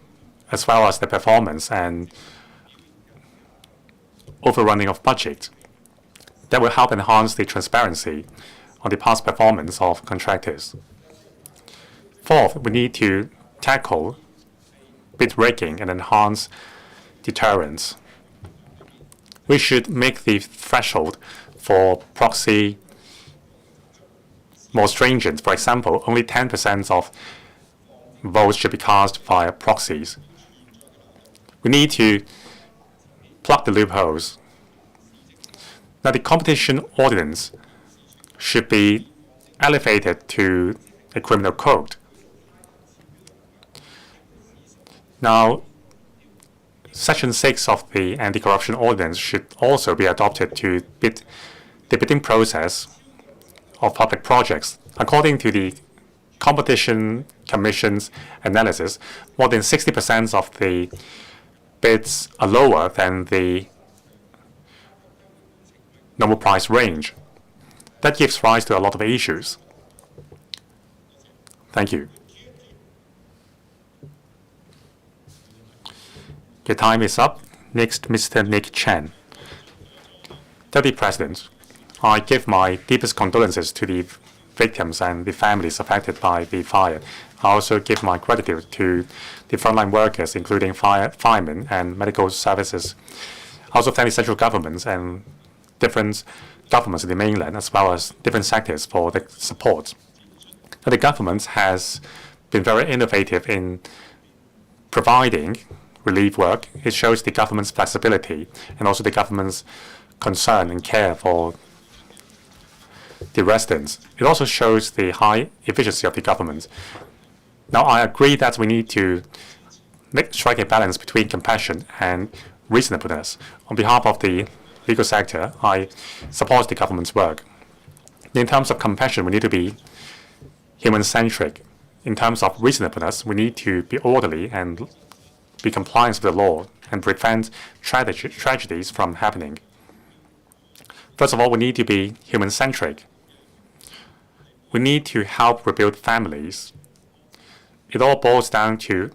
Speaker 1: as well as the performance and overrunning of budget. That will help enhance the transparency on the past performance of contractors. Fourth, we need to tackle bid rigging and enhance deterrence. We should make the threshold for proxy more stringent. For example, only 10% of votes should be cast via proxies. We need to plug the loopholes. Now, the competition ordinance should be elevated to a criminal code. Now, Section 6 of the Anti-Corruption Ordinance should also be adopted to the bidding process of public projects. According to the Competition Commission's analysis, more than 60% of the bids are lower than the normal price range. That gives rise to a lot of issues. Thank you. Your time is up. Next, Mr. Nick Chen. Deputy President, I give my deepest condolences to the victims and the families affected by the fire. I also give my gratitude to the frontline workers, including firemen and medical services. I also thank the central governments and different governments in the mainland, as well as different sectors for the support. Now, the government has been very innovative in providing relief work. It shows the government's flexibility and also the government's concern and care for the residents. It also shows the high efficiency of the government. Now, I agree that we need to strike a balance between compassion and reasonableness. On behalf of the legal sector, I support the government's work. In terms of compassion, we need to be human-centric. In terms of reasonableness, we need to be orderly and be compliant with the law and prevent tragedies from happening. First of all, we need to be human-centric. We need to help rebuild families. It all boils down to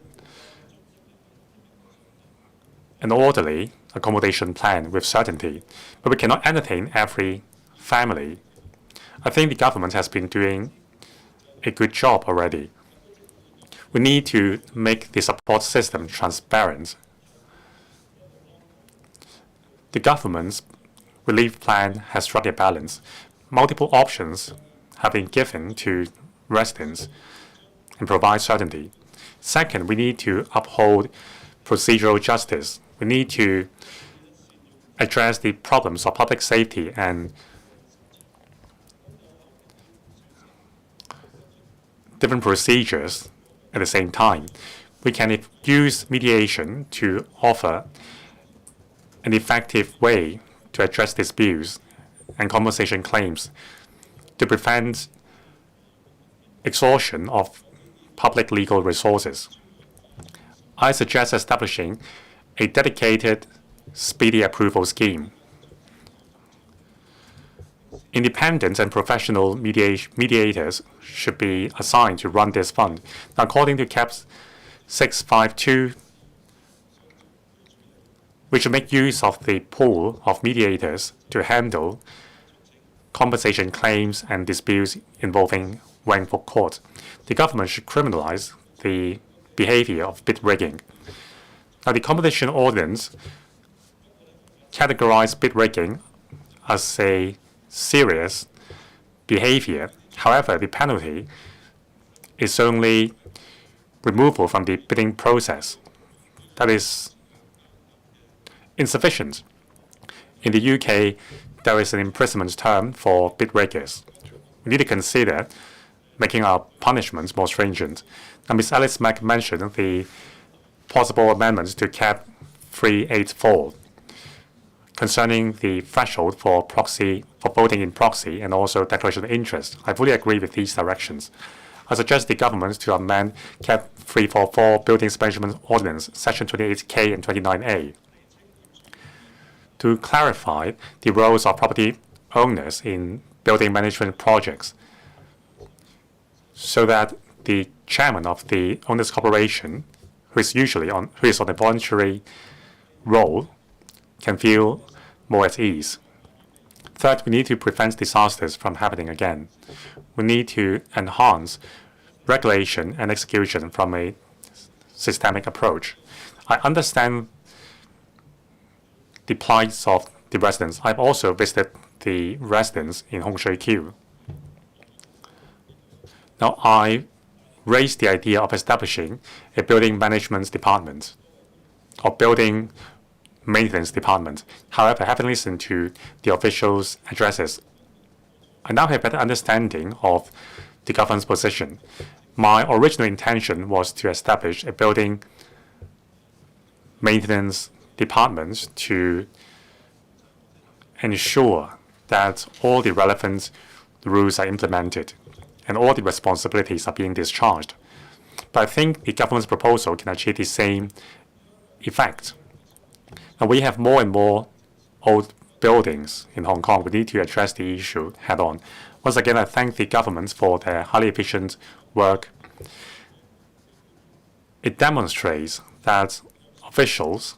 Speaker 1: an orderly accommodation plan with certainty, but we cannot entertain every family. I think the government has been doing a good job already. We need to make the support system transparent. The government's relief plan has struck a balance. Multiple options have been given to residents and provide certainty. Second, we need to uphold procedural justice. We need to address the problems of public safety and different procedures at the same time. We can use mediation to offer an effective way to address disputes and compensation claims to prevent exhaustion of public legal resources. I suggest establishing a dedicated speedy approval scheme. Independent and professional mediators should be assigned to run this fund. Now, according to CAP 652, we should make use of the pool of mediators to handle compensation claims and disputes involving Wangful Court. The government should criminalize the behavior of bid rigging. Now, the competition ordinance categorized bid rigging as a serious behavior. However, the penalty is only removal from the bidding process. That is insufficient. In the UK, there is an imprisonment term for bid riggers. We need to consider making our punishments more stringent. Now, Ms. Alice Mack mentioned the possible amendments to CAP 384 concerning the threshold for voting in proxy and also declaration of interest. I fully agree with these directions. I suggest the government to amend CAP 344 Buildings Management Ordinance, Section 28K and 29A, to clarify the roles of property owners in building management projects, so that the chairman of the owners corporation, who is on a voluntary role, can feel more at ease. Third, we need to prevent disasters from happening again. We need to enhance regulation and execution from a systemic approach. I understand the plights of the residents. I've also visited the residents in Hongshui-Q. Now, I raised the idea of establishing a building management department or building maintenance department. However, having listened to the officials' addresses, I now have a better understanding of the government's position. My original intention was to establish a building maintenance department to ensure that all the relevant rules are implemented and all the responsibilities are being discharged. But I think the government's proposal can achieve the same effect. Now, we have more and more old buildings in Hong Kong. We need to address the issue head on. Once again, I thank the government for their highly efficient work. It demonstrates that officials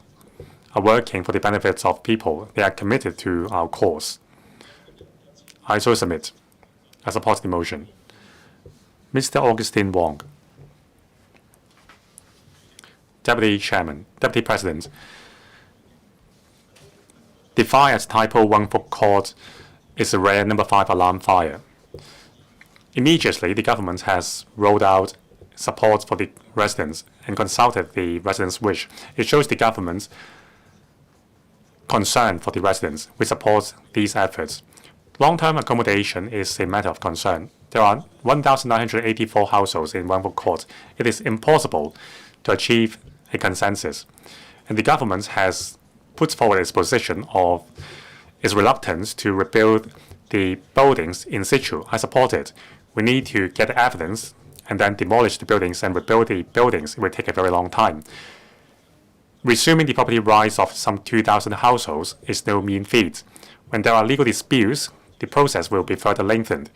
Speaker 1: are working for the benefits of people. They are committed to our cause. I so submit. I support the motion. Mr. Augustine Wong. Deputy President. The fire at Tai Po Wang Fuk Court is a rare number 5 alarm fire. Immediately, the government has rolled out support for the residents and consulted the residents' wish. It shows the government's concern for the residents. We support these efforts. Long-term accommodation is a matter of concern. There are 1,984 households in Wang Fuk Court. It is impossible to achieve a consensus. And the government has put forward its position of its reluctance to rebuild the buildings in situ. I support it. We need to get evidence and then demolish the buildings and rebuild the buildings. It will take a very long time. Resuming the property rights of some 2,000 households is no mean feat. When there are legal disputes, the process will be further lengthened.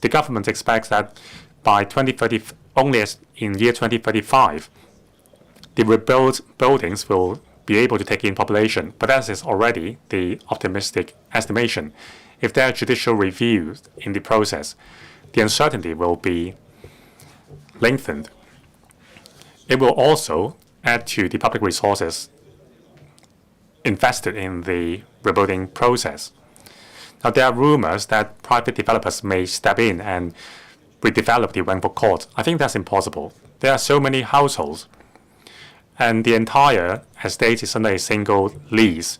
Speaker 1: The government expects that by 2030, only in year 2035, the rebuilt buildings will be able to take in population, but that is already the optimistic estimation. If there are judicial reviews in the process, the uncertainty will be lengthened. It will also add to the public resources invested in the rebuilding process. Now, there are rumors that private developers may step in and redevelop the Wang Fuk Court. I think that's impossible. There are so many households, and the entire estate is under a single lease.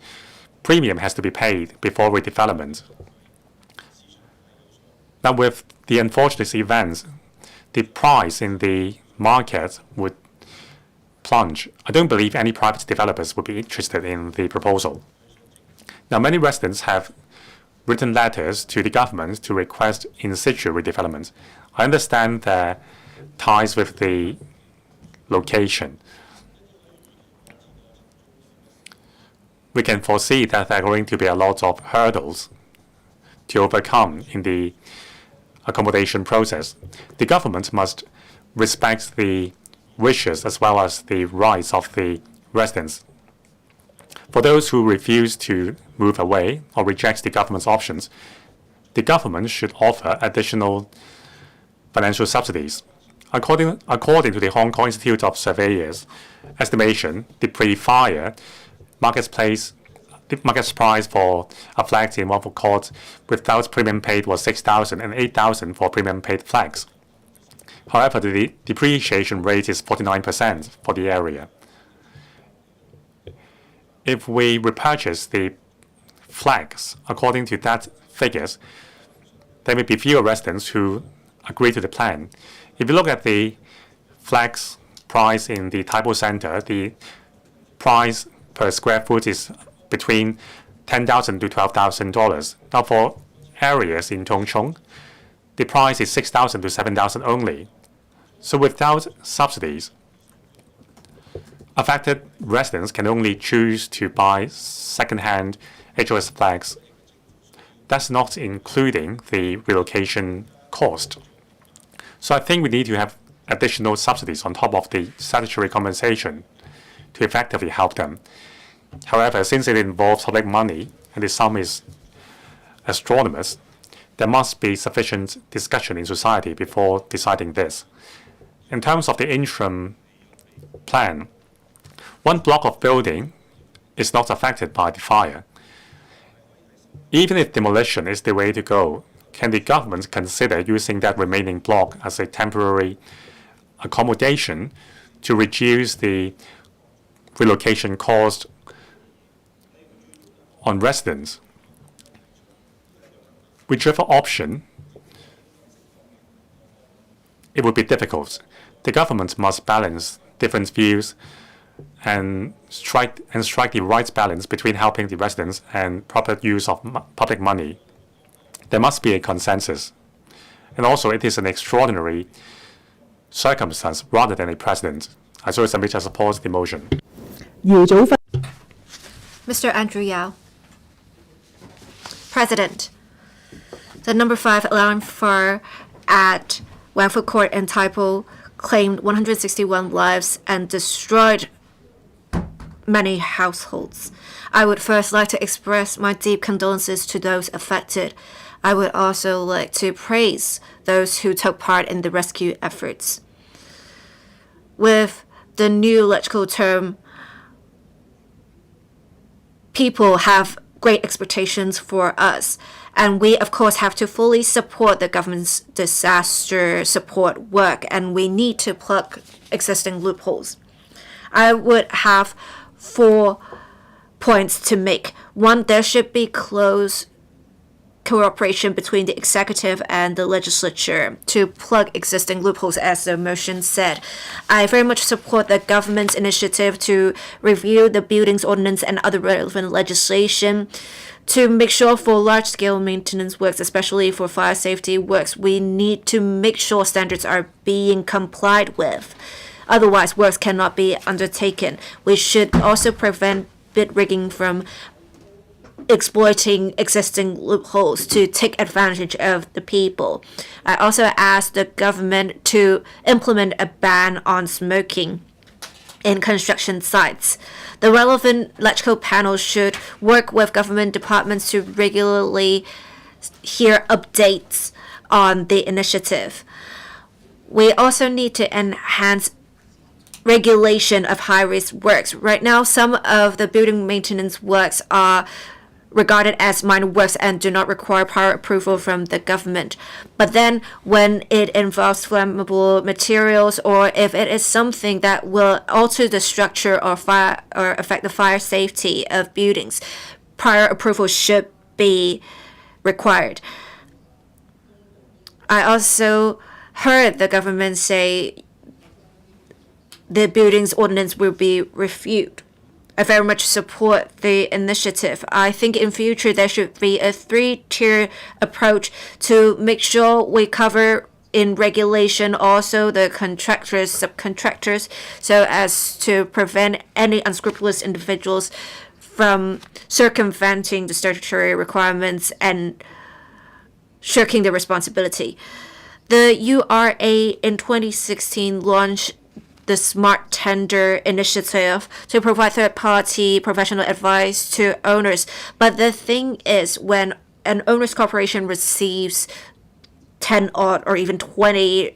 Speaker 1: Premium has to be paid before redevelopment. Now, with the unfortunate events, the price in the market would plunge. I don't believe any private developers would be interested in the proposal. Now, many residents have written letters to the government to request in situ redevelopment. I understand their ties with the location. We can foresee that there are going to be a lot of hurdles to overcome in the accommodation process. The government must respect the wishes as well as the rights of the residents. For those who refuse to move away or reject the government's options, the government should offer additional financial subsidies. According to the Hong Kong Institute of Surveyors estimation, the pre-fire market price for a flat in Wang Fuk Court without premium paid was 6,000 and 8,000 for premium paid flats. However, the depreciation rate is 49% for the area. If we repurchase the flags according to that figures, there may be fewer residents who agree to the plan. If you look at the flags price in the Tai Po Center, the price per square foot is between $10,000 to $12,000. Now, for areas in Tung Chung, the price is 6,000 to 7,000 only. So without subsidies, affected residents can only choose to buy second-hand HOS flags. That's not including the relocation cost. So I think we need to have additional subsidies on top of the statutory compensation to effectively help them. However, since it involves public money and the sum is astronomous, there must be sufficient discussion in society before deciding this. In terms of the interim plan, one block of building is not affected by the fire. Even if demolition is the way to go, can the government consider using that remaining block as a temporary accommodation to reduce the relocation cost on residents? Whichever option, it would be difficult. The government must balance different views and strike the right balance between helping the residents and proper use of public money. There must be a consensus. And also, it is an extraordinary circumstance rather than a precedent. I so submit I support the motion.
Speaker 2: Mr. Andrew Yao. President, the number 5 alarm fire at Wang Fuk Court in Tai Po claimed 161 lives and destroyed many households. I would first like to express my deep condolences to those affected. I would also like to praise those who took part in the rescue efforts. With the new electrical term, people have great expectations for us, and we of course have to fully support the government's disaster support work, and we need to plug existing loopholes. I would have 4 points to make. 1, there should be close cooperation between the executive and the legislature to plug existing loopholes, as the motion said. I very much support the government's initiative to review the buildings ordinance and other relevant legislation to make sure for large-scale maintenance works, especially for fire safety works, we need to make sure standards are being complied with. Otherwise, works cannot be undertaken. We should also prevent bid rigging from exploiting existing loopholes to take advantage of the people. I also asked the government to implement a ban on smoking in construction sites. The relevant electrical panels should work with government departments to regularly hear updates on the initiative. We also need to enhance regulation of high-risk works. Right now, some of the building maintenance works are regarded as minor works and do not require prior approval from the government. But then when it involves flammable materials, or if it is something that will alter the structure or affect the fire safety of buildings, prior approval should be required. I also heard the government say the buildings ordinance will be reviewed. I very much support the initiative. I think in future there should be a 3-tier approach to make sure we cover in regulation also the contractors, subcontractors, so as to prevent any unscrupulous individuals from circumventing the statutory requirements and shirking their responsibility. The URA in 2016 launched the Smart Tender initiative to provide third-party professional advice to owners. But the thing is, when an owner's corporation receives 10 odd or even 20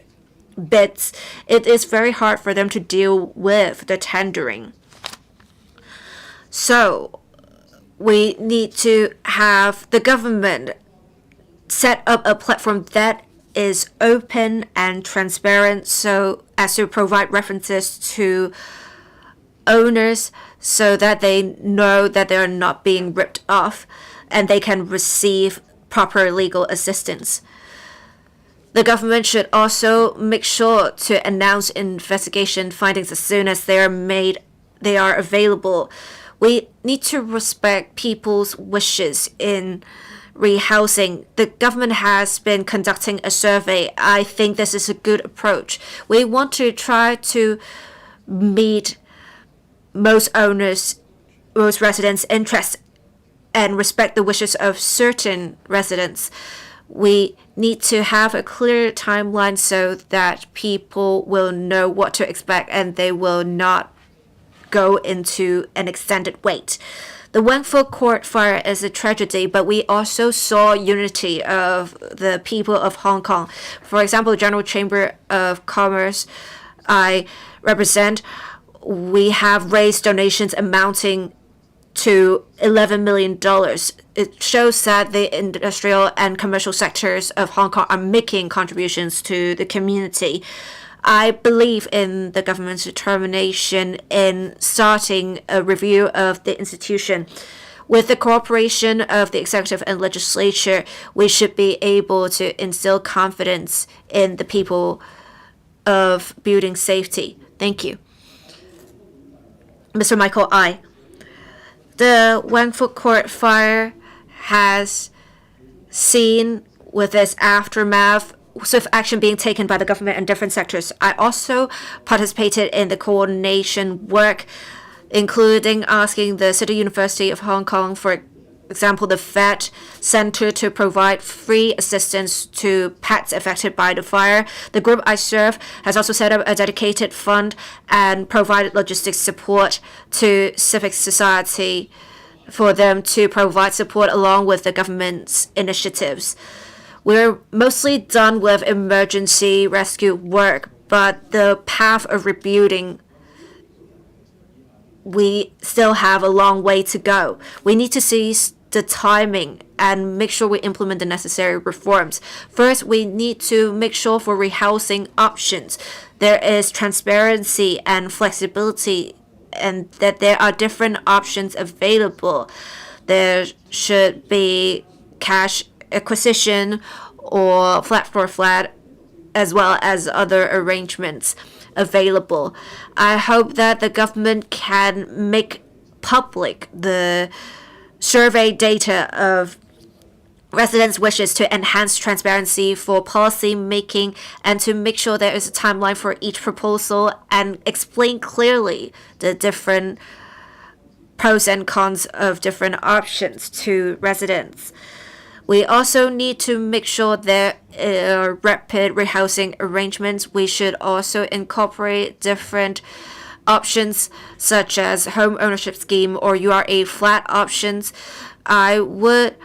Speaker 2: bids, it is very hard for them to deal with the tendering. So we need to have the government set up a platform that is open and transparent, so as to provide references to owners so that they know that they are not being ripped off and they can receive proper legal assistance. The government should also make sure to announce investigation findings as soon as they are available. We need to respect people's wishes in rehousing. The government has been conducting a survey. I think this is a good approach. We want to try to meet most owners, most residents' interests and respect the wishes of certain residents. We need to have a clear timeline so that people will know what to expect and they will not go into an extended wait. The Wangfu Court fire is a tragedy, but we also saw unity of the people of Hong Kong. For example, General Chamber of Commerce I represent, we have raised donations amounting to $11 million. It shows that the industrial and commercial sectors of Hong Kong are making contributions to the community. I believe in the government's determination in starting a review of the institution. With the cooperation of the executive and legislature, we should be able to instill confidence in the people of building safety. Thank you. Mr. Michael I. The Wangfu Court fire has seen with its aftermath swift action being taken by the government and different sectors. I also participated in the coordination work, including asking the City University of Hong Kong, for example, the VET Center, to provide free assistance to pets affected by the fire. The group I serve has also set up a dedicated fund and provided logistics support to civic society for them to provide support along with the government's initiatives. We're mostly done with emergency rescue work, but the path of rebuilding, we still have a long way to go. We need to seize the timing and make sure we implement the necessary reforms. First, we need to make sure for rehousing options there is transparency and flexibility, and that there are different options available. There should be cash acquisition or flat for flat, as well as other arrangements available. I hope that the government can make public the survey data of residents' wishes to enhance transparency for policy making and to make sure there is a timeline for each proposal and explain clearly the different pros and cons of different options to residents. We also need to make sure there are rapid rehousing arrangements. We should also incorporate different options such as home ownership scheme or URA flat options. I would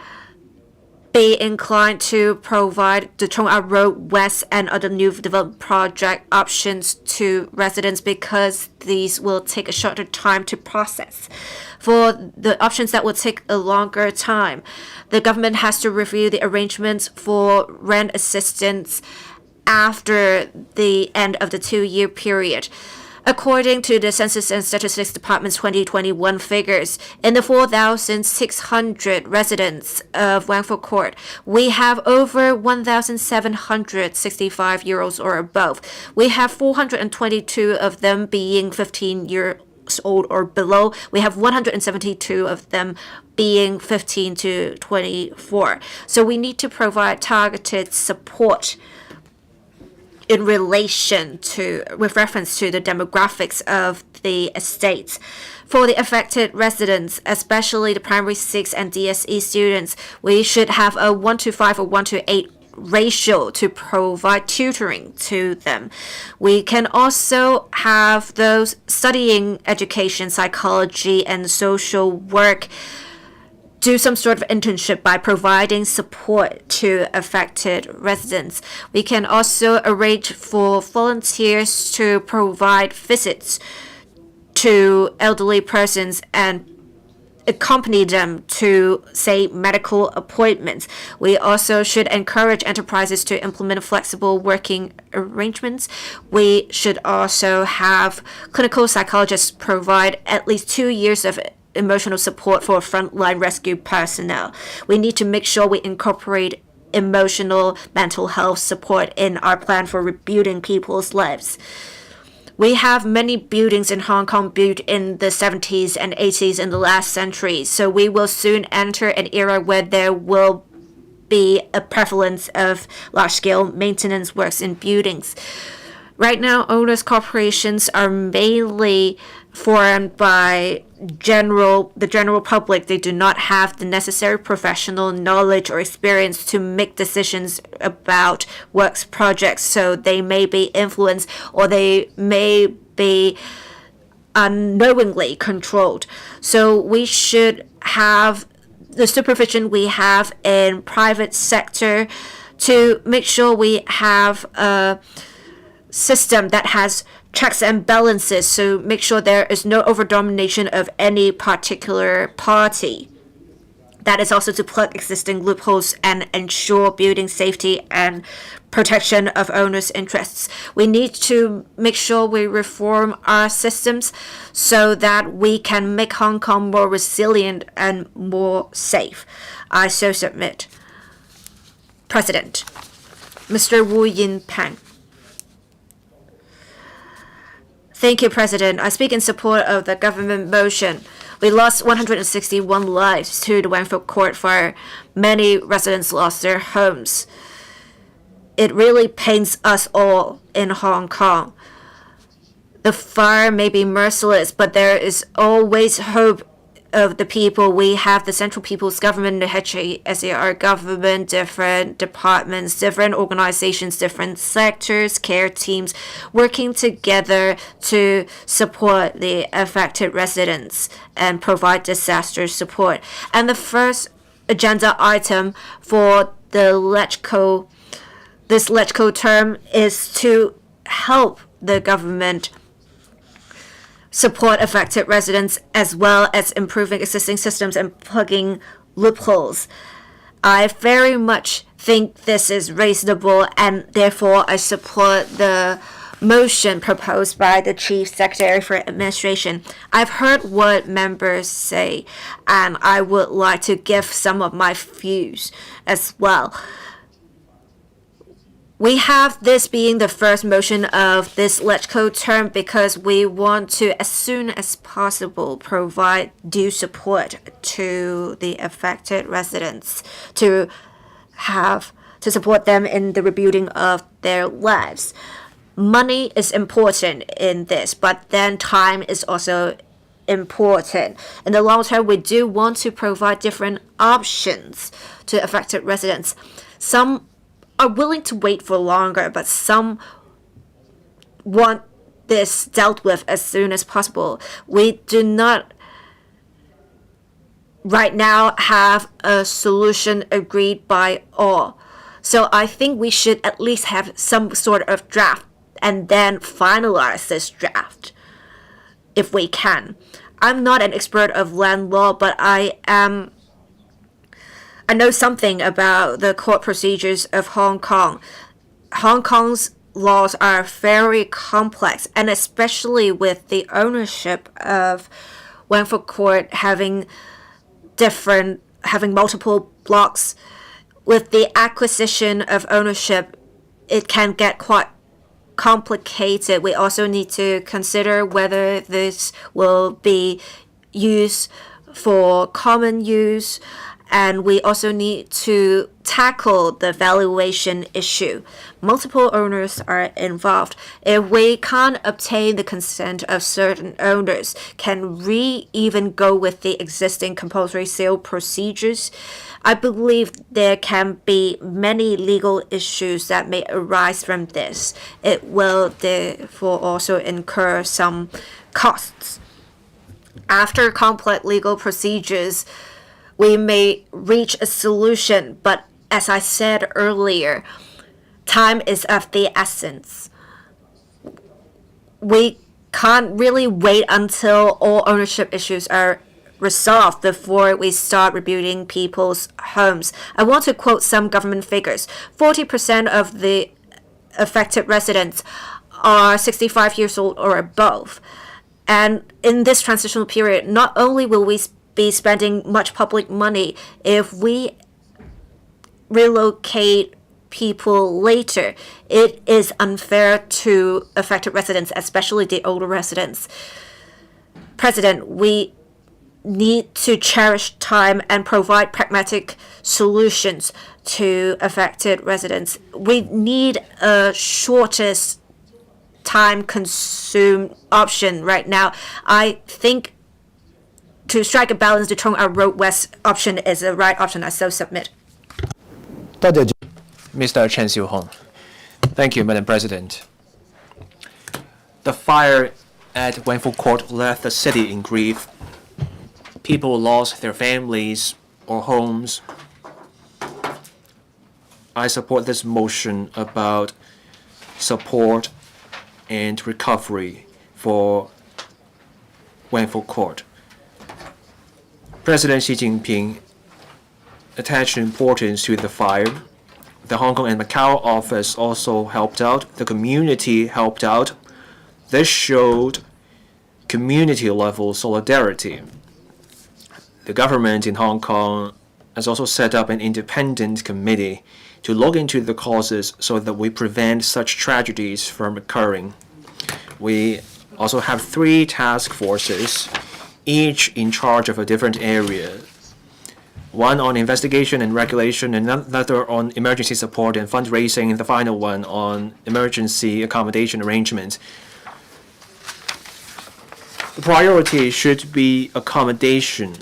Speaker 2: be inclined to provide the Chong'a Road West and other new development project options to residents because these will take a shorter time to process. For the options that will take a longer time, the government has to review the arrangements for rent assistance after the end of the 2-year period. According to the Census and Statistics Department's 2021 figures, in the 4,600 residents of Wangfu Court, we have over 1,765-year-olds or above. We have 422 of them being 15 years old or below. We have 172 of them being 15 to 24. So we need to provide targeted support in relation to, with reference to the demographics of the estates. For the affected residents, especially the primary 6 and DSE students, we should have a 1:5 or 1:8 ratio to provide tutoring to them. We can also have those studying education, psychology, and social work do some sort of internship by providing support to affected residents. We can also arrange for volunteers to provide visits to elderly persons and accompany them to, say, medical appointments. We also should encourage enterprises to implement flexible working arrangements. We should also have clinical psychologists provide at least 2 years of emotional support for frontline rescue personnel. We need to make sure we incorporate emotional mental health support in our plan for rebuilding people's lives. We have many buildings in Hong Kong built in the 70s and 80s in the last century, so we will soon enter an era where there will be a prevalence of large-scale maintenance works in buildings. Right now, owners' corporations are mainly formed by the general public. They do not have the necessary professional knowledge or experience to make decisions about works projects, so they may be influenced or they may be unknowingly controlled. So we should have the supervision we have in private sector to make sure we have a system that has checks and balances, so make sure there is no overdomination of any particular party. That is also to plug existing loopholes and ensure building safety and protection of owners' interests. We need to make sure we reform our systems so that we can make Hong Kong more resilient and more safe. I so submit. President, Mr. Wu Yin-peng. Thank you, President. I speak in support of the government motion. We lost 161 lives to the Wangfu Court fire. Many residents lost their homes. It really pains us all in Hong Kong. The fire may be merciless, but there is always hope of the people. We have the Central People's Government, the HASAR government, different departments, different organizations, different sectors, care teams working together to support the affected residents and provide disaster support. And the first agenda item for the this LegCo term is to help the government support affected residents as well as improving existing systems and plugging loopholes. I very much think this is reasonable, and therefore I support the motion proposed by the Chief Secretary for Administration. I've heard what members say, and I would like to give some of my views as well. We have this being the first motion of this LegCo term because we want to, as soon as possible, provide due support to the affected residents to support them in the rebuilding of their lives. Money is important in this, but then time is also important. In the long term, we do want to provide different options to affected residents. Some are willing to wait for longer, but some want this dealt with as soon as possible. We do not right now have a solution agreed by all. So I think we should at least have some sort of draft and then finalize this draft if we can. I'm not an expert of land law, but I know something about the court procedures of Hong Kong. Hong Kong's laws are very complex, and especially with the ownership of Wangfu Court having multiple blocks. With the acquisition of ownership, it can get quite complicated. We also need to consider whether this will be used for common use, and we also need to tackle the valuation issue. Multiple owners are involved. If we can't obtain the consent of certain owners, can we even go with the existing compulsory sale procedures? I believe there can be many legal issues that may arise from this. It will therefore also incur some costs. After complex legal procedures, we may reach a solution, but as I said earlier, time is of the essence. We can't really wait until all ownership issues are resolved before we start rebuilding people's homes. I want to quote some government figures. 40% of the affected residents are 65 years old or above. And in this transitional period, not only will we be spending much public money, if we relocate people later, it is unfair to affected residents, especially the older residents. President, we need to cherish time and provide pragmatic solutions to affected residents. We need a shortest time consumed option right now. I think to strike a balance, the Tung Road West option is the right option. I so submit.
Speaker 3: Mr. Chen Xiuhong. Thank you, Madam President. The fire at Wangfu Court left the city in grief. People lost their families or homes. I support this motion about support and recovery for Wangfu Court. President Xi Jinping attached importance to the fire. The Hong Kong and Macau office also helped out. The community helped out. This showed community-level solidarity. The government in Hong Kong has also set up an independent committee to look into the causes so that we prevent such tragedies from occurring. We also have 3 task forces, each in charge of a different area. One on investigation and regulation, another on emergency support and fundraising, and the final one on emergency accommodation arrangements. The priority should be accommodation,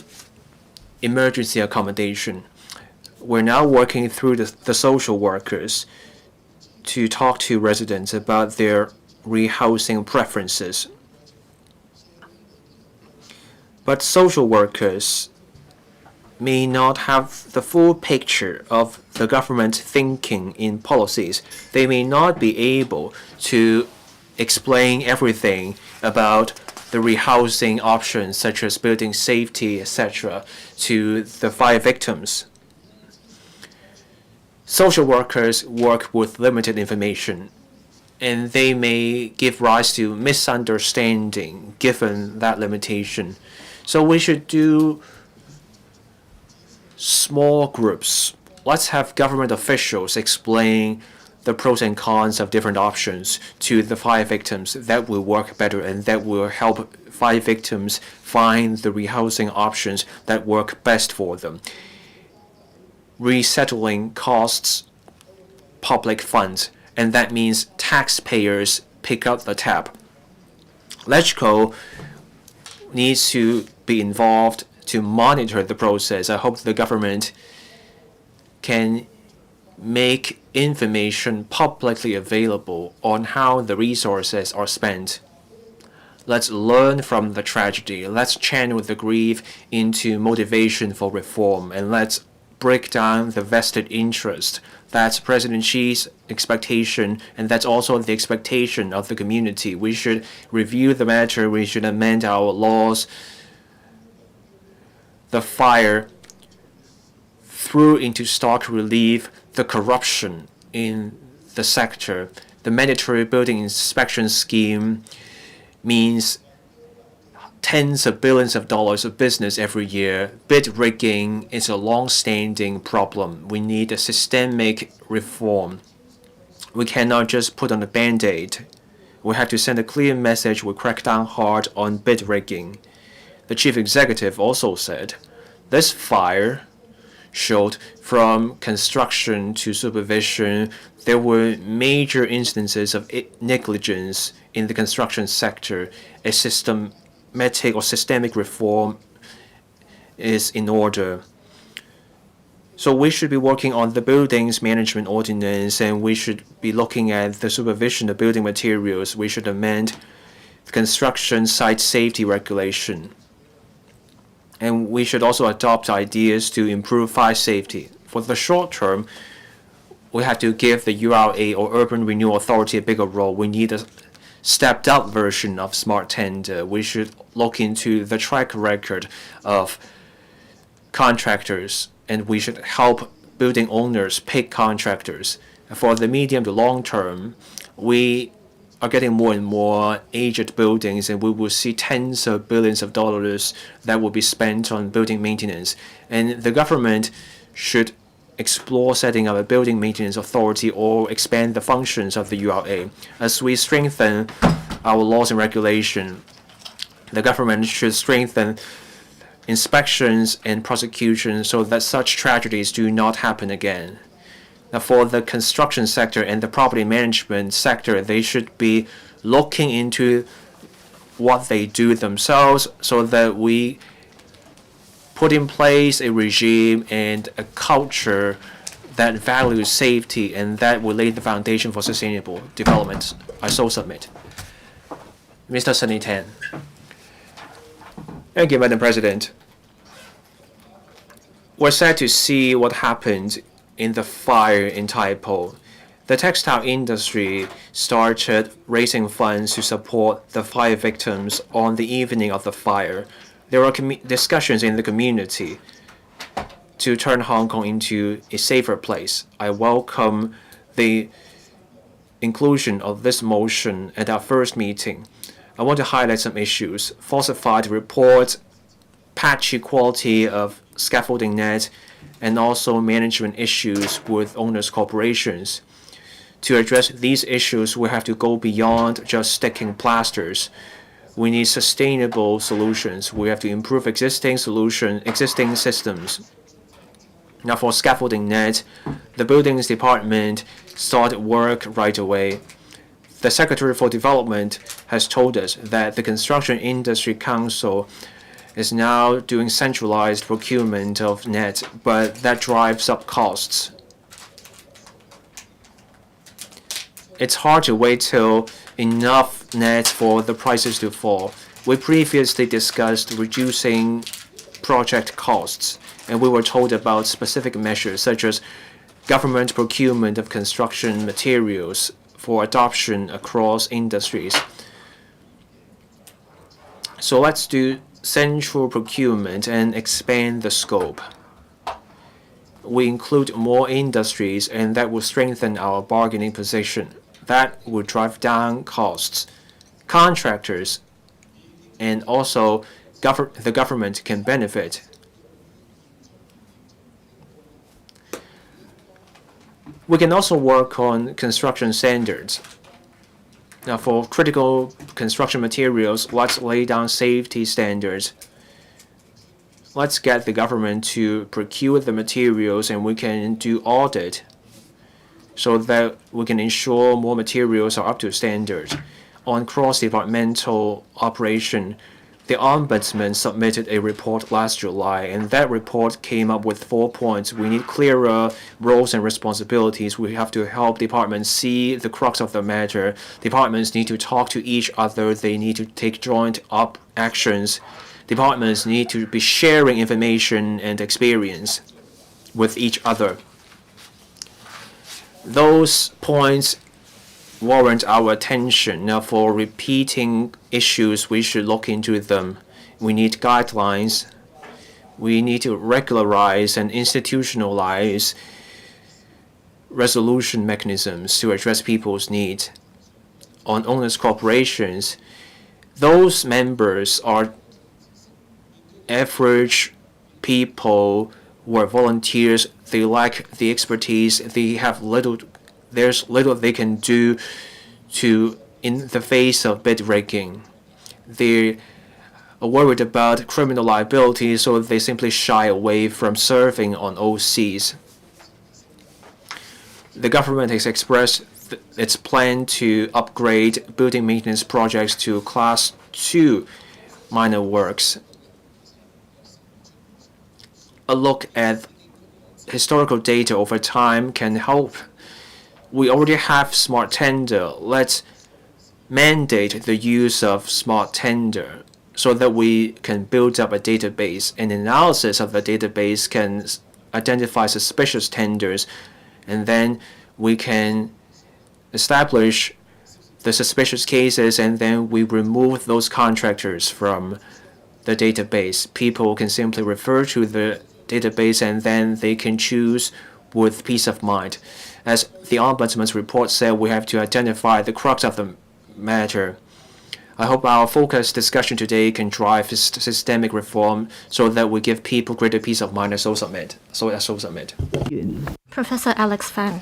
Speaker 3: emergency accommodation. We're now working through the social workers to talk to residents about their rehousing preferences. But social workers may not have the full picture of the government thinking in policies. They may not be able to explain everything about the rehousing options, such as building safety, etc., to the fire victims. Social workers work with limited information, and they may give rise to misunderstanding given that limitation. So we should do small groups. Let's have government officials explain the pros and cons of different options to the fire victims. That will work better, and that will help fire victims find the rehousing options that work best for them. Resettling costs public funds, and that means taxpayers pick up the tab. LegCo needs to be involved to monitor the process. I hope the government can make information publicly available on how the resources are spent. Let's learn from the tragedy. Let's channel the grief into motivation for reform, and let's break down the vested interest. That's President Xi's expectation, and that's also the expectation of the community. We should review the matter. We should amend our laws. The fire threw into stark relief the corruption in the sector. The mandatory building inspection scheme means tens of billions of dollars of business every year. Bid rigging is a long-standing problem. We need a systemic reform. We cannot just put on a band-aid. We have to send a clear message. We crack down hard on bid rigging. The chief executive also said, this fire showed from construction to supervision, there were major instances of negligence in the construction sector. A systematic or systemic reform is in order. So we should be working on the buildings management ordinance, and we should be looking at the supervision of building materials. We should amend the construction site safety regulation. And we should also adopt ideas to improve fire safety. For the short term, we have to give the URA or Urban Renewal Authority a bigger role. We need a stepped up version of smart tender. We should look into the track record of contractors, and we should help building owners pick contractors. For the medium to long term, we are getting more and more aged buildings, and we will see tens of billions of dollars that will be spent on building maintenance. And the government should explore setting up a building maintenance authority or expand the functions of the URA. As we strengthen our laws and regulation, the government should strengthen inspections and prosecution so that such tragedies do not happen again. Now, for the construction sector and the property management sector, they should be looking into what they do themselves so that we put in place a regime and a culture that values safety, and that will lay the foundation for sustainable development. I so submit. Mr. Sunny Tan. Thank you, Madam President. We're sad to see what happened in the fire in Taipo. The textile industry started raising funds to support the fire victims on the evening of the fire. There were discussions in the community to turn Hong Kong into a safer place. I welcome the inclusion of this motion at our first meeting. I want to highlight some issues: falsified reports, patchy quality of scaffolding net, and also management issues with owners' corporations. To address these issues, we have to go beyond just sticking plasters. We need sustainable solutions. We have to improve existing systems. Now, for scaffolding net, the buildings department started work right away. The Secretary for Development has told us that the Construction Industry Council is now doing centralized procurement of net, but that drives up costs. It's hard to wait till enough net for the prices to fall. We previously discussed reducing project costs, and we were told about specific measures such as government procurement of construction materials for adoption across industries. So let's do central procurement and expand the scope. We include more industries, and that will strengthen our bargaining position. That will drive down costs. Contractors and also the government can benefit. We can also work on construction standards. Now, for critical construction materials, let's lay down safety standards. Let's get the government to procure the materials, and we can do audit so that we can ensure more materials are up to standard. On cross-departmental operation, the Ombudsman submitted a report last July, and that report came up with 4 points. We need clearer roles and responsibilities. We have to help departments see the crux of the matter. Departments need to talk to each other. They need to take joint actions. Departments need to be sharing information and experience with each other. Those points warrant our attention. Now, for repeating issues, we should look into them. We need guidelines. We need to regularize and institutionalize resolution mechanisms to address people's needs. On owners' corporations, those members are average people who are volunteers. They lack the expertise. They have there's little they can do in the face of bid rigging. They are worried about criminal liability, so they simply shy away from serving on OCs. The government has expressed its plan to upgrade building maintenance projects to Class 2 minor works. A look at historical data over time can help. We already have smart tender. Let's mandate the use of smart tender so that we can build up a database. An analysis of the database can identify suspicious tenders, and then we can establish the suspicious cases, and then we remove those contractors from the database. People can simply refer to the database, and then they can choose with peace of mind. As the Ombudsman's report said, we have to identify the crux of the matter. I hope our focused discussion today can drive systemic reform so that we give people greater peace of mind. I so submit.
Speaker 6: Professor Alex Fan.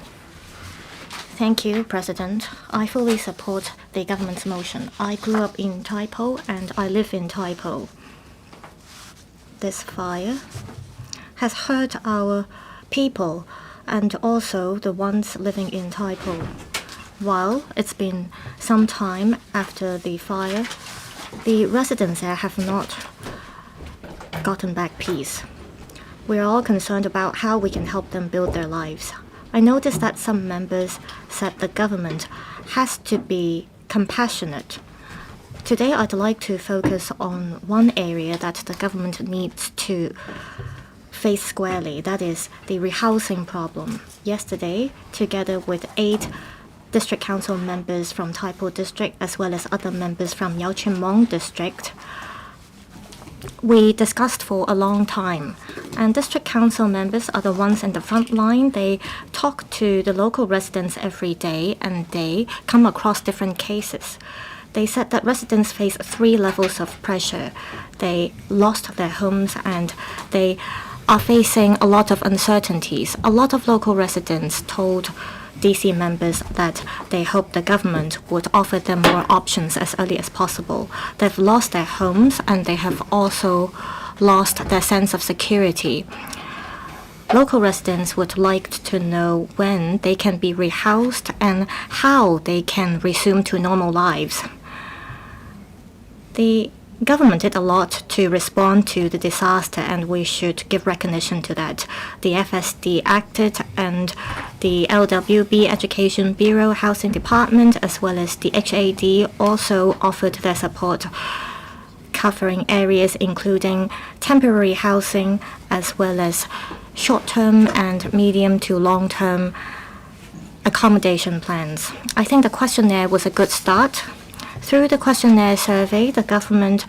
Speaker 6: Thank you, President. I fully support the government's motion. I grew up in Taipo and I live in Taipo. This fire has hurt our people and also the ones living in Taipo. While it's been some time after the fire, the residents there have not gotten back peace. We're all concerned about how we can help them build their lives. I noticed that some members said the government has to be compassionate. Today, I'd like to focus on one area that the government needs to face squarely, that is the rehousing problem. Yesterday, together with 8 district council members from Taipo district as well as other members from Yaochunmong district, we discussed for a long time. And district council members are the ones in the front line. They talk to the local residents every day and they come across different cases. They said that residents face 3 levels of pressure. They lost their homes and they are facing a lot of uncertainties. A lot of local residents told DC members that they hope the government would offer them more options as early as possible. They've lost their homes and they have also lost their sense of security. Local residents would like to know when they can be rehoused and how they can resume to normal lives. The government did a lot to respond to the disaster, and we should give recognition to that. The FSD acted, and the LWB Education Bureau Housing Department, as well as the HAD, also offered their support, covering areas including temporary housing as well as short-term and medium to long-term accommodation plans. I think the questionnaire was a good start. Through the questionnaire survey, the government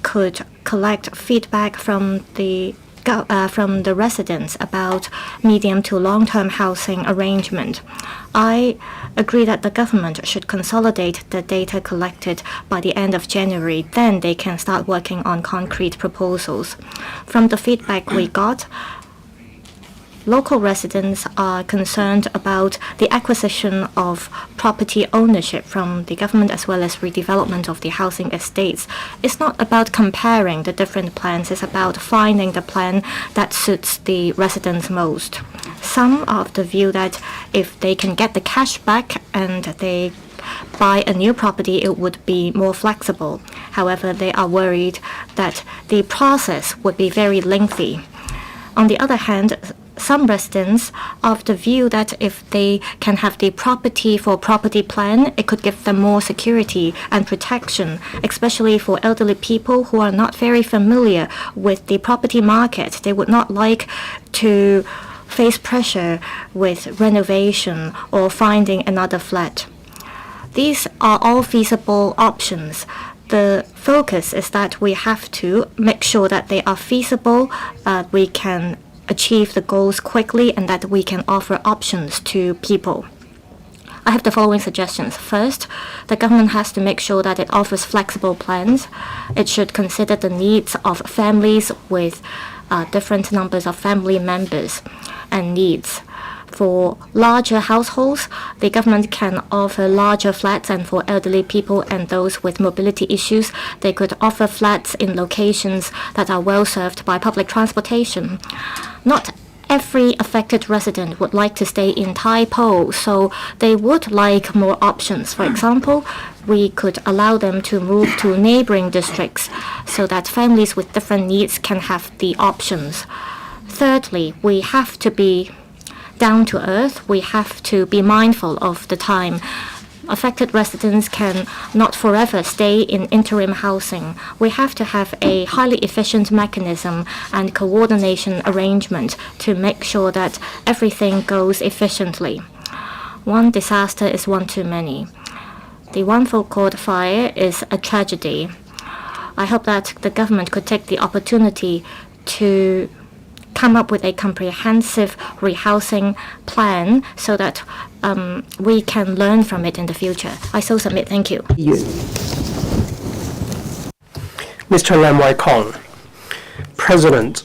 Speaker 6: could collect feedback from the residents about medium to long-term housing arrangement. I agree that the government should consolidate the data collected by the end of January. Then they can start working on concrete proposals. From the feedback we got, local residents are concerned about the acquisition of property ownership from the government as well as redevelopment of the housing estates. It's not about comparing the different plans, it's about finding the plan that suits the residents most. Some are of the view that if they can get the cash back and they buy a new property, it would be more flexible. However, they are worried that the process would be very lengthy. On the other hand, some residents are of the view that if they can have the property for property plan, it could give them more security and protection, especially for elderly people who are not very familiar with the property market. They would not like to face pressure with renovation or finding another flat. These are all feasible options. The focus is that we have to make sure that they are feasible, we can achieve the goals quickly, and that we can offer options to people. I have the following suggestions. First, the government has to make sure that it offers flexible plans. It should consider the needs of families with different numbers of family members and needs. For larger households, the government can offer larger flats, and for elderly people and those with mobility issues, they could offer flats in locations that are well served by public transportation. Not every affected resident would like to stay in Tai Po, so they would like more options. For example, we could allow them to move to neighboring districts so that families with different needs can have the options. Thirdly, we have to be down to earth. We have to be mindful of the time. Affected residents can not forever stay in interim housing. We have to have a highly efficient mechanism and coordination arrangement to make sure that everything goes efficiently. One disaster is one too many. The Wangfuk Court fire is a tragedy. I hope that the government could take the opportunity to come up with a comprehensive rehousing plan so that we can learn from it in the future. I so submit. Thank you.
Speaker 7: Mr. Lam Wai Kong, President.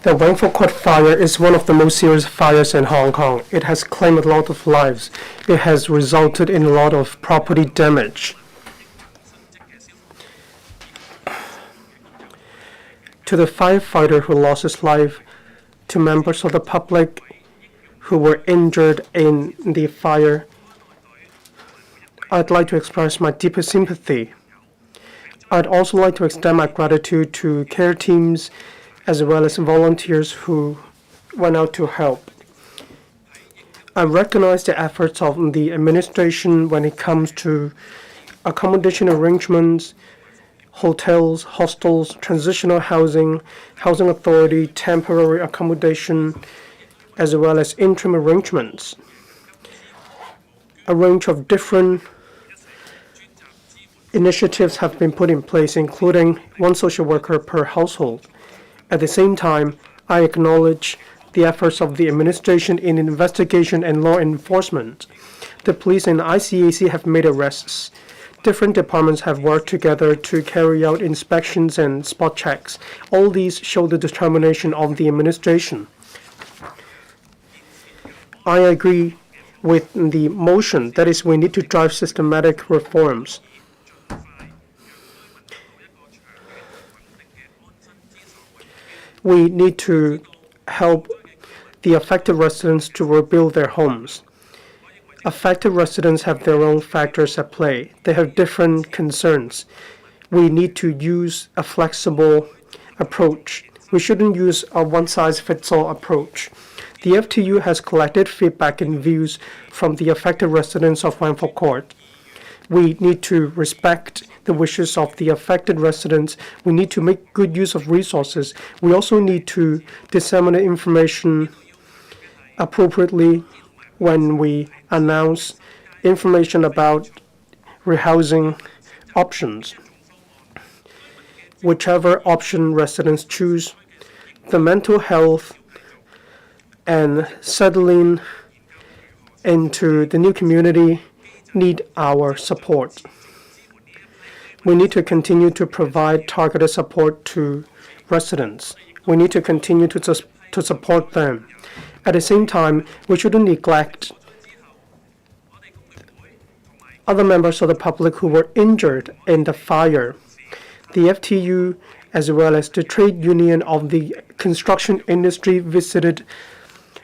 Speaker 7: The Wangfuk Court fire is one of the most serious fires in Hong Kong. It has claimed a lot of lives. It has resulted in a lot of property damage. To the firefighter who lost his life, to members of the public who were injured in the fire, I'd like to express my deepest sympathy. I'd also like to extend my gratitude to care teams as well as volunteers who went out to help. I recognize the efforts of the administration when it comes to accommodation arrangements, hotels, hostels, transitional housing, housing authority, temporary accommodation, as well as interim arrangements. A range of different initiatives have been put in place, including one social worker per household. At the same time, I acknowledge the efforts of the administration in investigation and law enforcement. The police and ICAC have made arrests. Different departments have worked together to carry out inspections and spot checks. All these show the determination of the administration. I agree with the motion, that is, we need to drive systematic reforms. We need to help the affected residents to rebuild their homes. Affected residents have their own factors at play. They have different concerns. We need to use a flexible approach. We shouldn't use a one-size-fits-all approach. The FTU has collected feedback and views from the affected residents of Wangford Court. We need to respect the wishes of the affected residents. We need to make good use of resources. We also need to disseminate information appropriately when we announce information about rehousing options. Whichever option residents choose, the mental health and settling into the new community need our support. We need to continue to provide targeted support to residents. We need to continue to support them. At the same time, we shouldn't neglect other members of the public who were injured in the fire. The FTU, as well as the trade union of the construction industry, visited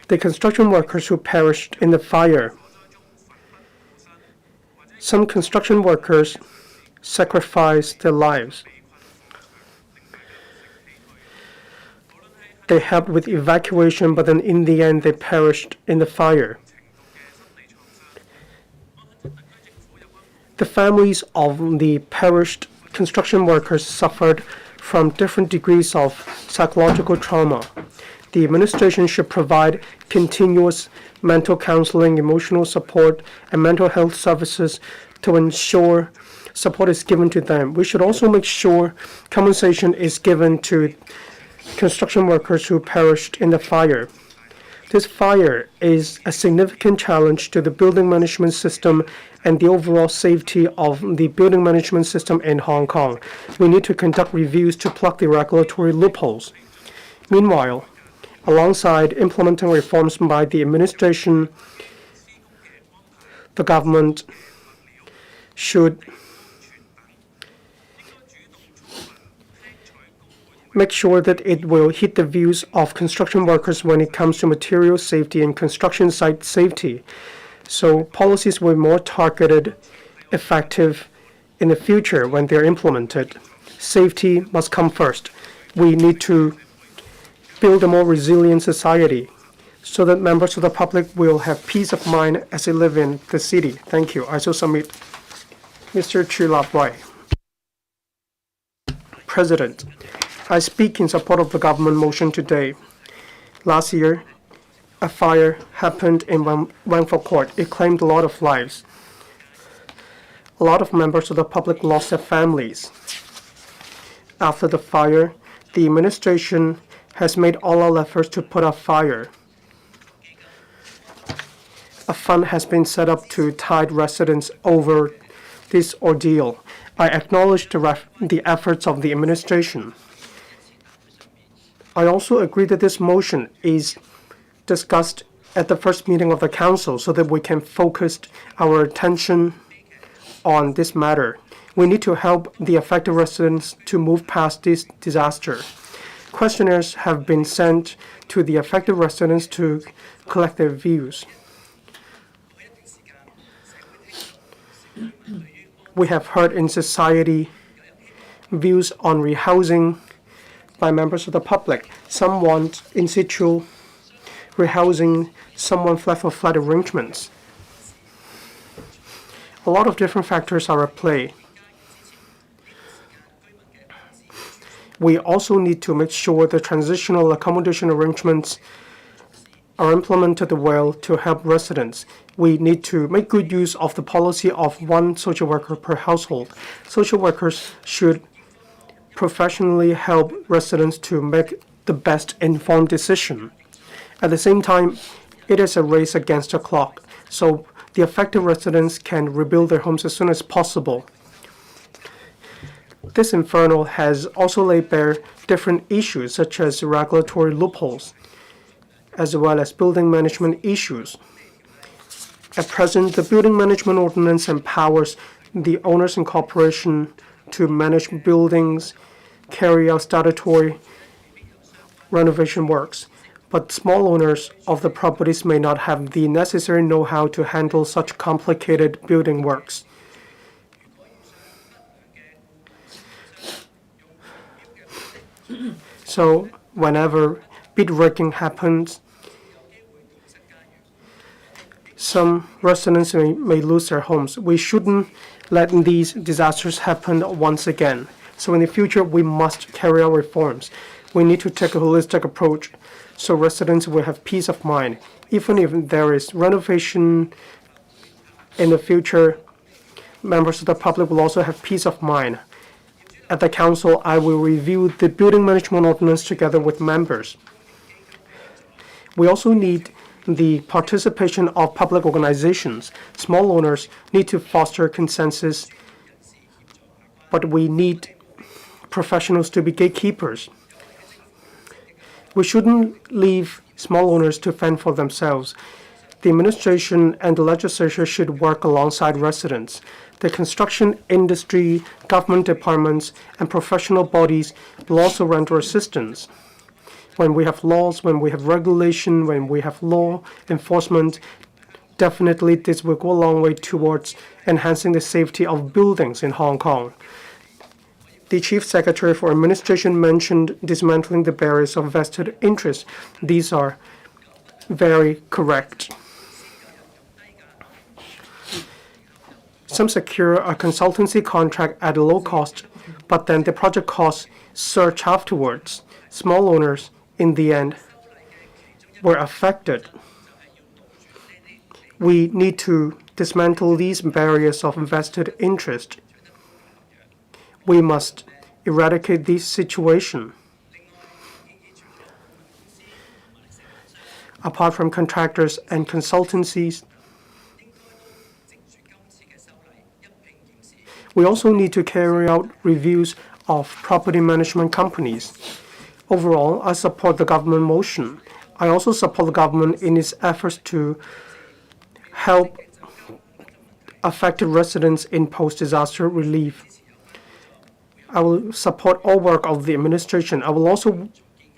Speaker 7: the construction workers who perished in the fire. Some construction workers sacrificed their lives. They helped with evacuation, but then in the end they perished in the fire. The families of the perished construction workers suffered from different degrees of psychological trauma. The administration should provide continuous mental counseling, emotional support, and mental health services to ensure support is given to them. We should also make sure compensation is given to construction workers who perished in the fire. This fire is a significant challenge to the building management system and the overall safety of the building management system in Hong Kong. We need to conduct reviews to plug the regulatory loopholes. Meanwhile, alongside implementing reforms by the administration, the government should make sure that it will heed the views of construction workers when it comes to material safety and construction site safety. So policies will be more targeted, effective in the future when they're implemented. Safety must come first. We need to build a more resilient society so that members of the public will have peace of mind as they live in the city. Thank you. I shall submit Mr. Chu Lap-Wai. President, I speak in support of the government motion today. Last year, a fire happened in Wangford Court. It claimed a lot of lives. A lot of members of the public lost their families. After the fire, the administration has made all our efforts to put out fire. A fund has been set up to tide residents over this ordeal. I acknowledge the efforts of the administration. I also agree that this motion is discussed at the first meeting of the council so that we can focus our attention on this matter. We need to help the affected residents to move past this disaster. Questionnaires have been sent to the affected residents to collect their views. We have heard in society views on rehousing by members of the public. Some want in situ rehousing, some want flat-for-flat arrangements. A lot of different factors are at play. We also need to make sure the transitional accommodation arrangements are implemented well to help residents. We need to make good use of the policy of one social worker per household. Social workers should professionally help residents to make the best informed decision. At the same time, it is a race against the clock, so the affected residents can rebuild their homes as soon as possible. This inferno has also laid bare different issues such as regulatory loopholes, as well as building management issues. At present, the Building Management Ordinance empowers the owners and corporation to manage buildings, carry out statutory renovation works. but small owners of the properties may not have the necessary know-how to handle such complicated building works. So whenever bid breaking happens, some residents may lose their homes. We shouldn't let these disasters happen once again. So in the future, we must carry out reforms. We need to take a holistic approach so residents will have peace of mind. Even if there is renovation in the future, members of the public will also have peace of mind. At the council, I will review the building management ordinance together with members. We also need the participation of public organizations. Small owners need to foster consensus, but we need professionals to be gatekeepers. We shouldn't leave small owners to fend for themselves. The administration and the legislature should work alongside residents. The construction industry, government departments, and professional bodies will also render assistance. When we have laws, when we have regulation, when we have law enforcement, definitely this will go a long way towards enhancing the safety of buildings in Hong Kong. The Chief Secretary for Administration mentioned dismantling the barriers of vested interest. These are very correct. Some secure a consultancy contract at a low cost, but then the project costs surge afterwards. Small owners, in the end, were affected. We need to dismantle these barriers of vested interest. We must eradicate this situation. Apart from contractors and consultancies, we also need to carry out reviews of property management companies. Overall, I support the government motion. I also support the government in its efforts to help affected residents in post-disaster relief. I will support all work of the administration. I will also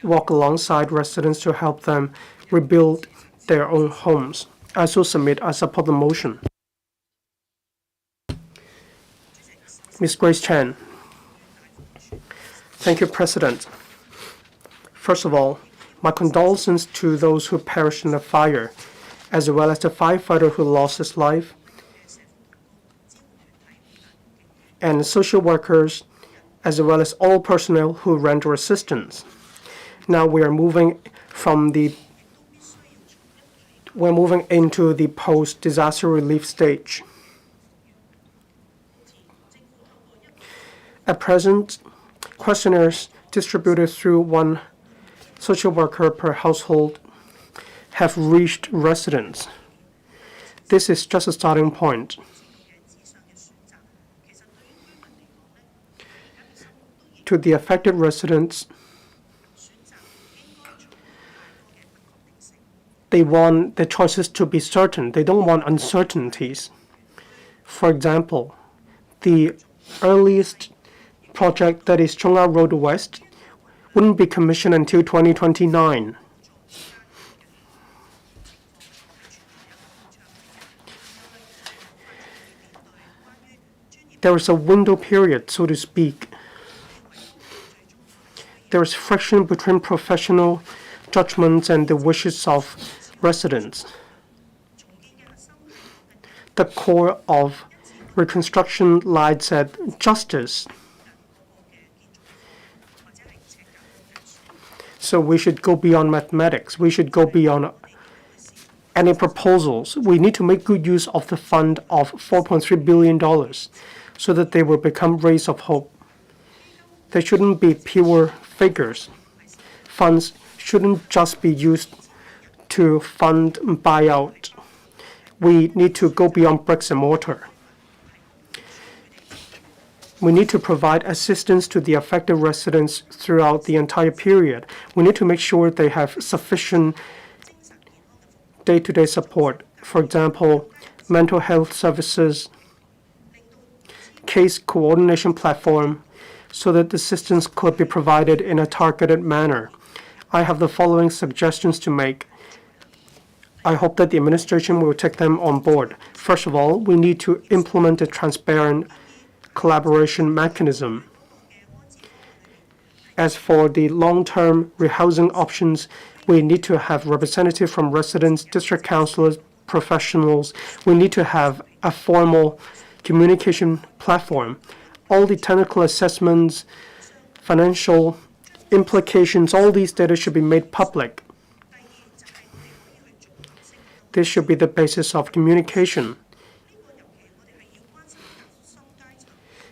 Speaker 7: walk alongside residents to help them rebuild their own homes. I support the motion. Ms. Grace Chan. Thank you, President. First of all, my condolences to those who perished in the fire, as well as the firefighter who lost his life, and social workers, as well as all personnel who render assistance. Now we are moving into the post-disaster relief stage. At present, questionnaires distributed through one social worker per household have reached residents. This is just a starting point. To the affected residents, they want the choices to be certain. They don't want uncertainties. For example, the earliest project, that is Chung Au Road West, wouldn't be commissioned until 2029. There is a window period, so to speak. There is friction between professional judgments and the wishes of residents. The core of reconstruction lies at justice. So we should go beyond mathematics. We should go beyond any proposals. We need to make good use of the fund of $4.3 billion so that they will become rays of hope. They shouldn't be pure figures. Funds shouldn't just be used to fund buyout. We need to go beyond bricks and mortar. We need to provide assistance to the affected residents throughout the entire period. We need to make sure they have sufficient day-to-day support. For example, mental health services, case coordination platform, so that assistance could be provided in a targeted manner. I have the following suggestions to make. I hope that the administration will take them on board. First of all, we need to implement a transparent collaboration mechanism. As for the long-term rehousing options, we need to have representatives from residents, district councillors, professionals. We need to have a formal communication platform. All the technical assessments, financial implications, all these data should be made public. This should be the basis of communication.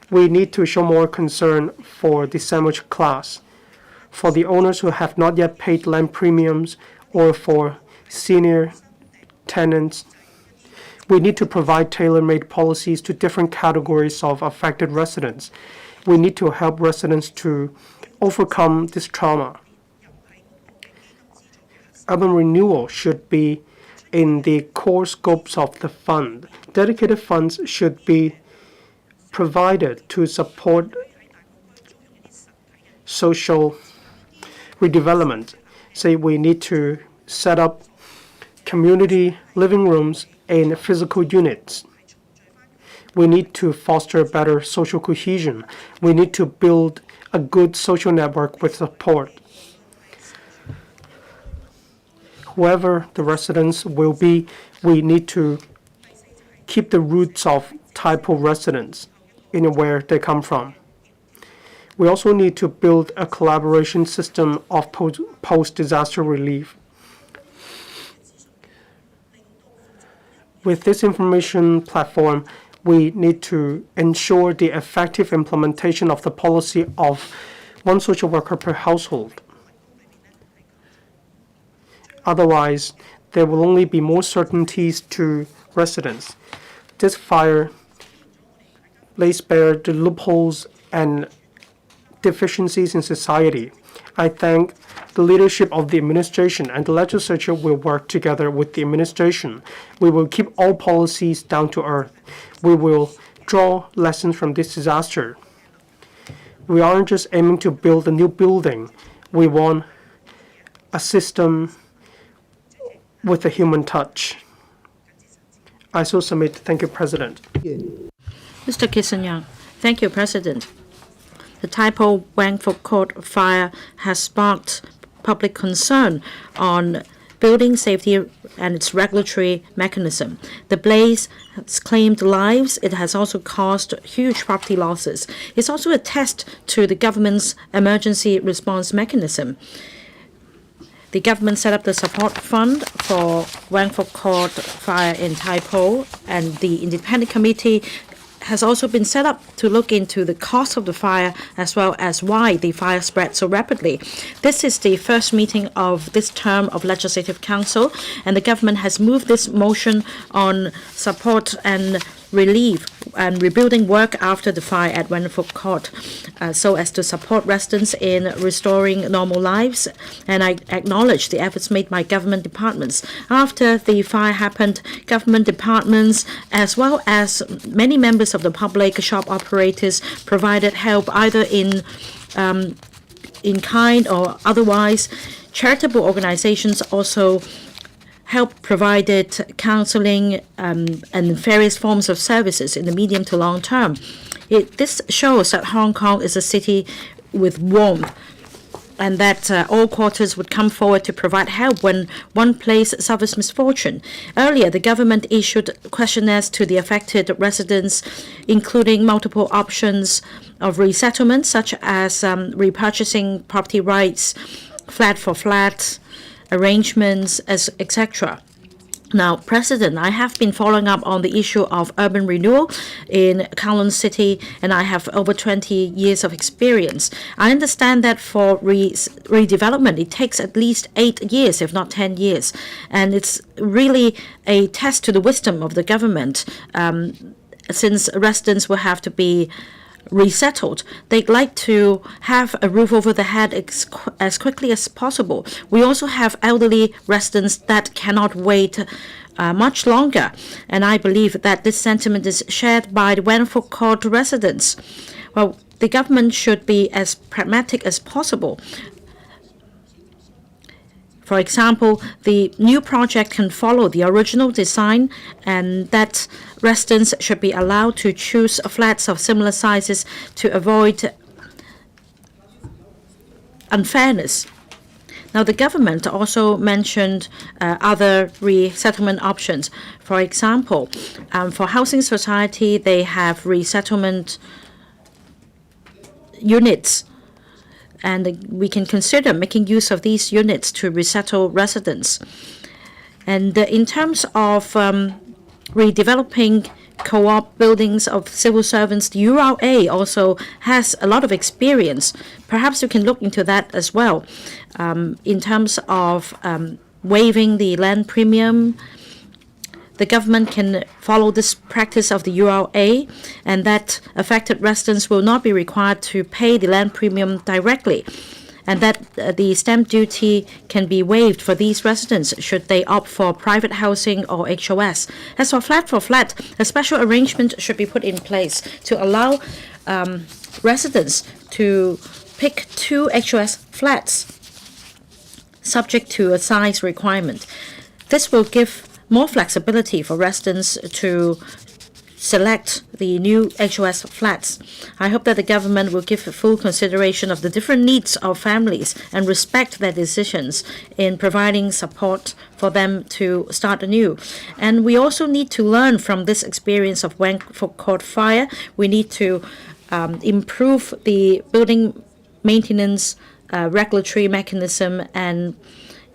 Speaker 7: We need to show more concern for the sandwich class, for the owners who have not yet paid land premiums, or for senior tenants. We need to provide tailor-made policies to different categories of affected residents. We need to help residents to overcome this trauma. Urban renewal should be in the core scopes of the fund. Dedicated funds should be provided to support social redevelopment. Say we need to set up community living rooms in physical units. We need to foster better social cohesion. We need to build a good social network with support. Whoever the residents will be, we need to keep the roots of Taipo residents in where they come from. We also need to build a collaboration system of post-disaster relief. With this information platform, we need to ensure the effective implementation of the policy of one social worker per household. Otherwise, there will only be more certainties to residents. This fire lays bare the loopholes and deficiencies in society. I thank the leadership of the administration, and the legislature will work together with the administration. We will keep all policies down to earth. We will draw lessons from this disaster. We aren't just aiming to build a new building. We want a system with a human touch. I so submit. Thank you, President.
Speaker 8: Mr. Kisanyang. Thank you, President. The Taipo Wangfuk Court fire has sparked public concern on building safety and its regulatory mechanism. The blaze has claimed lives. It has also caused huge property losses. It's also a test to the government's emergency response mechanism. The government set up the support fund for Wangfuk Court fire in Taipo, and the independent committee has also been set up to look into the cause of the fire as well as why the fire spread so rapidly. This is the first meeting of this term of Legislative Council, and the government has moved this motion on support and relief and rebuilding work after the fire at Wangfuk Court, so as to support residents in restoring normal lives. And I acknowledge the efforts made by government departments. After the fire happened, government departments as well as many members of the public, shop operators, provided help either in kind or otherwise. Charitable organizations also help provided counseling and various forms of services in the medium to long term. This shows that Hong Kong is a city with warmth, and that all quarters would come forward to provide help when one place suffers misfortune. Earlier, the government issued questionnaires to the affected residents, including multiple options of resettlement, such as repurchasing property rights, flat for flat, arrangements, etc. Now, President, I have been following up on the issue of urban renewal in Kowloon City, and I have over 20 years of experience. I understand that for redevelopment, it takes at least 8 years, if not 10 years. And it's really a test to the wisdom of the government, since residents will have to be resettled. They'd like to have a roof over their head as quickly as possible. We also have elderly residents that cannot wait much longer, and I believe that this sentiment is shared by the Wangfuk Court residents. Well, the government should be as pragmatic as possible. For example, the new project can follow the original design, and that residents should be allowed to choose flats of similar sizes to avoid unfairness. Now, the government also mentioned other resettlement options. For example, for housing society, they have resettlement units, and we can consider making use of these units to resettle residents. And in terms of redeveloping co-op buildings of civil servants, the URA also has a lot of experience. Perhaps you can look into that as well. In terms of waiving the land premium, the government can follow this practice of the URA, and that affected residents will not be required to pay the land premium directly, and that the stamp duty can be waived for these residents should they opt for private housing or HOS. As for flat, a special arrangement should be put in place to allow residents to pick 2 HOS flats subject to a size requirement. This will give more flexibility for residents to select the new HOS flats. I hope that the government will give full consideration of the different needs of families and respect their decisions in providing support for them to start anew. And we also need to learn from this experience of Wangford Court fire. We need to improve the building maintenance regulatory mechanism and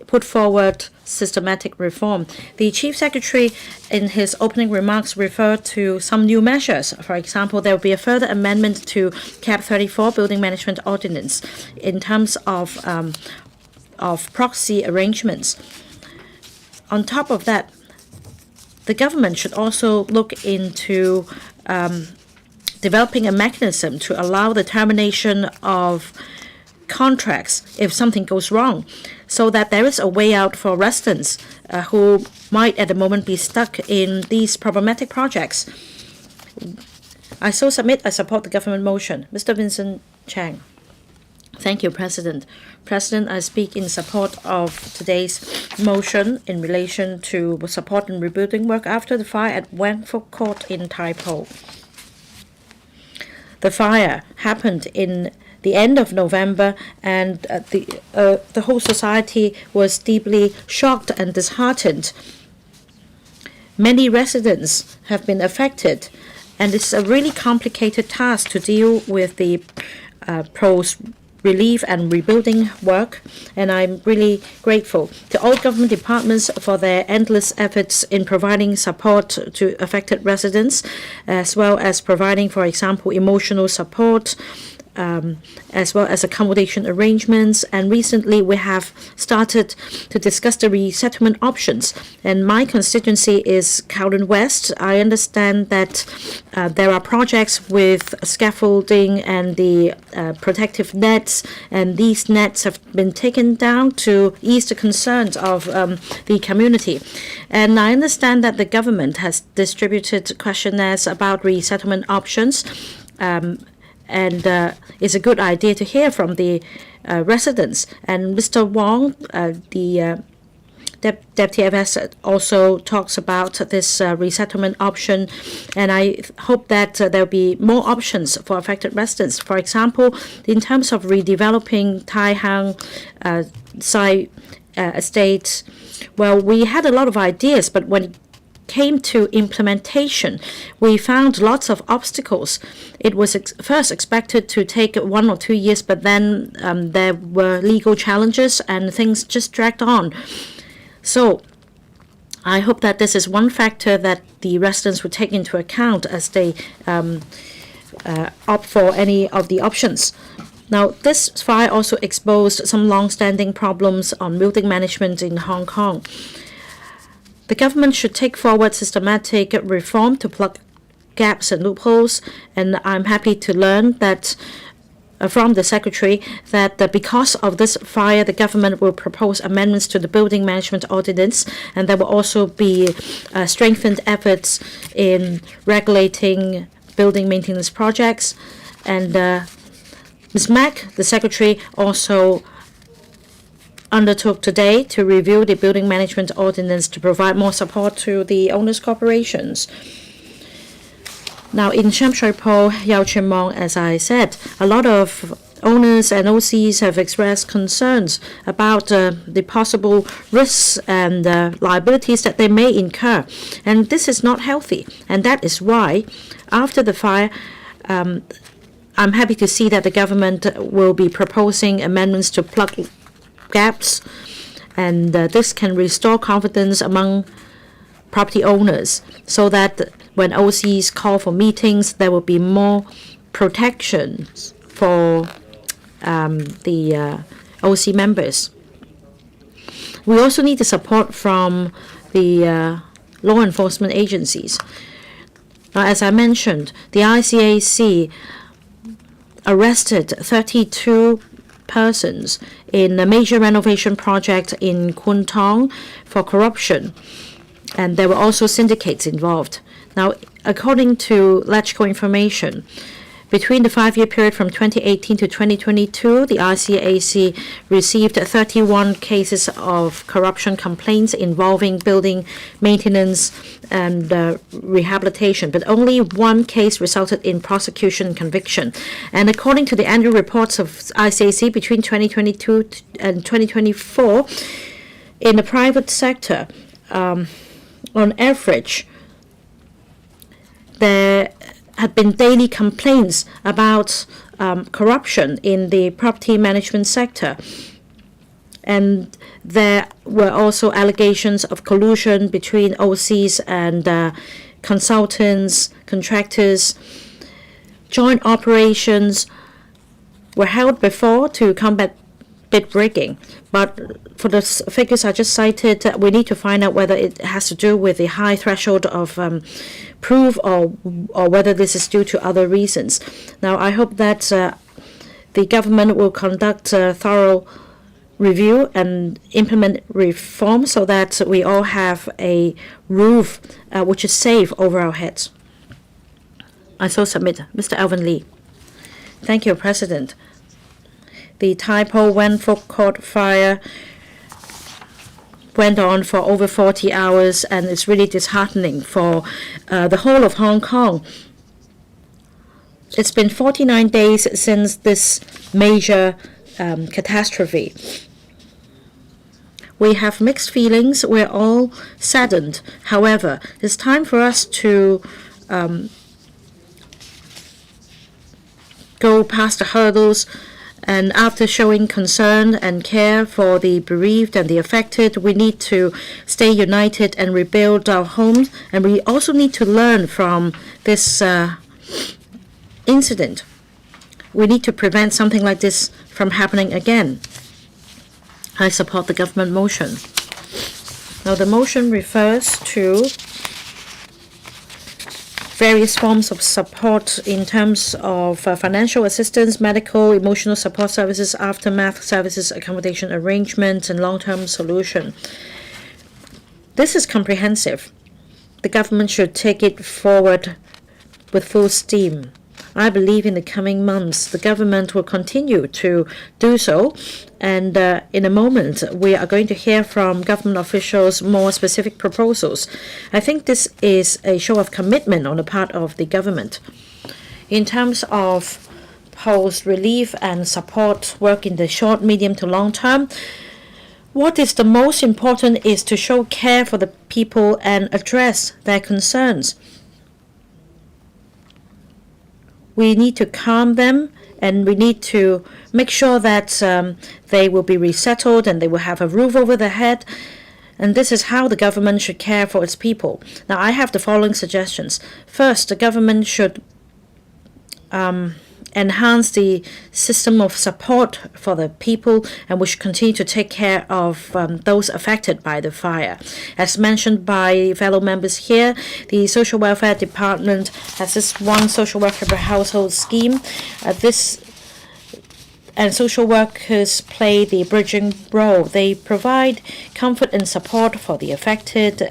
Speaker 8: put forward systematic reform. The Chief Secretary, in his opening remarks, referred to some new measures. For example, there will be a further amendment to CAP 34 Building Management Ordinance in terms of proxy arrangements. On top of that, the government should also look into developing a mechanism to allow the termination of contracts if something goes wrong, so that there is a way out for residents who might at the moment be stuck in these problematic projects. I support the government motion. Mr. Vincent Chang. Thank you, President. President, I speak in support of today's motion in relation to support and rebuilding work after the fire at Wangford Court in Tai Po. The fire happened in the end of November, and the whole society was deeply shocked and disheartened. Many residents have been affected, and it's a really complicated task to deal with the relief and rebuilding work, and I'm really grateful to all government departments for their endless efforts in providing support to affected residents, as well as providing, for example, emotional support, as well as accommodation arrangements. And recently we have started to discuss the resettlement options. And my constituency is Kowloon West. I understand that there are projects with scaffolding and the protective nets, and these nets have been taken down to ease the concerns of the community. And I understand that the government has distributed questionnaires about resettlement options. And it's a good idea to hear from the residents. And Mr. Wong, the Deputy FS, also talks about this resettlement option, and I hope that there will be more options for affected residents. For example, in terms of redeveloping Tai Hang Sai estate, well, we had a lot of ideas, but when it came to implementation, we found lots of obstacles. It was first expected to take 1 or 2 years, but then there were legal challenges and things just dragged on. So I hope that this is one factor that the residents will take into account as they opt for any of the options. Now, this fire also exposed some long-standing problems on building management in Hong Kong. The government should take forward systematic reform to plug gaps and loopholes, and I'm happy to learn that from the Secretary that because of this fire, the government will propose amendments to the Building Management Ordinance, and there will also be strengthened efforts in regulating building maintenance projects. And Ms. Mack, the Secretary, also undertook today to review the building management ordinance to provide more support to the owners' corporations. Now, in Sham Shui Po, Yau Chim Mong, as I said, a lot of owners and OCs have expressed concerns about the possible risks and liabilities that they may incur. And this is not healthy. And that is why, after the fire, I'm happy to see that the government will be proposing amendments to plug gaps. And this can restore confidence among property owners so that when OCs call for meetings, there will be more protections for the OC members. We also need the support from the law enforcement agencies. Now, as I mentioned, the ICAC arrested 32 persons in a major renovation project in Kwun Tong for corruption, and there were also syndicates involved. Now, according to LegCo information, between the 5-year period from 2018 to 2022, the ICAC received 31 cases of corruption complaints involving building maintenance and rehabilitation, but only one case resulted in prosecution and conviction. And according to the annual reports of ICAC between 2022 and 2024, in the private sector, on average, there had been daily complaints about corruption in the property management sector. And there were also allegations of collusion between OCs and consultants, contractors. Joint operations were held before to combat bid breaking. But for the figures I just cited, we need to find out whether it has to do with the high threshold of proof or whether this is due to other reasons. Now, I hope that the government will conduct a thorough review and implement reform so that we all have a roof which is safe over our heads. I so submit. Mr. Alvin Lee. Thank you, President. The Tai Po Wan Phuc Court fire went on for over 40 hours, and it's really disheartening for the whole of Hong Kong. It's been 49 days since this major catastrophe. We have mixed feelings. We're all saddened. However, it's time for us to go past the hurdles. And after showing concern and care for the bereaved and the affected, we need to stay united and rebuild our homes. And we also need to learn from this incident. We need to prevent something like this from happening again. I support the government motion. Now, the motion refers to various forms of support in terms of financial assistance, medical, emotional support services, aftermath services, accommodation arrangements, and long-term solution. This is comprehensive. The government should take it forward with full steam. I believe in the coming months, the government will continue to do so. And in a moment, we are going to hear from government officials more specific proposals. I think this is a show of commitment on the part of the government. In terms of post-relief and support work in the short, medium to long term, what is the most important is to show care for the people and address their concerns. We need to calm them, and we need to make sure that they will be resettled and they will have a roof over their head. And this is how the government should care for its people. Now, I have the following suggestions. First, the government should enhance the system of support for the people, and we should continue to take care of those affected by the fire. As mentioned by fellow members here, the Social Welfare Department has this one social worker per household scheme. And social workers play the bridging role. They provide comfort and support for the affected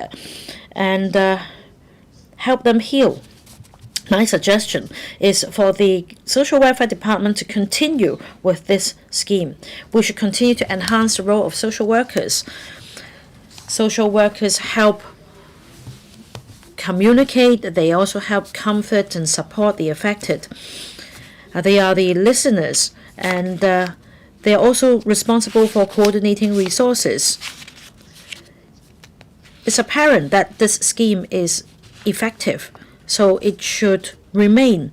Speaker 8: and help them heal. My suggestion is for the Social Welfare Department to continue with this scheme. We should continue to enhance the role of social workers. Social workers help communicate, they also help comfort and support the affected. They are the listeners, and they are also responsible for coordinating resources. It's apparent that this scheme is effective, so it should remain.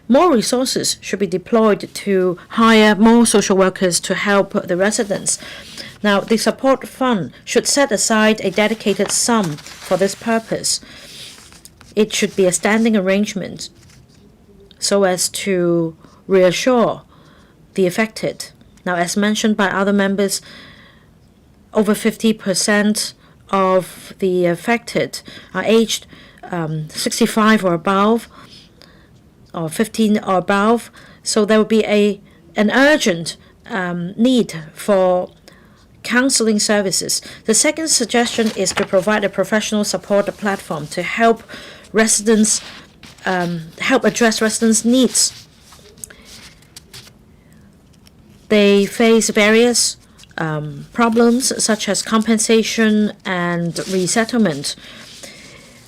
Speaker 8: More resources should be deployed to hire more social workers to help the residents. Now, the support fund should set aside a dedicated sum for this purpose. It should be a standing arrangement so as to reassure the affected. Now, as mentioned by other members, over 50% of the affected are aged 65 or above, or 15 or above, so there will be an urgent need for counseling services. The second suggestion is to provide a professional support platform to help residents, help address residents' needs. They face various problems such as compensation and resettlement.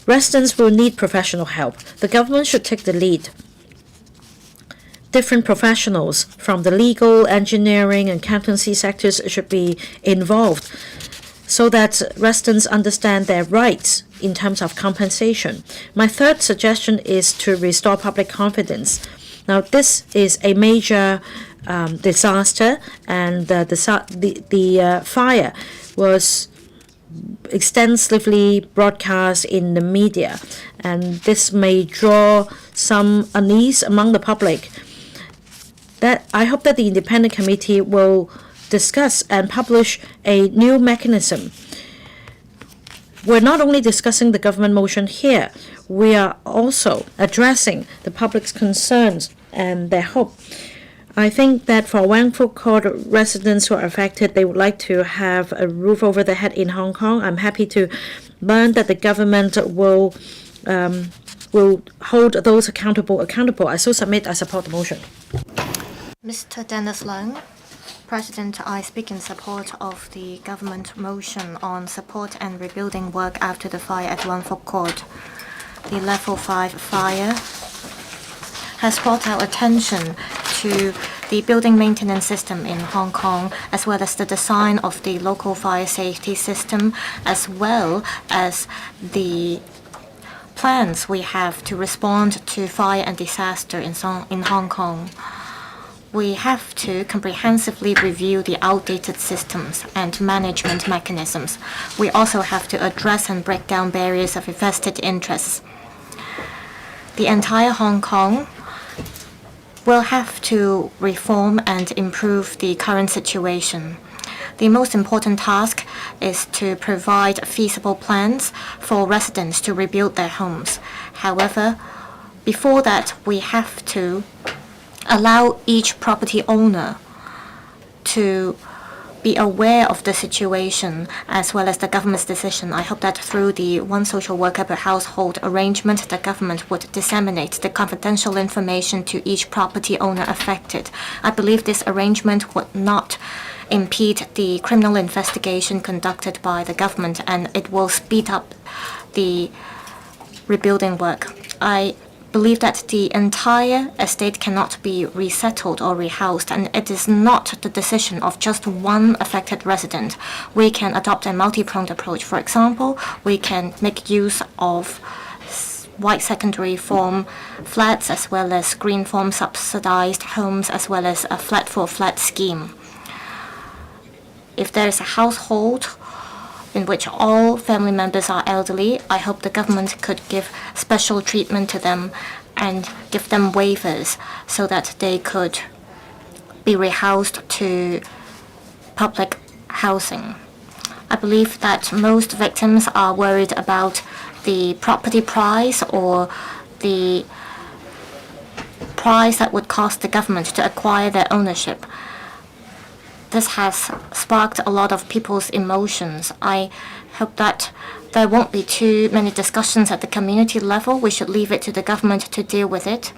Speaker 8: Residents will need professional help. The government should take the lead. Different professionals from the legal, engineering, and accountancy sectors should be involved so that residents understand their rights in terms of compensation. My third suggestion is to restore public confidence. Now, this is a major disaster, and the fire was extensively broadcast in the media, and this may draw some unease among the public. That I hope that the independent committee will discuss and publish a new mechanism. We're not only discussing the government motion here, we are also addressing the public's concerns and their hope. I think that for Wang Fuk Court residents who are affected, they would like to have a roof over their head in Hong Kong. I'm happy to learn that the government will hold those accountable. I so submit, I support the motion.
Speaker 6: Mr. Dennis Leung, President, I speak in support of the government motion on support and rebuilding work after the fire at Wang Fuk Court. The level 5 fire has brought our attention to the building maintenance system in Hong Kong, as well as the design of the local fire safety system, as well as the plans we have to respond to fire and disaster in Hong Kong. We have to comprehensively review the outdated systems and management mechanisms. We also have to address and break down barriers of vested interests. The entire Hong Kong will have to reform and improve the current situation. The most important task is to provide feasible plans for residents to rebuild their homes. However, before that, we have to allow each property owner to be aware of the situation as well as the government's decision. I hope that through the one social worker per household arrangement, the government would disseminate the confidential information to each property owner affected. I believe this arrangement would not impede the criminal investigation conducted by the government, and it will speed up the rebuilding work. I believe that the entire estate cannot be resettled or rehoused, and it is not the decision of just one affected resident. We can adopt a multi-pronged approach. For example, we can make use of white secondary form flats as well as green form subsidized homes as well as a flat-for-flat scheme. If there is a household in which all family members are elderly, I hope the government could give special treatment to them and give them waivers so that they could be rehoused to public housing. I believe that most victims are worried about the property price or the price that would cost the government to acquire their ownership. This has sparked a lot of people's emotions. I hope that there won't be too many discussions at the community level. We should leave it to the government to deal with it.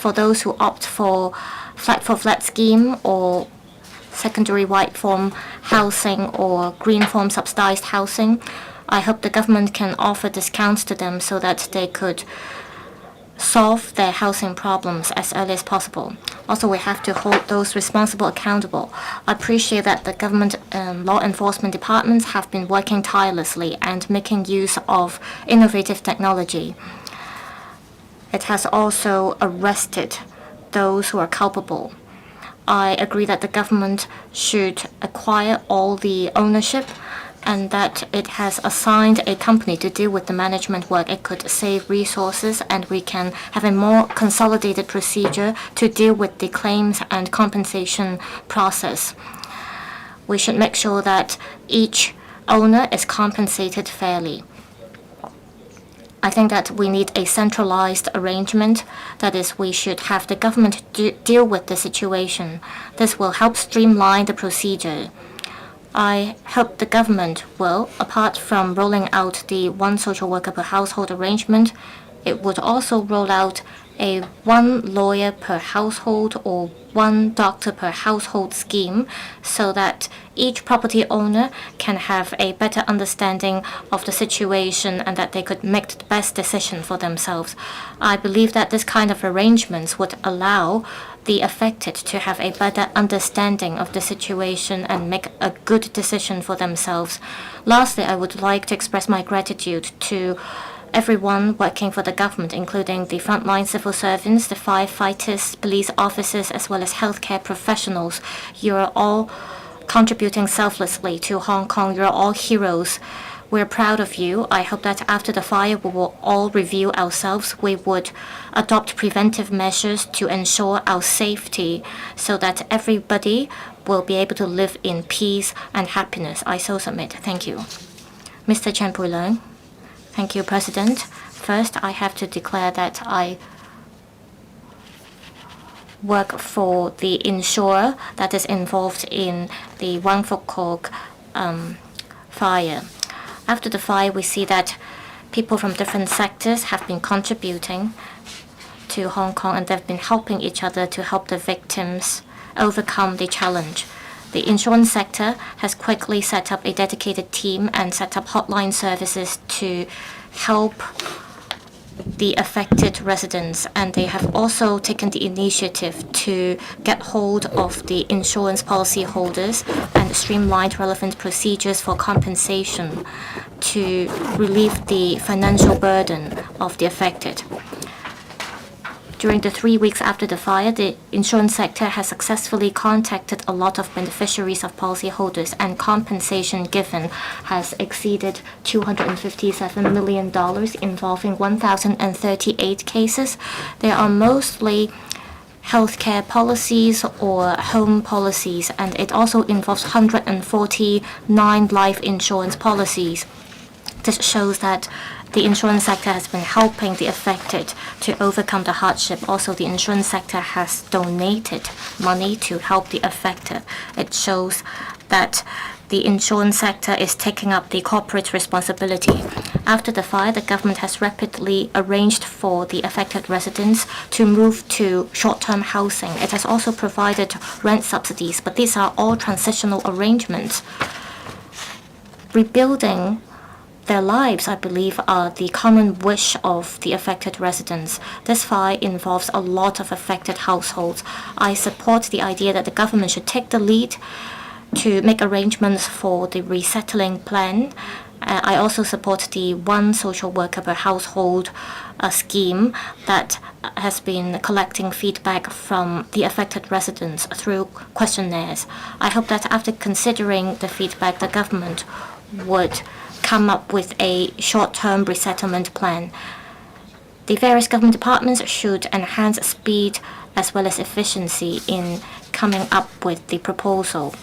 Speaker 6: For those who opt for flat scheme or secondary white form housing or green form subsidized housing, I hope the government can offer discounts to them so that they could solve their housing problems as early as possible. Also, we have to hold those responsible accountable. I appreciate that the government law enforcement departments have been working tirelessly and making use of innovative technology. It has also arrested those who are culpable. I agree that the government should acquire all the ownership and that it has assigned a company to deal with the management work. It could save resources and we can have a more consolidated procedure to deal with the claims and compensation process. We should make sure that each owner is compensated fairly. I think that we need a centralized arrangement. That is, we should have the government deal with the situation. This will help streamline the procedure. I hope the government will, apart from rolling out the one social worker per household arrangement, it would also roll out a one lawyer per household or one doctor per household scheme so that each property owner can have a better understanding of the situation and that they could make the best decision for themselves. I believe that this kind of arrangements would allow the affected to have a better understanding of the situation and make a good decision for themselves. Lastly, I would like to express my gratitude to everyone working for the government, including the frontline civil servants, the firefighters, police officers, as well as healthcare professionals. You are all contributing selflessly to Hong Kong. You're all heroes. We're proud of you. I hope that after the fire, we will all review ourselves. We would adopt preventive measures to ensure our safety so that everybody will be able to live in peace and happiness. I so submit. Thank you. Mr. Chen Pui-leung. Thank you, President. First, I have to declare that I work for the insurer that is involved in the Wang Fuk Kok fire. After the fire, we see that people from different sectors have been contributing to Hong Kong and they've been helping each other to help the victims overcome the challenge. The insurance sector has quickly set up a dedicated team and set up hotline services to help the affected residents, and they have also taken the initiative to get hold of the insurance policy holders and streamlined relevant procedures for compensation to relieve the financial burden of the affected. During the 3 weeks after the fire, the insurance sector has successfully contacted a lot of beneficiaries of policyholders, and compensation given has exceeded $257 million, involving 1,038 cases. They are mostly healthcare policies or home policies, and it also involves 149 life insurance policies. This shows that the insurance sector has been helping the affected to overcome the hardship. Also, the insurance sector has donated money to help the affected. It shows that the insurance sector is taking up the corporate responsibility. After the fire, the government has rapidly arranged for the affected residents to move to short-term housing. It has also provided rent subsidies, but these are all transitional arrangements. Rebuilding their lives, I believe, are the common wish of the affected residents. This fire involves a lot of affected households. I support the idea that the government should take the lead to make arrangements for the resettling plan. I also support the one social worker per household scheme that has been collecting feedback from the affected residents through questionnaires. I hope that after considering the feedback, the government would come up with a short-term resettlement plan. The various government departments should enhance speed as well as efficiency in coming up with the proposal.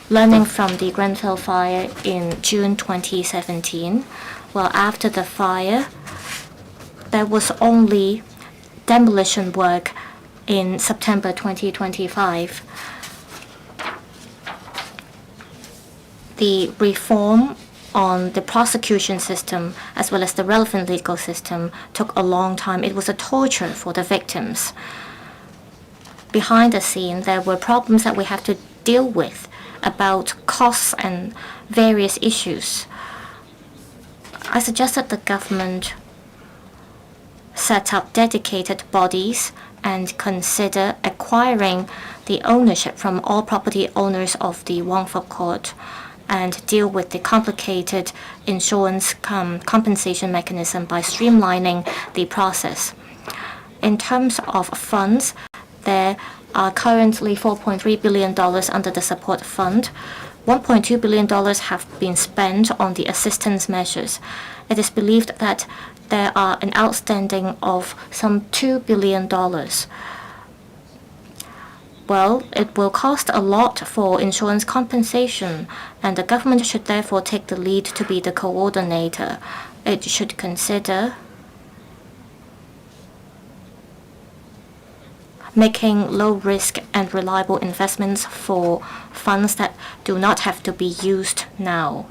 Speaker 6: Learning from the Grenfell fire in June 2017, well, after the fire, there was only demolition work in September 2025. The reform on the prosecution system as well as the relevant legal system took a long time. It was a torture for the victims. Behind the scene, there were problems that we have to deal with about costs and various issues. I suggested the government set up dedicated bodies and consider acquiring the ownership from all property owners of the Wong Fuk Court and deal with the complicated insurance compensation mechanism by streamlining the process. In terms of funds, there are currently $4.3 billion under the support fund. $1.2 billion have been spent on the assistance measures. It is believed that there are an outstanding of some $2 billion. Well, it will cost a lot for insurance compensation, and the government should therefore take the lead to be the coordinator. It should consider making low-risk and reliable investments for funds that do not have to be used now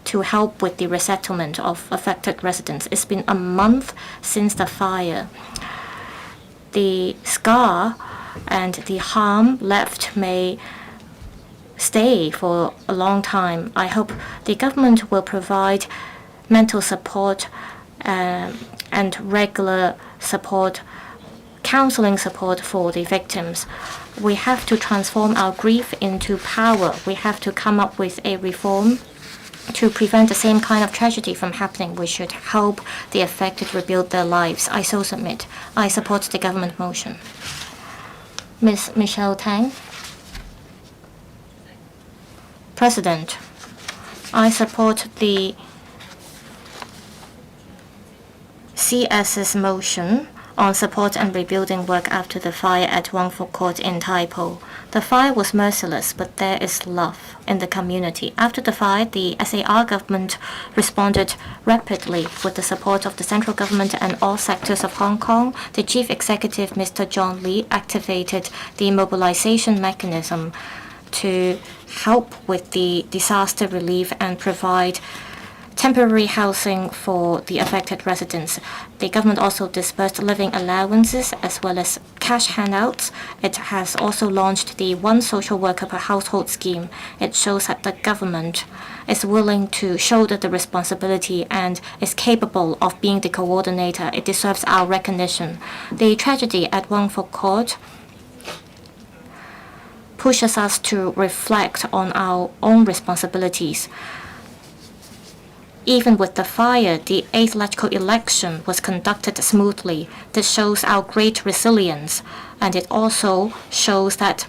Speaker 6: to help with the resettlement of affected residents. It's been a month since the fire. The scar and the harm left may stay for a long time. I hope the government will provide mental support and regular support, counseling support for the victims. We have to transform our grief into power. We have to come up with a reform to prevent the same kind of tragedy from happening. We should help the affected rebuild their lives. I so submit. I support the government motion. Ms. Michelle Tang. President, I support the CS's motion on support and rebuilding work after the fire at Wong Fuk Court in Tai Po. The fire was merciless, but there is love in the community. After the fire, the SAR government responded rapidly with the support of the central government and all sectors of Hong Kong. The chief executive, Mr. John Lee, activated the mobilization mechanism to help with the disaster relief and provide temporary housing for the affected residents. The government also disbursed living allowances as well as cash handouts. It has also launched the one social worker per household scheme. It shows that the government is willing to shoulder the responsibility and is capable of being the coordinator. It deserves our recognition. The tragedy at Wong Fuk Court pushes us to reflect on our own responsibilities. Even with the fire, the 8th electoral election was conducted smoothly. This shows our great resilience, and it also shows that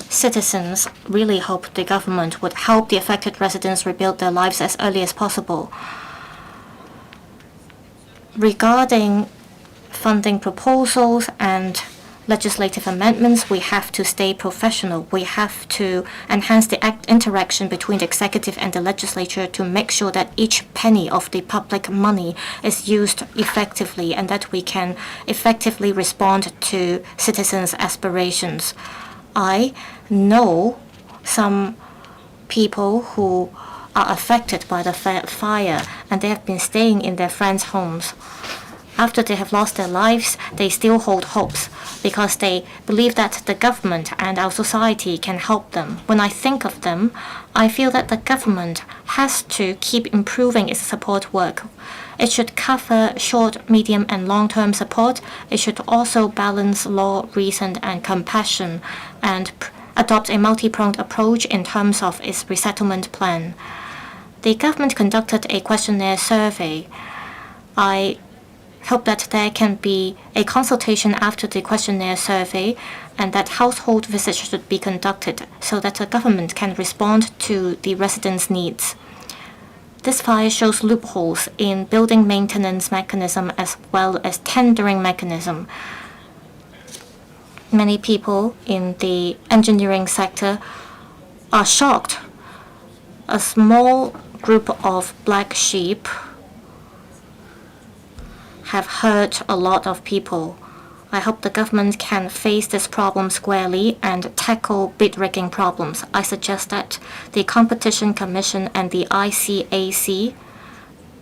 Speaker 6: citizens really hope the government would help the affected residents rebuild their lives as early as possible. Regarding funding proposals and legislative amendments, we have to stay professional. We have to enhance the interaction between the executive and the legislature to make sure that each penny of the public money is used effectively and that we can effectively respond to citizens' aspirations. I know some people who are affected by the fire and they have been staying in their friends' homes. After they have lost their lives, they still hold hopes because they believe that the government and our society can help them. When I think of them, I feel that the government has to keep improving its support work. It should cover short, medium, and long-term support. It should also balance law, reason, and compassion and adopt a multi-pronged approach in terms of its resettlement plan. The government conducted a questionnaire survey. I hope that there can be a consultation after the questionnaire survey and that household visits should be conducted so that the government can respond to the residents' needs. This fire shows loopholes in building maintenance mechanism as well as tendering mechanism. Many people in the engineering sector are shocked. A small group of black sheep have hurt a lot of people. I hope the government can face this problem squarely and tackle bid rigging problems. I suggest that the Competition Commission and the ICAC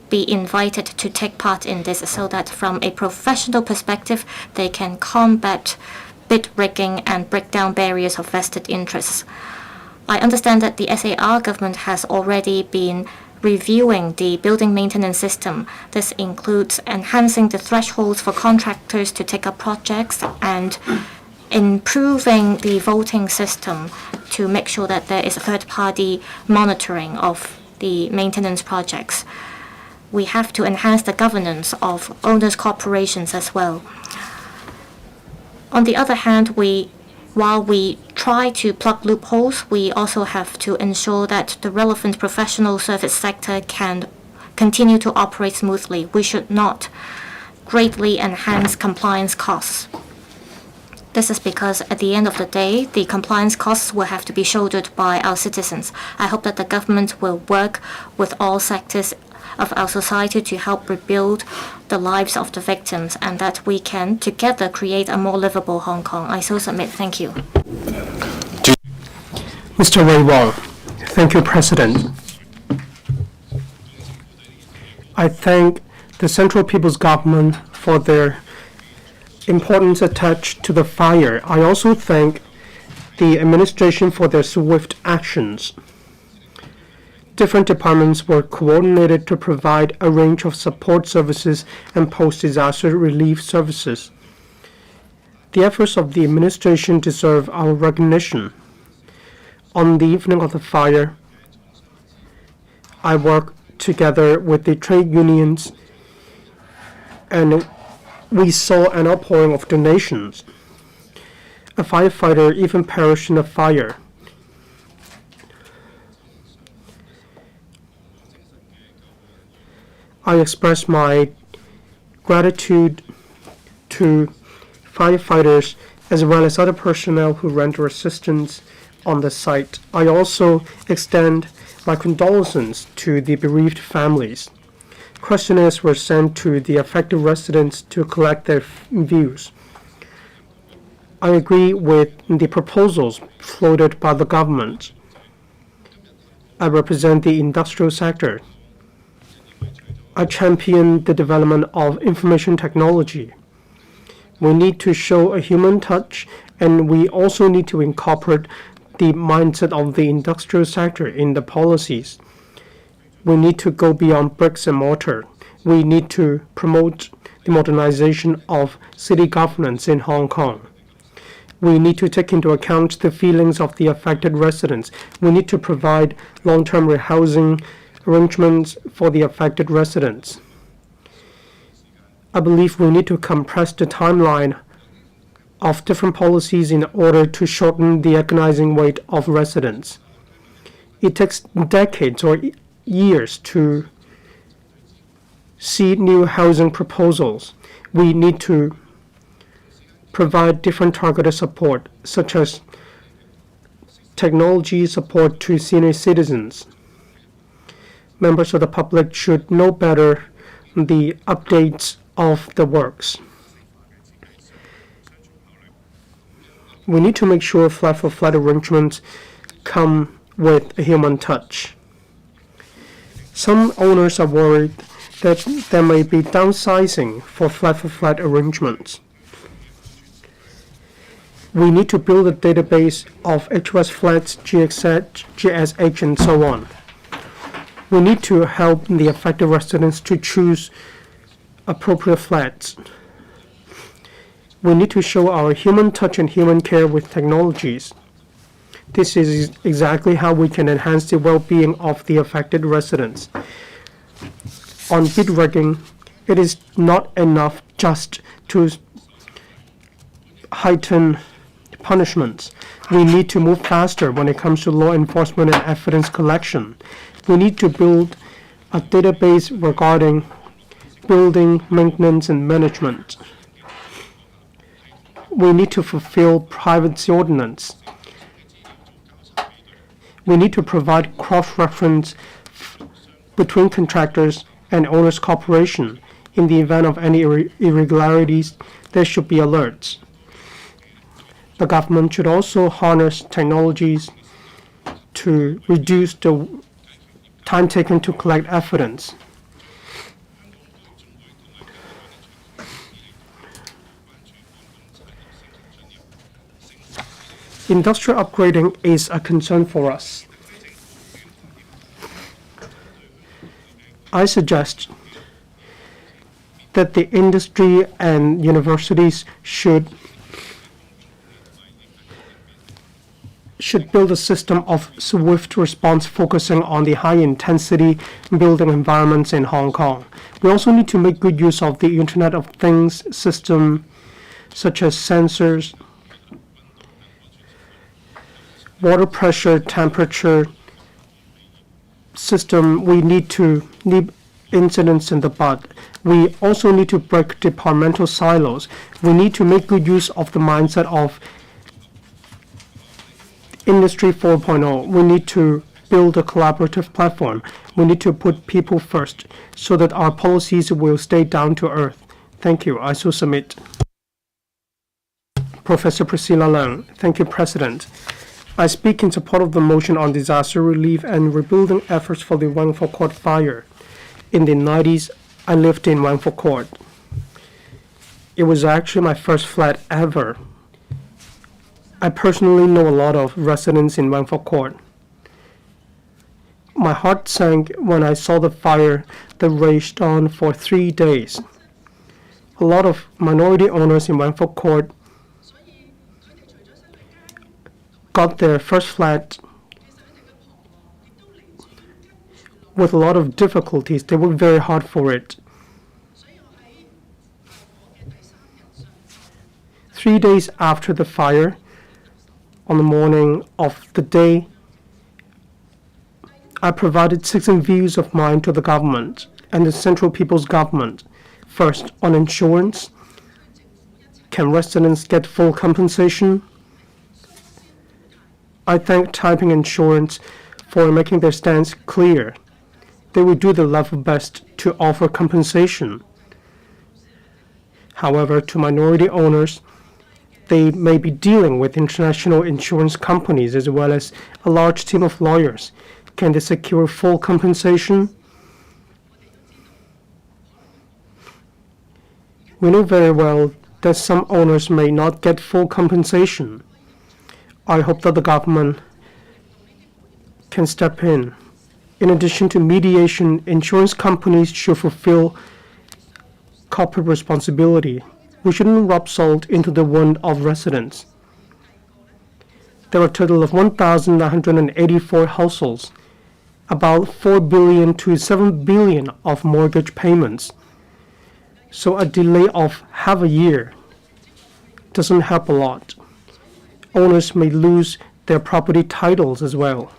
Speaker 6: be invited to take part in this so that from a professional perspective, they can combat bid rigging and break down barriers of vested interests. I understand that the SAR government has already been reviewing the building maintenance system. This includes enhancing the thresholds for contractors to take up projects and improving the voting system to make sure that there is a third-party monitoring of the maintenance projects. We have to enhance the governance of owners' corporations as well. On the other hand, while we try to plug loopholes, we also have to ensure that the relevant professional service sector can continue to operate smoothly. We should not greatly enhance compliance costs. This is because at the end of the day, the compliance costs will have to be shouldered by our citizens. I hope that the government will work with all sectors of our society to help rebuild the lives of the victims and that we can together create a more livable Hong Kong. I so submit. Thank you.
Speaker 7: Mr. Wei Wong. Thank you, President. I thank the Central People's Government for their importance attached to the fire. I also thank the administration for their swift actions. Different departments were coordinated to provide a range of support services and post-disaster relief services. The efforts of the administration deserve our recognition. On the evening of the fire, I worked together with the trade unions and we saw an outpouring of donations. A firefighter even perished in a fire. I express my gratitude to firefighters as well as other personnel who render assistance on the site. I also extend my condolences to the bereaved families. Questionnaires were sent to the affected residents to collect their views. I agree with the proposals floated by the government. I represent the industrial sector. I champion the development of information technology. We need to show a human touch, and we also need to incorporate the mindset of the industrial sector in the policies. We need to go beyond bricks and mortar. We need to promote the modernization of city governance in Hong Kong. We need to take into account the feelings of the affected residents. We need to provide long-term rehousing arrangements for the affected residents. I believe we need to compress the timeline of different policies in order to shorten the agonizing wait of residents. It takes decades or years to see new housing proposals. We need to provide different targeted support, such as technology support to senior citizens. Members of the public should know better the updates of the works. We need to make sure flat-for-flat arrangements come with a human touch. Some owners are worried that there may be downsizing for flat-for-flat arrangements. We need to build a database of HOS flats, GSH, and so on. We need to help the affected residents to choose appropriate flats. We need to show our human touch and human care with technologies. This is exactly how we can enhance the well-being of the affected residents. On bid rigging, it is not enough just to heighten punishments. We need to move faster when it comes to law enforcement and evidence collection. We need to build a database regarding building maintenance and management. We need to fulfill privacy ordinance. We need to provide cross-reference between contractors and owners' corporation. In the event of any irregularities, there should be alerts. The government should also harness technologies to reduce the time taken to collect evidence. Industrial upgrading is a concern for us. I suggest that the industry and universities should build a system of swift response focusing on the high-intensity building environments in Hong Kong. We also need to make good use of the Internet of Things system, such as sensors, water pressure, temperature system. We need to nip incidents in the bud. We also need to break departmental silos. We need to make good use of the mindset of Industry 4.0. We need to build a collaborative platform. We need to put people first so that our policies will stay down to earth. Thank you. I so submit. Professor Priscilla Leung. Thank you, President. I speak in support of the motion on disaster relief and rebuilding efforts for the Wangford Court fire. In the 90s, I lived in Wangford Court. It was actually my first flat ever. I personally know a lot of residents in Wangford Court. My heart sank when I saw the fire that raged on for 3 days. A lot of minority owners in Wangford Court got their first flat with a lot of difficulties. They worked very hard for it. 3 days after the fire, on the morning of the day, I provided 16 views of mine to the government and the Central People's Government. First, on insurance. Can residents get full compensation? I thank Taiping Insurance for making their stance clear. They will do their level best to offer compensation. However, to minority owners, they may be dealing with international insurance companies as well as a large team of lawyers. Can they secure full compensation? We know very well that some owners may not get full compensation. I hope that the government can step in. In addition to mediation, insurance companies should fulfill corporate responsibility. We shouldn't rub salt into the wound of residents. There are a total of 1,984 households, about 4 billion to 7 billion of mortgage payments. So a delay of half a year doesn't help a lot. Owners may lose their property titles as well.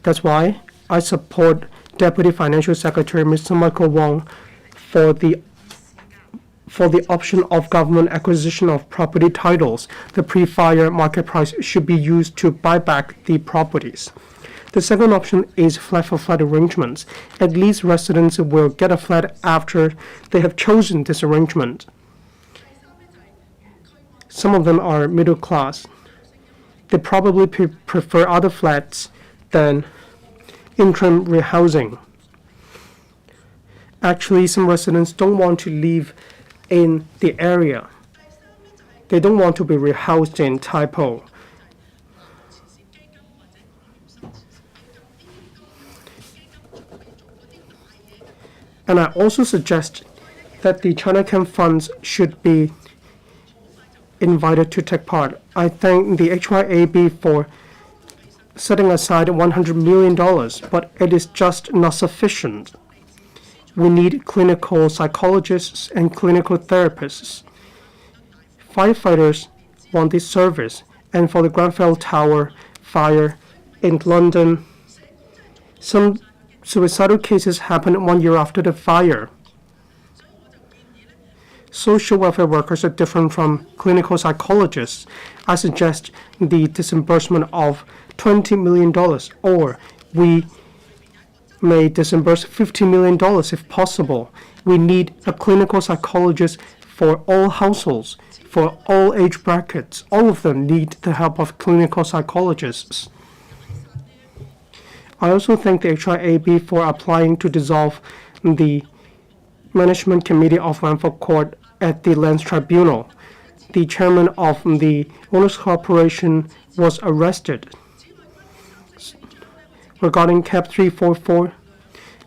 Speaker 7: That's why I support Deputy Financial Secretary Mr. Michael Wong for the option of government acquisition of property titles. The pre-fire market price should be used to buy back the properties. The second option is flat-for-flat arrangements. At least residents will get a flat after they have chosen this arrangement. Some of them are middle class. They probably prefer other flats than interim rehousing. Actually, some residents don't want to live in the area. They don't want to be rehoused in Tai Po. And I also suggest that the Chinachem funds should be invited to take part. I thank the HYAB for setting aside $100 million, but it is just not sufficient. We need clinical psychologists and clinical therapists. Firefighters want this service, and for the Grenfell Tower fire in London, some suicidal cases happened 1 year after the fire. Social welfare workers are different from clinical psychologists. I suggest the disbursement of $20 million, or we may disburse $50 million if possible. We need a clinical psychologist for all households, for all age brackets. All of them need the help of clinical psychologists. I also thank the HIAB for applying to dissolve the Management Committee of Wanford Court at the Lands Tribunal. The chairman of the Owners Corporation was arrested. Regarding CAP 344,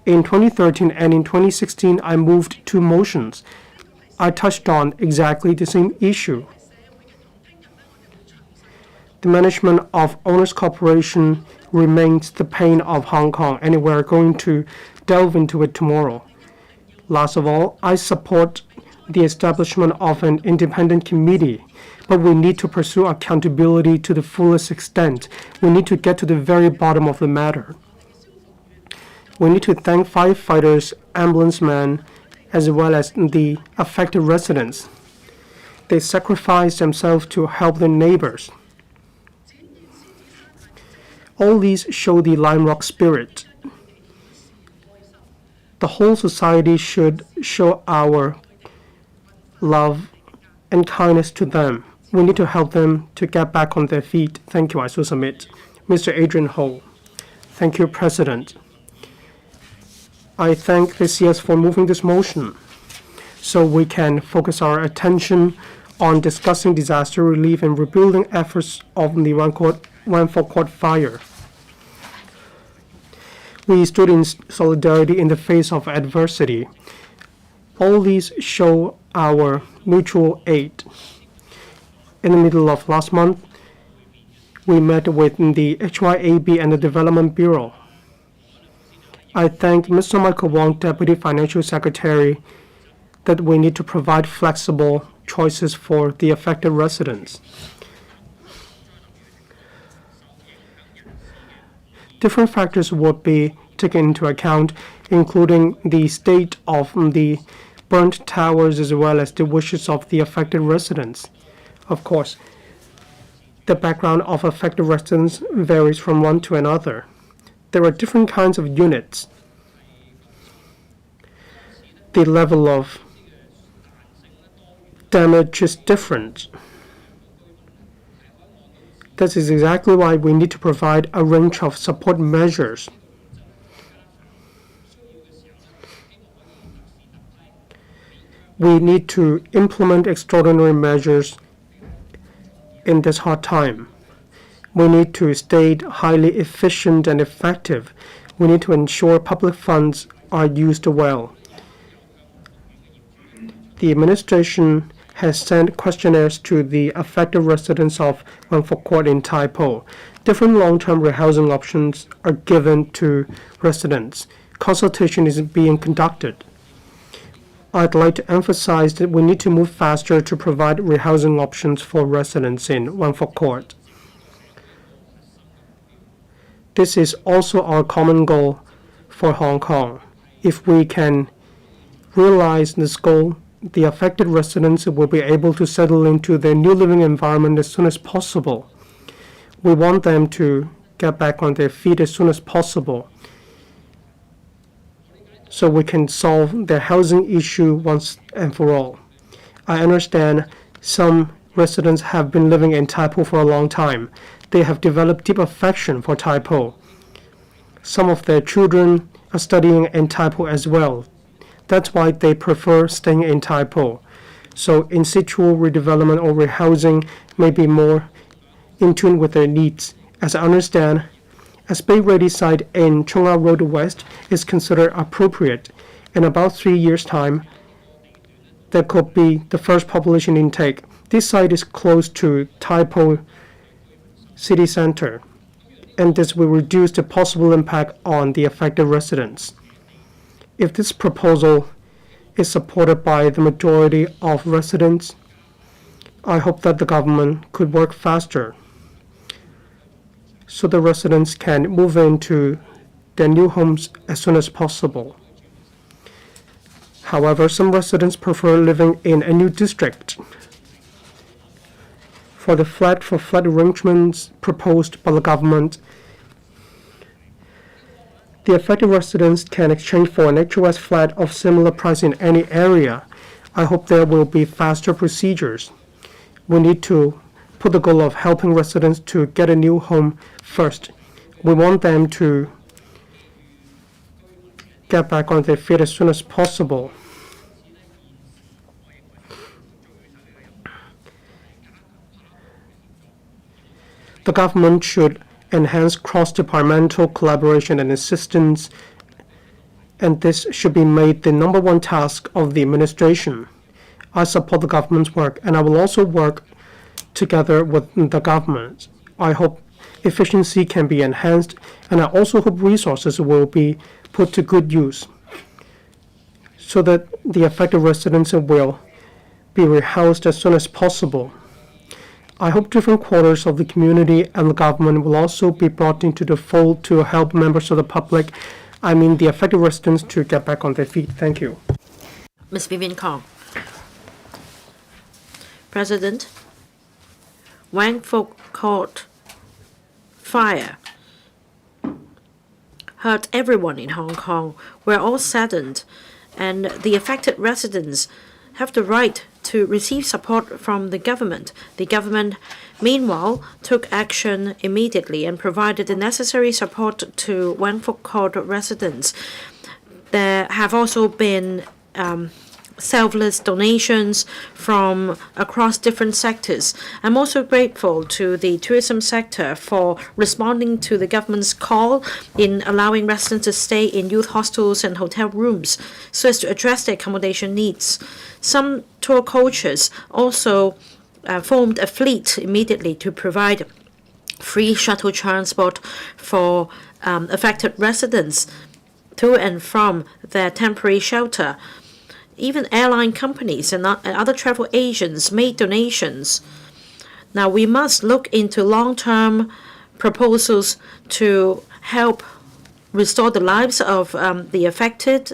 Speaker 7: in 2013 and in 2016, I moved 2 motions. I touched on exactly the same issue. The management of Owners Corporation remains the pain of Hong Kong, and we are going to delve into it tomorrow. Last of all, I support the establishment of an independent committee, but we need to pursue accountability to the fullest extent. We need to get to the very bottom of the matter. We need to thank firefighters, ambulance men, as well as the affected residents. They sacrificed themselves to help their neighbors. All these show the Lime Rock spirit. The whole society should show our love and kindness to them. We need to help them to get back on their feet. Thank you. I so submit. Mr. Adrian Ho. Thank you, President. I thank the CS for moving this motion so we can focus our attention on discussing disaster relief and rebuilding efforts of the Wanford Court fire. We stood in solidarity in the face of adversity. All these show our mutual aid. In the middle of last month, we met with the HYAB and the Development Bureau. I thank Mr. Michael Wong, Deputy Financial Secretary, that we need to provide flexible choices for the affected residents. Different factors would be taken into account, including the state of the burnt towers as well as the wishes of the affected residents. Of course, the background of affected residents varies from one to another. There are different kinds of units. The level of damage is different. This is exactly why we need to provide a range of support measures. We need to implement extraordinary measures in this hard time. We need to stay highly efficient and effective. We need to ensure public funds are used well. The administration has sent questionnaires to the affected residents of Wanford Court in Tai Po. Different long-term rehousing options are given to residents. Consultation is being conducted. I'd like to emphasize that we need to move faster to provide rehousing options for residents in Wanford Court. This is also our common goal for Hong Kong. If we can realize this goal, the affected residents will be able to settle into their new living environment as soon as possible. We want them to get back on their feet as soon as possible so we can solve their housing issue once and for all. I understand some residents have been living in Tai Po for a long time. They have developed deep affection for Tai Po. Some of their children are studying in Tai Po as well. That's why they prefer staying in Tai Po. So in situ redevelopment or rehousing may be more in tune with their needs. As I understand, a spade-ready site in Chung Au Road West is considered appropriate. In about 3 years' time, there could be the first population intake. This site is close to Tai Po city center, and this will reduce the possible impact on the affected residents. If this proposal is supported by the majority of residents, I hope that the government could work faster so the residents can move into their new homes as soon as possible. However, some residents prefer living in a new district. For the flat arrangements proposed by the government, The affected residents can exchange for an HOS flat of similar price in any area. I hope there will be faster procedures. We need to put the goal of helping residents to get a new home first. We want them to get back on their feet as soon as possible. The government should enhance cross-departmental collaboration and assistance, and this should be made the #1 task of the administration. I support the government's work, and I will also work together with the government. I hope efficiency can be enhanced, and I also hope resources will be put to good use so that the affected residents will be rehoused as soon as possible. I hope different quarters of the community and the government will also be brought into the fold to help members of the public, the affected residents, to get back on their feet. Thank you.
Speaker 8: Ms. Vivian Kong. President, Wangfuk Court fire hurt everyone in Hong Kong. We're all saddened, and the affected residents have the right to receive support from the government. The government, meanwhile, took action immediately and provided the necessary support to Wangfuk Court residents. There have also been selfless donations from across different sectors. I'm also grateful to the tourism sector for responding to the government's call in allowing residents to stay in youth hostels and hotel rooms so as to address their accommodation needs. Some tour coaches also formed a fleet immediately to provide free shuttle transport for affected residents to and from their temporary shelter. Even airline companies and other travel agents made donations. Now, we must look into long-term proposals to help restore the lives of the affected.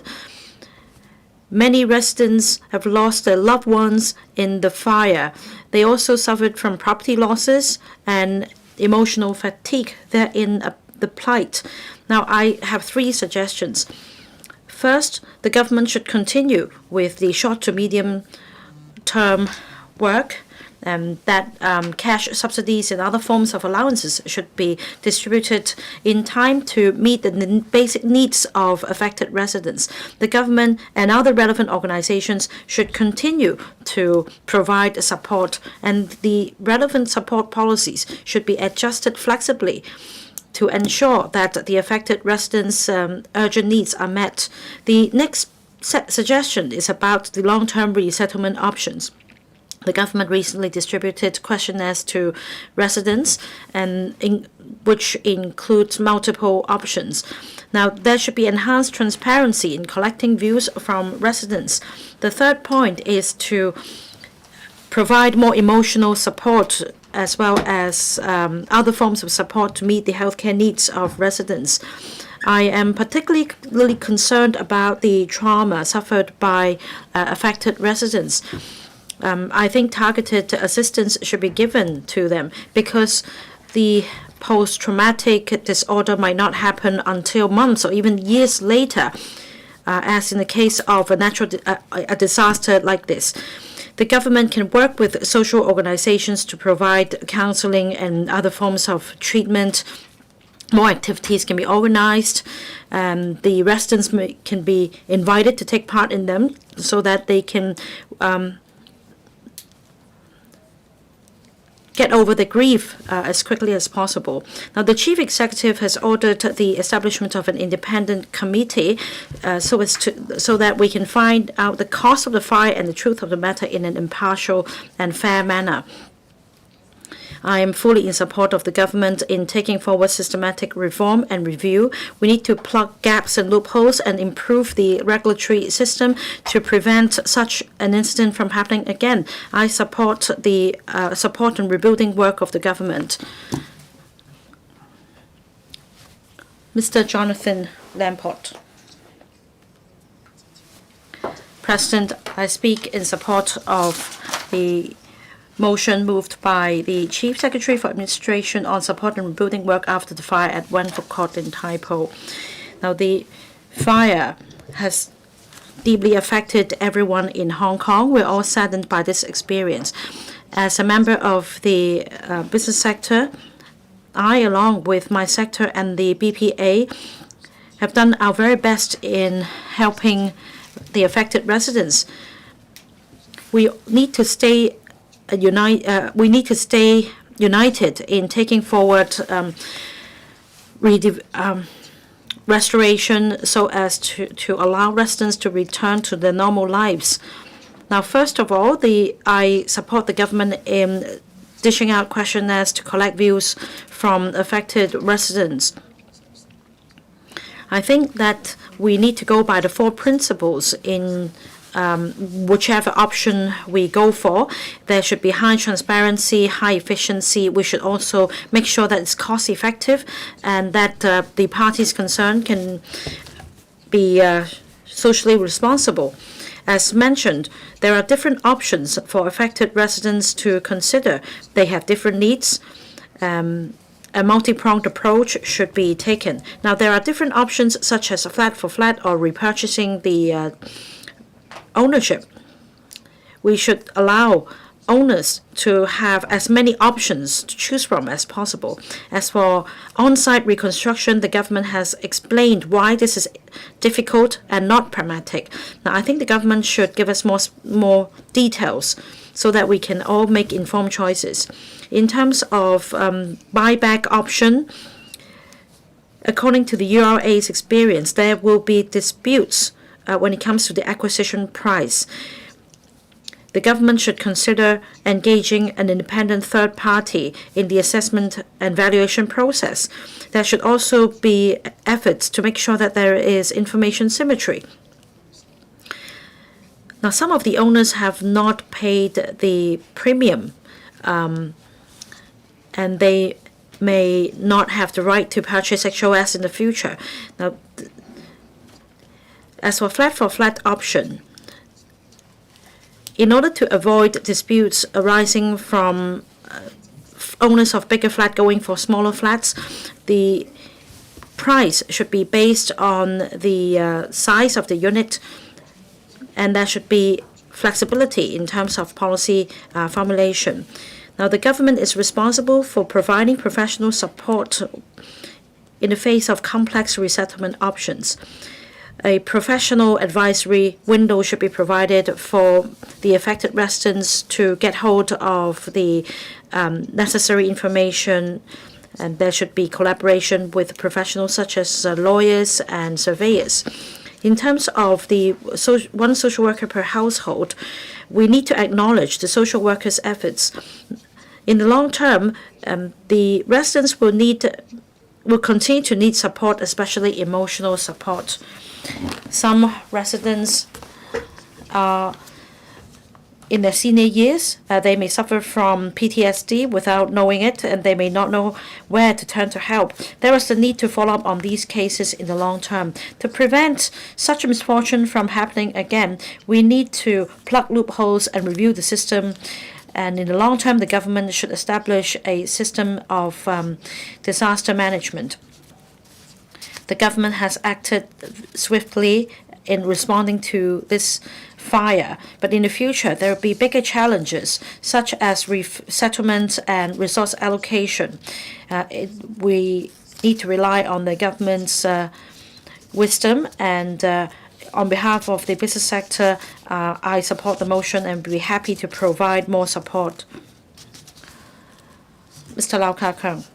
Speaker 8: Many residents have lost their loved ones in the fire. They also suffered from property losses and emotional fatigue. They're in the plight. Now, I have 3 suggestions. First, the government should continue with the short to medium term work, that cash subsidies and other forms of allowances should be distributed in time to meet the basic needs of affected residents. The government and other relevant organizations should continue to provide support, and the relevant support policies should be adjusted flexibly to ensure that the affected residents' urgent needs are met. The next suggestion is about the long-term resettlement options. The government recently distributed questionnaires to residents, which includes multiple options. Now, there should be enhanced transparency in collecting views from residents. The third point is to provide more emotional support as well as other forms of support to meet the healthcare needs of residents. I am particularly concerned about the trauma suffered by affected residents. I think targeted assistance should be given to them because the post-traumatic disorder might not happen until months or even years later, as in the case of a disaster like this. The government can work with social organizations to provide counseling and other forms of treatment. More activities can be organized. The residents can be invited to take part in them so that they can get over the grief as quickly as possible. Now, the chief executive has ordered the establishment of an independent committee so that we can find out the cause of the fire and the truth of the matter in an impartial and fair manner. I am fully in support of the government in taking forward systematic reform and review. We need to plug gaps and loopholes and improve the regulatory system to prevent such an incident from happening again. I support the support and rebuilding work of the government. Mr. Jonathan Lamport. President, I speak in support of the motion moved by the Chief Secretary for Administration on support and rebuilding work after the fire at Wangfuk Court in Tai Po. Now, the fire has deeply affected everyone in Hong Kong. We're all saddened by this experience. As a member of the business sector, I, along with my sector and the BPA, have done our very best in helping the affected residents. We need to stay united in taking forward restoration so as to allow residents to return to their normal lives. Now, first of all, I support the government in dishing out questionnaires to collect views from affected residents. I think that we need to go by the 4 principles in whichever option we go for. There should be high transparency, high efficiency. We should also make sure that it's cost effective and that the parties concerned can be socially responsible. As mentioned, there are different options for affected residents to consider. They have different needs. A multi-pronged approach should be taken. Now, there are different options such as flat for flat or repurchasing the ownership. We should allow owners to have as many options to choose from as possible. As for on-site reconstruction, the government has explained why this is difficult and not pragmatic. Now, I think the government should give us more details so that we can all make informed choices. In terms of buyback option, according to the URA's experience, there will be disputes when it comes to the acquisition price. The government should consider engaging an independent third party in the assessment and valuation process. There should also be efforts to make sure that there is information symmetry. Now, some of the owners have not paid the premium, and they may not have the right to purchase HOS in the future. Now, as for flat option, in order to avoid disputes arising from owners of bigger flat going for smaller flats, the price should be based on the size of the unit, and there should be flexibility in terms of policy formulation. Now, the government is responsible for providing professional support in the face of complex resettlement options. A professional advisory window should be provided for the affected residents to get hold of the necessary information, and there should be collaboration with professionals such as lawyers and surveyors. In terms of the one social worker per household, we need to acknowledge the social workers' efforts. In the long term, the residents will continue to need support, especially emotional support. Some residents are in their senior years. They may suffer from PTSD without knowing it, and they may not know where to turn to help. There is the need to follow up on these cases in the long term. To prevent such a misfortune from happening again, we need to plug loopholes and review the system. And in the long term, the government should establish a system of disaster management. The government has acted swiftly in responding to this fire, but in the future there will be bigger challenges such as resettlement and resource allocation. We need to rely on the government's wisdom, and on behalf of the business sector, I support the motion and be happy to provide more support. Mr. Lau Ka-keung.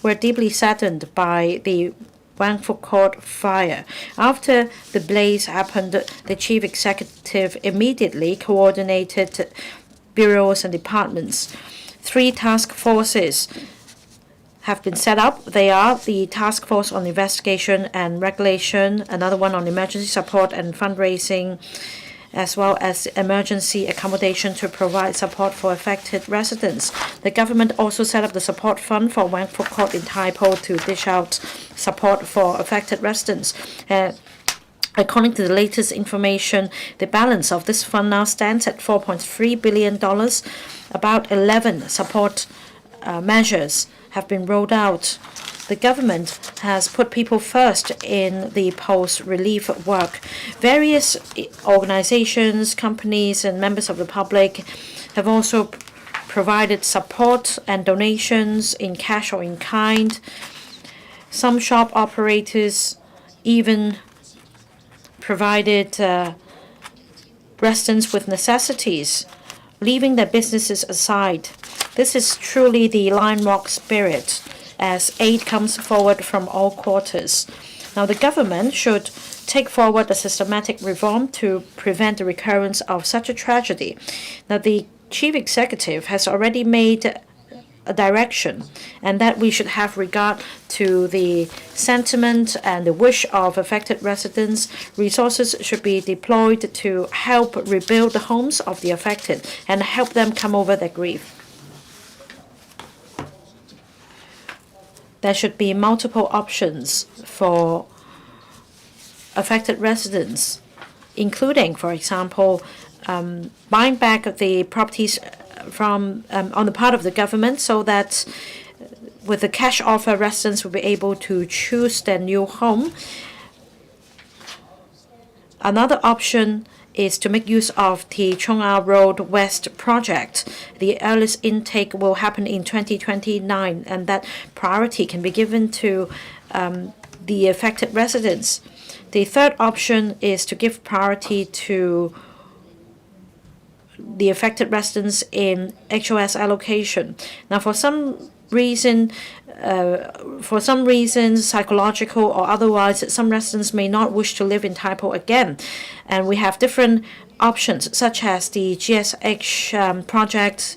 Speaker 8: We're deeply saddened by the Wang Fuk Court fire. After the blaze happened, the chief executive immediately coordinated bureaus and departments. 3 task forces have been set up. They are the Task Force on Investigation and Regulation, another one on emergency support and fundraising, as well as emergency accommodation to provide support for affected residents. The government also set up the support fund for Wang Fuk Court in Tai Po to dish out support for affected residents. According to the latest information, the balance of this fund now stands at $4.3 billion. About 11 support measures have been rolled out the government has put people first in the post-relief work. Various organizations, companies, and members of the public have also provided support and donations in cash or in kind. Some shop operators even provided residents with necessities, leaving their businesses aside. This is truly the Lion Rock spirit, as aid comes forward from all quarters. Now, the government should take forward a systematic reform to prevent the recurrence of such a tragedy. Now, the Chief Executive has already made a direction, and that we should have regard to the sentiment and the wish of affected residents. Resources should be deployed to help rebuild the homes of the affected and help them come over their grief. There should be multiple options for affected residents, including, for example, buying back the properties from on the part of the government, so that with the cash offer, residents will be able to choose their new home. Another option is to make use of the Chong'a Road West project. The earliest intake will happen in 2029, and that priority can be given to the affected residents. The third option is to give priority to the affected residents in HOS allocation. Now, for some reason, psychological or otherwise, some residents may not wish to live in Taipo again, and we have different options, such as the GSH project,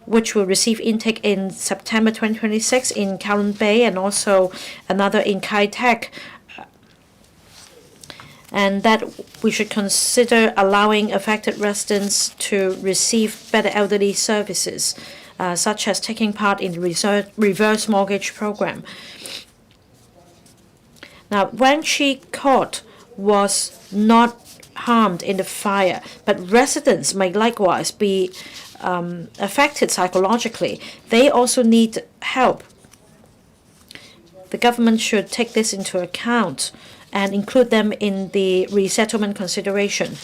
Speaker 8: which will receive intake in September 2026 in Kowloon Bay, and also another in Kai Tak. And that we should consider allowing affected residents to receive better elderly services, such as taking part in the reverse mortgage program. Now, Wang Chi Court was not harmed in the fire, but residents may likewise be affected psychologically. They also need help. The government should take this into account and include them in the resettlement consideration.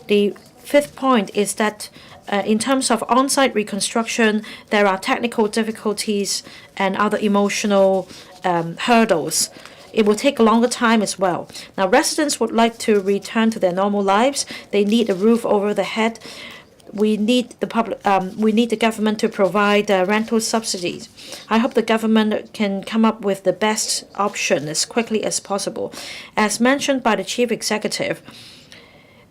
Speaker 8: The fifth point is that in terms of on-site reconstruction, there are technical difficulties and other emotional hurdles. It will take a longer time as well. Now, residents would like to return to their normal lives. They need a roof over their head. We need the government to provide rental subsidies. I hope the government can come up with the best option as quickly as possible. As mentioned by the Chief Executive,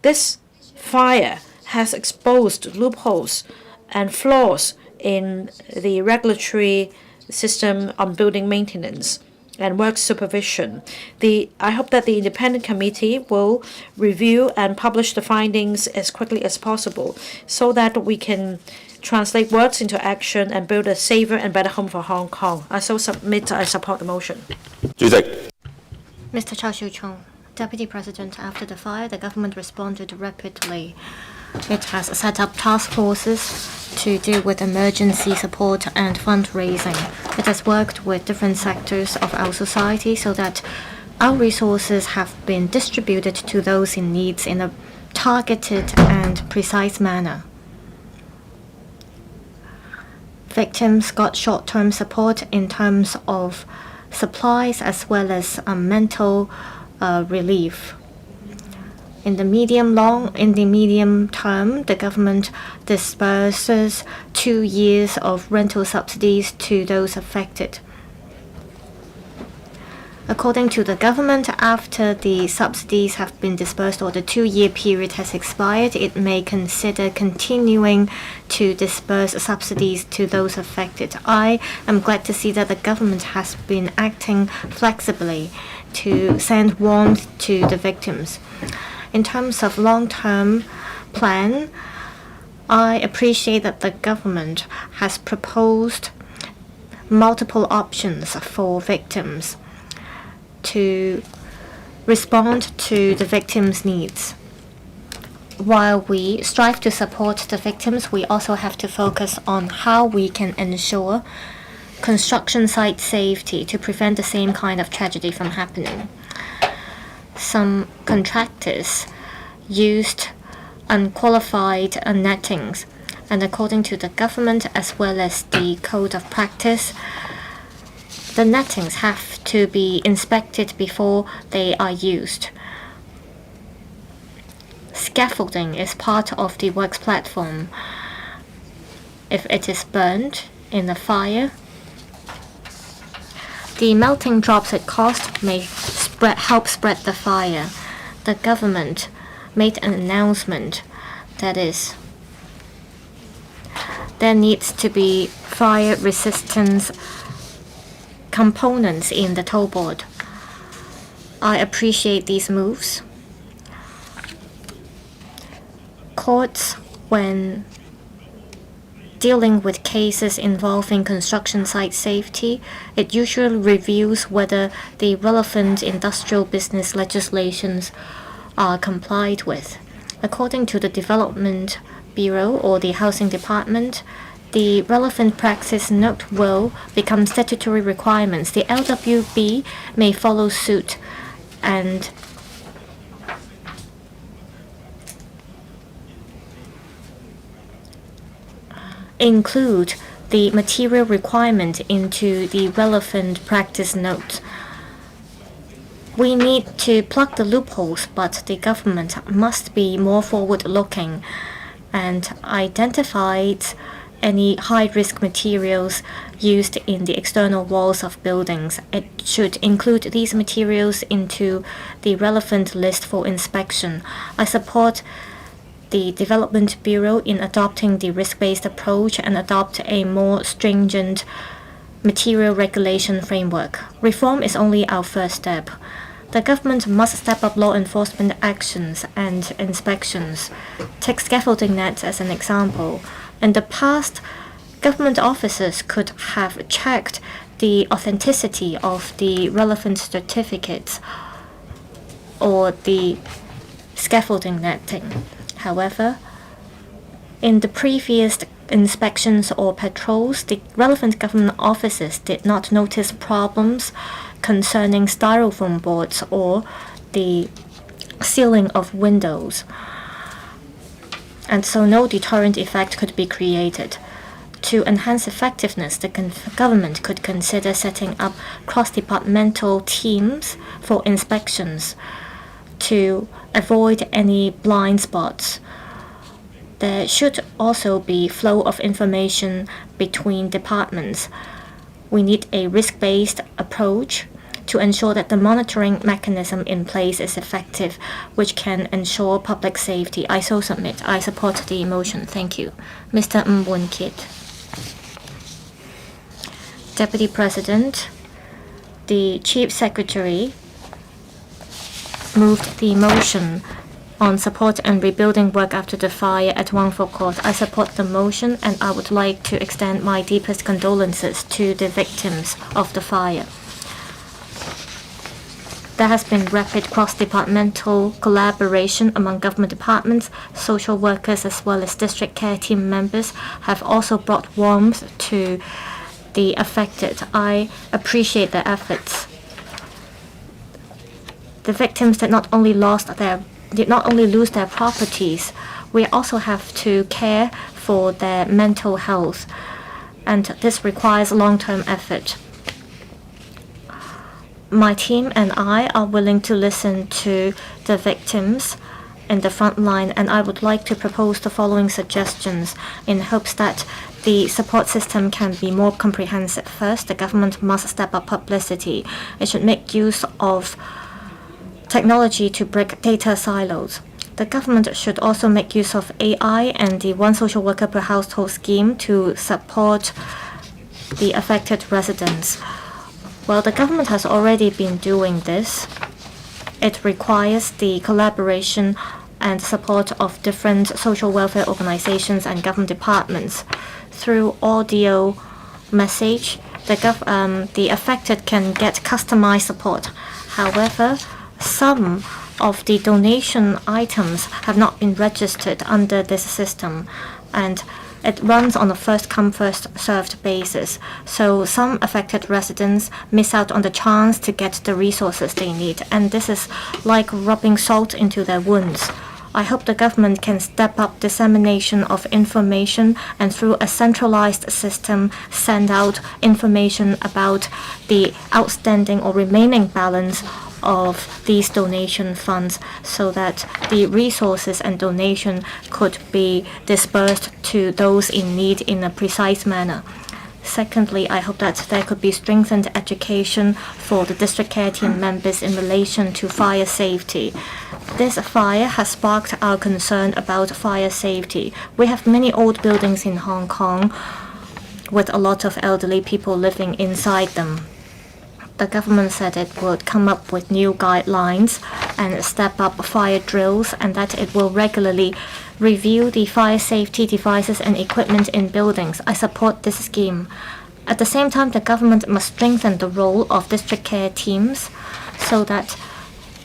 Speaker 8: this fire has exposed loopholes and flaws in the regulatory system on building maintenance and work supervision. I hope that the independent committee will review and publish the findings as quickly as possible, so that we can translate words into action and build a safer and better home for Hong Kong. I support the motion.
Speaker 6: Mr. Chow Siu-chung, Deputy President, after the fire, the government responded rapidly. It has set up task forces to deal with emergency support and fundraising. It has worked with different sectors of our society so that our resources have been distributed to those in need in a targeted and precise manner. Victims got short-term support in terms of supplies as well as mental relief. In the medium term, the government disburses 2 years of rental subsidies to those affected. According to the government, after the subsidies have been disbursed or the 2-year period has expired, it may consider continuing to disburse subsidies to those affected. I am glad to see that the government has been acting flexibly to send warmth to the victims. In terms of long-term plan, I appreciate that the government has proposed multiple options for victims to respond to the victims' needs. While we strive to support the victims, we also have to focus on how we can ensure construction site safety to prevent the same kind of tragedy from happening. Some contractors used unqualified nettings, and according to the government as well as the code of practice, the nettings have to be inspected before they are used. Scaffolding is part of the works platform. If it is burned in a fire, the melting drops it caused may help spread the fire. The government made an announcement that is, there needs to be fire resistance components in the toe board. I appreciate these moves. Courts, when dealing with cases involving construction site safety, it usually reviews whether the relevant industrial business legislations are complied with. According to the Development Bureau or the Housing Department, the relevant practice note will become statutory requirements. The LWB may follow suit and include the material requirement into the relevant practice note. We need to plug the loopholes, but the government must be more forward-looking and identify any high-risk materials used in the external walls of buildings. It should include these materials into the relevant list for inspection. I support the Development Bureau in adopting the risk-based approach and adopt a more stringent material regulation framework. Reform is only our first step. The government must step up law enforcement actions and inspections. Take scaffolding nets as an example. In the past, government officers could have checked the authenticity of the relevant certificates or the scaffolding netting. However, in the previous inspections or patrols, the relevant government officers did not notice problems concerning styrofoam boards or the ceiling of windows, and so no deterrent effect could be created. To enhance effectiveness, the government could consider setting up cross-departmental teams for inspections to avoid any blind spots. There should also be flow of information between departments. We need a risk-based approach to ensure that the monitoring mechanism in place is effective, which can ensure public safety. I so submit. I support the motion. Thank you. Mr. Woon Kit. Deputy President, the Chief Secretary moved the motion on support and rebuilding work after the fire at Wangfuk Court. I support the motion, and I would like to extend my deepest condolences to the victims of the fire. There has been rapid cross-departmental collaboration among government departments. Social workers as well as district care team members have also brought warmth to the affected. I appreciate their efforts. The victims did not only lose their properties, we also have to care for their mental health, and this requires long-term effort. My team and I are willing to listen to the victims in the front line, and I would like to propose the following suggestions in hopes that the support system can be more comprehensive. First, the government must step up publicity. It should make use of technology to break data silos. The government should also make use of AI and the one social worker per household scheme to support the affected residents. Well, the government has already been doing this. It requires the collaboration and support of different social welfare organizations and government departments. Through audio message, the affected can get customized support. However, some of the donation items have not been registered under this system, and It runs on a first-come, first-served basis. So some affected residents miss out on the chance to get the resources they need, and this is like rubbing salt into their wounds. I hope the government can step up dissemination of information and through a centralized system send out information about the outstanding or remaining balance of these donation funds so that the resources and donation could be dispersed to those in need in a precise manner. Secondly, I hope that there could be strengthened education for the district care team members in relation to fire safety. This fire has sparked our concern about fire safety. We have many old buildings in Hong Kong with a lot of elderly people living inside them. The government said it would come up with new guidelines and step up fire drills, and that it will regularly review the fire safety devices and equipment in buildings. I support this scheme. At the same time, the government must strengthen the role of district care teams so that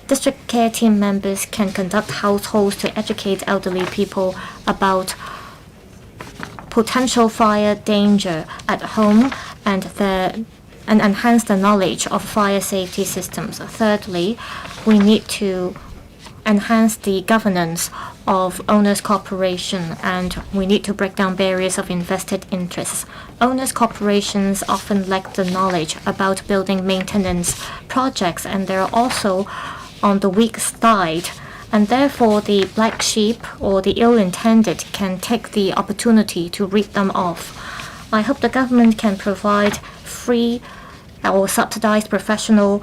Speaker 6: district care team members can conduct households to educate elderly people about potential fire danger at home and enhance the knowledge of fire safety systems. Thirdly, we need to enhance the governance of owners' corporation, and we need to break down barriers of invested interests. Owners' corporations often lack the knowledge about building maintenance projects, and they're also on the weak side, and therefore the black sheep or the ill-intended can take the opportunity to reap them off. I hope the government can provide free or subsidized professional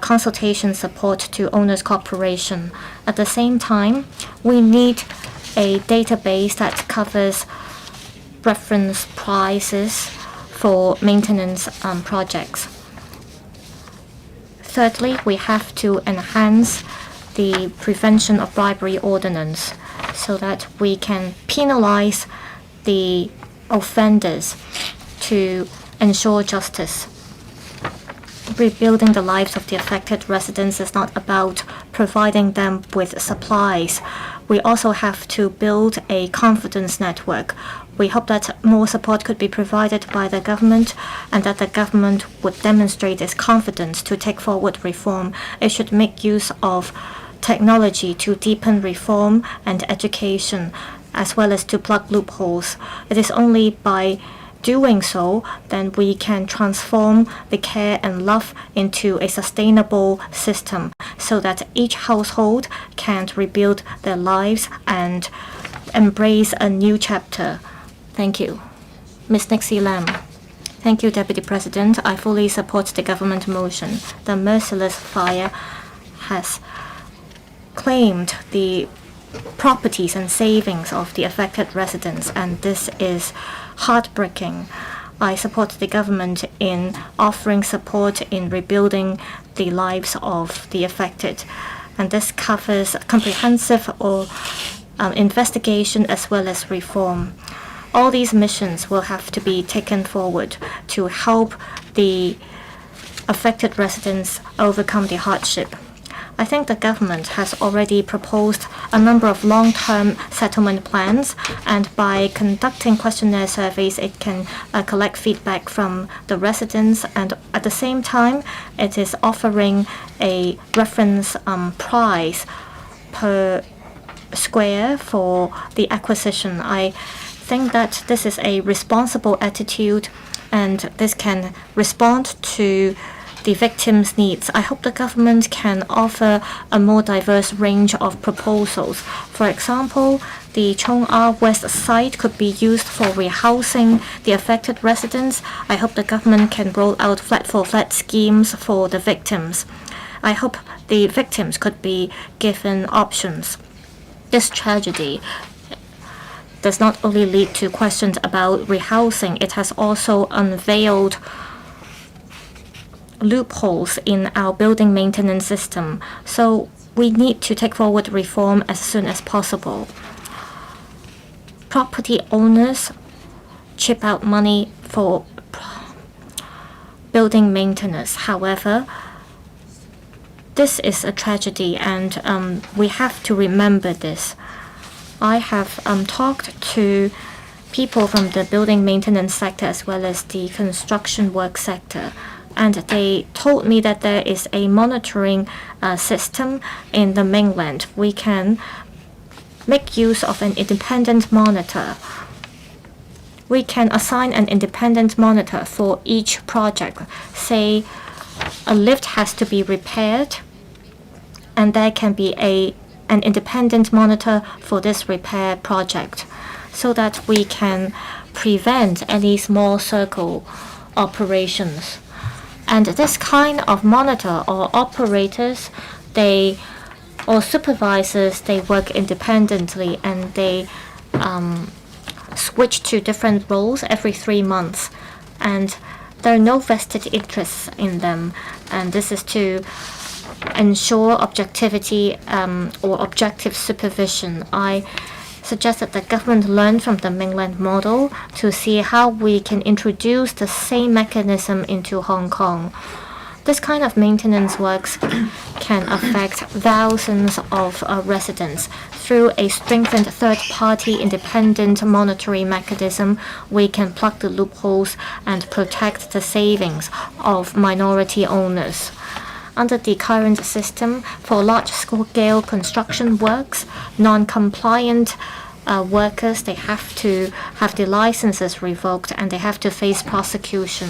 Speaker 6: consultation support to owners' corporation. At the same time, we need a database that covers reference prices for maintenance projects. Thirdly, we have to enhance the prevention of bribery ordinance so that we can penalize the offenders to ensure justice. Rebuilding the lives of the affected residents is not about providing them with supplies. We also have to build a confidence network. We hope that more support could be provided by the government and that the government would demonstrate its confidence to take forward reform. It should make use of technology to deepen reform and education, as well as to plug loopholes. It is only by doing so, then we can transform the care and love into a sustainable system so that each household can rebuild their lives and embrace a new chapter. Thank you. Ms. Nixie Lam. Thank you, Deputy President. I fully support the government motion. The merciless fire has claimed the properties and savings of the affected residents, and this is heartbreaking. I support the government in offering support in rebuilding the lives of the affected, and this covers comprehensive investigation as well as reform. All these missions will have to be taken forward to help the affected residents overcome the hardship. I think the government has already proposed a number of long-term settlement plans, and by conducting questionnaire surveys, it can collect feedback from the residents, and at the same time, it is offering a reference price per square for the acquisition. I think that this is a responsible attitude, and this can respond to the victims' needs. I hope the government can offer a more diverse range of proposals. For example, the Chung Ah West site could be used for rehousing the affected residents. I hope the government can roll out flat-for-flat schemes for the victims. I hope the victims could be given options. This tragedy does not only lead to questions about rehousing, it has also unveiled loopholes in our building maintenance system. So we need to take forward reform as soon as possible. Property owners chip out money for building maintenance. However, this is a tragedy, and we have to remember this. I have talked to people from the building maintenance sector as well as the construction work sector. And they told me that there is a monitoring system in the mainland. We can make use of an independent monitor. We can assign an independent monitor for each project. Say a lift has to be repaired, and there can be an independent monitor for this repair project, so that we can prevent any small circle operations. And this kind of monitor or operators, or supervisors, they work independently and they switch to different roles every 3 months. And there are no vested interests in them. And this is to ensure objectivity or objective supervision. I suggest that the government learn from the mainland model to see how we can introduce the same mechanism into Hong Kong. This kind of maintenance works can affect thousands of residents. Through a strengthened third-party independent monitoring mechanism, we can plug the loopholes and protect the savings of minority owners. Under the current system, for large-scale construction works, non-compliant workers, they have to have their licenses revoked and they have to face prosecution.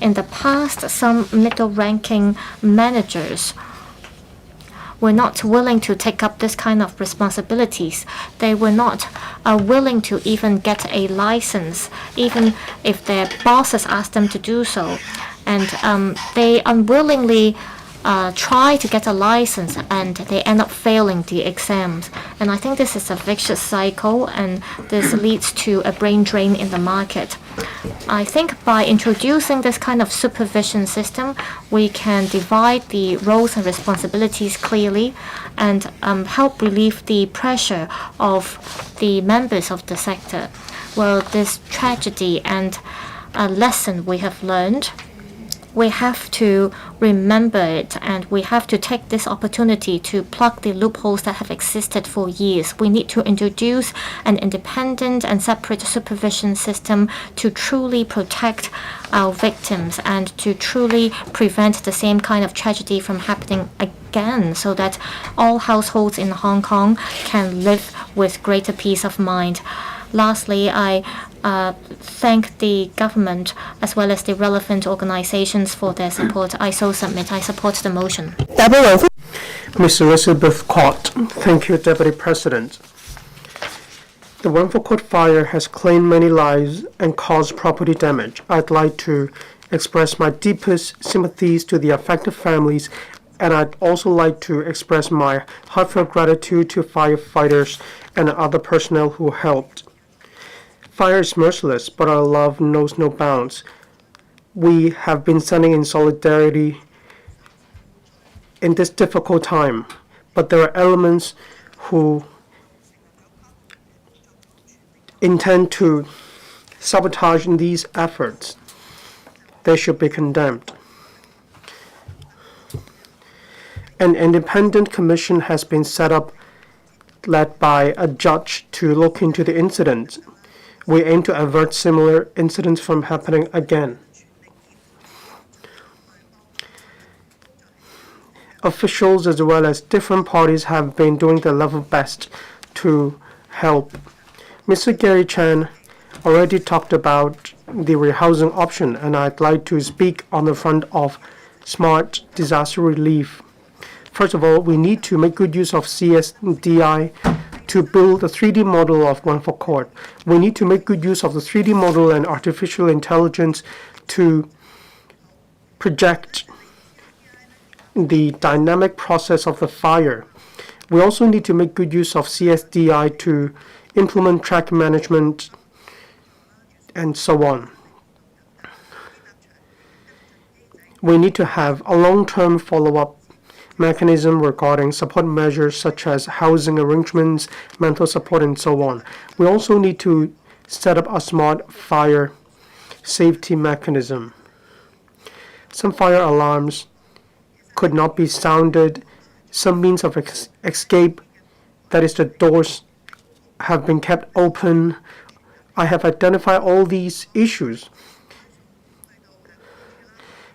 Speaker 6: In the past, some middle-ranking managers were not willing to take up this kind of responsibilities. They were not willing to even get a license, even if their bosses asked them to do so. And they unwillingly try to get a license, and they end up failing the exams. And I think this is a vicious cycle, and this leads to a brain drain in the market. I think by introducing this kind of supervision system, we can divide the roles and responsibilities clearly and help relieve the pressure of the members of the sector. Well, this tragedy and a lesson we have learned, we have to remember it, and we have to take this opportunity to plug the loopholes that have existed for years. We need to introduce an independent and separate supervision system to truly protect our victims and to truly prevent the same kind of tragedy from happening again, so that all households in Hong Kong can live with greater peace of mind. Lastly, I thank the government as well as the relevant organizations for their support. I support the motion.
Speaker 7: Ms. Elizabeth Cott. Thank you, Deputy President. The Wangford Court fire has claimed many lives and caused property damage. I'd like to express my deepest sympathies to the affected families, and I'd also like to express my heartfelt gratitude to firefighters and other personnel who helped. Fire is merciless, but our love knows no bounds. We have been standing in solidarity in this difficult time, but there are elements who intend to sabotage these efforts. They should be condemned. An independent commission has been set up, led by a judge, to look into the incident. We aim to avert similar incidents from happening again. Officials as well as different parties have been doing their level best to help. Mr. Gary Chan already talked about the rehousing option, and I'd like to speak on the front of smart disaster relief. First of all, we need to make good use of CSDI to build a 3D model of Wangford Court. We need to make good use of the 3D model and artificial intelligence to project the dynamic process of the fire. We also need to make good use of CSDI to implement track management and so on. We need to have a long-term follow-up mechanism regarding support measures such as housing arrangements, mental support, and so on. We also need to set up a smart fire safety mechanism. Some fire alarms could not be sounded. Some means of escape, that is the doors have been kept open. I have identified all these issues.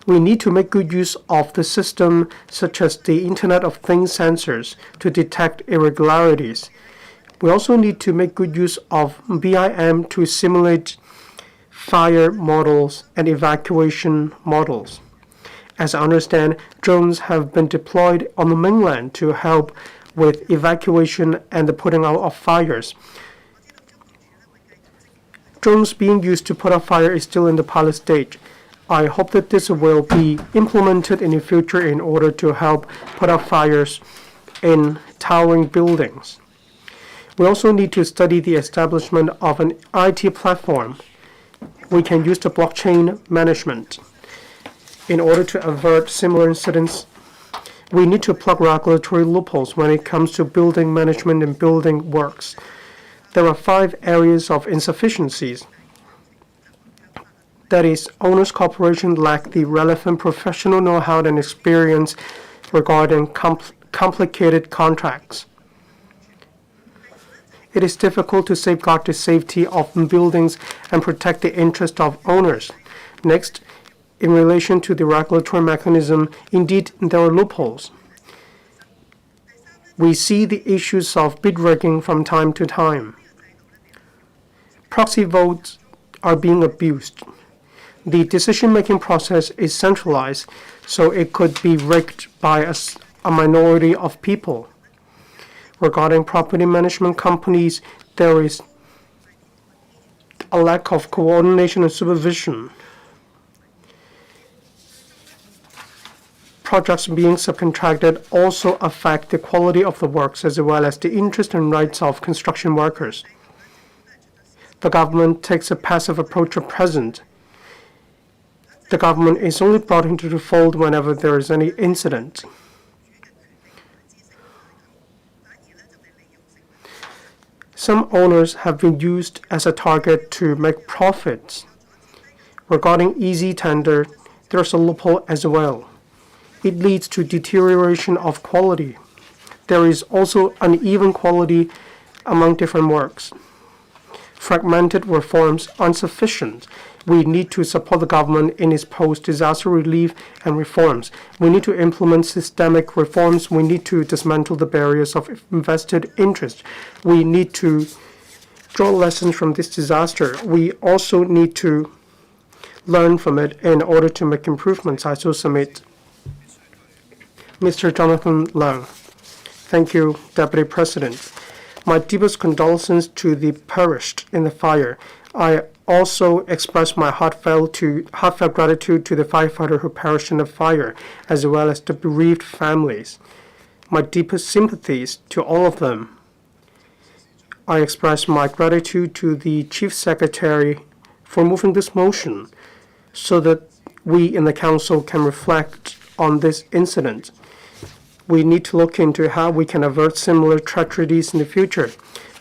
Speaker 7: We need to make good use of the system, such as the Internet of Things sensors, to detect irregularities. We also need to make good use of BIM to simulate fire models and evacuation models. As I understand, drones have been deployed on the mainland to help with evacuation and the putting out of fires. Drones being used to put out fire is still in the pilot stage. I hope that this will be implemented in the future in order to help put out fires in towering buildings. We also need to study the establishment of an IT platform. We can use the blockchain management. In order to avert similar incidents, we need to plug regulatory loopholes when it comes to building management and building works. There are 5 areas of insufficiencies. That is, owners' corporation lack the relevant professional know-how and experience regarding complicated contracts. It is difficult to safeguard the safety of buildings and protect the interest of owners. Next, in relation to the regulatory mechanism, indeed, there are loopholes. We see the issues of bid rigging from time to time. Proxy votes are being abused. The decision-making process is centralized, so it could be rigged by a minority of people. Regarding property management companies, there is a lack of coordination and supervision. Projects being subcontracted also affect the quality of the works as well as the interest and rights of construction workers. The government takes a passive approach at present. The government is only brought into the fold whenever there is any incident. Some owners have been used as a target to make profits. Regarding easy tender, there's a loophole as well. It leads to deterioration of quality. There is also uneven quality among different works. Fragmented reforms are insufficient. We need to support the government in its post-disaster relief and reforms. We need to implement systemic reforms. We need to dismantle the barriers of invested interest. We need to draw lessons from this disaster. We also need to learn from it in order to make improvements. I so submit. Mr. Jonathan Leung. Thank you, Deputy President. My deepest condolences to the perished in the fire. I also express my heartfelt gratitude to the firefighter who perished in the fire, as well as the bereaved families. My deepest sympathies to all of them. I express my gratitude to the Chief Secretary for moving this motion so that we in the Council can reflect on this incident. We need to look into how we can avert similar tragedies in the future.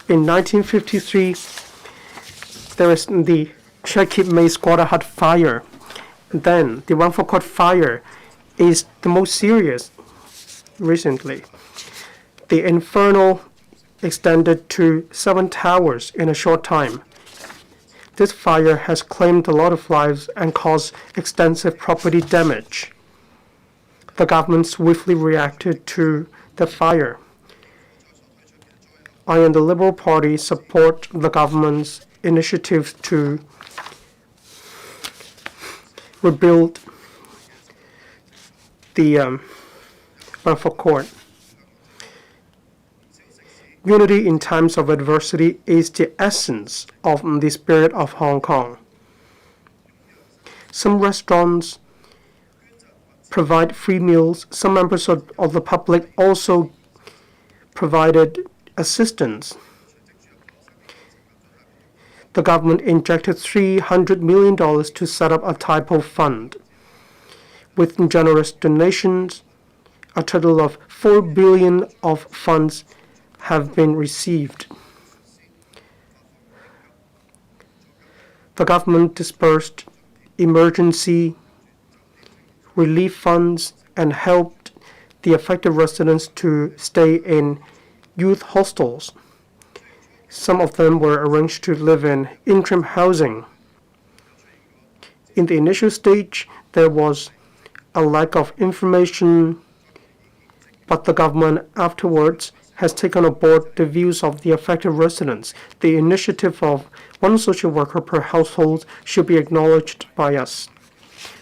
Speaker 7: In 1953, there is the Shakib May Squatter Hut fire. Then the Wangford Court fire is the most serious recently. The inferno extended to 7 towers in a short time. This fire has claimed a lot of lives and caused extensive property damage. The government swiftly reacted to the fire. I and the Liberal Party support the government's initiative to rebuild the Wangford Court. Unity in times of adversity is the essence of the spirit of Hong Kong. Some restaurants provide free meals. Some members of the public also provided assistance. The government injected $300 million to set up a typo fund. With generous donations, a total of $4 billion of funds have been received. The government dispersed emergency relief funds and helped the affected residents to stay in youth hostels. Some of them were arranged to live in interim housing. In the initial stage, there was a lack of information, but the government afterwards has taken on board the views of the affected residents. The initiative of one social worker per household should be acknowledged by us.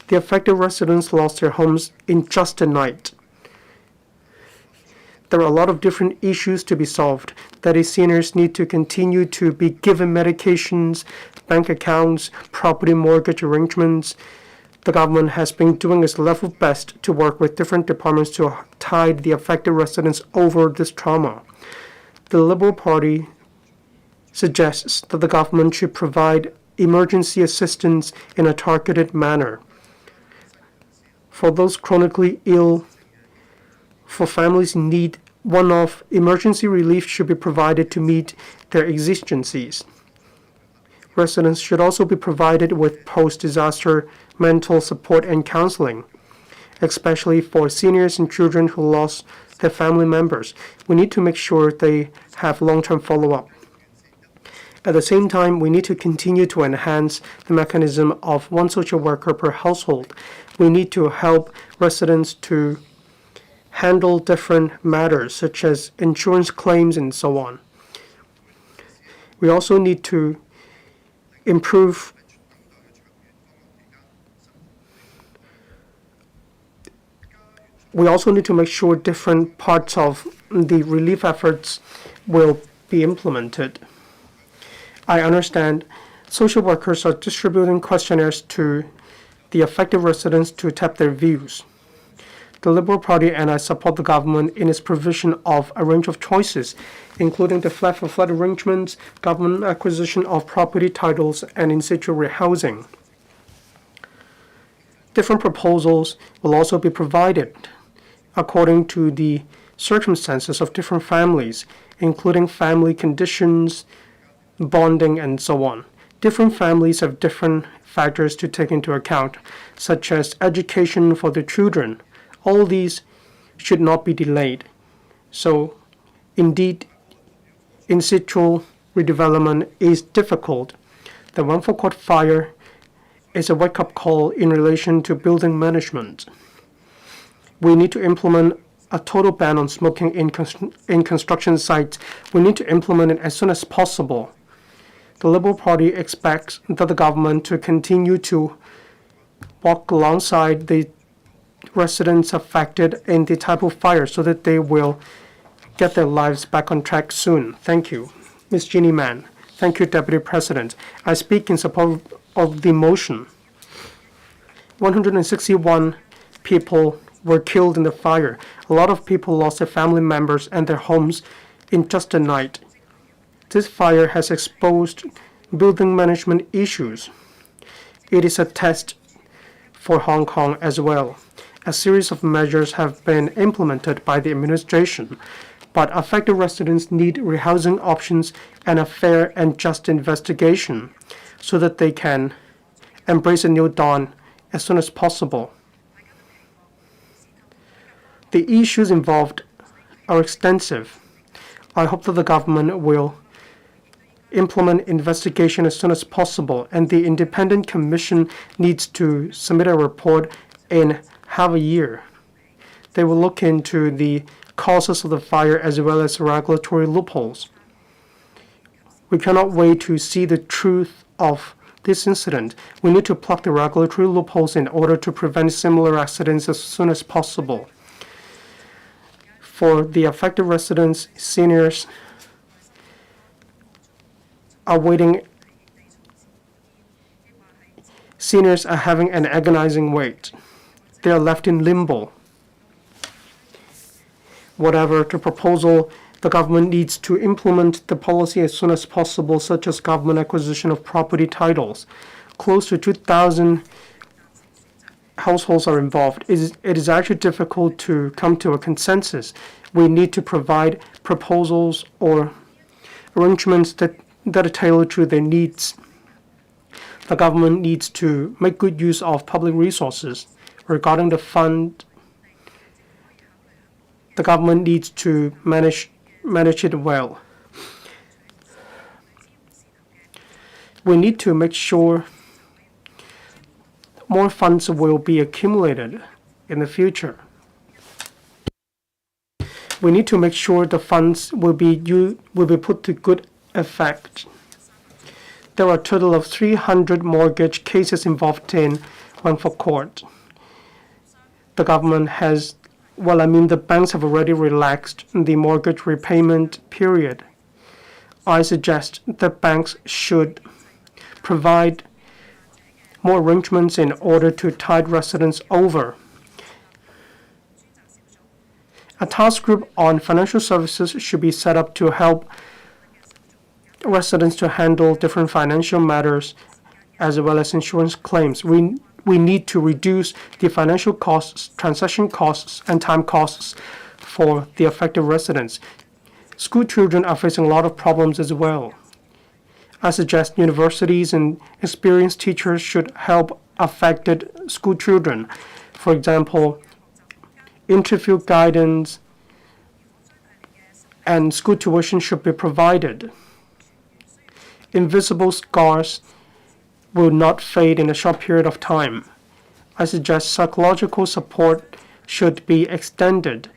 Speaker 7: The affected residents lost their homes in just a night. There are a lot of different issues to be solved. That is, seniors need to continue to be given medications, bank accounts, property mortgage arrangements. The government has been doing its level best to work with different departments to tide the affected residents over this trauma. The Liberal Party suggests that the government should provide emergency assistance in a targeted manner. For those chronically ill, for families in need, one-off emergency relief should be provided to meet their exigencies. Residents should also be provided with post-disaster mental support and counseling, especially for seniors and children who lost their family members. We need to make sure they have long-term follow-up. At the same time, we need to continue to enhance the mechanism of one social worker per household. We need to help residents to handle different matters such as insurance claims and so on. We also need to improve make sure different parts of the relief efforts will be implemented. I understand social workers are distributing questionnaires to the affected residents to tap their views. The Liberal Party and I support the government in its provision of a range of choices, including the flat-for-flat arrangements, government acquisition of property titles, and in situ rehousing. Different proposals will also be provided according to the circumstances of different families, including family conditions, bonding, and so on. Different families have different factors to take into account, such as education for their children. All these should not be delayed. So, indeed, in situ redevelopment is difficult. The Wangford Court fire is a wake-up call in relation to building management. We need to implement a total ban on smoking in construction sites. We need to implement it as soon as possible. The Liberal Party expects that the government to continue to walk alongside the residents affected in the Taipo fire so that they will get their lives back on track soon. Thank you. Ms. Jeannie Mann. Thank you, Deputy President. I speak in support of the motion. 161 people were killed in the fire. A lot of people lost their family members and their homes in just a night. This fire has exposed building management issues. It is a test for Hong Kong as well. A series of measures have been implemented by the administration, but affected residents need rehousing options and a fair and just investigation so that they can embrace a new dawn as soon as possible. The issues involved are extensive. I hope that the government will implement investigation as soon as possible, and the independent commission needs to submit a report in half a year. They will look into the causes of the fire as well as regulatory loopholes. We cannot wait to see the truth of this incident. We need to plug the regulatory loopholes in order to prevent similar accidents as soon as possible. For the affected residents, seniors are having an agonizing wait. They are left in limbo. Whatever the proposal, the government needs to implement the policy as soon as possible, such as government acquisition of property titles. Close to 2,000 households are involved. It is actually difficult to come to a consensus. We need to provide proposals or arrangements that are tailored to their needs. The government needs to make good use of public resources. Regarding the fund, the government needs to manage it well. We need to make sure more funds will be accumulated in the future. We need to make sure the funds will be put to good effect. There are a total of 300 mortgage cases involved in Wangfuk Court. The government has, the banks have already relaxed the mortgage repayment period. I suggest that banks should provide more arrangements in order to tide residents over. A task group on financial services should be set up to help residents to handle different financial matters as well as insurance claims. We need to reduce the financial costs, transaction costs, and time costs for the affected residents. School children are facing a lot of problems as well. I suggest universities and experienced teachers should help affected school children. For example, interview guidance and school tuition should be provided. Invisible scars will not fade in a short period of time. I suggest psychological support should be extended.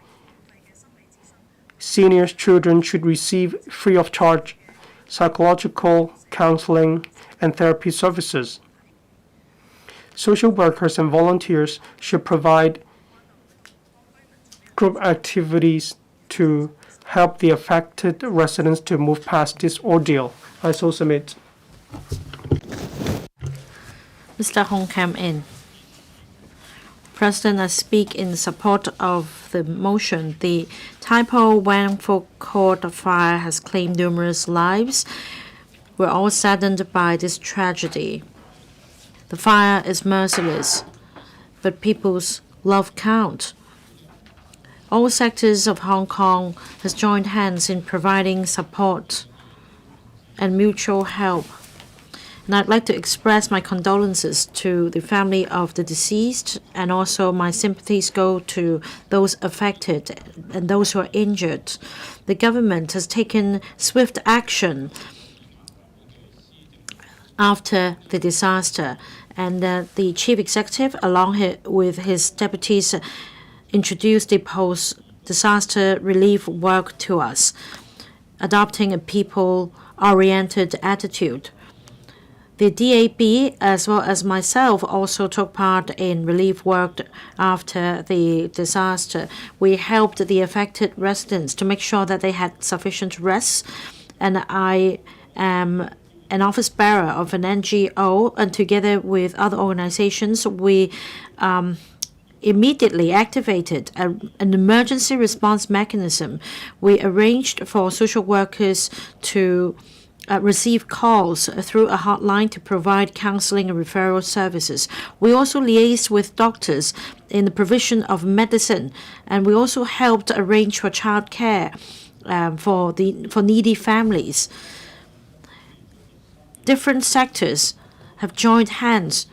Speaker 7: Senior children should receive free of charge psychological counseling and therapy services. Social workers and volunteers should provide group activities to help the affected residents to move past this ordeal. I so submit.
Speaker 8: Mr. Hong Kam In. President, I speak in support of the motion. The Tai Po Wangfuk Court fire has claimed numerous lives. We're all saddened by this tragedy. The fire is merciless, but people's love counts. All sectors of Hong Kong has joined hands in providing support and mutual help. And I'd like to express my condolences to the family of the deceased, and also my sympathies go to those affected and those who are injured. The government has taken swift action after the disaster, and the chief executive, along with his deputies, introduced the post-disaster relief work to us, adopting a people-oriented attitude. The DAB, as well as myself, also took part in relief work after the disaster. We helped the affected residents to make sure that they had sufficient rest, and I am an office bearer of an NGO, and together with other organizations, we immediately activated an emergency response mechanism. We arranged for social workers to receive calls through a hotline to provide counseling and referral services. We also liaised with doctors in the provision of medicine, and we also helped arrange for child care for needy families. Different sectors have joined hands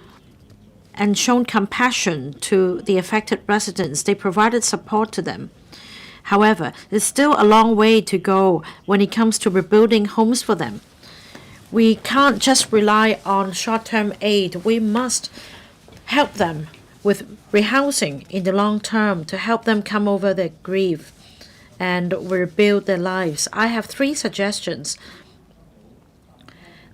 Speaker 8: and shown compassion to the affected residents. They provided support to them. However, there's still a long way to go when it comes to rebuilding homes for them. We can't just rely on short-term aid. We must help them with rehousing in the long term to help them come over their grief and rebuild their lives. I have 3 suggestions.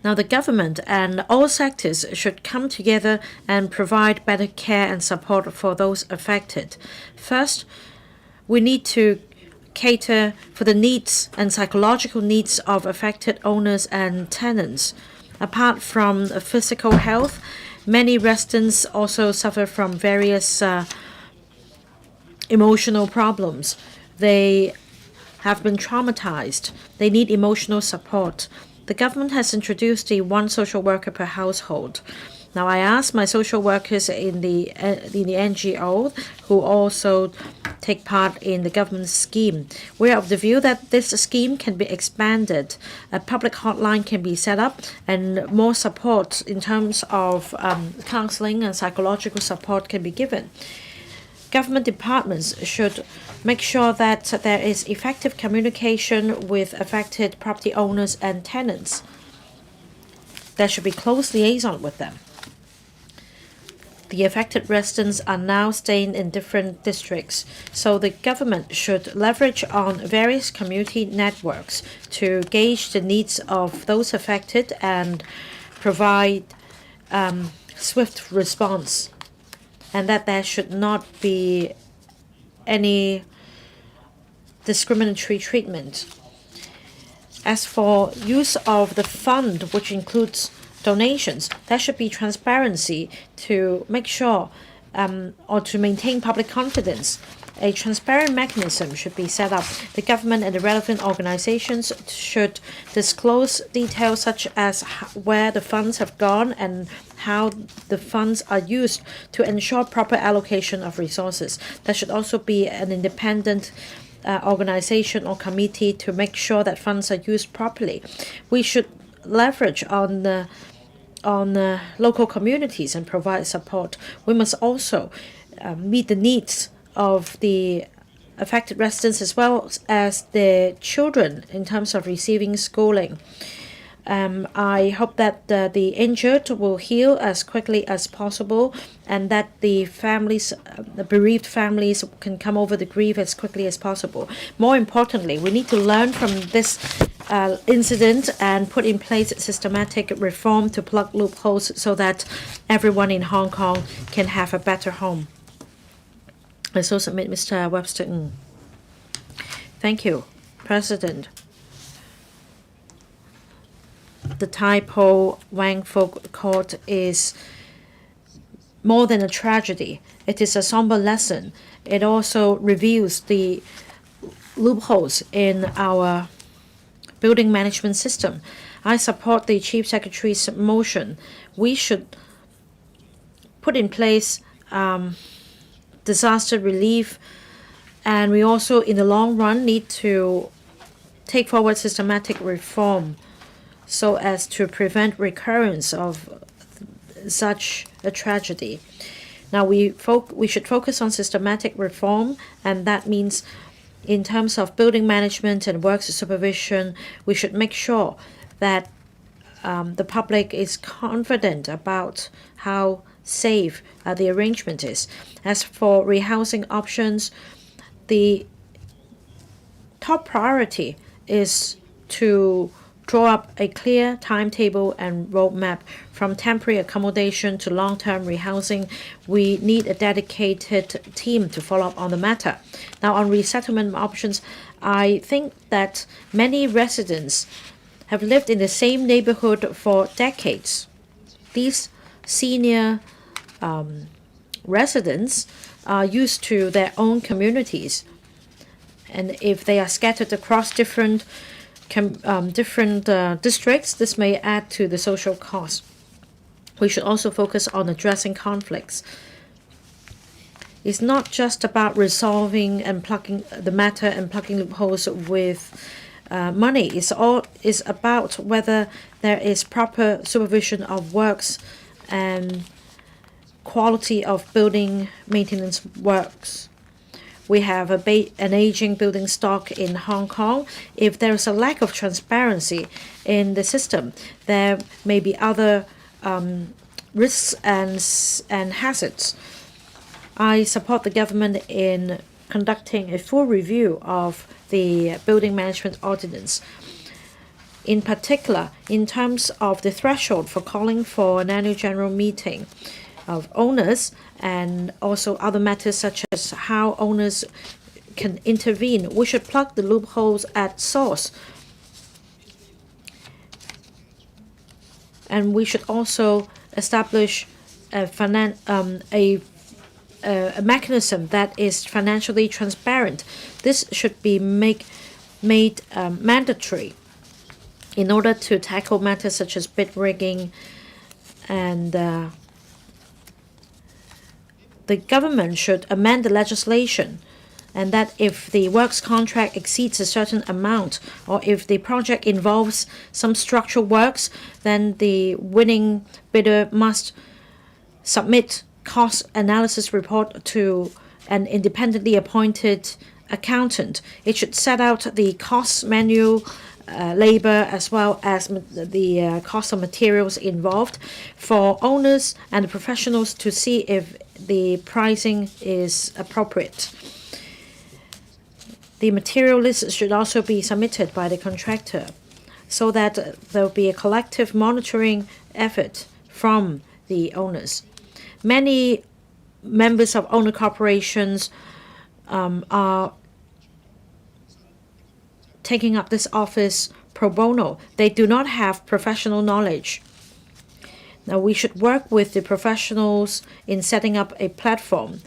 Speaker 8: Now, the government and all sectors should come together and provide better care and support for those affected. First, we need to cater for the needs and psychological needs of affected owners and tenants. Apart from physical health, many residents also suffer from various emotional problems. They have been traumatized. They need emotional support. The government has introduced the 1 social worker per household. Now, I asked my social workers in the NGO, who also take part in the government scheme. We are of the view that this scheme can be expanded. A public hotline can be set up, and more support in terms of counseling and psychological support can be given. Government departments should make sure that there is effective communication with affected property owners and tenants. there should be close liaison with them. The affected residents are now staying in different districts, so the government should leverage on various community networks to gauge the needs of those affected and provide swift response, and that there should not be any discriminatory treatment. As for use of the fund, which includes donations, there should be transparency to make sure or to maintain public confidence. A transparent mechanism should be set up. The government and the relevant organizations should disclose details such as where the funds have gone and how the funds are used to ensure proper allocation of resources. There should also be an independent organization or committee to make sure that funds are used properly. We should leverage on local communities and provide support. We must also meet the needs of the affected residents as well as the children in terms of receiving schooling. I hope that the injured will heal as quickly as possible and that the families, the bereaved families, can come over the grief as quickly as possible. More importantly, we need to learn from this incident and put in place systematic reform to plug loopholes so that everyone in Hong Kong can have a better home. I so submit Mr. Webster Ng. Thank you, President. The Tai Po Wang Fuk Court is more than a tragedy. It is a somber lesson. It also reveals the loopholes in our building management system. I support the Chief Secretary's motion. We should put in place disaster relief, and we also, in the long run, need to take forward systematic reform so as to prevent recurrence of such a tragedy. Now, we should focus on systematic reform, and that means in terms of building management and works supervision, we should make sure that the public is confident about how safe the arrangement is. As for rehousing options, the top priority is to draw up a clear timetable and roadmap from temporary accommodation to long-term rehousing. We need a dedicated team to follow up on the matter. Now, on resettlement options, I think that many residents have lived in the same neighborhood for decades. These senior residents are used to their own communities, and if they are scattered across different districts, this may add to the social cost. We should also focus on addressing conflicts. It's not just about resolving and plugging the matter and plugging loopholes with money. It's about whether there is proper supervision of works and quality of building maintenance works. We have an aging building stock in Hong Kong. If there is a lack of transparency in the system, there may be other risks and hazards. I support the government in conducting a full review of the building management ordinance. In particular, in terms of the threshold for calling for an annual general meeting of owners, and also other matters such as how owners can intervene, we should plug the loopholes at source. And we should also establish a mechanism that is financially transparent. This should be made mandatory in order to tackle matters such as bid rigging, and the government should amend the legislation, and that if the works contract exceeds a certain amount, or if the project involves some structural works, then the winning bidder must submit cost analysis report to an independently appointed accountant. It should set out the cost manual labor as well as the cost of materials involved, for owners and the professionals to see if the pricing is appropriate. The material list should also be submitted by the contractor so that there will be a collective monitoring effort from the owners. Many members of owner corporations are taking up this office pro bono. They do not have professional knowledge. Now, we should work with the professionals in setting up a platform.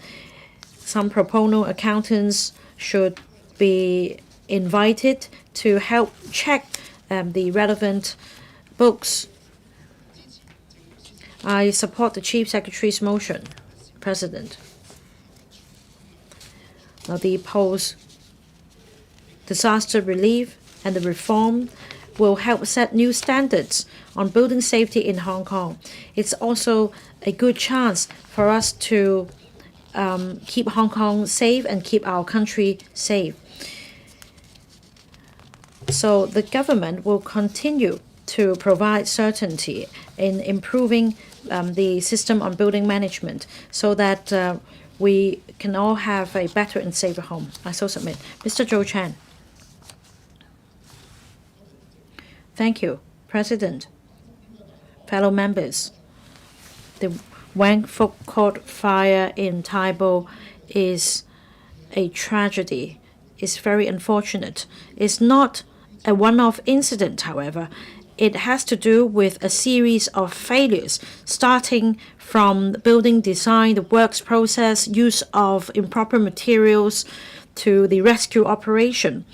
Speaker 8: Some pro bono accountants should be invited to help check the relevant books. I support the Chief Secretary's motion, President. Now, the post-disaster relief and the reform will help set new standards on building safety in Hong Kong. It's also a good chance for us to keep Hong Kong safe and keep our country safe. So the government will continue to provide certainty in improving the system on building management so that we can all have a better and safer home. I so submit. Mr. Zhou Chan. Thank you, President. Fellow members, the Wang Fuk Court fire in Tai Po is a tragedy. It's very unfortunate. It's not a one-off incident, however. It has to do with a series of failures, starting from the building design, the works process, use of improper materials, to the rescue operation.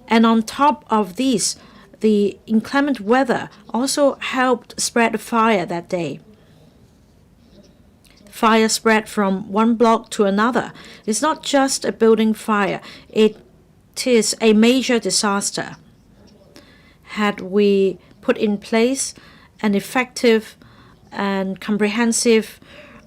Speaker 8: And on top of these, the inclement weather also helped spread the fire that day. Fire spread from one block to another. It's not just a building fire. It is a major disaster. Had we put in place an effective and comprehensive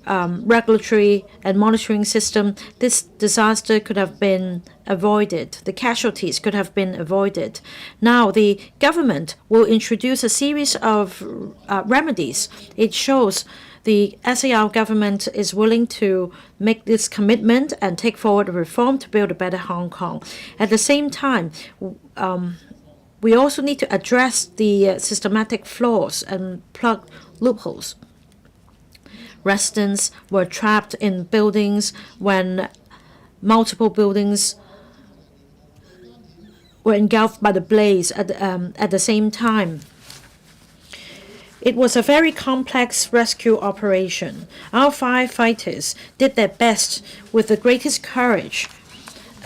Speaker 8: regulatory and monitoring system, this disaster could have been avoided. The casualties could have been avoided. Now, the government will introduce a series of remedies. It shows the SAR government is willing to make this commitment and take forward a reform to build a better Hong Kong. At the same time, we also need to address the systematic flaws and plug loopholes. Residents were trapped in buildings when multiple buildings were engulfed by the blaze at the same time. It was a very complex rescue operation. Our firefighters did their best with the greatest courage.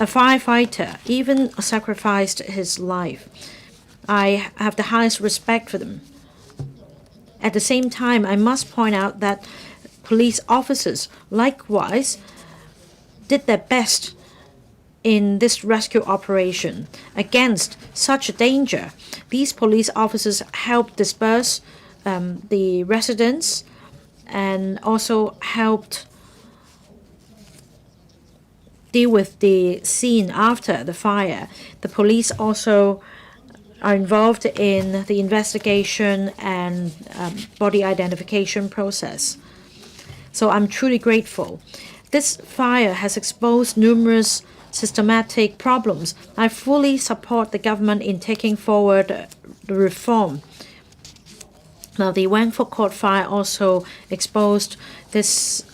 Speaker 8: A firefighter even sacrificed his life. I have the highest respect for them. At the same time, I must point out that police officers likewise did their best in this rescue operation. Against such a danger, these police officers helped disperse the residents and also helped deal with the scene after the fire. The police also are involved in the investigation and body identification process. So I'm truly grateful. This fire has exposed numerous systematic problems. I fully support the government in taking forward the reform. Now, the Wang Fuk Court fire also exposed this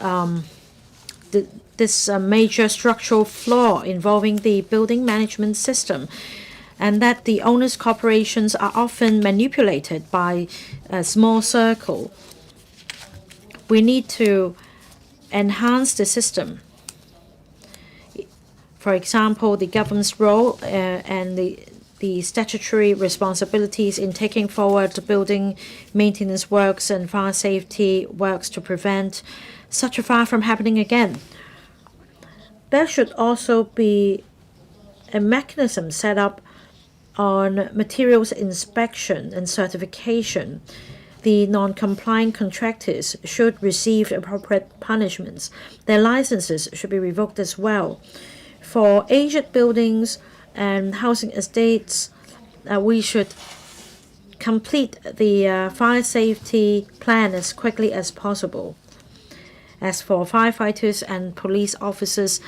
Speaker 8: major structural flaw involving the building management system, and that the owners' corporations are often manipulated by a small circle. We need to enhance the system. For example, the government's role and the statutory responsibilities in taking forward the building maintenance works and fire safety works to prevent such a fire from happening again. There should also be a mechanism set up on materials inspection and certification. The non-compliant contractors should receive appropriate punishments. Their licenses should be revoked as well. For aged buildings and housing estates, we should complete the fire safety plan as quickly as possible. As for firefighters and police officers,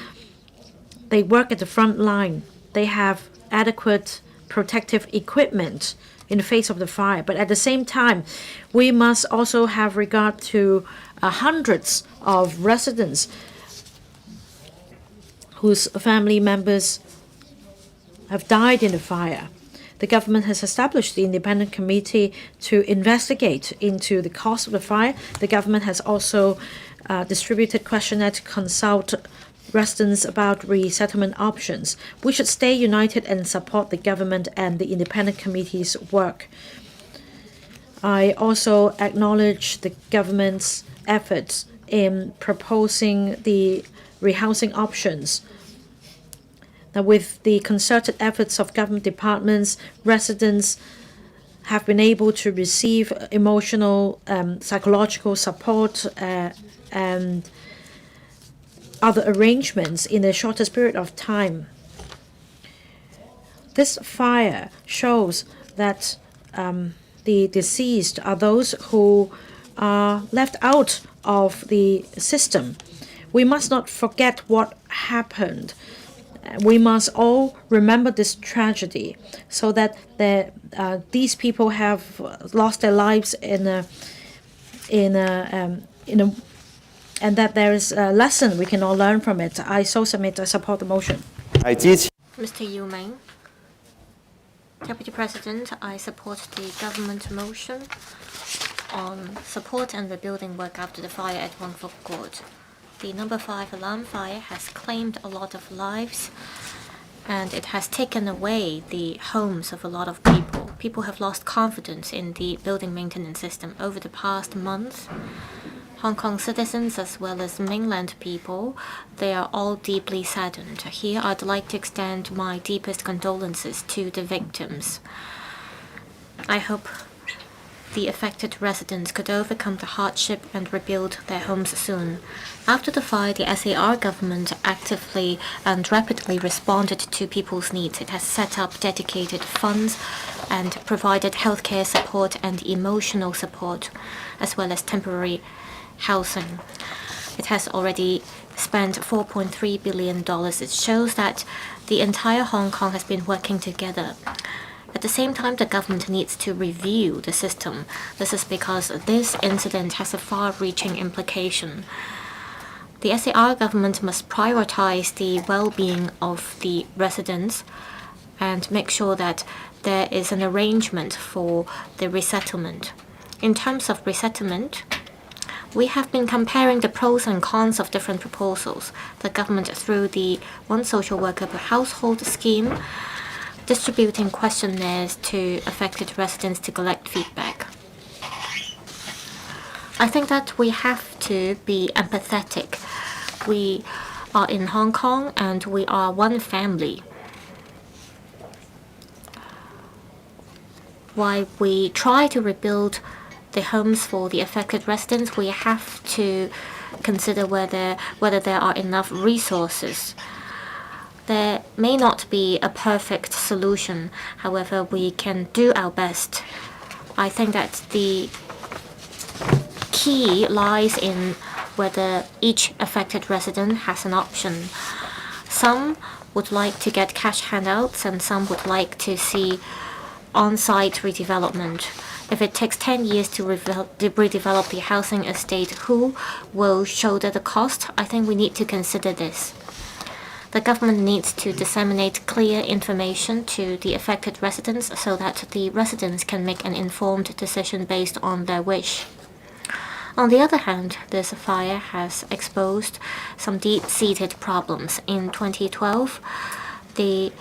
Speaker 8: they work at the front line. They have adequate protective equipment in the face of the fire. But at the same time, we must also have regard to hundreds of residents whose family members have died in the fire. The government has established the independent committee to investigate into the cause of the fire. The government has also distributed questionnaire to consult residents about resettlement options. We should stay united and support the government and the independent committee's work. I also acknowledge the government's efforts in proposing the rehousing options. Now, with the concerted efforts of government departments, residents have been able to receive emotional, psychological support and other arrangements in the shortest period of time. This fire shows that the deceased are those who are left out of the system. We must not forget what happened. We must all remember this tragedy so that these people have lost their lives and that there is a lesson we can all learn from it. I support the motion.
Speaker 4: 係支持。
Speaker 6: Mr. Yu Ming. Deputy President, I support the government motion on support and rebuilding work after the fire at Wang Fuk Court. The number 5 alarm fire has claimed a lot of lives, and it has taken away the homes of a lot of people. People have lost confidence in the building maintenance system over the past month. Hong Kong citizens as well as mainland people, they are all deeply saddened. Here I'd like to extend my deepest condolences to the victims. I hope the affected residents could overcome the hardship and rebuild their homes soon. After the fire, the SAR government actively and rapidly responded to people's needs. It has set up dedicated funds and provided healthcare support and emotional support, as well as temporary housing. It has already spent $4.3 billion. It shows that the entire Hong Kong has been working together. At the same time, the government needs to review the system. This is because this incident has a far-reaching implication. The SAR government must prioritize the well-being of the residents and make sure that there is an arrangement for the resettlement. In terms of resettlement, we have been comparing the pros and cons of different proposals. The government, through the One Social Worker per Household scheme, distributing questionnaires to affected residents to collect feedback. I think that we have to be empathetic. We are in Hong Kong and we are one family. While we try to rebuild the homes for the affected residents, we have to consider whether there are enough resources. There may not be a perfect solution. However, we can do our best. I think that the key lies in whether each affected resident has an option. Some would like to get cash handouts and some would like to see on-site redevelopment. If it takes 10 years to redevelop the housing estate, who will shoulder the cost? I think we need to consider this. The government needs to disseminate clear information to the affected residents so that the residents can make an informed decision based on their wish. On the other hand, this fire has exposed some deep-seated problems. In 2012, the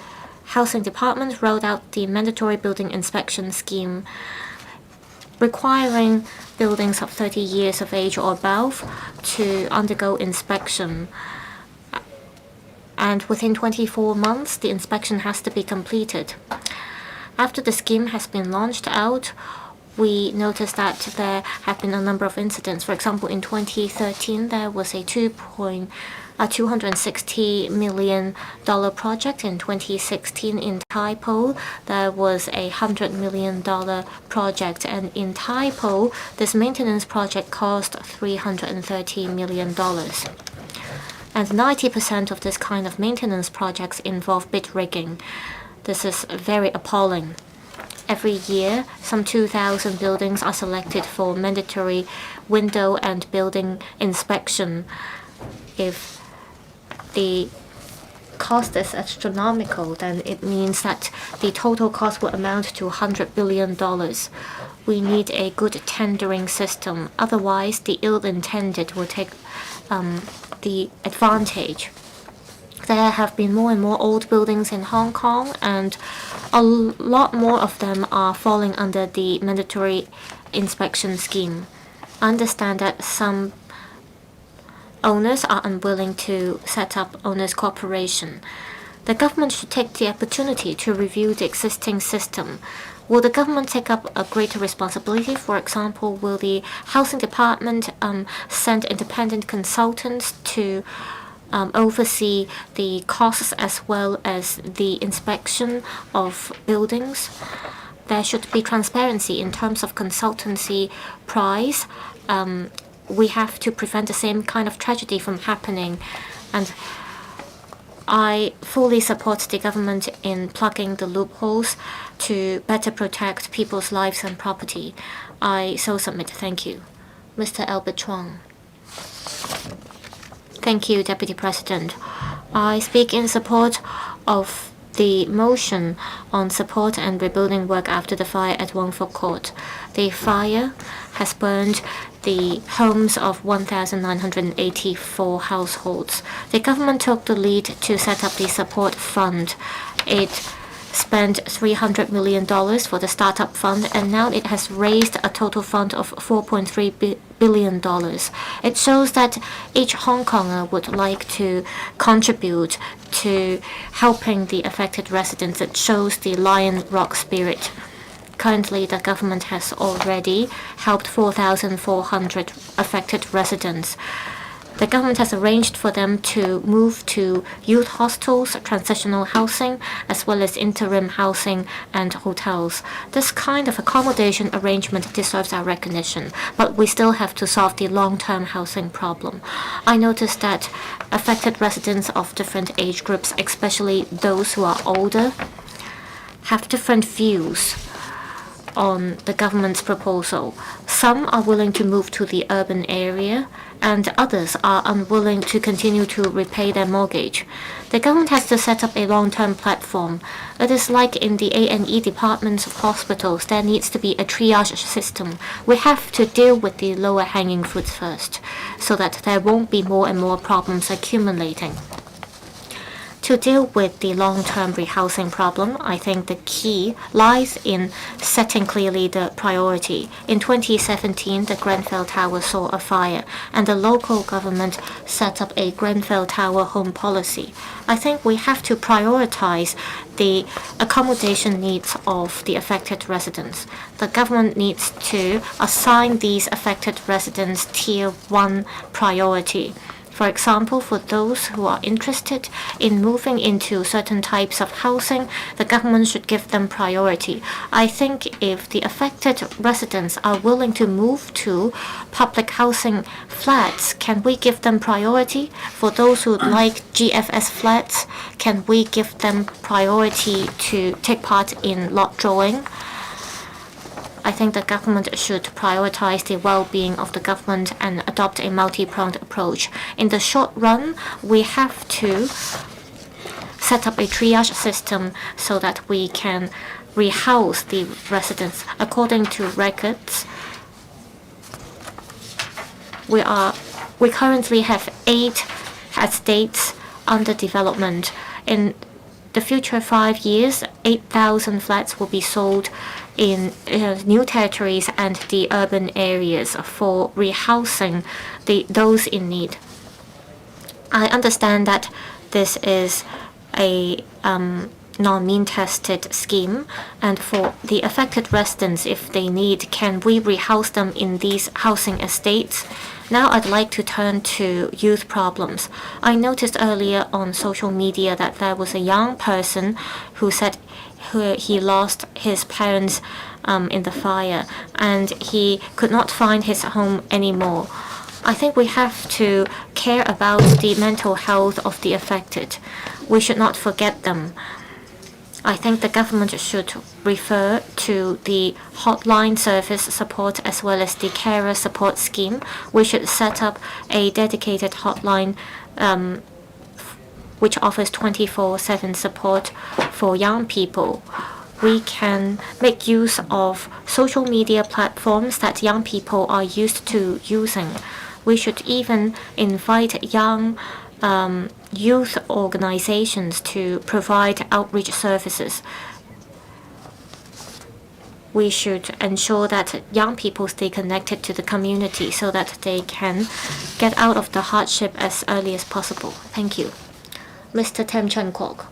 Speaker 6: Housing Department rolled out the mandatory building inspection scheme, requiring buildings of 30 years of age or above to undergo inspection. And within 24 months, the inspection has to be completed. After the scheme has been launched out, we noticed that there have been a number of incidents. For example, in 2013, there was a 2.4 a $260 million project. In 2016 in Taipo, there was a $100 million project. And in Taipo, this maintenance project cost $330 million. And 90% of this kind of maintenance projects involve bid rigging. This is very appalling. Every year, some 2,000 buildings are selected for mandatory window and building inspection. If the cost is astronomical, then it means that the total cost will amount to $100 billion. We need a good tendering system. Otherwise, the ill-intended will take the advantage. There have been more and more old buildings in Hong Kong, and a lot more of them are falling under the mandatory inspection scheme. I understand that some owners are unwilling to set up owners' cooperation. The government should take the opportunity to review the existing system. Will the government take up a greater responsibility? For example, will the housing department send independent consultants to oversee the costs as well as the inspection of buildings? There should be transparency in terms of consultancy price. We have to prevent the same kind of tragedy from happening. And I fully support the government in plugging the loopholes to better protect people's lives and property. I so submit. Thank you. Mr. Albert Chuang. Thank you, Deputy President. I speak in support of the motion on support and rebuilding work after the fire at Wangfuk Court. The fire has burned the homes of 1,984 households. The government took the lead to set up the support fund. It spent $300 million for the startup fund, and now it has raised a total fund of $4.3 billion. It shows that each Hong Konger would like to contribute to helping the affected residents. It shows the Lion Rock spirit. Currently, the government has already helped 4,400 affected residents. The government has arranged for them to move to youth hostels, transitional housing, as well as interim housing and hotels. This kind of accommodation arrangement deserves our recognition, but we still have to solve the long-term housing problem. I noticed that affected residents of different age groups, especially those who are older, have different views on the government's proposal. Some are willing to move to the urban area, and others are unwilling to continue to repay their mortgage. The government has to set up a long-term platform. It is like in the A&E departments of hospitals, there needs to be a triage system. We have to deal with the lower-hanging fruits first, so that there won't be more and more problems accumulating. To deal with the long-term rehousing problem, I think the key lies in setting clearly the priority. In 2017, the Grenfell Tower saw a fire, and the local government set up a Grenfell Tower home policy. I think we have to prioritize the accommodation needs of the affected residents. The government needs to assign these affected residents Tier 1 priority. For example, for those who are interested in moving into certain types of housing, the government should give them priority. I think if the affected residents are willing to move to public housing flats, can we give them priority? For those who like GFS flats, can we give them priority to take part in lot drawing? I think the government should prioritize the well-being of the government and adopt a multi-pronged approach. In the short run, we have to set up a triage system so that we can rehouse the residents. According to records, we currently have 8 estates under development. In the future 5 years, 8,000 flats will be sold in new territories and the urban areas for rehousing those in need. I understand that this is a non-mean tested scheme, and for the affected residents, if they need, can we rehouse them in these housing estates? Now I'd like to turn to youth problems. I noticed earlier on social media that there was a young person who said he lost his parents in the fire and he could not find his home anymore. I think we have to care about the mental health of the affected. We should not forget them. I think the government should refer to the hotline service support as well as the carer support scheme. We should set up a dedicated hotline which offers 24/7 support for young people. We can make use of social media platforms that young people are used to using. We should even invite young youth organizations to provide outreach services. We should ensure that young people stay connected to the community so that they can get out of the hardship as early as possible. Thank you. Mr. Tim Chen-kwok,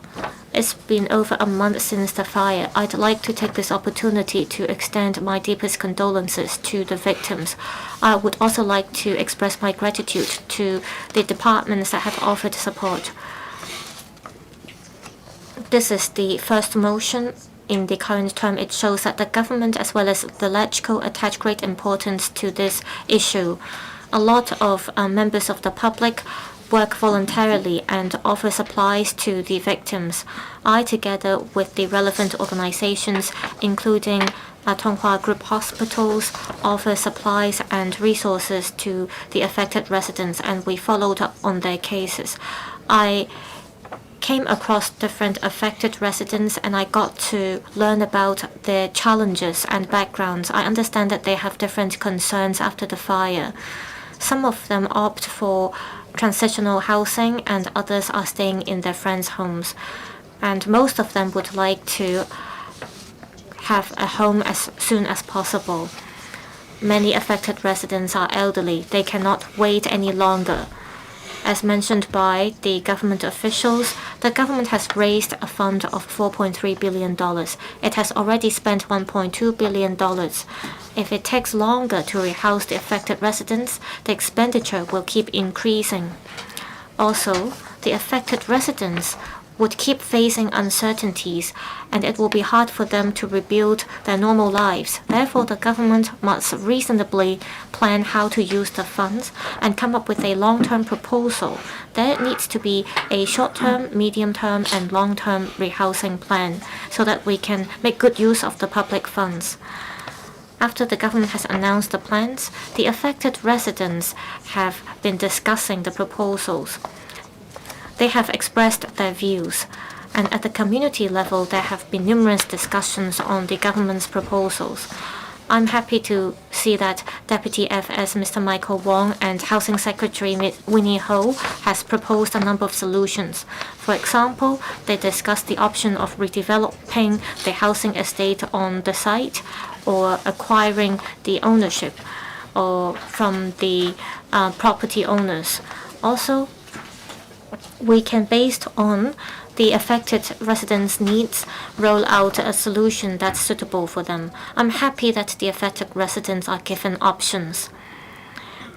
Speaker 6: it's been over a month since the fire. I'd like to take this opportunity to extend my deepest condolences to the victims. I would also like to express my gratitude to the departments that have offered support. This is the first motion in the current term. It shows that the government as well as the LegCo attach great importance to this issue. A lot of members of the public work voluntarily and offer supplies to the victims. I, together with the relevant organizations, including Tonghua Group Hospitals, offer supplies and resources to the affected residents, and we followed up on their cases. I came across different affected residents and I got to learn about their challenges and backgrounds. I understand that they have different concerns after the fire. Some of them opt for transitional housing and others are staying in their friends' homes. And most of them would like to have a home as soon as possible. Many affected residents are elderly. They cannot wait any longer. As mentioned by the government officials, the government has raised a fund of $4.3 billion. It has already spent $1.2 billion. If it takes longer to rehouse the affected residents, the expenditure will keep increasing. Also, the affected residents would keep facing uncertainties, and it will be hard for them to rebuild their normal lives. Therefore, the government must reasonably plan how to use the funds and come up with a long-term proposal. There needs to be a short-term, medium-term, and long-term rehousing plan so that we can make good use of the public funds. After the government has announced the plans, the affected residents have been discussing the proposals. They have expressed their views, and at the community level, there have been numerous discussions on the government's proposals. I'm happy to see that Deputy FS Mr. Michael Wong and Housing Secretary Winnie Ho has proposed a number of solutions. For example, they discussed the option of redeveloping the housing estate on the site or acquiring the ownership or from the property owners. Also, we can, based on the affected residents' needs, roll out a solution that's suitable for them. I'm happy that the affected residents are given options.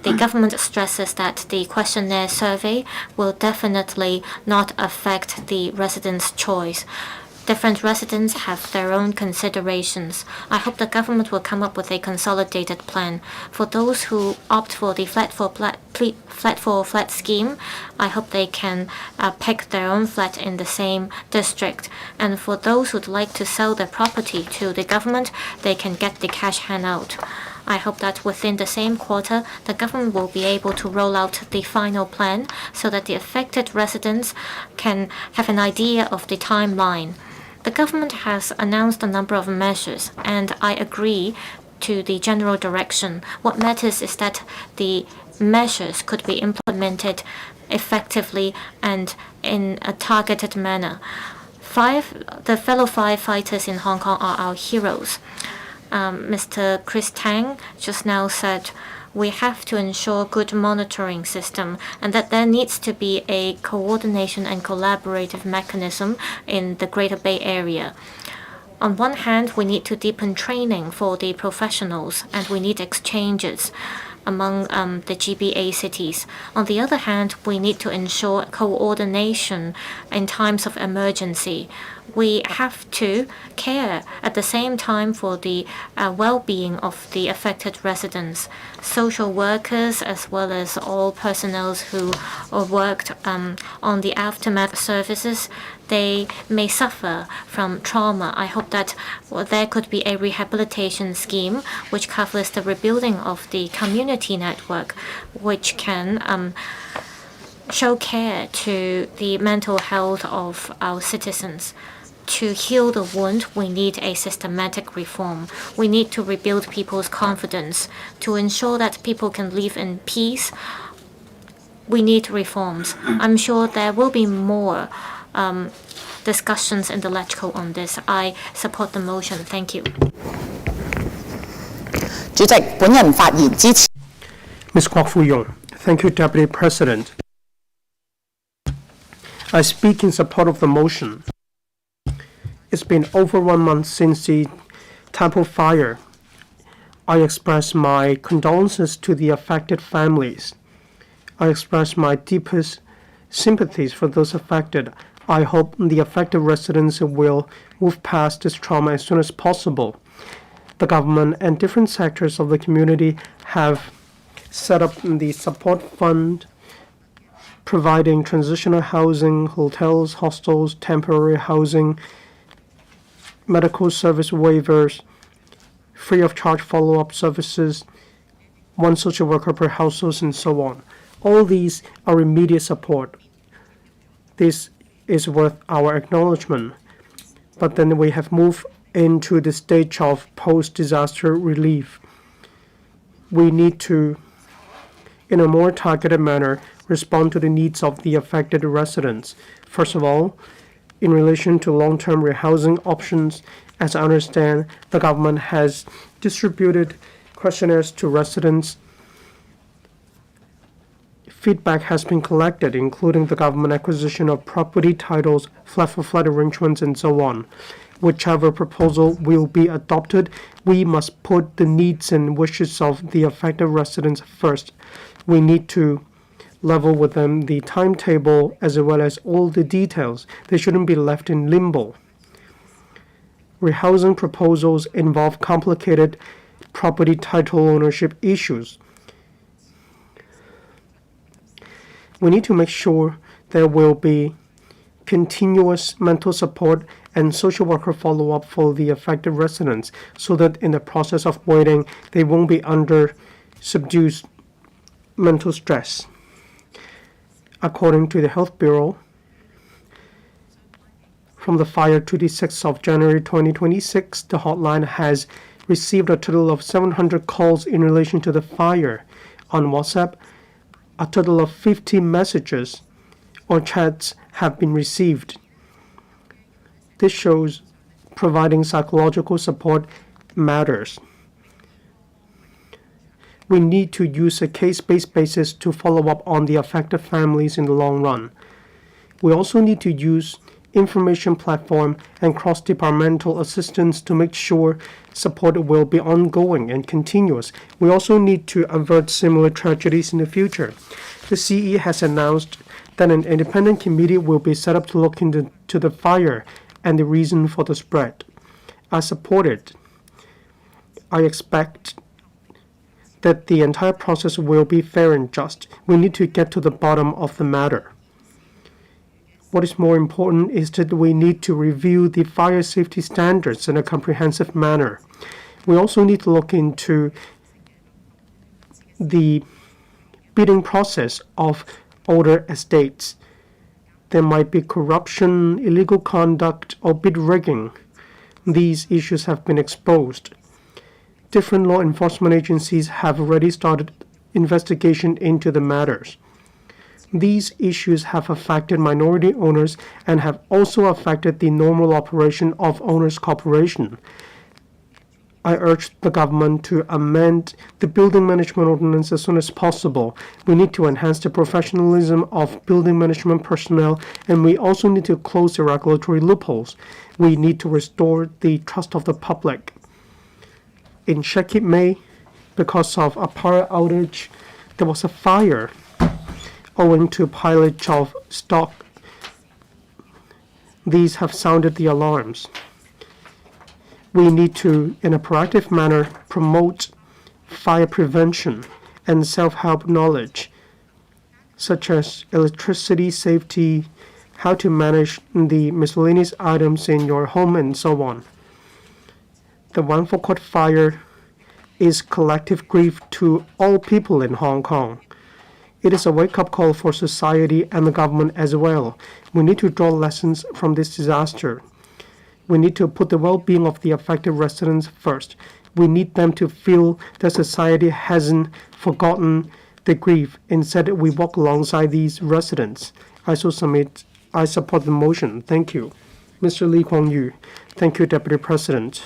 Speaker 6: The government stresses that the questionnaire survey will definitely not affect the residents' choice. Different residents have their own considerations. I hope the government will come up with a consolidated plan. For those who opt for the flat for flat scheme, I hope they can pick their own flat in the same district. And for those who'd like to sell their property to the government, they can get the cash handout. I hope that within the same quarter, the government will be able to roll out the final plan so that the affected residents can have an idea of the timeline. The government has announced a number of measures, and I agree to the general direction. What matters is that the measures could be implemented effectively and in a targeted manner. The fellow firefighters in Hong Kong are our heroes. Mr. Chris Tang just now said we have to ensure good monitoring system and that there needs to be a coordination and collaborative mechanism in the Greater Bay Area. On one hand, we need to deepen training for the professionals and we need exchanges. among the GBA cities. On the other hand, we need to ensure coordination in times of emergency. We have to care at the same time for the well-being of the affected residents, social workers, as well as all personnel who worked on the aftermath services. They may suffer from trauma. I hope that there could be a rehabilitation scheme which covers the rebuilding of the community network, which can show care to the mental health of our citizens. To heal the wound, we need a systematic reform. We need to rebuild people's confidence. To ensure that people can live in peace, we need reforms. I'm sure there will be more discussions in the LegCo on this. I support the motion. Thank you.
Speaker 9: 主席，本人發言支持。
Speaker 7: Ms. Kwok Foo-yong. Thank you, Deputy President. I speak in support of the motion. It's been over 1 month since the Taipo fire. I express my condolences to the affected families. I express my deepest sympathies for those affected. I hope the affected residents will move past this trauma as soon as possible. The government and different sectors of the community have set up the support fund, providing transitional housing, hotels, hostels, temporary housing, medical service waivers, free of charge follow-up services, 1 social worker per household, and so on. All these are immediate support. This is worth our acknowledgement. But then we have moved into the stage of post-disaster relief. We need to, in a more targeted manner, respond to the needs of the affected residents. First of all, in relation to long-term rehousing options, as I understand, the government has distributed questionnaires to residents. Feedback has been collected, including the government acquisition of property titles, flat-for-flat arrangements, and so on. Whichever proposal will be adopted, we must put the needs and wishes of the affected residents first. We need to level with them the timetable as well as all the details. They shouldn't be left in limbo. Rehousing proposals involve complicated property title ownership issues. We need to make sure there will be continuous mental support and social worker follow-up for the affected residents so that in the process of waiting, they won't be under subdued mental stress. According to the Health Bureau, from the fire to the 6th of January 2026, the hotline has received a total of 700 calls in relation to the fire. On WhatsApp, a total of 50 messages or chats have been received. This shows providing psychological support matters. We need to use a case-based basis to follow up on the affected families in the long run. We also need to use information platform and cross-departmental assistance to make sure support will be ongoing and continuous. We also need to avert similar tragedies in the future. The CE has announced that an independent committee will be set up to look into the fire and the reason for the spread. I support it. I expect that the entire process will be fair and just. We need to get to the bottom of the matter. What is more important is that we need to review the fire safety standards in a comprehensive manner. We also need to look into the bidding process of older estates. There might be corruption, illegal conduct, or bid rigging. These issues have been exposed. Different law enforcement agencies have already started investigation into the matters. These issues have affected minority owners and have also affected the normal operation of owners' cooperation. I urge the government to amend the building management ordinance as soon as possible. We need to enhance the professionalism of building management personnel, and we also need to close the regulatory loopholes. We need to restore the trust of the public. In Shekip May, because of a power outage, there was a fire owing to pilage of stock. These have sounded the alarms. We need to, in a proactive manner, promote fire prevention and self-help knowledge, such as electricity safety, how to manage the miscellaneous items in your home, and so on. The Wangful Court fire is collective grief to all people in Hong Kong. It is a wake-up call for society and the government as well. We need to draw lessons from this disaster. We need to put the well-being of the affected residents first. We need them to feel that society hasn't forgotten the grief. Instead, we walk alongside these residents. I support the motion. Thank you. Mr. Lee Kuan Yew. Thank you, Deputy President.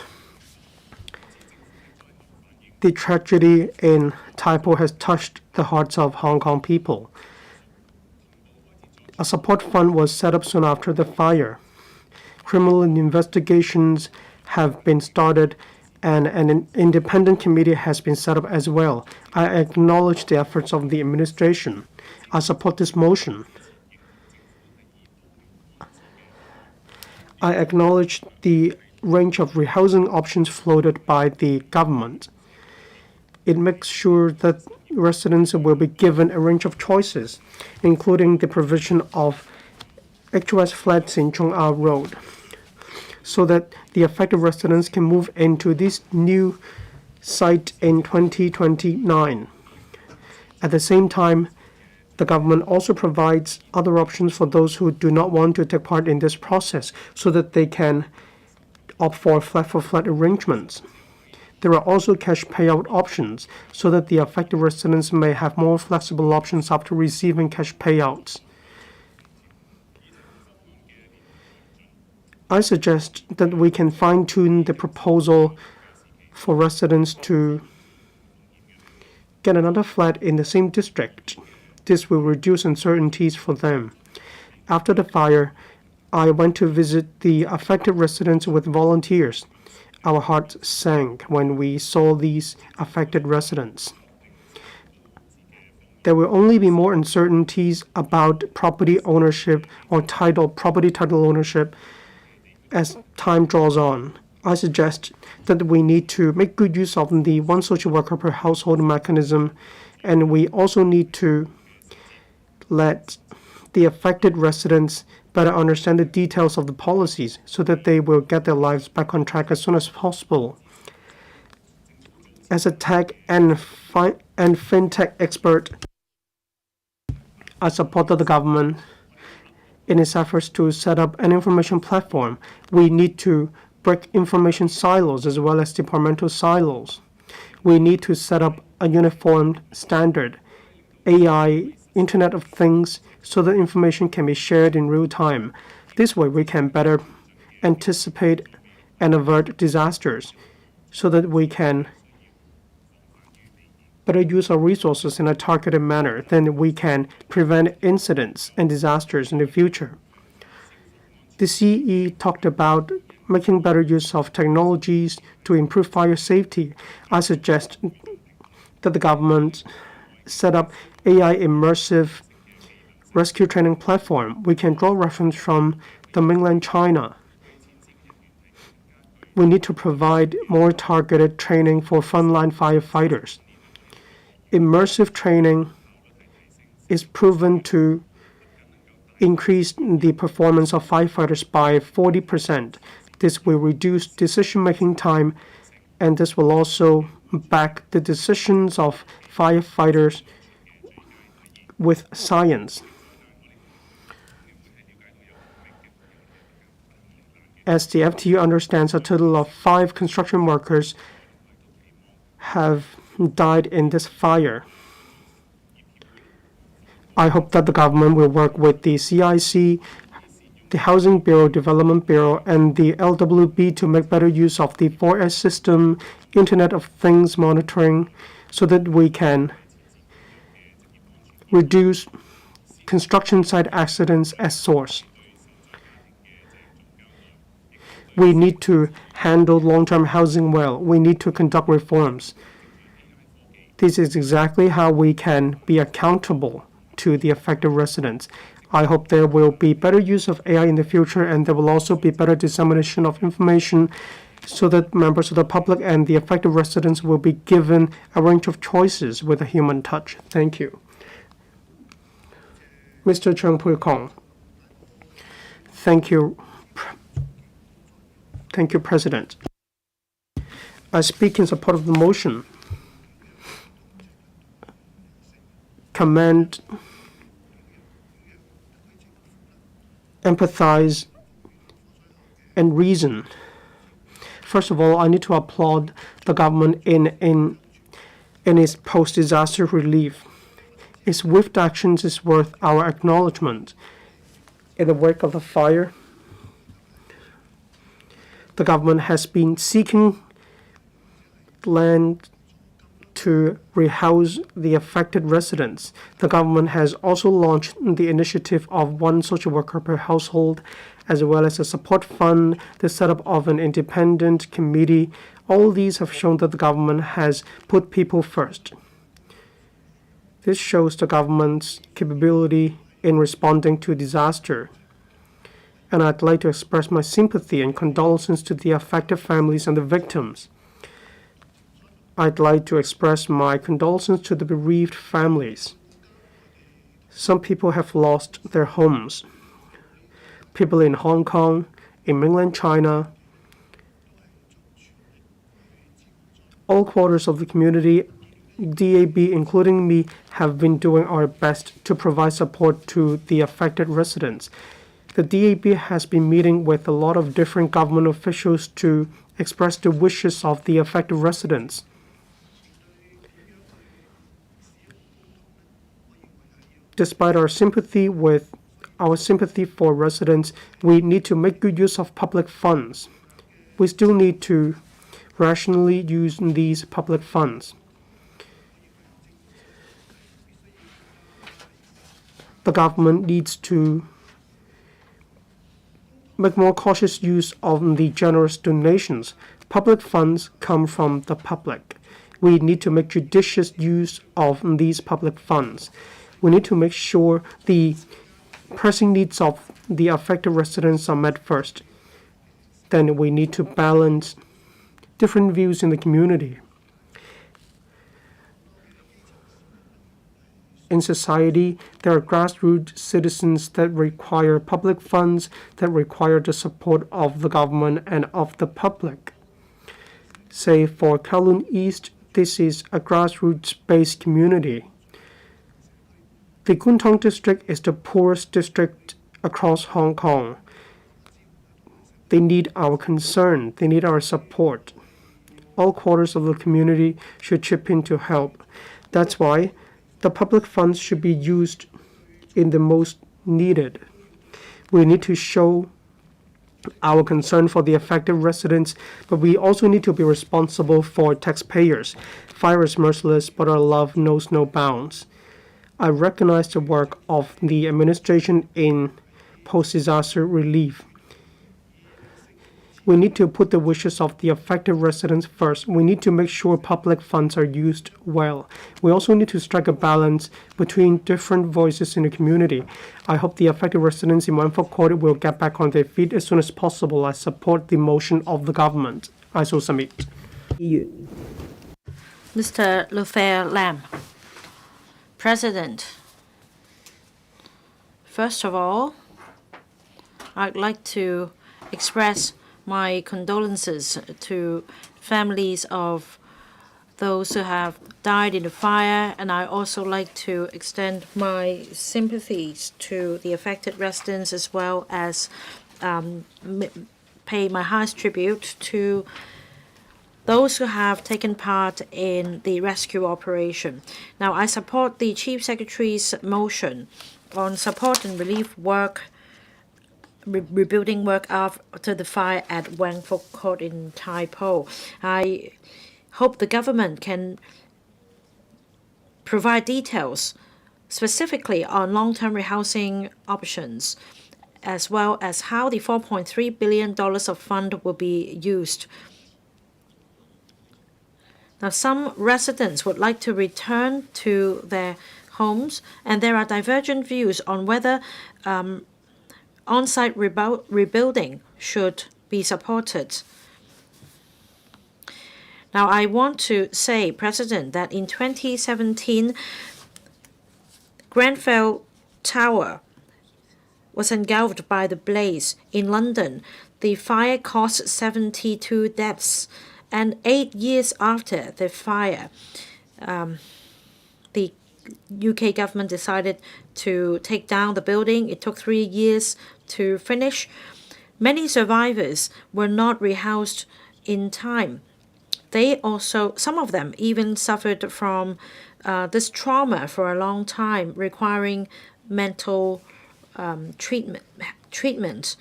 Speaker 7: The tragedy in Tai Po has touched the hearts of Hong Kong people. A support fund was set up soon after the fire. Criminal investigations have been started, and an independent committee has been set up as well. I acknowledge the efforts of the administration. I support this motion. I acknowledge the range of rehousing options floated by the government. It makes sure that residents will be given a range of choices, including the provision of HOS flats in Chung Au Road, so that the affected residents can move into this new site in 2029. At the same time, the government also provides other options for those who do not want to take part in this process, so that they can opt for flat-for-flat arrangements. There are also cash payout options, so that the affected residents may have more flexible options after receiving cash payouts. I suggest that we can fine-tune the proposal for residents to get another flat in the same district. This will reduce uncertainties for them. After the fire, I went to visit the affected residents with volunteers. Our hearts sank when we saw these affected residents. There will only be more uncertainties about property ownership or property title ownership as time draws on. I suggest that we need to make good use of the one social worker per household mechanism, and we also need to let the affected residents better understand the details of the policies so that they will get their lives back on track as soon as possible. As a tech and fintech expert, I support the government in its efforts to set up an information platform. We need to break information silos as well as departmental silos. We need to set up a uniform standard, AI, Internet of Things, so that information can be shared in real time. This way we can better anticipate and avert disasters, so that we can better use our resources in a targeted manner. Then we can prevent incidents and disasters in the future. The CE talked about making better use of technologies to improve fire safety. I suggest that the government set up AI immersive rescue training platform. We can draw reference from the mainland China. We need to provide more targeted training for frontline firefighters. Immersive training is proven to increase the performance of firefighters by 40%. This will reduce decision-making time, and this will also back the decisions of firefighters with science. As the FTU understands, a total of 5 construction workers have died in this fire. I hope that the government will work with the CIC, the Housing Bureau, Development Bureau, and the LWB to make better use of the 4S system, Internet of Things monitoring, so that we can reduce construction site accidents at source. We need to handle long-term housing well. We need to conduct reforms. This is exactly how we can be accountable to the affected residents. I hope there will be better use of AI in the future, and there will also be better dissemination of information so that members of the public and the affected residents will be given a range of choices with a human touch. Thank you. Mr. Cheng Pui-kong. Thank you. Thank you, President. I speak in support of the motion. Commend, empathize, and reason. First of all, I need to applaud the government in its post-disaster relief. Its swift actions is worth our acknowledgement. In the wake of the fire, the government has been seeking land to rehouse the affected residents. The government has also launched the initiative of one social worker per household, as well as a support fund, the setup of an independent committee. All these have shown that the government has put people first. This shows the government's capability in responding to disaster. And I'd like to express my sympathy and condolences to the affected families and the victims. I'd like to express my condolences to the bereaved families. Some people have lost their homes. People in Hong Kong, in mainland China, all quarters of the community, DAB, including me, have been doing our best to provide support to the affected residents. The DAB has been meeting with a lot of different government officials to express the wishes of the affected residents. Despite our sympathy for residents, we need to make good use of public funds. We still need to rationally use these public funds. The government needs to make more cautious use of the generous donations. Public funds come from the public. We need to make judicious use of these public funds. We need to make sure the pressing needs of the affected residents are met first. Then we need to balance different views in the community. In society, there are grassroots citizens that require public funds, that require the support of the government and of the public. Say for Kowloon East, this is a grassroots-based community. The Kwun Tong district is the poorest district across Hong Kong. They need our concern. They need our support. All quarters of the community should chip in to help. That's why the public funds should be used in the most needed. We need to show our concern for the affected residents, but we also need to be responsible for taxpayers. Fire is merciless, but our love knows no bounds. I recognize the work of the administration in post-disaster relief. We need to put the wishes of the affected residents first. We need to make sure public funds are used well. We also need to strike a balance between different voices in the community. I hope the affected residents in Wangford Court will get back on their feet as soon as possible. I support the motion of the government. I so submit.
Speaker 8: Mr. Luther Lam. President, first of all, I'd like to express my condolences to families of those who have died in the fire, and I also like to extend my sympathies to the affected residents as well as pay my highest tribute to those who have taken part in the rescue operation. Now, I support the Chief Secretary's motion on support and relief work, rebuilding work after the fire at Wangford Court in Tai Po. I hope the government can provide details specifically on long-term rehousing options, as well as how the $4.3 billion of fund will be used. Now, some residents would like to return to their homes, and there are divergent views on whether on-site rebuilding should be supported. Now, I want to say, President, that in 2017, Grenfell Tower was engulfed by the blaze. In London, the fire caused 72 deaths. And 8 years after the fire, the UK government decided to take down the building. It took 3 years to finish. Many survivors were not rehoused in time. Some of them even suffered from this trauma for a long time, requiring mental treatment.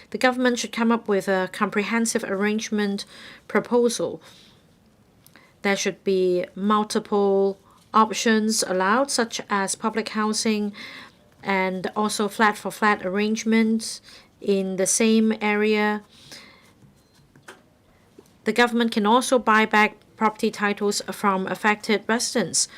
Speaker 8: The government should come up with a comprehensive arrangement proposal. There should be multiple options allowed, such as public housing and also flat-for-flat arrangements in the same area. The government can also buy back property titles from affected residents.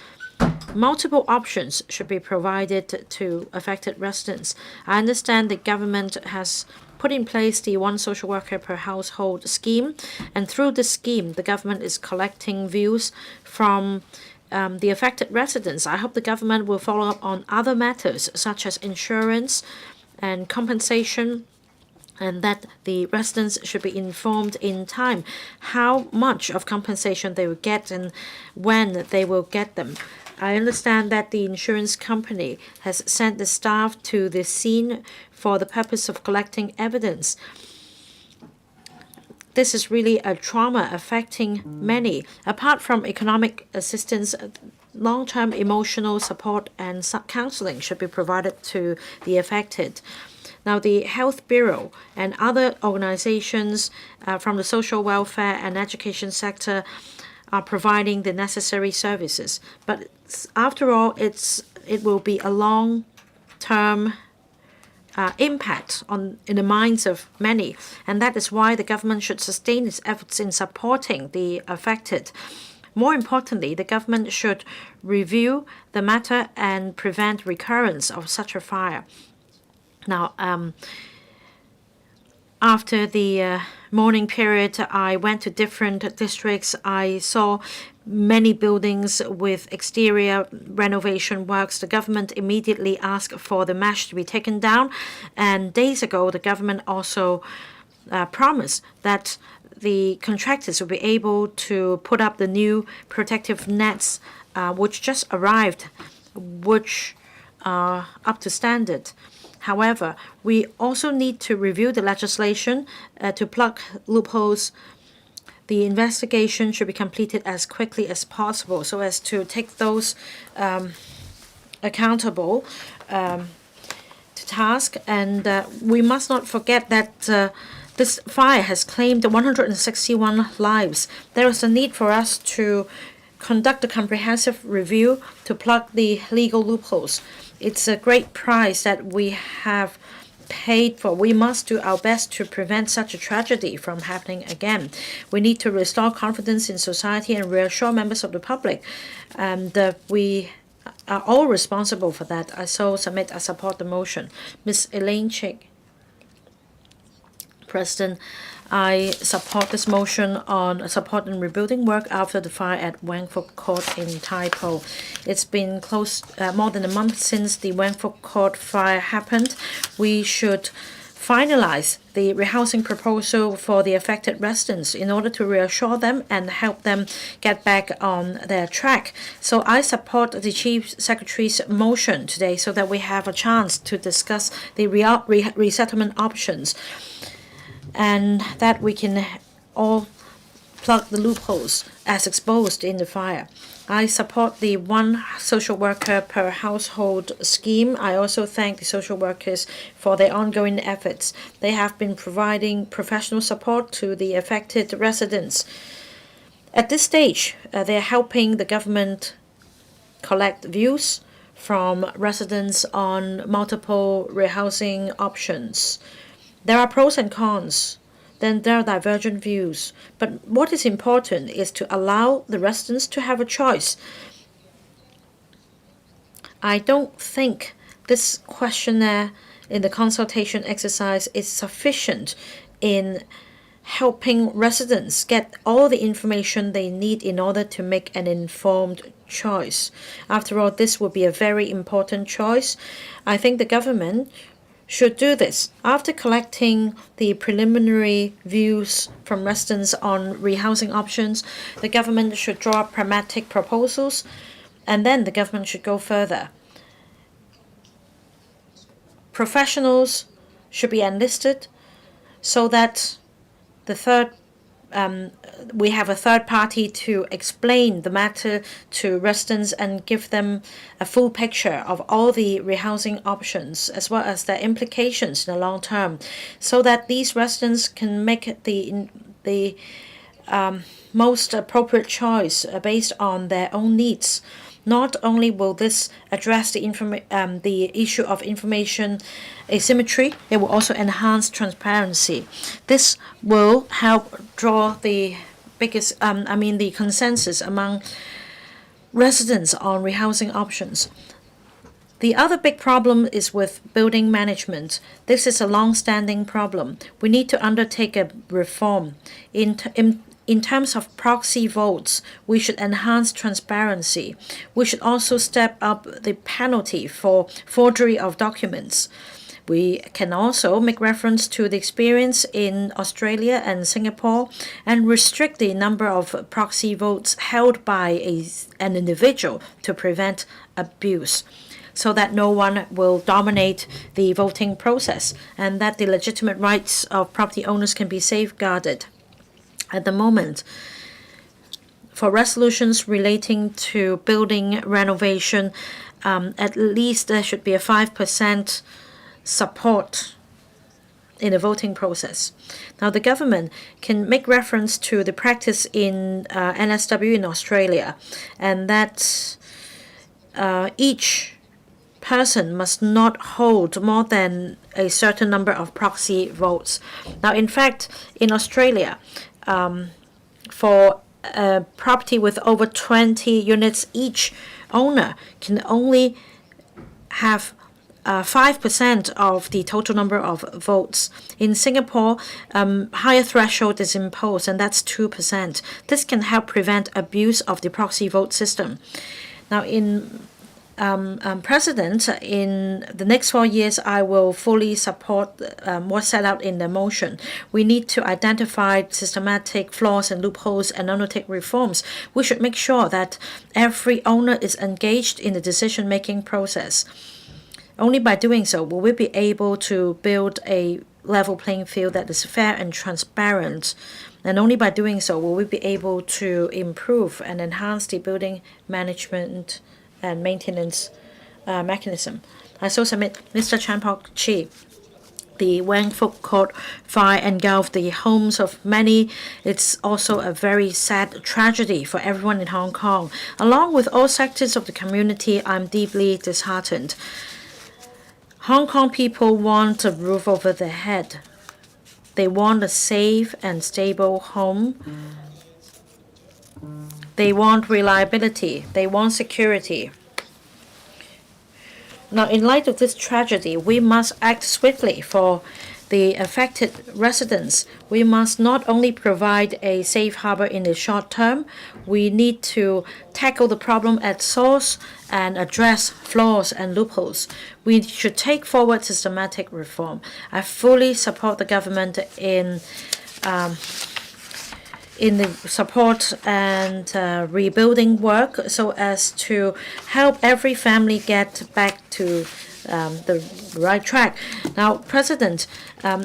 Speaker 8: Multiple options should be provided to affected residents. I understand the government has put in place the one social worker per household scheme, and through this scheme, the government is collecting views from the affected residents. I hope the government will follow up on other matters such as insurance and compensation, and that the residents should be informed in time how much of compensation they will get and when they will get them. I understand that the insurance company has sent the staff to the scene for the purpose of collecting evidence. This is really a trauma affecting many. Apart from economic assistance, long-term emotional support and counseling should be provided to the affected. Now, the Health Bureau and other organizations from the social welfare and education sector are providing the necessary services. But after all, it will be a long-term impact in the minds of many, and that is why the government should sustain its efforts in supporting the affected. More importantly, the government should review the matter and prevent recurrence of such a fire. Now, after the mourning period, I went to different districts. I saw many buildings with exterior renovation works. The government immediately asked for the mesh to be taken down. And days ago, the government also promised that the contractors will be able to put up the new protective nets, which just arrived, which are up to standard. However, we also need to review the legislation to plug loopholes. The investigation should be completed as quickly as possible so as to take those accountable to task. And we must not forget that this fire has claimed 161 lives. There is a need for us to conduct a comprehensive review to plug the legal loopholes. It's a great price that we have paid for. We must do our best to prevent such a tragedy from happening again. We need to restore confidence in society and reassure members of the public. And we are all responsible for that. I support the motion. Ms. Elaine Chick. President, I support this motion on support and rebuilding work after the fire at Wangfuk Court in Tai Po. It's been more than a month since the Wangfuk Court fire happened. We should finalize the rehousing proposal for the affected residents in order to reassure them and help them get back on their track. So I support the Chief Secretary's motion today so that we have a chance to discuss the resettlement options, and that we can all plug the loopholes as exposed in the fire. I support the one social worker per household scheme. I also thank the social workers for their ongoing efforts. They have been providing professional support to the affected residents. At this stage, they're helping the government collect views from residents on multiple rehousing options. There are pros and cons then there are divergent views. But what is important is to allow the residents to have a choice. I don't think this questionnaire in the consultation exercise is sufficient in helping residents get all the information they need in order to make an informed choice. After all, this would be a very important choice. I think the government should do this. After collecting the preliminary views from residents on rehousing options, the government should draw up pragmatic proposals, and then the government should go further. Professionals should be enlisted so that we have a third party to explain the matter to residents and give them a full picture of all the rehousing options as well as their implications in the long term, so that these residents can make the most appropriate choice based on their own needs. Not only will this address the issue of information asymmetry, it will also enhance transparency. This will help draw the consensus among residents on rehousing options. The other big problem is with building management. This is a long-standing problem. We need to undertake a reform. In terms of proxy votes, we should enhance transparency. We should also step up the penalty for forgery of documents. We can also make reference to the experience in Australia and Singapore and restrict the number of proxy votes held by an individual to prevent abuse, so that no one will dominate the voting process and that the legitimate rights of property owners can be safeguarded. At the moment, for resolutions relating to building renovation, at least there should be a 5% support in the voting process. Now, the government can make reference to the practice in NSW in Australia, and that each person must not hold more than a certain number of proxy votes. Now, in fact, in Australia, for a property with over 20 units, each owner can only have 5% of the total number of votes. In Singapore, higher threshold is imposed, and that's 2%. This can help prevent abuse of the proxy vote system. Now, in President, in the next 4 years, I will fully support what's set out in the motion. We need to identify systematic flaws and loopholes and undertake reforms. We should make sure that every owner is engaged in the decision-making process. Only by doing so will we be able to build a level playing field that is fair and transparent. And only by doing so will we be able to improve and enhance the building management and maintenance mechanism. I so submit Mr. Chan Pok Chi. The Wang Fuk Court fire engulfed the homes of many. It's also a very sad tragedy for everyone in Hong Kong. Along with all sectors of the community, I'm deeply disheartened. Hong Kong people want a roof over their head. They want a safe and stable home. They want reliability. They want security. Now, in light of this tragedy, we must act swiftly for the affected residents. We must not only provide a safe harbor in the short term, we need to tackle the problem at source and address flaws and loopholes. We should take forward systematic reform. I fully support the government in the support and rebuilding work so as to help every family get back to the right track. Now, President,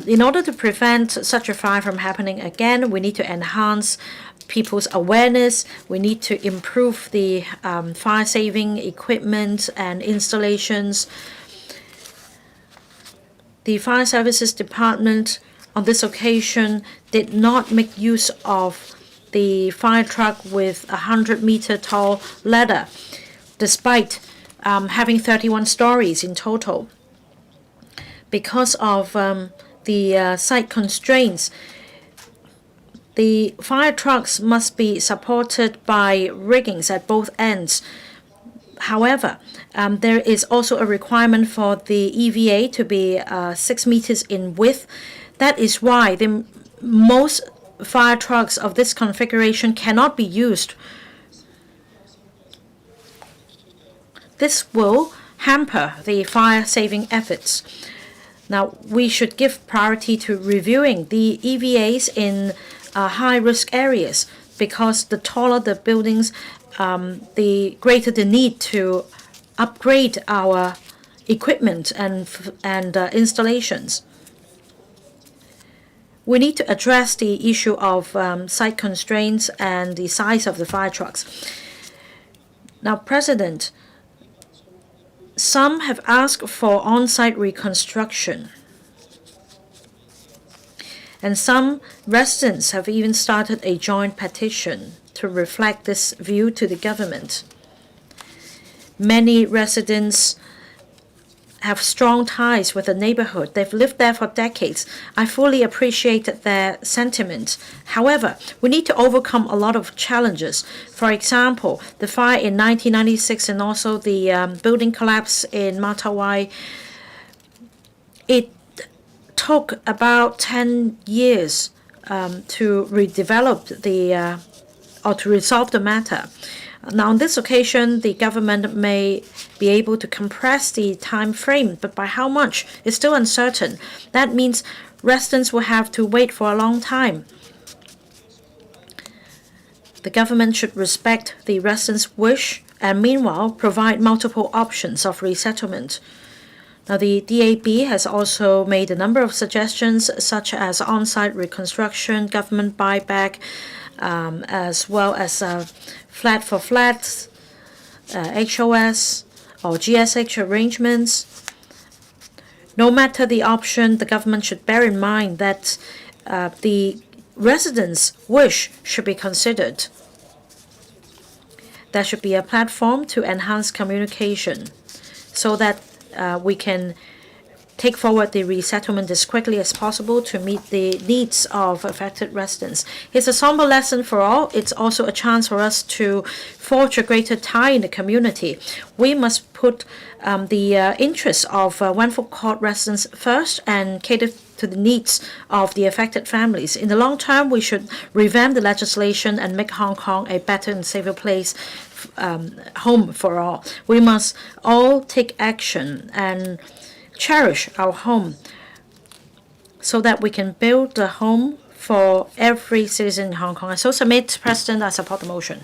Speaker 8: in order to prevent such a fire from happening again, we need to enhance people's awareness. We need to improve the fire-saving equipment and installations. The Fire Services Department on this occasion did not make use of the fire truck with a 100-meter tall ladder, despite having 31 stories in total. Because of the site constraints, The fire trucks must be supported by riggings at both ends. However, there is also a requirement for the EVA to be 6 meters in width. That is why most fire trucks of this configuration cannot be used. This will hamper the fire-saving efforts. Now, we should give priority to reviewing the EVAs in high-risk areas, because the taller the buildings, the greater the need to upgrade our equipment and installations. We need to address the issue of site constraints and the size of the fire trucks. Now, President, some have asked for on-site reconstruction, and some residents have even started a joint petition to reflect this view to the government. Many residents have strong ties with the neighborhood. They've lived there for decades. I fully appreciate their sentiment. However, we need to overcome a lot of challenges. For example, the fire in 1996 and also the building collapse in Matawai. It took about 10 years to redevelop or to resolve the matter. Now, on this occasion, the government may be able to compress the time frame, but by how much is still uncertain. That means residents will have to wait for a long time. The government should respect the residents' wish and meanwhile provide multiple options of resettlement. Now, the DAB has also made a number of suggestions, such as on-site reconstruction, government buyback, as well as flat for flats, HOS or GSH arrangements. No matter the option, the government should bear in mind that the residents' wish should be considered. There should be a platform to enhance communication so that we can take forward the resettlement as quickly as possible to meet the needs of affected residents. It's a somber lesson for all. It's also a chance for us to forge a greater tie in the community. We must put the interests of Wentworth Court residents first and cater to the needs of the affected families. In the long term, we should revamp the legislation and make Hong Kong a better and safer place, home for all. We must all take action and cherish our home so that we can build a home for every citizen in Hong Kong. I so submit, President, I support the motion.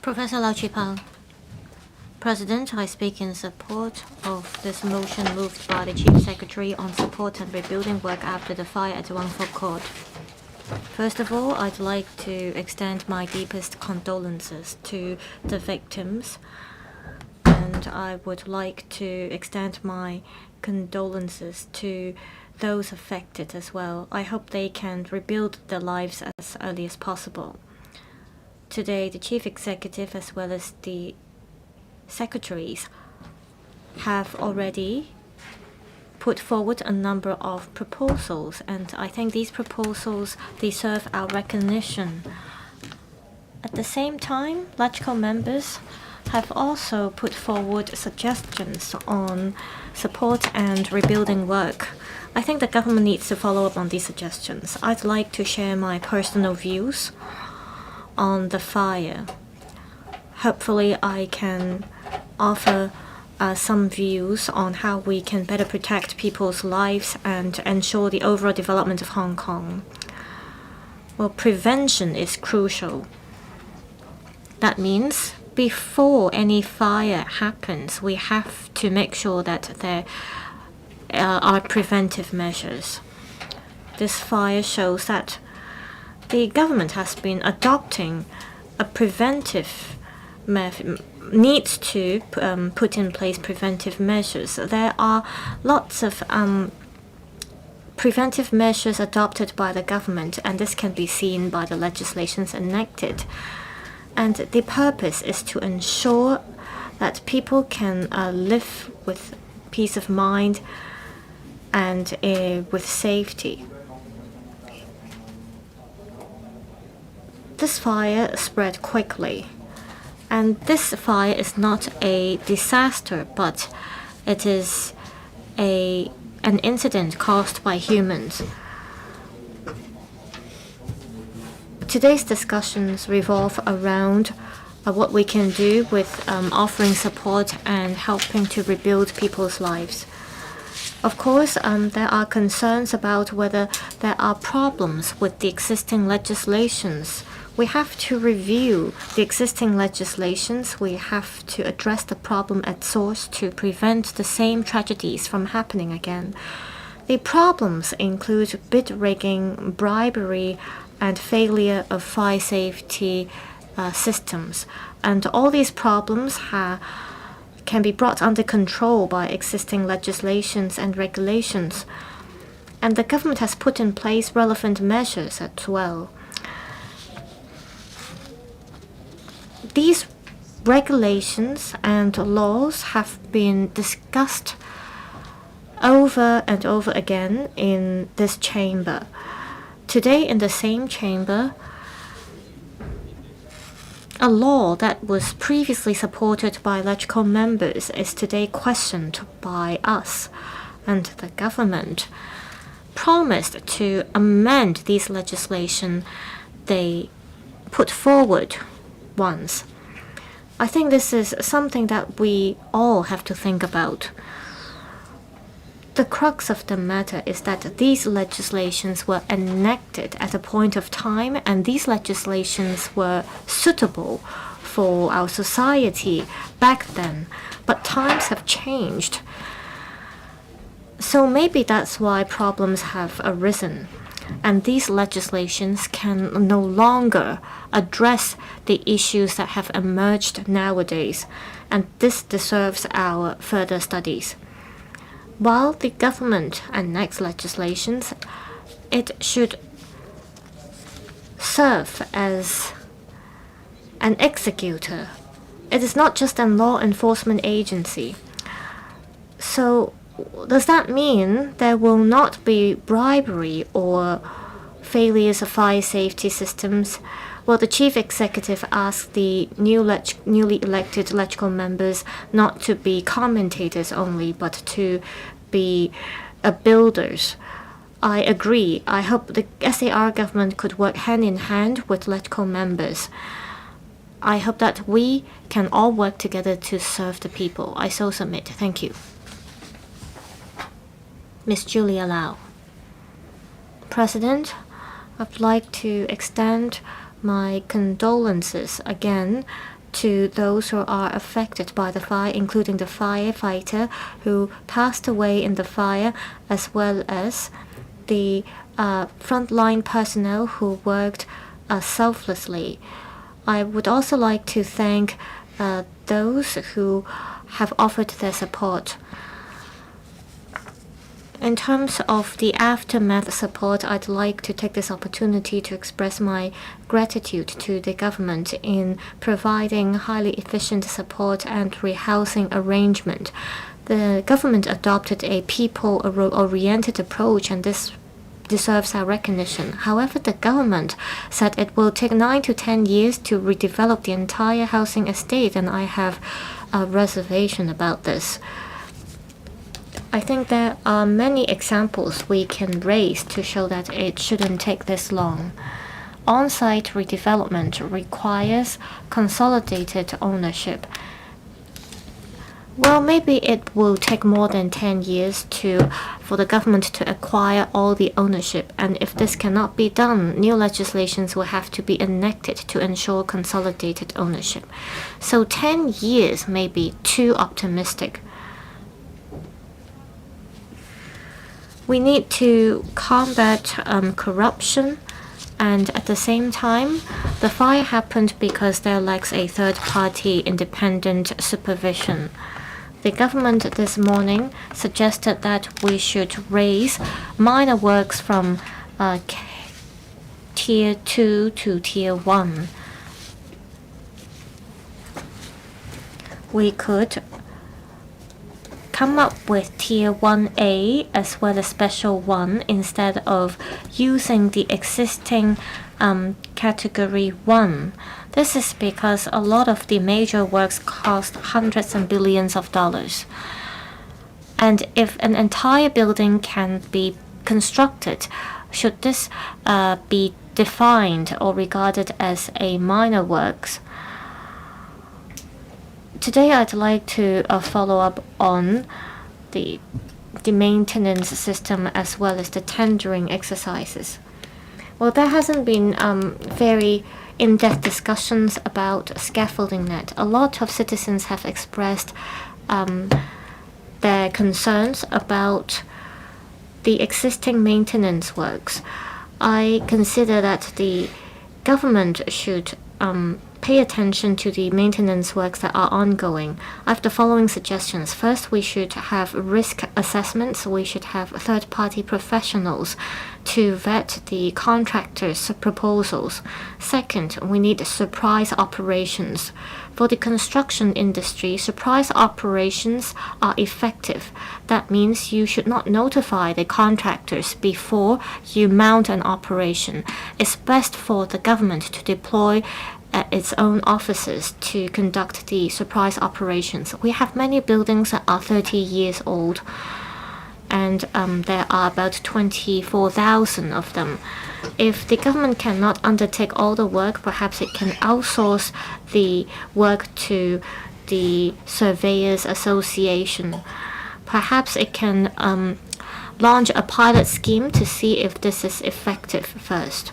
Speaker 6: Professor Lau Chi-pao. President, I speak in support of this motion moved by the Chief Secretary on support and rebuilding work after the fire at Wentworth Court. First of all, I'd like to extend my deepest condolences to the victims, and I would like to extend my condolences to those affected as well. I hope they can rebuild their lives as early as possible. Today, the Chief Executive as well as the secretaries have already put forward a number of proposals, and I think these proposals deserve our recognition. At the same time, LegCo members have also put forward suggestions on support and rebuilding work. I think the government needs to follow up on these suggestions. I'd like to share my personal views on the fire. Hopefully, I can offer some views on how we can better protect people's lives and ensure the overall development of Hong Kong. Well, prevention is crucial. That means before any fire happens, we have to make sure that there are preventive measures. This fire shows that the government has been adopting a preventive method, needs to put in place preventive measures. There are lots of preventive measures adopted by the government, and this can be seen by the legislations enacted. And the purpose is to ensure that people can live with peace of mind and with safety. this fire spread quickly. And this fire is not a disaster, but it is an incident caused by humans. Today's discussions revolve around what we can do with offering support and helping to rebuild people's lives. Of course, there are concerns about whether there are problems with the existing legislations. We have to review the existing legislations. We have to address the problem at source to prevent the same tragedies from happening again. The problems include bid rigging, bribery, and failure of fire safety systems. And all these problems can be brought under control by existing legislations and regulations. And the government has put in place relevant measures as well. These regulations and laws have been discussed over and over again in this chamber. Today, in the same chamber, a law that was previously supported by LegCo members is today questioned by us, and the government promised to amend these legislation they put forward once. I think this is something that we all have to think about. The crux of the matter is that these legislations were enacted at a point of time, and these legislations were suitable for our society back then. But times have changed. So maybe that's why problems have arisen. And these legislations can no longer address the issues that have emerged nowadays. And this deserves our further studies. While the government enacts legislations, it should serve as an executor. It is not just a law enforcement agency. So, does that mean there will not be bribery or failures of fire safety systems? Well, the chief executive asked the newly elected LegCo members not to be commentators only, but to be builders. I agree. I hope the SAR government could work hand in hand with LegCo members. I hope that we can all work together to serve the people. I so submit. Thank you. Ms. Julia Lau. President, I'd like to extend my condolences again to those who are affected by the fire, including the firefighter who passed away in the fire, as well as the frontline personnel who worked selflessly. I would also like to thank those who have offered their support. In terms of the aftermath support, I'd like to take this opportunity to express my gratitude to the government in providing highly efficient support and rehousing arrangement. The government adopted a people-oriented approach, and this deserves our recognition. However, the government said it will take 9 to 10 years to redevelop the entire housing estate, and I have a reservation about this. I think there are many examples we can raise to show that it shouldn't take this long. On-site redevelopment requires consolidated ownership. Well, maybe it will take more than 10 years for the government to acquire all the ownership, and if this cannot be done, new legislations will have to be enacted to ensure consolidated ownership. So 10 years may be too optimistic. We need to combat corruption, and at the same time, the fire happened because there lacks a third-party independent supervision. The government this morning suggested that we should raise minor works from Tier 2 to Tier 1. We could come up with Tier 1A as well as Special 1 instead of using the existing Category 1. This is because a lot of the major works cost hundreds and billions of dollars. And if an entire building can be constructed, should this be defined or regarded as a minor works? Today I'd like to follow up on the maintenance system as well as the tendering exercises. Well, there hasn't been very in-depth discussions about scaffolding net. A lot of citizens have expressed their concerns about the existing maintenance works. I consider that the government should pay attention to the maintenance works that are ongoing. I have the following suggestions. First, we should have risk assessments. We should have third-party professionals to vet the contractors' proposals. Second, we need surprise operations. For the construction industry, surprise operations are effective. That means you should not notify the contractors before you mount an operation. It's best for the government to deploy its own officers to conduct the surprise operations. We have many buildings that are 30 years old, and there are about 24,000 of them. If the government cannot undertake all the work, perhaps it can outsource the work to the Surveyors Association. Perhaps it can launch a pilot scheme to see if this is effective first.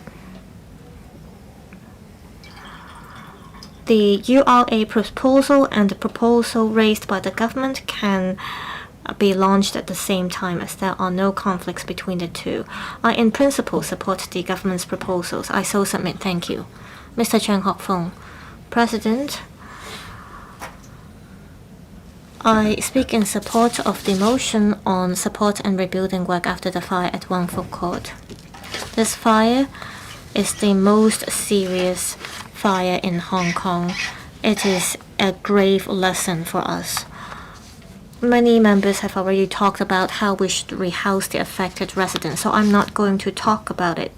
Speaker 6: The URA proposal and the proposal raised by the government can be launched at the same time, as there are no conflicts between the two. I, in principle, support the government's proposals. I so submit. Thank you. Mr. Chen Hock-Fong. President, I speak in support of the motion on support and rebuilding work after the fire at Wangfuk Court. This fire is the most serious fire in Hong Kong. It is a grave lesson for us. Many members have already talked about how we should rehouse the affected residents, so I'm not going to talk about it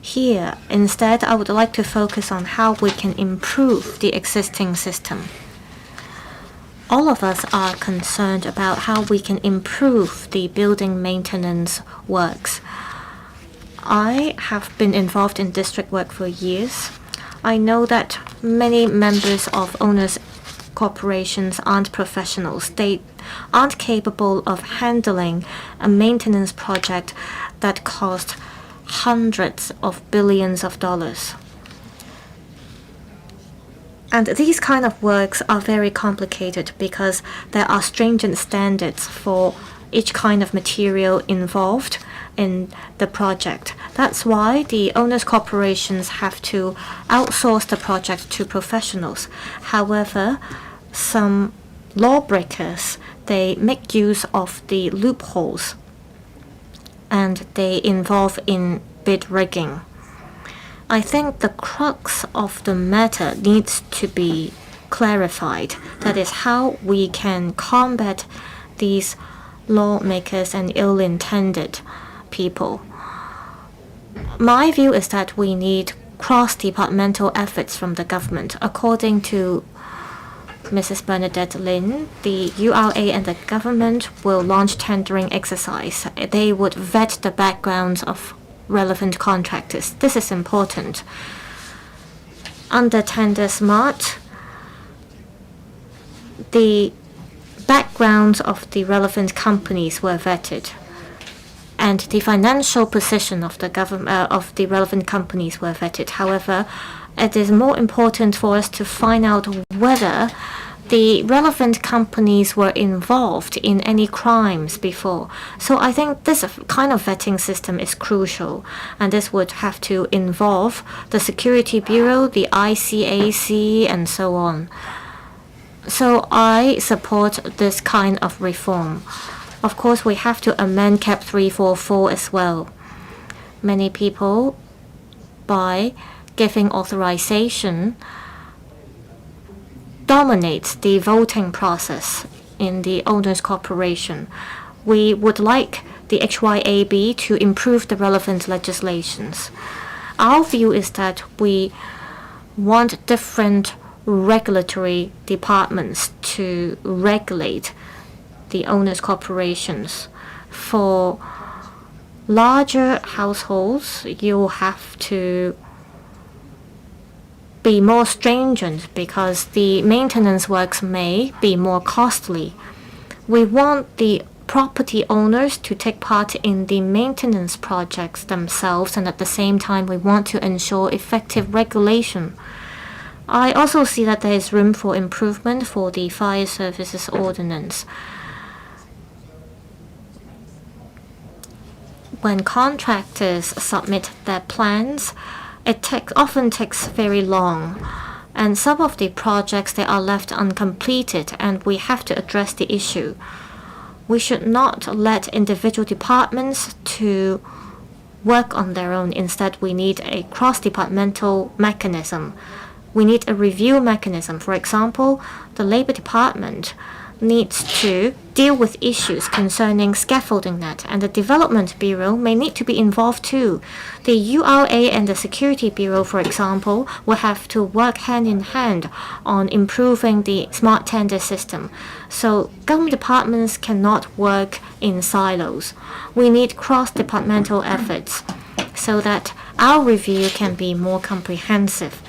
Speaker 6: here. Instead, I would like to focus on how we can improve the existing system. All of us are concerned about how we can improve the building maintenance works. I have been involved in district work for years. I know that many members of owners' corporations aren't professionals. They aren't capable of handling a maintenance project that cost hundreds of billions of dollars. And these kind of works are very complicated because there are stringent standards for each kind of material involved in the project. That's why the owners' corporations have to outsource the project to professionals. However, some lawbreakers, they make use of the loopholes and they involve in bid rigging. I think the crux of the matter needs to be clarified. That is how we can combat these lawmakers and ill-intended people. My view is that we need cross-departmental efforts from the government. According to Mrs. Bernadette Lin, the URA and the government will launch tendering exercise. They would vet the backgrounds of relevant contractors. This is important. Under Tender Smart, the backgrounds of the relevant companies were vetted, and the financial position of the relevant companies were vetted. However, it is more important for us to find out whether the relevant companies were involved in any crimes before. So I think this kind of vetting system is crucial, and this would have to involve the Security Bureau, the ICAC, and so on. So I support this kind of reform. Of course, we have to amend Cap 344 as well. Many people, by giving authorization, dominates the voting process in the owners' corporation. We would like the HYAB to improve the relevant legislations. Our view is that we want different regulatory departments to regulate the owners' corporations. For larger households, you have to be more stringent because the maintenance works may be more costly. We want the property owners to take part in the maintenance projects themselves, and at the same time we want to ensure effective regulation. I also see that there is room for improvement for the fire services ordinance. When contractors submit their plans, it often takes very long, and some of the projects they are left uncompleted, and we have to address the issue. We should not let individual departments to work on their own. Instead, we need a cross-departmental mechanism. We need a review mechanism. For example, the Labor Department needs to deal with issues concerning scaffolding net, and the Development Bureau may need to be involved too. The URA and the Security Bureau, for example, will have to work hand in hand on improving the smart tender system. So government departments cannot work in silos. We need cross-departmental efforts so that our review can be more comprehensive.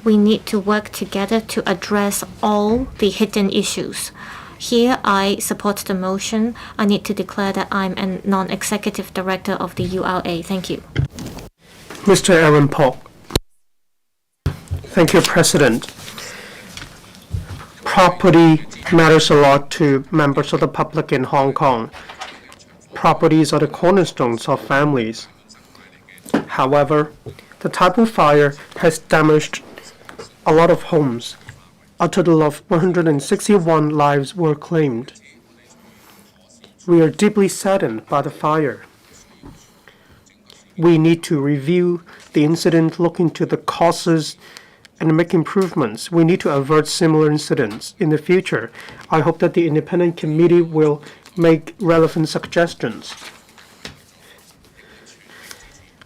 Speaker 6: We need to work together to address all the hidden issues. Here, I support the motion. I need to declare that I'm a non-executive director of the URA. Thank you.
Speaker 7: Mr. Aaron Polk. Thank you, President. Property matters a lot to members of the public in Hong Kong. Properties are the cornerstones of families. However, the Tai Po fire has damaged a lot of homes. A total of 161 lives were claimed. We are deeply saddened by the fire. We need to review the incident, look into the causes, and make improvements. We need to avert similar incidents in the future. I hope that the independent committee will make relevant suggestions.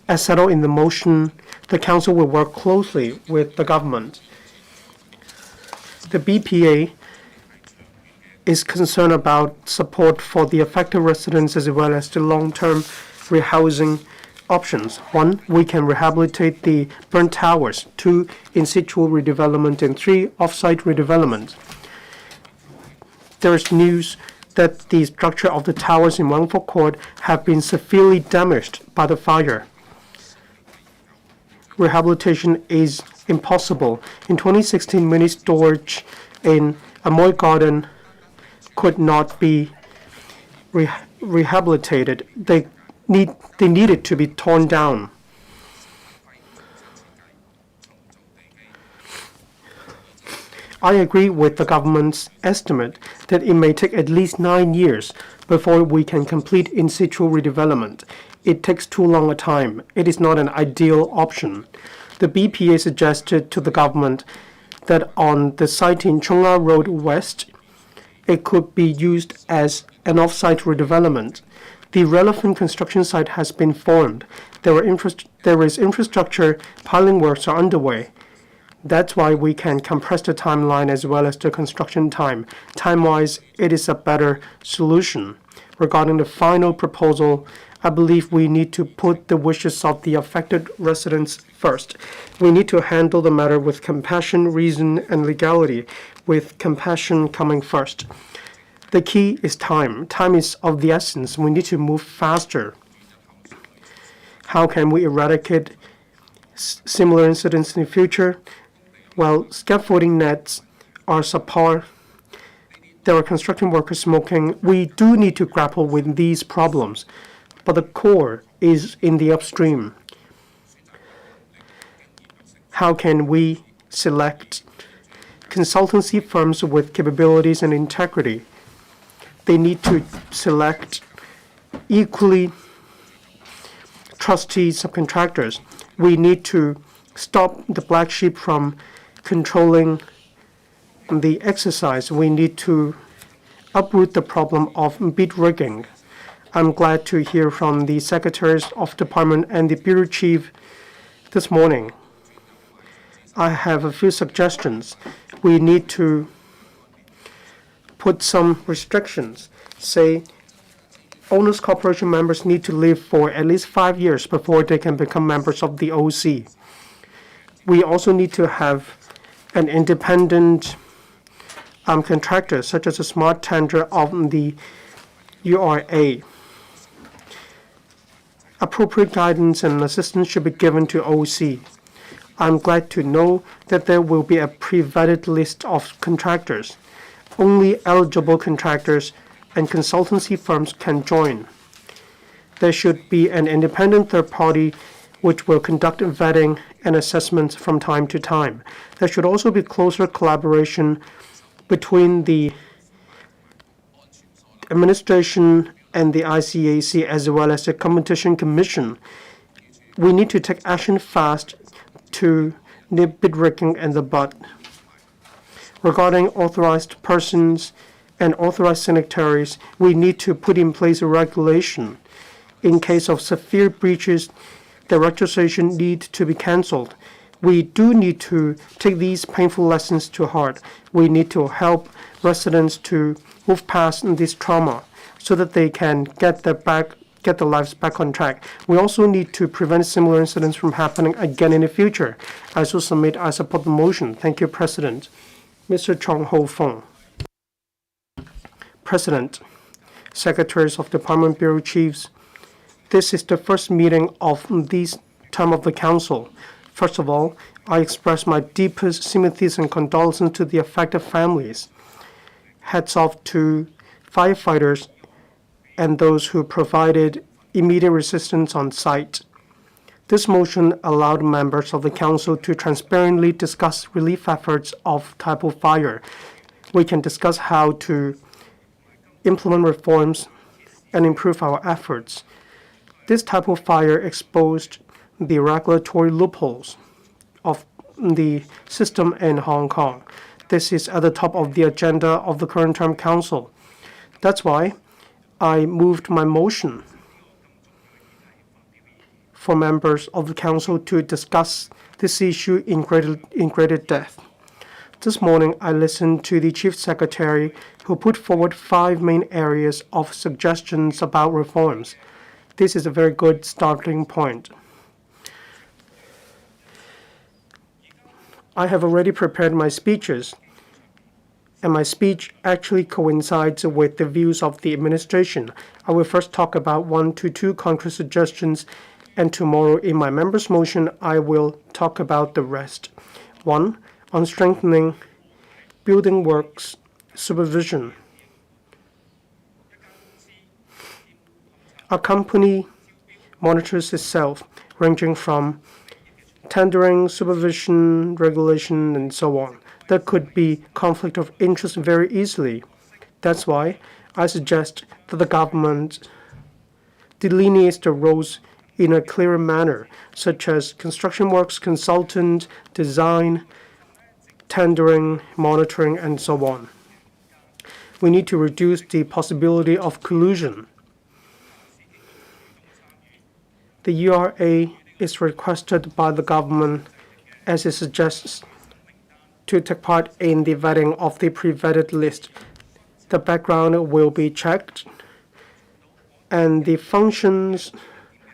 Speaker 7: As settled in the motion, the Council will work closely with the government. The BPA is concerned about support for the affected residents as well as the long-term rehousing options. 1, we can rehabilitate the burnt towers. 2, in situ redevelopment. And 3, off-site redevelopment. There is news that the structure of the towers in Wangfuk Court have been severely damaged by the fire. Rehabilitation is impossible. In 2016, mini storage in Amoy Garden could not be rehabilitated. They needed to be torn down. I agree with the government's estimate that it may take at least 9 years before we can complete in situ redevelopment. It takes too long a time. It is not an ideal option. The BPA suggested to the government that on the site in Chunga Road West, it could be used as an off-site redevelopment. The relevant construction site has been formed. There is infrastructure, piling works are underway. That's why we can compress the timeline as well as the construction time. Time-wise, it is a better solution. Regarding the final proposal, I believe we need to put the wishes of the affected residents first. We need to handle the matter with compassion, reason, and legality, with compassion coming first. The key is time. Time is of the essence. We need to move faster. How can we eradicate similar incidents in the future? Well, scaffolding nets are subpar. There are construction workers smoking. We do need to grapple with these problems, but the core is in the upstream. How can we select consultancy firms with capabilities and integrity? They need to select equally trusty subcontractors. We need to stop the black sheep from controlling the exercise. We need to uproot the problem of bid rigging. I'm glad to hear from the secretaries of department and the bureau chief This morning, I have a few suggestions. We need to put some restrictions. Say, owners corporation members need to live for at least 5 years before they can become members of the OC. We also need to have an independent contractor, such as a smart tender of the URA. Appropriate guidance and assistance should be given to OC. I'm glad to know that there will be a pre-vetted list of contractors. Only eligible contractors and consultancy firms can join. There should be an independent third party which will conduct vetting and assessments from time to time. There should also be closer collaboration between the administration and the ICAC as well as the Competition Commission. We need to take action fast to nip bid rigging in the bud. Regarding authorized persons and authorized signatories, we need to put in place a regulation. In case of severe breaches, the registration needs to be cancelled. We do need to take these painful lessons to heart. We need to help residents to move past this trauma so that they can get their lives back on track. We also need to prevent similar incidents from happening again in the future. I support the motion. Thank you, President. Mr. Chong Ho Fong. President, Secretaries of Department Bureau Chiefs, this is the first meeting of this term of the Council. First of all, I express my deepest sympathies and condolences to the affected families. Hats off to firefighters and those who provided immediate resistance on site. This motion allowed members of the Council to transparently discuss relief efforts of Taipo Fire. We can discuss how to implement reforms and improve our efforts. This Taipo Fire exposed the regulatory loopholes of the system in Hong Kong. This is at the top of the agenda of the current term Council. That's why I moved my motion for members of the Council to discuss this issue in greater depth. This morning, I listened to the Chief Secretary who put forward 5 main areas of suggestions about reforms. This is a very good starting point. I have already prepared my speeches, and my speech actually coincides with the views of the administration. I will first talk about 1 to 2 concrete suggestions, and tomorrow in my members' motion, I will talk about the rest. 1. On strengthening building works supervision. A company monitors itself, ranging from tendering, supervision, regulation, and so on. There could be conflict of interest very easily. That's why I suggest that the government delineates the roles in a clearer manner, such as construction works, consultant, design, tendering, monitoring, and so on. We need to reduce the possibility of collusion. The URA is requested by the government, as it suggests, to take part in the vetting of the pre-vetted list. The background will be checked, and the functions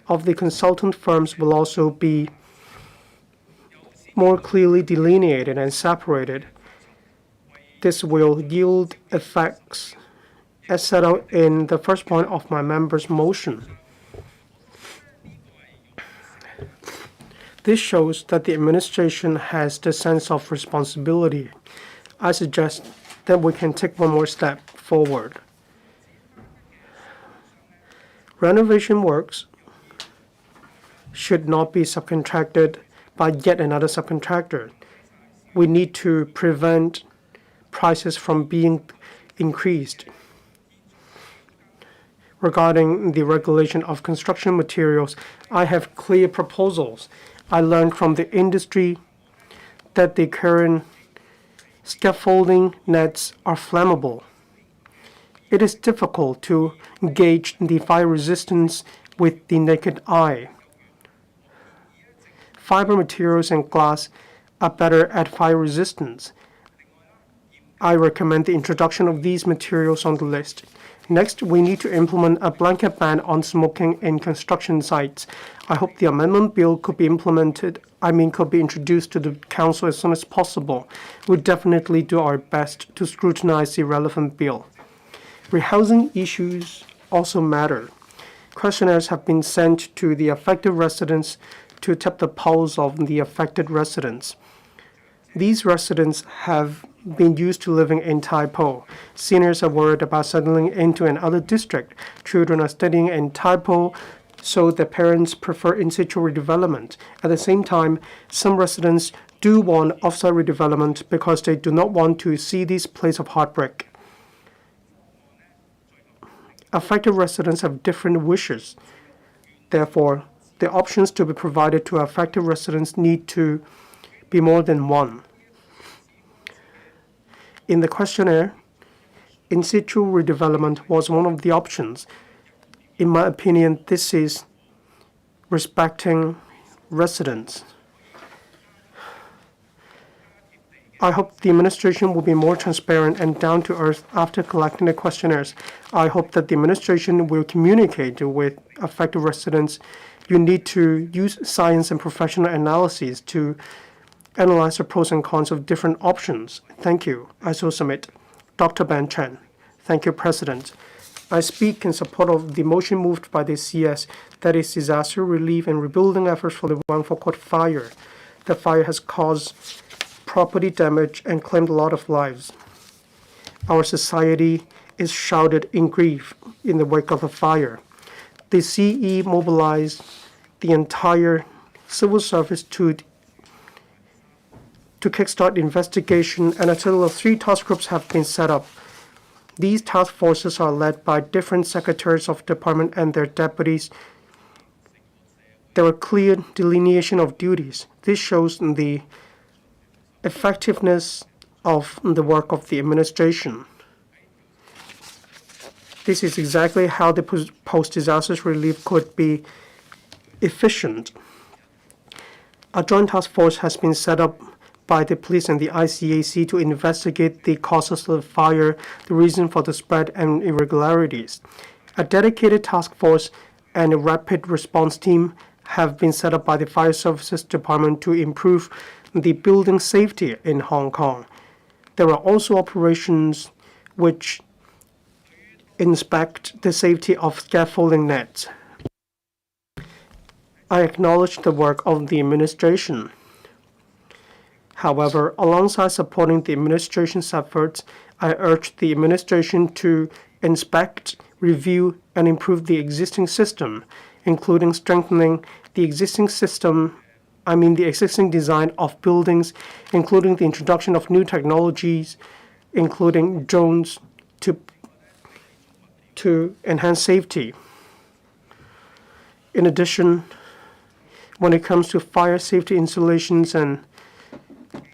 Speaker 7: of the consultant firms will also be more clearly delineated and separated. This will yield effects as set out in the first point of my members' motion. This shows that the administration has the sense of responsibility. I suggest that we can take one more step forward. Renovation works should not be subcontracted by yet another subcontractor. We need to prevent prices from being increased. Regarding the regulation of construction materials, I have clear proposals. I learned from the industry that the current scaffolding nets are flammable. It is difficult to gauge the fire resistance with the naked eye. fiber materials and glass are better at fire resistance. I recommend the introduction of these materials on the list. Next, we need to implement a blanket ban on smoking in construction sites. I hope the amendment bill could be introduced to the Council as soon as possible. We'll definitely do our best to scrutinize the relevant bill. Rehousing issues also matter. Questionnaires have been sent to the affected residents to tap the pulse of the affected residents. These residents have been used to living in Tai Po. Seniors are worried about settling into another district. Children are studying in Tai Po, so their parents prefer in-situ redevelopment. At the same time, some residents do want off-site redevelopment because they do not want to see this place of heartbreak. Affected residents have different wishes. Therefore, the options to be provided to affected residents need to be more than one. In the questionnaire, in situ redevelopment was one of the options. In my opinion, this is respecting residents. I hope the administration will be more transparent and down to earth after collecting the questionnaires. I hope that the administration will communicate with affected residents. You need to use science and professional analyses to analyze the pros and cons of different options. Thank you. I so submit. Dr. Ben Chen. Thank you, President. I speak in support of the motion moved by the CS, that is disaster relief and rebuilding efforts for the Wangfo Court fire. The fire has caused property damage and claimed a lot of lives. Our society is shrouded in grief in the wake of the fire. The CE mobilized the entire civil service to kickstart investigation, and a total of 3 task groups have been set up. These task forces are led by different secretaries of department and their deputies. There are clear delineation of duties. This shows the effectiveness of the work of the administration. This is exactly how the post-disaster relief could be efficient. A joint task force has been set up by the police and the ICAC to investigate the causes of the fire, the reason for the spread, and irregularities. A dedicated task force and a rapid response team have been set up by the Fire Services Department to improve the building safety in Hong Kong. There are also operations which inspect the safety of scaffolding nets. I acknowledge the work of the administration. However, alongside supporting the administration's efforts, I urge the administration to inspect, review, and improve the existing system, including strengthening the existing design of buildings, including the introduction of new technologies, including drones, to enhance safety. In addition, when it comes to fire safety installations and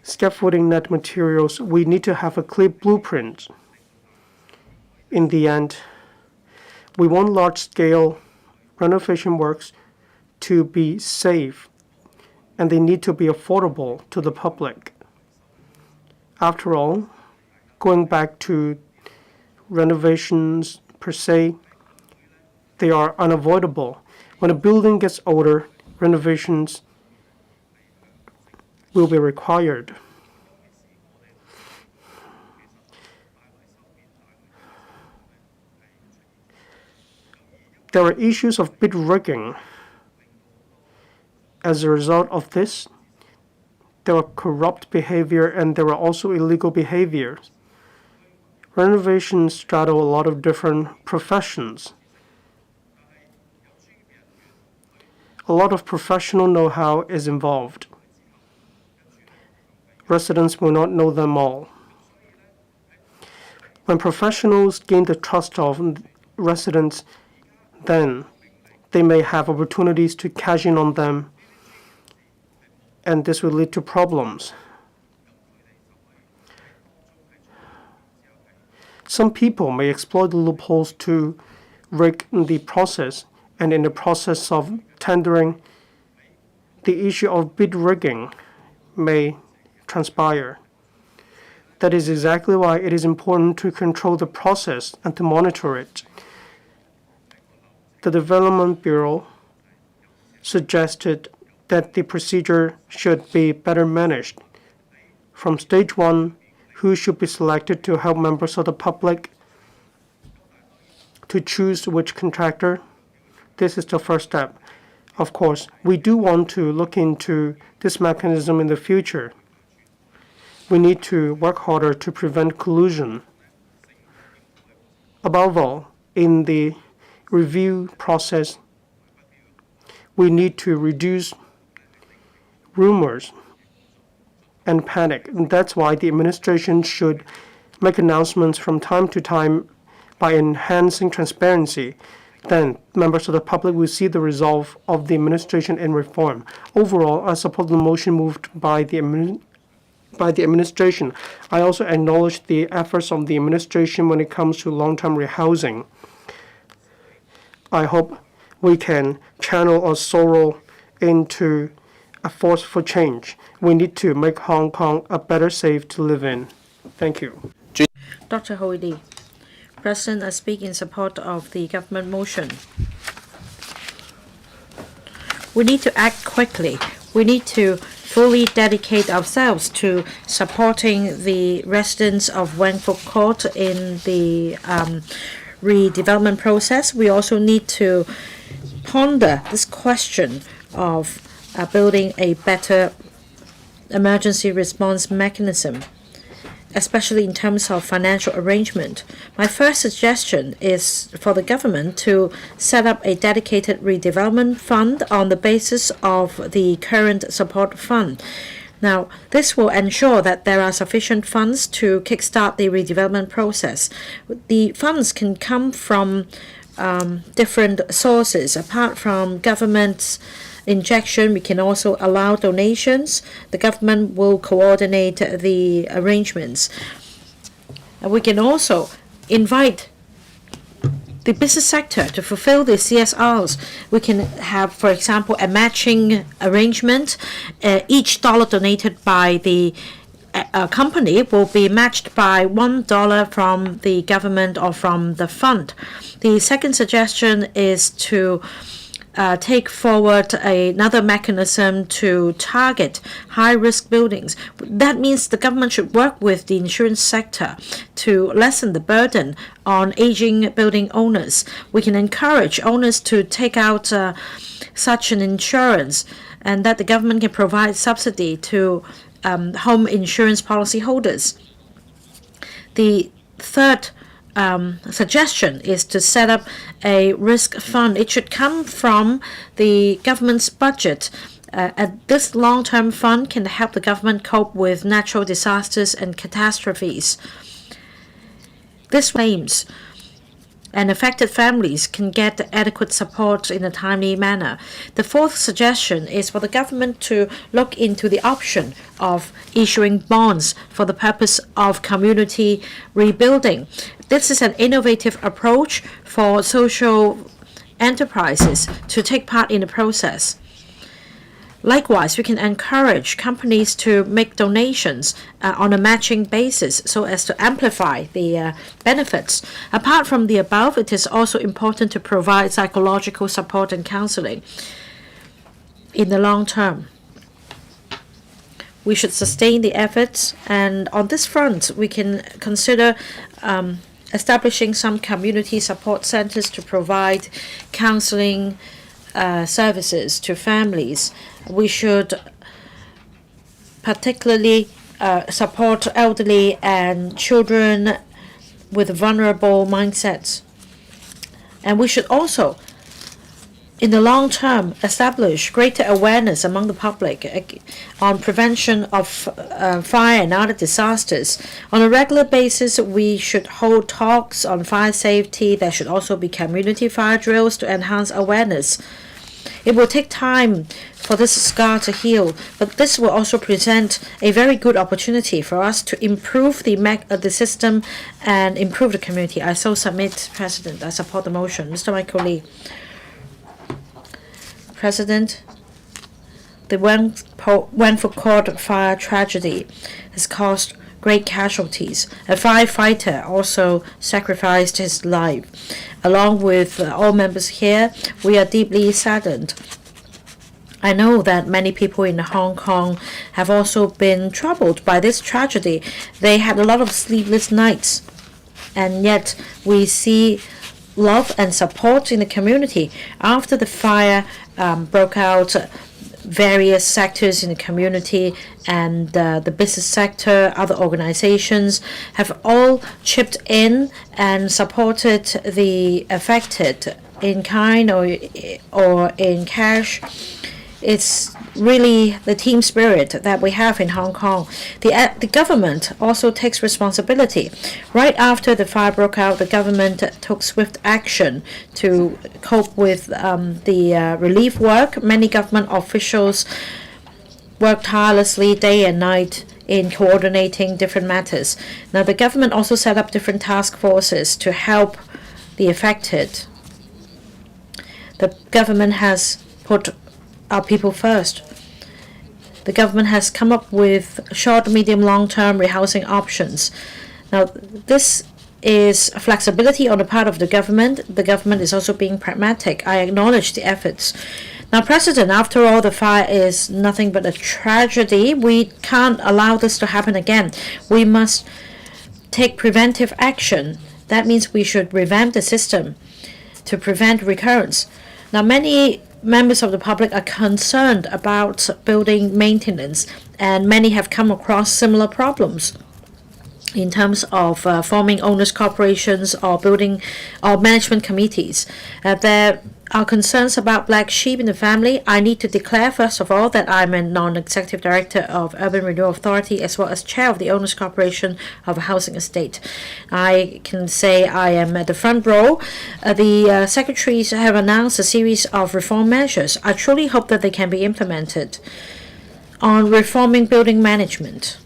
Speaker 7: scaffolding net materials, we need to have a clear blueprint. In the end, we want large-scale renovation works to be safe, and they need to be affordable to the public. After all, going back to renovations per se, they are unavoidable. When a building gets older, renovations will be required. There are issues of bid rigging. As a result of this, there are corrupt behavior and there are also illegal behaviors. Renovations straddle a lot of different professions. A lot of professional know-how is involved. Residents will not know them all. When professionals gain the trust of residents, then they may have opportunities to cash in on them, and this will lead to problems. Some people may exploit the loopholes to rig the process, and in the process of tendering, the issue of bid rigging may transpire. That is exactly why it is important to control the process and to monitor it. The Development Bureau suggested that the procedure should be better managed. From stage 1, who should be selected to help members of the public to choose which contractor? This is the first step. Of course, we do want to look into this mechanism in the future. We need to work harder to prevent collusion. Above all, in the review process, we need to reduce rumors and panic. And that's why the administration should make announcements from time to time by enhancing transparency. Then members of the public will see the resolve of the administration in reform. Overall, I support the motion moved by the administration. I also acknowledge the efforts of the administration when it comes to long-term rehousing. I hope we can channel our sorrow into a force for change. We need to make Hong Kong a better safe to live in. Thank you.
Speaker 8: Dr. Hui Li. President, I speak in support of the government motion. We need to act quickly. We need to fully dedicate ourselves to supporting the residents of Wang Fuk Court in the redevelopment process. We also need to ponder this question of building a better emergency response mechanism, especially in terms of financial arrangement. My first suggestion is for the government to set up a dedicated redevelopment fund on the basis of the current support fund. Now, this will ensure that there are sufficient funds to kickstart the redevelopment process. The funds can come from different sources. Apart from government's injection, we can also allow donations. The government will coordinate the arrangements. We can also invite the business sector to fulfill the CSRs. We can have, for example, a matching arrangement. Each dollar donated by the company will be matched by $1 from the government or from the fund. The second suggestion is to take forward another mechanism to target high-risk buildings. That means the government should work with the insurance sector to lessen the burden on aging building owners. We can encourage owners to take out such an insurance, and that the government can provide subsidy to home insurance policy holders. The third suggestion is to set up a risk fund. It should come from the government's budget. This long-term fund can help the government cope with natural disasters and catastrophes. This claims and affected families can get adequate support in a timely manner. The fourth suggestion is for the government to look into the option of issuing bonds for the purpose of community rebuilding. This is an innovative approach for social enterprises to take part in the process. Likewise, we can encourage companies to make donations on a matching basis so as to amplify the benefits. Apart from the above, it is also important to provide psychological support and counseling in the long term. We should sustain the efforts, and on this front, we can consider establishing some community support centers to provide counseling services to families. We should particularly support elderly and children with vulnerable mindsets. And we should also, in the long term, establish greater awareness among the public on prevention of fire and other disasters. On a regular basis, we should hold talks on fire safety. There should also be community fire drills to enhance awareness. It will take time for this scar to heal, but this will also present a very good opportunity for us to improve the system and improve the community. I so submit, President. I support the motion. Mr. Michael Lee. President, The Wangford Court fire tragedy has caused great casualties. A firefighter also sacrificed his life. Along with all members here, we are deeply saddened. I know that many people in Hong Kong have also been troubled by this tragedy. They had a lot of sleepless nights, and yet we see love and support in the community. After the fire broke out, various sectors in the community and the business sector, other organizations have all chipped in and supported the affected in kind or in cash. It's really the team spirit that we have in Hong Kong. The government also takes responsibility. Right after the fire broke out, the government took swift action to cope with the relief work. Many government officials worked tirelessly day and night in coordinating different matters. Now, the government also set up different task forces to help the affected. The government has put our people first. The government has come up with short, medium, long-term rehousing options. Now, this is flexibility on the part of the government. The government is also being pragmatic. I acknowledge the efforts. Now, President, after all, the fire is nothing but a tragedy. We can't allow this to happen again. We must take preventive action. That means we should revamp the system to prevent recurrence. Now, many members of the public are concerned about building maintenance, and many have come across similar problems in terms of forming owners corporations or building or management committees. There are concerns about black sheep in the family. I need to declare, first of all, that I'm a non-executive director of Urban Renewal Authority as well as chair of the owners corporation of a housing estate. I can say I am at the front row. The secretaries have announced a series of reform measures. I truly hope that they can be implemented. On reforming building management,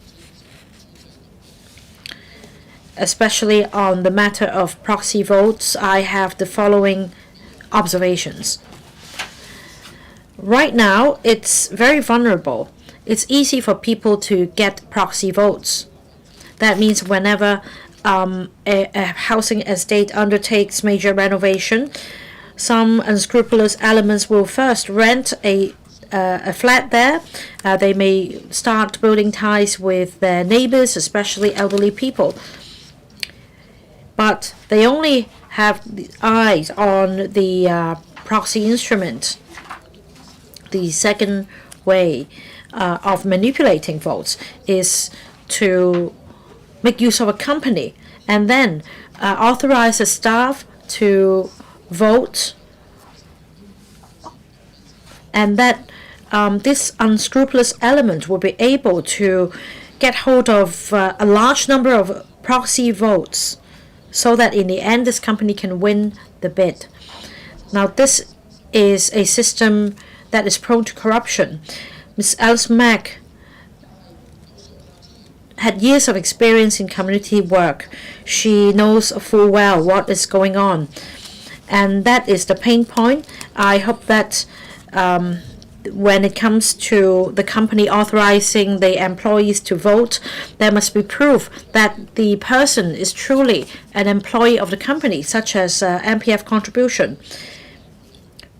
Speaker 8: especially on the matter of proxy votes, I have the following observations. Right now, it's very vulnerable. It's easy for people to get proxy votes. That means whenever a housing estate undertakes major renovation, some unscrupulous elements will first rent a flat there. They may start building ties with their neighbors, especially elderly people. But they only have the eyes on the proxy instrument. The second way of manipulating votes is to make use of a company and then authorize the staff to vote, and that this unscrupulous element will be able to get hold of a large number of proxy votes, so that in the end this company can win the bid. Now, this is a system that is prone to corruption. Ms. Alice Mack had years of experience in community work. She knows full well what is going on, and that is the pain point. I hope that when it comes to the company authorizing the employees to vote, there must be proof that the person is truly an employee of the company, such as MPF contribution.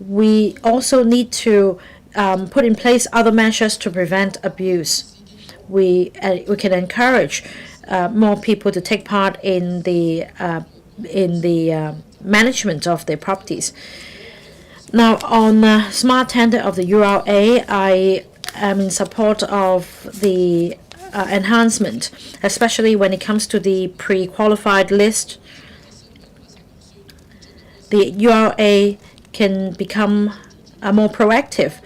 Speaker 8: We also need to put in place other measures to prevent abuse. We can encourage more people to take part in the management of their properties. Now, on smart tender of the URA, I am in support of the enhancement, especially when it comes to the pre-qualified list. The URA can become more proactive.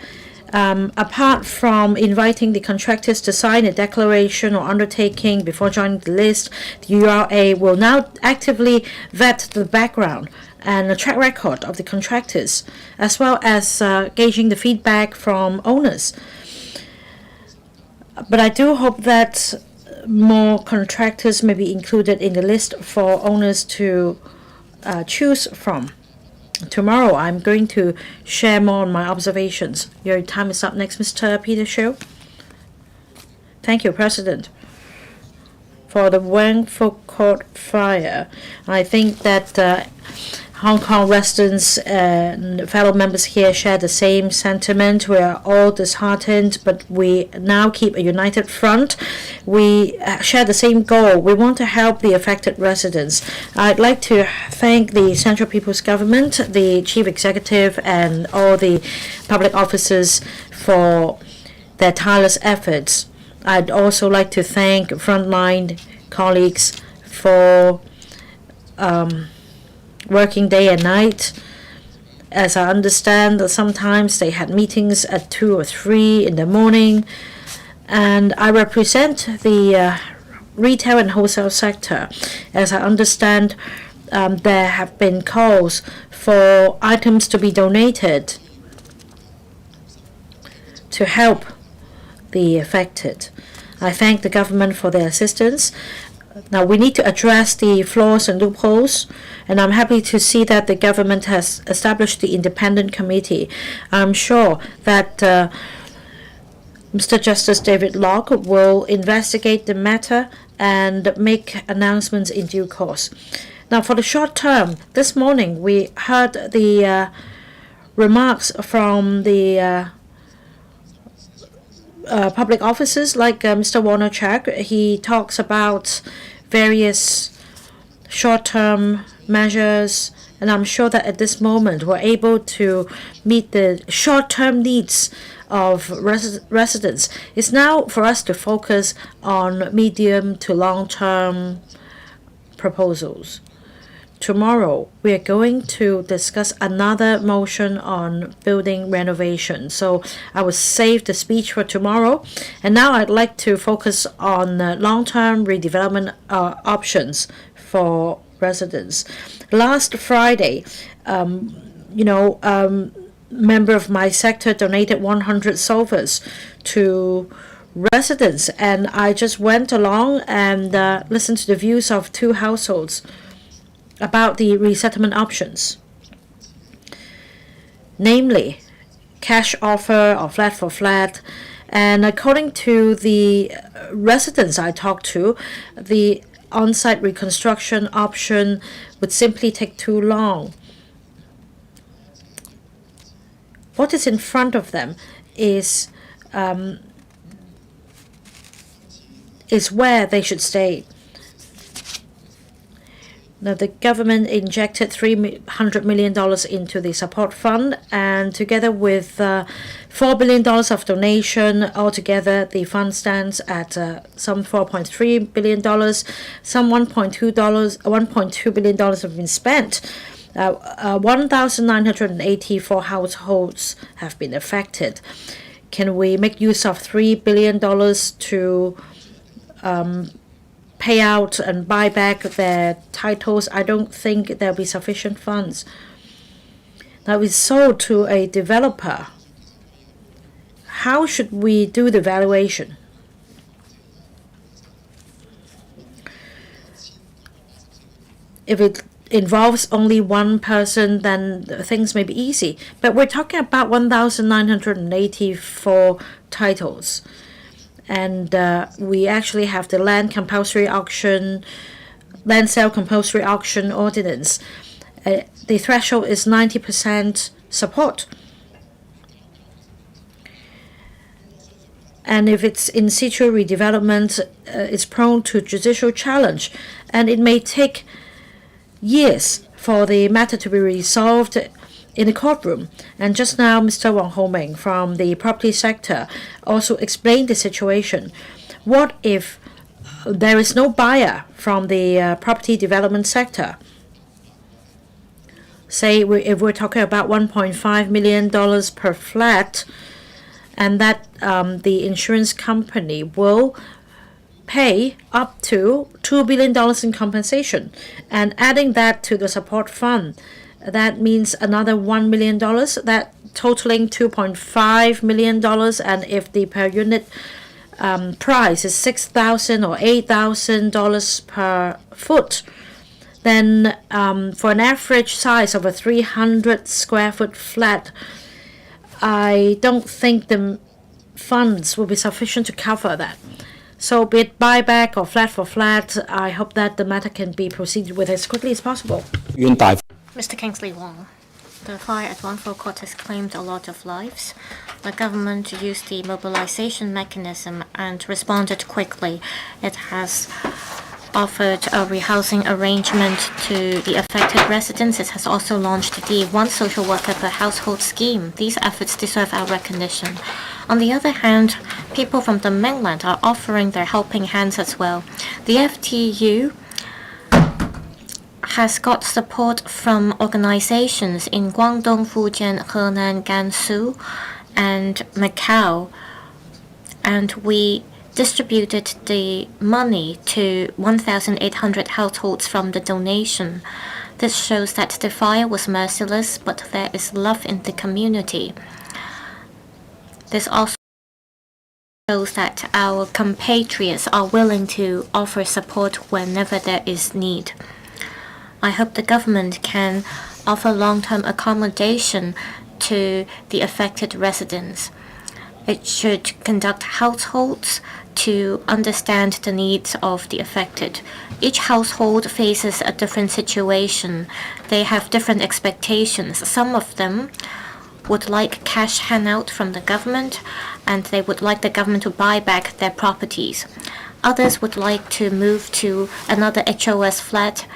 Speaker 8: Apart from inviting the contractors to sign a declaration or undertaking before joining the list, the URA will now actively vet the background and a track record of the contractors, as well as gauging the feedback from owners. But I do hope that more contractors may be included in the list for owners to choose from. tomorrow I'm going to share more on my observations. Your time is up next, Mr. Peter Shiu. Thank you, President. For the Wang Fuk Court fire, I think that Hong Kong residents and fellow members here share the same sentiment. We are all disheartened, but we now keep a united front. We share the same goal. We want to help the affected residents. I'd like to thank the Central People's Government, the Chief Executive, and all the public officers for their tireless efforts. I'd also like to thank frontline colleagues for working day and night. As I understand, sometimes they had meetings at 2 or 3 in the morning. And I represent the retail and wholesale sector. As I understand, there have been calls for items to be donated to help the affected. I thank the government for their assistance. Now we need to address the flaws and loopholes, and I'm happy to see that the government has established the independent committee. I'm sure that Mr. Justice David Locke will investigate the matter and make announcements in due course. Now for the short term, this morning we heard the remarks from the public officers like Mr. Warner-Chak. He talks about various short-term measures, and I'm sure that at this moment we're able to meet the short-term needs of residents. It's now for us to focus on medium to long-term proposals. Tomorrow, we are going to discuss another motion on building renovation. So I will save the speech for tomorrow. And now I'd like to focus on long-term redevelopment options for residents. Last Friday, member of my sector donated 100 sofas to residents. And I just went along and listened to the views of 2 households about the resettlement options, namely cash offer or flat for flat. And according to the residents I talked to, the on-site reconstruction option would simply take too long. What is in front of them is where they should stay. Now, the government injected $300 million into the support fund, and together with $4 billion of donation, altogether the fund stands at some $4.3 billion. Some $1.2 billion have been spent. 1,984 households have been affected. Can we make use of $3 billion to pay out and buy back their titles? I don't think there'll be sufficient funds. Now it's sold to a developer. How should we do the valuation? If it involves only one person, then things may be easy. But we're talking about 1,984 titles. And we actually have the land sale compulsory auction ordinance. The threshold is 90% support. And if it's in situ redevelopment, it's prone to judicial challenge. And it may take years for the matter to be resolved in the courtroom. And just now, Mr. Wang Homing from the property sector also explained the situation. What if there is no buyer from the property development sector? Say if we're talking about $1.5 million per flat, and that the insurance company will pay up to $2 billion in compensation, and adding that to the support fund, that means another $1 million, that totaling $2.5 million. And if the per unit price is $6,000 or $8,000 per foot, then for an average size of a 300 square foot flat, I don't think the funds will be sufficient to cover that. So be it buyback or flat for flat, I hope that the matter can be proceeded with as quickly as possible.
Speaker 6: Mr. Kingsley Wong, the fire at Wangford Court has claimed a lot of lives. The government used the mobilization mechanism and responded quickly. It has offered a rehousing arrangement to the affected residents. It has also launched the one social worker per household scheme. These efforts deserve our recognition. On the other hand, people from the mainland are offering their helping hands as well. The FTU has got support from organizations in Guangdong, Fujian, Henan, Gansu, and Macau, and we distributed the money to 1,800 households from the donation. This shows that the fire was merciless, but there is love in the community. This also shows that our compatriots are willing to offer support whenever there is need. I hope the government can offer long-term accommodation to the affected residents. It should conduct households to understand the needs of the affected. Each household faces a different situation. They have different expectations. Some of them would like cash handout from the government, and they would like the government to buy back their properties. Others would like to move to another HOS flat,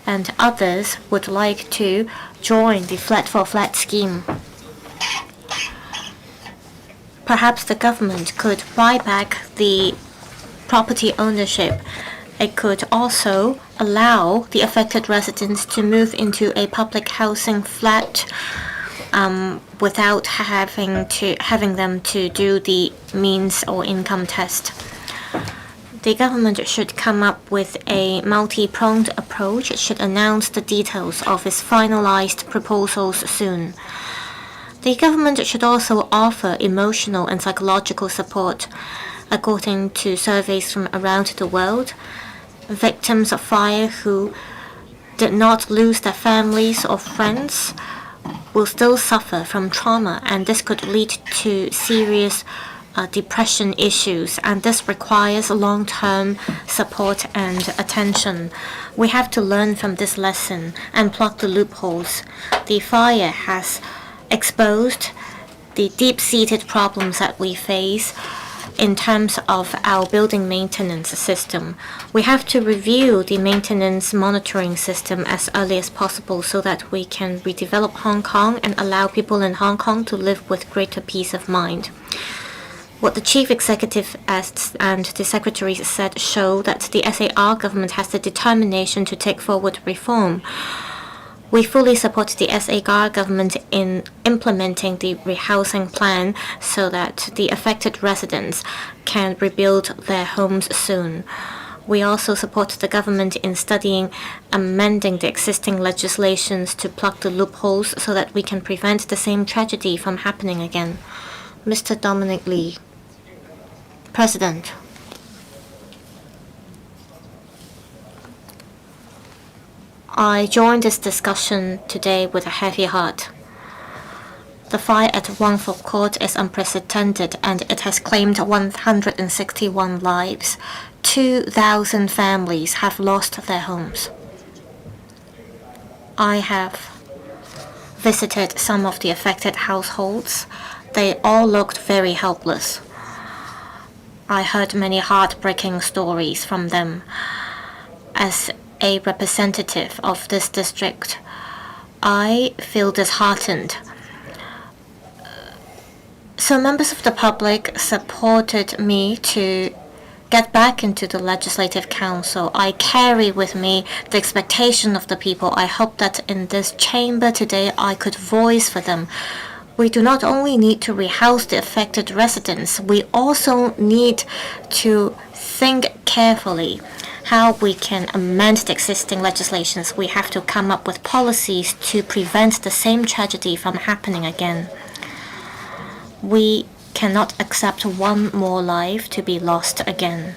Speaker 6: and others would like to join the flat for flat scheme. Perhaps the government could buy back the property ownership. It could also allow the affected residents to move into a public housing flat without having them to do the means or income test. The government should come up with a multi-pronged approach. It should announce the details of its finalized proposals soon. The government should also offer emotional and psychological support. According to surveys from around the world, victims of fire who did not lose their families or friends will still suffer from trauma, and this could lead to serious depression issues, and this requires long-term support and attention. We have to learn from this lesson and plug the loopholes. The fire has exposed the deep-seated problems that we face in terms of our building maintenance system. We have to review the maintenance monitoring system as early as possible so that we can redevelop Hong Kong and allow people in Hong Kong to live with greater peace of mind. What the Chief Executive and the Secretaries said show that the SAR government has the determination to take forward reform. We fully support the SAR government in implementing the rehousing plan so that the affected residents can rebuild their homes soon. We also support the government in studying amending the existing legislations to plug the loopholes so that we can prevent the same tragedy from happening again. Mr. Dominic Lee. President, I joined this discussion today with a heavy heart. The fire at Wangford Court is unprecedented, and it has claimed 161 lives. 2,000 families have lost their homes. I have visited some of the affected households. They all looked very helpless. I heard many heartbreaking stories from them. As a representative of this district, I feel disheartened. So members of the public supported me to get back into the Legislative Council. I carry with me the expectation of the people. I hope that in this chamber today I could voice for them. We do not only need to rehouse the affected residents, we also need to think carefully how we can amend the existing legislations. We have to come up with policies to prevent the same tragedy from happening again. We cannot accept one more life to be lost again.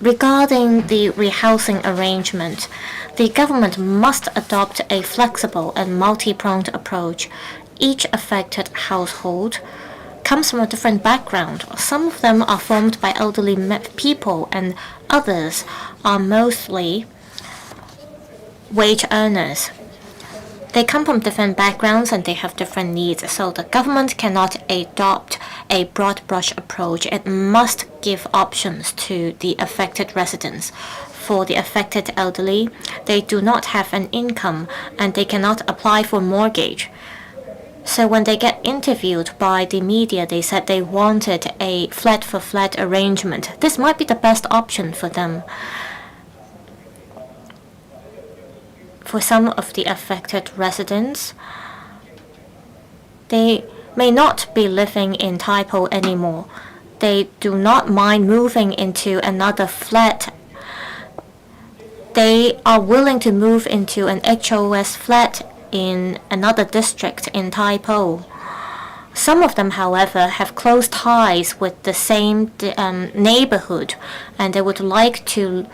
Speaker 6: Regarding the rehousing arrangement, the government must adopt a flexible and multi-pronged approach. Each affected household comes from a different background. Some of them are formed by elderly people, and others are mostly wage earners. They come from different backgrounds and they have different needs, so the government cannot adopt a broad brush approach. It must give options to the affected residents. For the affected elderly, they do not have an income and they cannot apply for mortgage. So when they get interviewed by the media, they said they wanted a flat-for-flat arrangement. This might be the best option for them. For some of the affected residents, they may not be living in Tai Po anymore. They do not mind moving into another flat. They are willing to move into an HOS flat in another district in Tai Po. Some of them, however, have close ties with the same neighborhood, and they would like to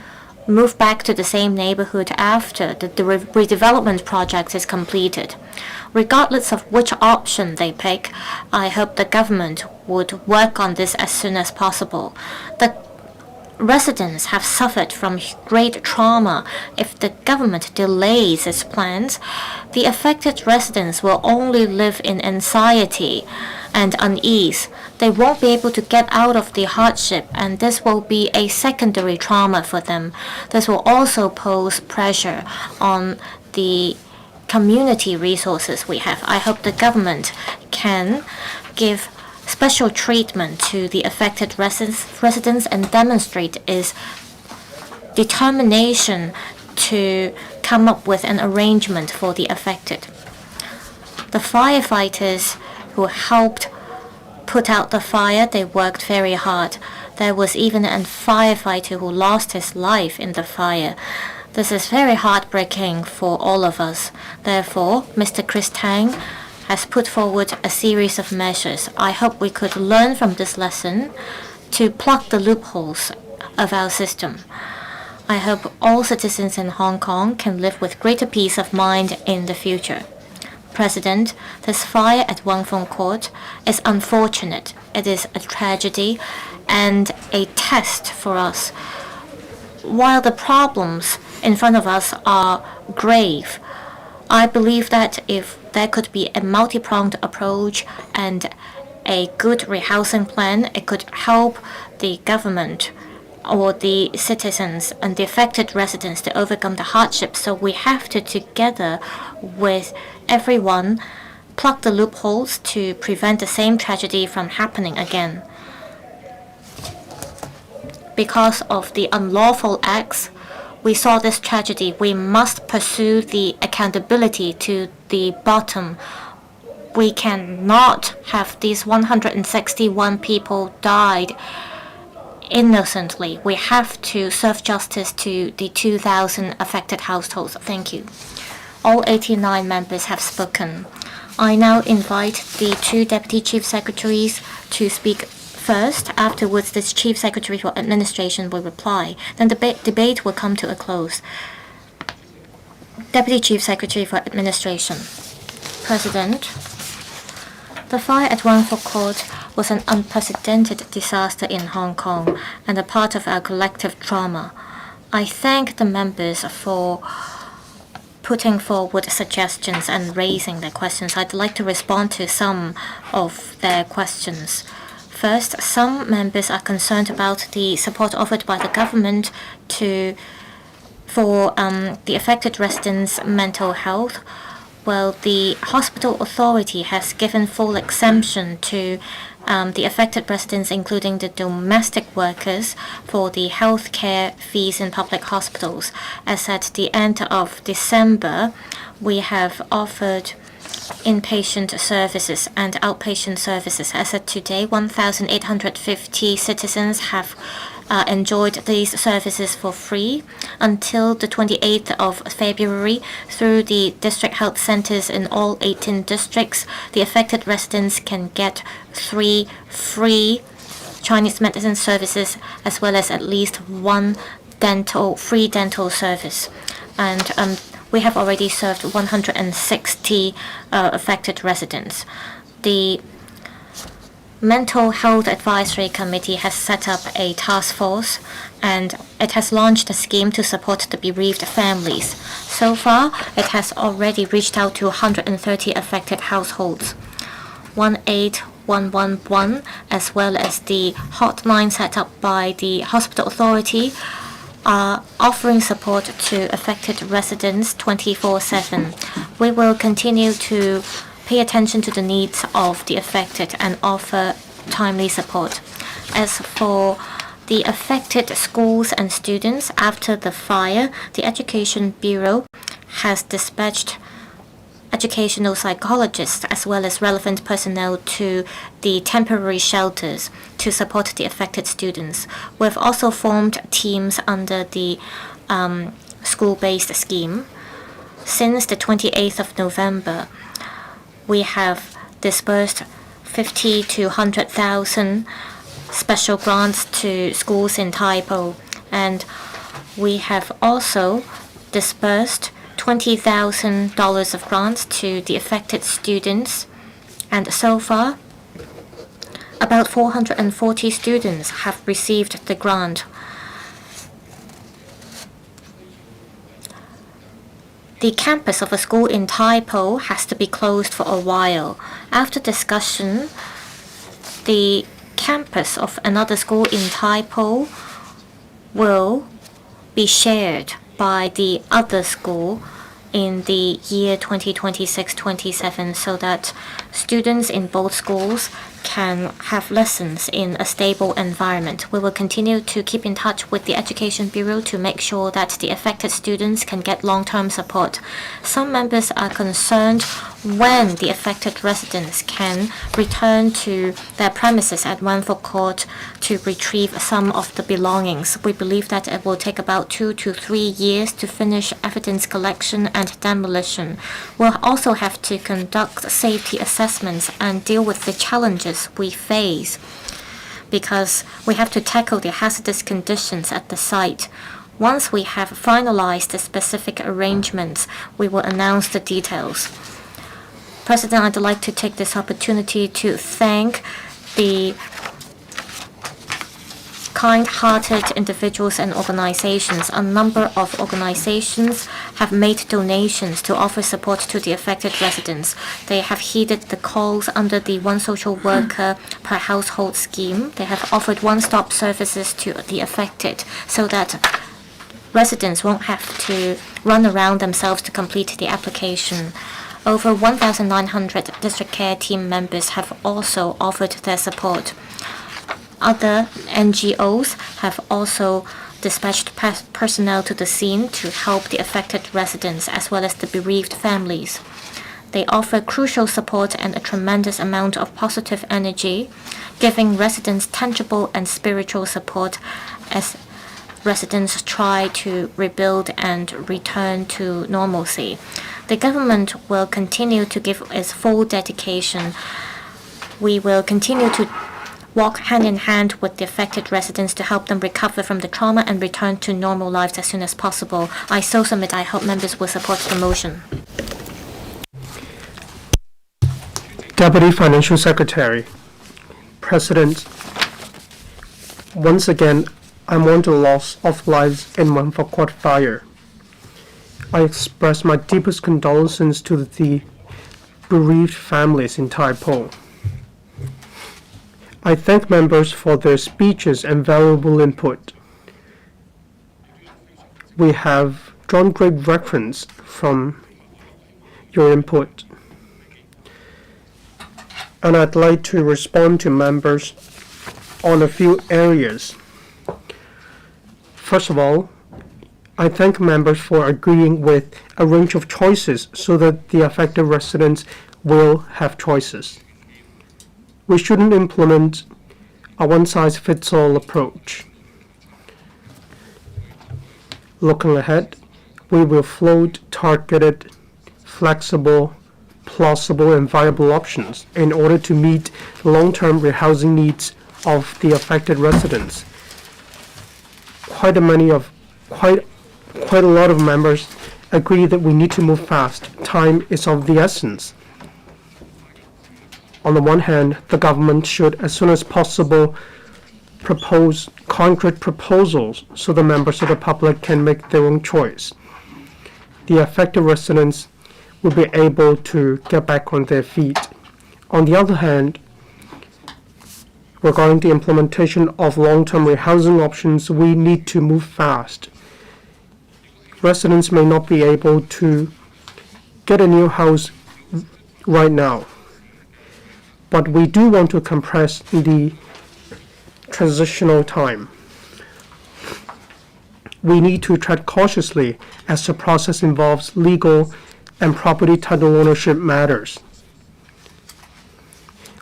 Speaker 6: move back to the same neighborhood after the redevelopment project is completed. Regardless of which option they pick, I hope the government would work on this as soon as possible. The residents have suffered from great trauma. If the government delays its plans, the affected residents will only live in anxiety and unease. They won't be able to get out of the hardship, and this will be a secondary trauma for them. This will also pose pressure on the community resources we have. I hope the government can give special treatment to the affected residents and demonstrate its determination to come up with an arrangement for the affected. The firefighters who helped put out the fire, they worked very hard. There was even a firefighter who lost his life in the fire. This is very heartbreaking for all of us. Therefore, Mr. Chris Tang has put forward a series of measures. I hope we could learn from this lesson to plug the loopholes of our system. I hope all citizens in Hong Kong can live with greater peace of mind in the future. President, this fire at Wang Fung Court is unfortunate. It is a tragedy and a test for us. While the problems in front of us are grave, I believe that if there could be a multi-pronged approach and a good rehousing plan, it could help the government or the citizens and the affected residents to overcome the hardships. So we have to, together with everyone, plug the loopholes to prevent the same tragedy from happening again. Because of the unlawful acts, we saw this tragedy. We must pursue the accountability to the bottom. We cannot have these 161 people died innocently. We have to serve justice to the 2,000 affected households. Thank you. All 89 members have spoken. I now invite the two Deputy Chief Secretaries to speak first. Afterwards, the Chief Secretary for Administration will reply. Then the debate will come to a close. Deputy Chief Secretary for Administration. President, the fire at Wang Fung Court was an unprecedented disaster in Hong Kong and a part of our collective trauma. I thank the members for putting forward suggestions and raising their questions. I'd like to respond to some of their questions. First, some members are concerned about the support offered by the government for the affected residents' mental health. Well, the hospital authority has given full exemption to the affected residents, including the domestic workers, for the health care fees in public hospitals. As at the end of December, we have offered inpatient services and outpatient services. As of today, 1,850 citizens have enjoyed these services for free until the 28th of February through the district health centers in all 18 districts. The affected residents can get 3 free Chinese medicine services, as well as at least one free dental service. And we have already served 160 affected residents. The Mental Health Advisory Committee has set up a task force, and it has launched a scheme to support the bereaved families. So far, it has already reached out to 130 affected households. 18111, as well as the hotline set up by the Hospital Authority, are offering support to affected residents 24/7. We will continue to pay attention to the needs of the affected and offer timely support. As for the affected schools and students, after the fire, the Education Bureau has dispatched educational psychologists as well as relevant personnel to the temporary shelters to support the affected students. We've also formed teams under the school-based scheme. Since the 28th of November, we have disbursed 50 to 100,000 special grants to schools in Taipo, and we have also disbursed $20,000 of grants to the affected students, and so far, about 440 students have received the grant. The campus of a school in Taipo has to be closed for a while. After discussion, the campus of another school in Taipo will be shared by the other school in the year 2026-27, so that students in both schools can have lessons in a stable environment. We will continue to keep in touch with the Education Bureau to make sure that the affected students can get long-term support. Some members are concerned when the affected residents can return to their premises at Wanford Court to retrieve some of the belongings. We believe that it will take about 2 to 3 years to finish evidence collection and demolition. We'll also have to conduct safety assessments and deal with the challenges we face, because we have to tackle the hazardous conditions at the site. Once we have finalized the specific arrangements, we will announce the details. President, I'd like to take this opportunity to thank the kind-hearted individuals and organizations. A number of organizations have made donations to offer support to the affected residents. They have heeded the calls under the One Social Worker per Household scheme. They have offered one-stop services to the affected so that residents won't have to run around themselves to complete the application. Over 1,900 district care team members have also offered their support. Other NGOs have also dispatched personnel to the scene to help the affected residents as well as the bereaved families. They offer crucial support and a tremendous amount of positive energy, giving residents tangible and spiritual support as residents try to rebuild and return to normalcy. The government will continue to give its full dedication. We will continue to walk hand in hand with the affected residents to help them recover from the trauma and return to normal lives as soon as possible. I so submit. I hope members will support the motion.
Speaker 7: Deputy Financial Secretary, President, once again, I mourn the loss of lives in Wanford Court fire. I express my deepest condolences to the bereaved families in Taipo. I thank members for their speeches and valuable input. We have drawn great reference from your input, and I'd like to respond to members on a few areas. First of all, I thank members for agreeing with a range of choices so that the affected residents will have choices. We shouldn't implement a one-size-fits-all approach. Looking ahead, we will float targeted, flexible, plausible, and viable options in order to meet long-term rehousing needs of the affected residents. Quite a lot of members agree that we need to move fast. Time is of the essence. On the one hand, the government should, as soon as possible, propose concrete proposals so the members of the public can make their own choice. The affected residents will be able to get back on their feet. On the other hand, regarding the implementation of long-term rehousing options, we need to move fast. Residents may not be able to get a new house right now, but we do want to compress the transitional time. We need to tread cautiously as the process involves legal and property title ownership matters.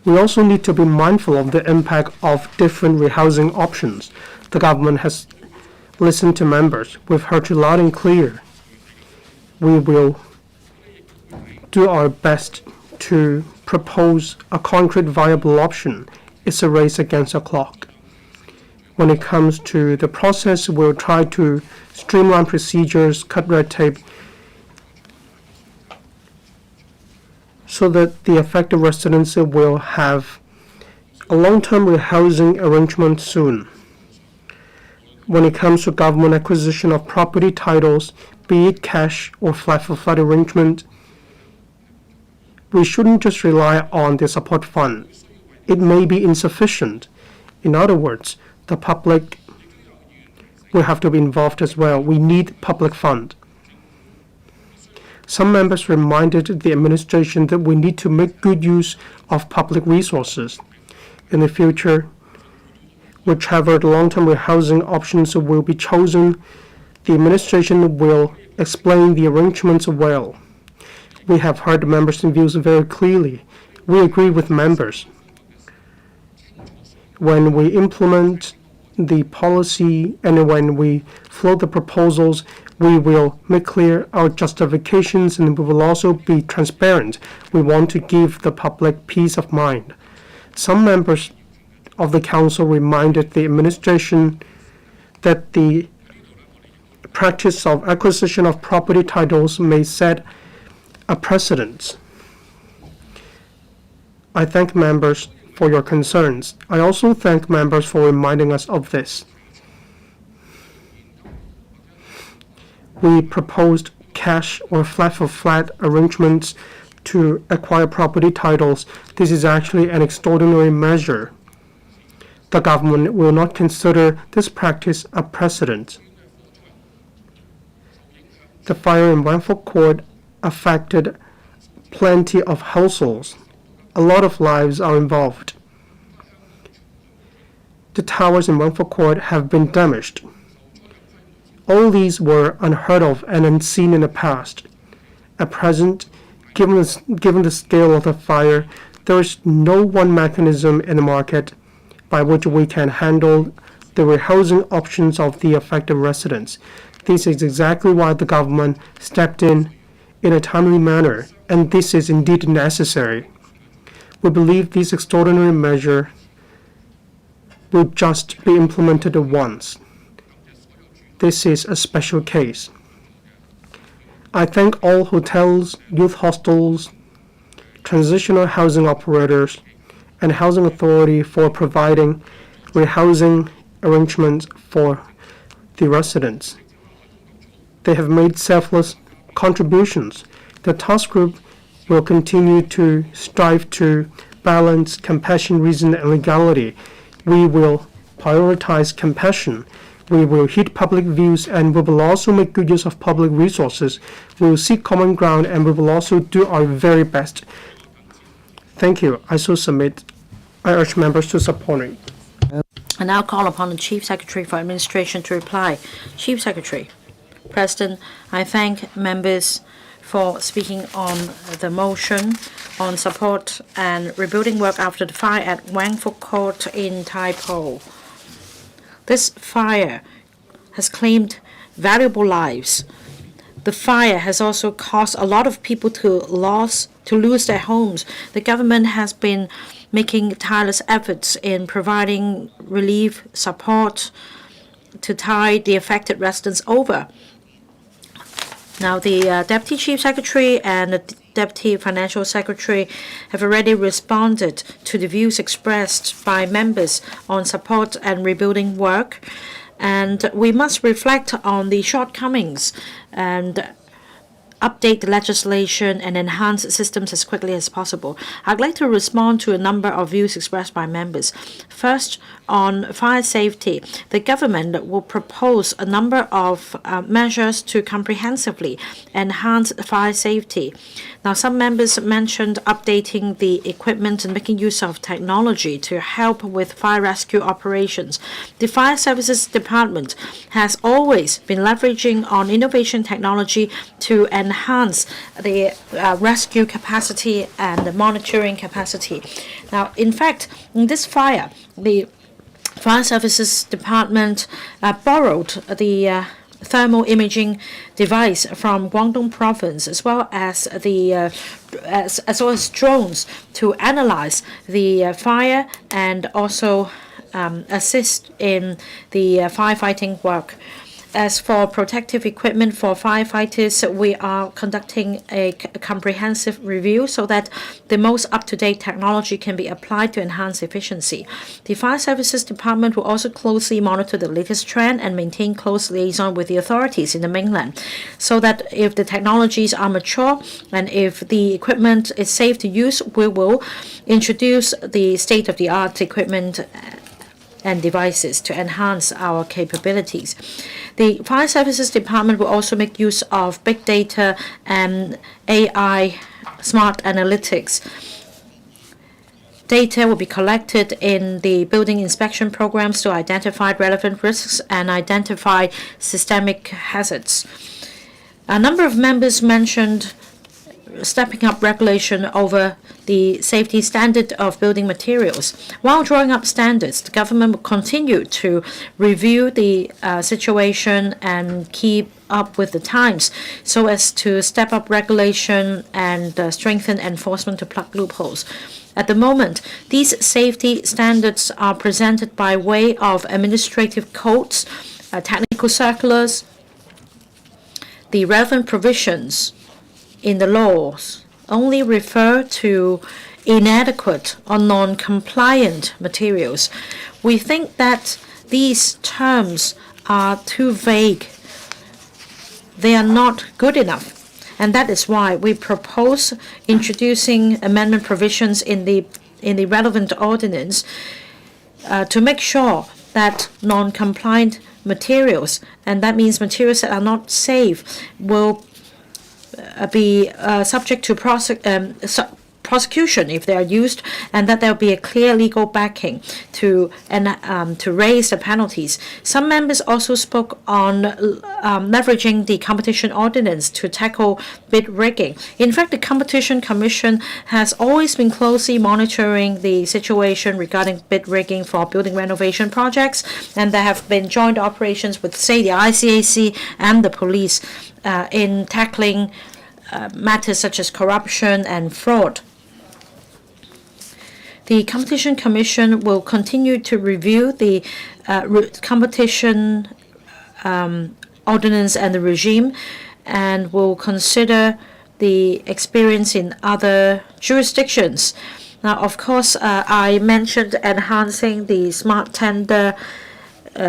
Speaker 7: We also need to be mindful of the impact of different rehousing options. The government has listened to members. We've heard you loud and clear. We will do our best to propose a concrete viable option. It's a race against the clock. When it comes to the process, we'll try to streamline procedures, cut red tape, so that the affected residents will have a long-term rehousing arrangement soon. When it comes to government acquisition of property titles, be it cash or flat-for-flat arrangement, we shouldn't just rely on the support fund. It may be insufficient. In other words, the public will have to be involved as well. We need public fund. Some members reminded the administration that we need to make good use of public resources. In the future, whichever long-term rehousing options will be chosen, the administration will explain the arrangements well. We have heard members' views very clearly. We agree with members. When we implement the policy and when we float the proposals, we will make clear our justifications and we will also be transparent. We want to give the public peace of mind. Some members of the council reminded the administration that the practice of acquisition of property titles may set a precedent. I thank members for your concerns. I also thank members for reminding us of this. We proposed cash or flat-for-flat arrangements to acquire property titles. This is actually an extraordinary measure. The government will not consider this practice a precedent. The fire in Wangfuk Court affected plenty of households. A lot of lives are involved. The towers in Wangfuk Court have been damaged. All these were unheard of and unseen in the past. At present, given the scale of the fire, there is no one mechanism in the market by which we can handle the rehousing options of the affected residents. This is exactly why the government stepped in a timely manner, and this is indeed necessary. We believe this extraordinary measure will just be implemented once. This is a special case. I thank all hotels, youth hostels, transitional housing operators, and housing authority for providing rehousing arrangements for the residents. They have made selfless contributions. The task group will continue to strive to balance compassion, reason, and legality. We will prioritize compassion. We will heed public views, and we will also make good use of public resources. We will seek common ground, and we will also do our very best. Thank you. I so submit. I urge members to support me.
Speaker 8: I now call upon the Chief Secretary for Administration to reply. Chief Secretary. President, I thank members for speaking on the motion on support and rebuilding work after the fire at Wangfuk Court in Tai Po. This fire has claimed valuable lives. the fire has also caused a lot of people to lose their homes. The government has been making tireless efforts in providing relief support to tide the affected residents over. Now, the Deputy Chief Secretary and the Deputy Financial Secretary have already responded to the views expressed by members on support and rebuilding work, and we must reflect on the shortcomings and update the legislation and enhance systems as quickly as possible. I'd like to respond to a number of views expressed by members. First, on fire safety, the government will propose a number of measures to comprehensively enhance fire safety. Now, some members mentioned updating the equipment and making use of technology to help with fire rescue operations. The Fire Services Department has always been leveraging on innovation technology to enhance the rescue capacity and the monitoring capacity. Now, in fact, in this fire, the Fire Services Department borrowed the thermal imaging device from Guangdong Province, as well as drones to analyze the fire and also assist in the firefighting work. As for protective equipment for firefighters, we are conducting a comprehensive review so that the most up-to-date technology can be applied to enhance efficiency. The Fire Services Department will also closely monitor the latest trend and maintain close liaison with the authorities in the mainland, so that if the technologies are mature and if the equipment is safe to use, we will introduce the state-of-the-art equipment and devices to enhance our capabilities. The Fire Services Department will also make use of big data and AI smart analytics. Data will be collected in the building inspection programs to identify relevant risks and identify systemic hazards. A number of members mentioned stepping up regulation over the safety standard of building materials. While drawing up standards, the government will continue to review the situation and keep up with the times so as to step up regulation and strengthen enforcement to plug loopholes. At the moment, these safety standards are presented by way of administrative codes, technical circulars, the relevant provisions in the laws only refer to inadequate or non-compliant materials. We think that these terms are too vague. They are not good enough. And that is why we propose introducing amendment provisions in the relevant ordinance to make sure that non-compliant materials, and that means materials that are not safe, will be subject to prosecution if they are used, and that there will be a clear legal backing to raise the penalties. Some members also spoke on leveraging the competition ordinance to tackle bid rigging. In fact, the Competition Commission has always been closely monitoring the situation regarding bid rigging for building renovation projects, and there have been joint operations with, say, the ICAC and the police in tackling matters such as corruption and fraud. The Competition Commission will continue to review the competition ordinance and the regime, and will consider the experience in other jurisdictions. Now, of course, I mentioned enhancing the smart tender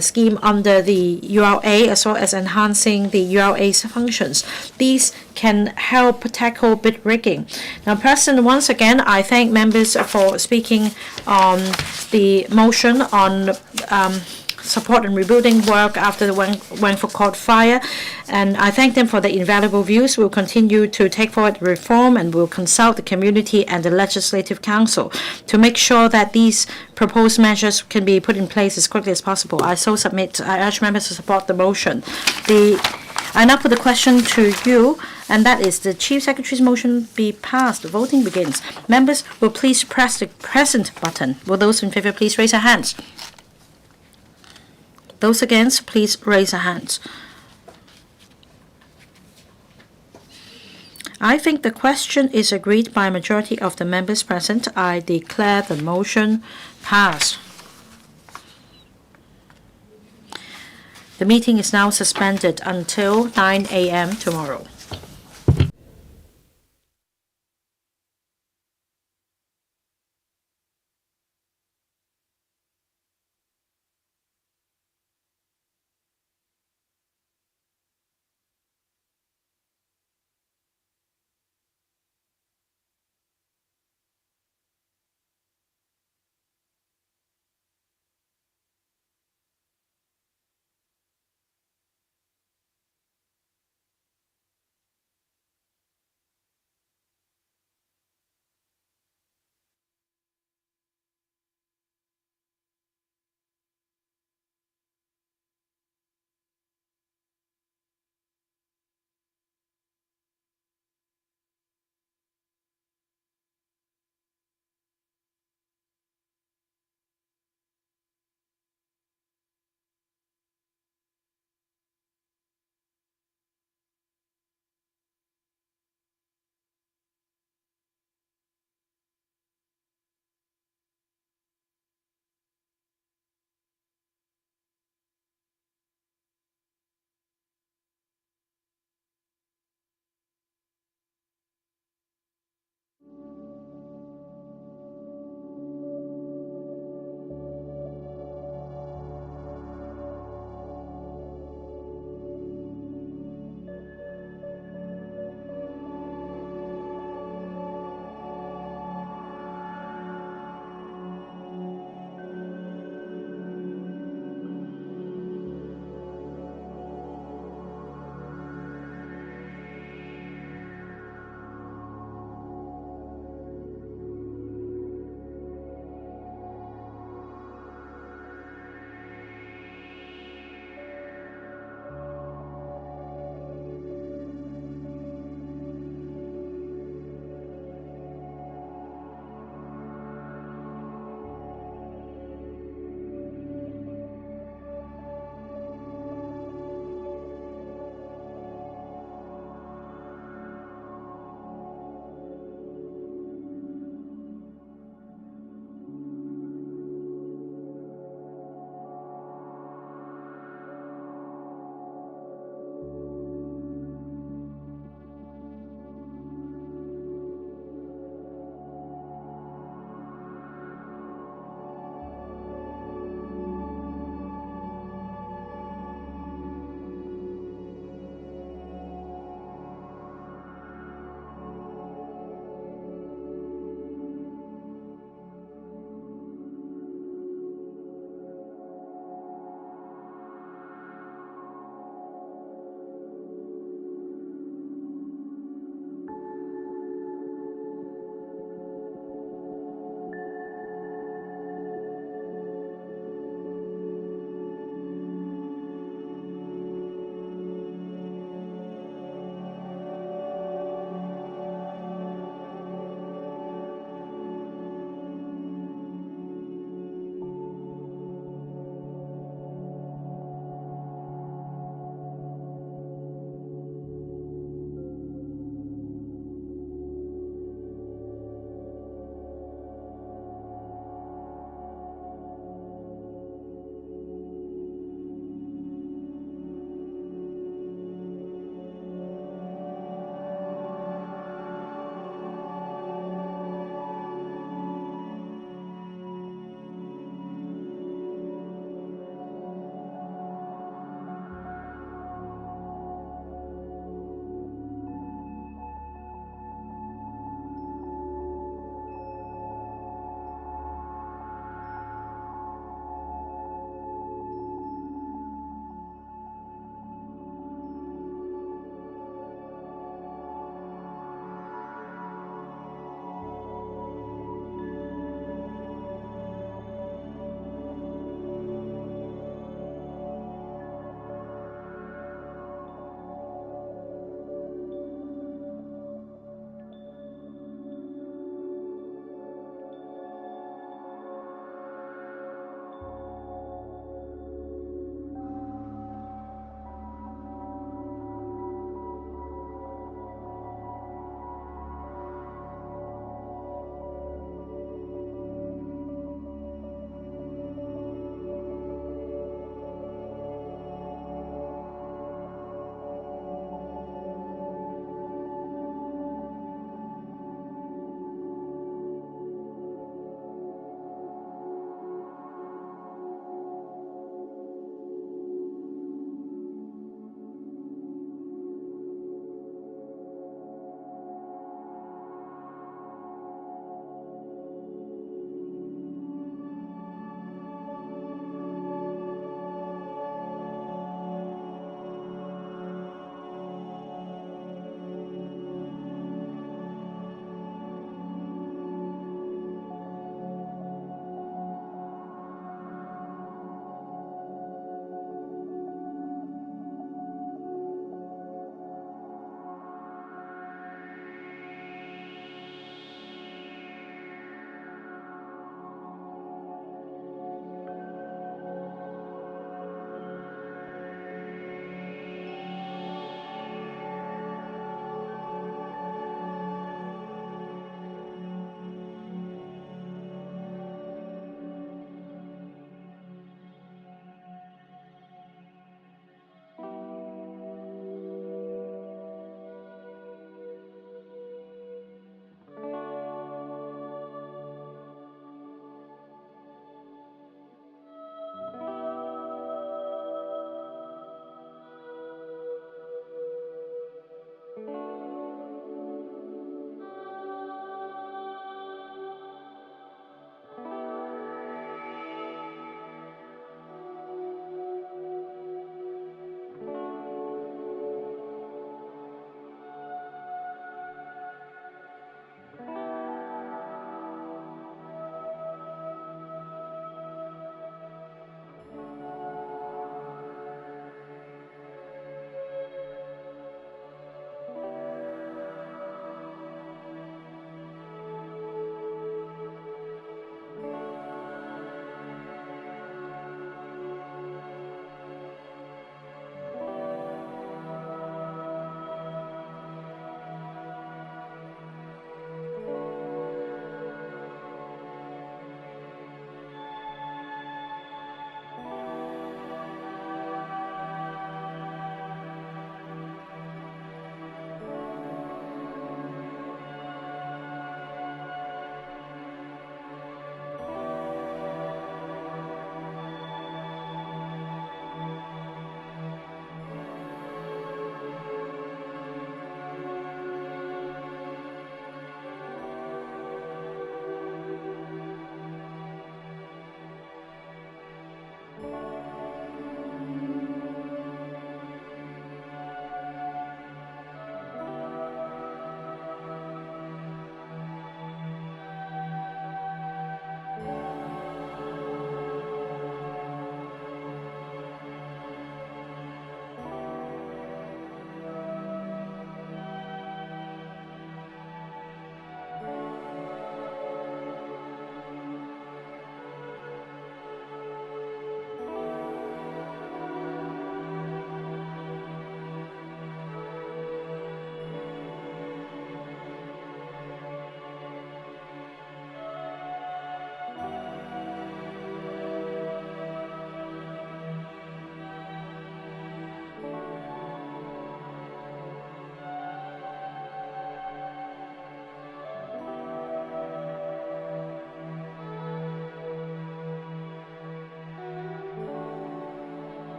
Speaker 8: scheme under the URA, as well as enhancing the URA's functions. These can help tackle bid rigging. Now, President, once again, I thank members for speaking on the motion on support and rebuilding work after the Wangford Court fire, and I thank them for their invaluable views. We'll continue to take forward reform, and we'll consult the community and the Legislative Council to make sure that these proposed measures can be put in place as quickly as possible. I urge members to support the motion. I now put the question to you, and that is the Chief Secretary's motion be passed. The voting begins. Members will please press the present button. Will those in favor please raise their hands? Those against, please raise their hands. I think the question is agreed by a majority of the members present. I declare the motion passed. The meeting is now suspended until 9 a.m. tomorrow.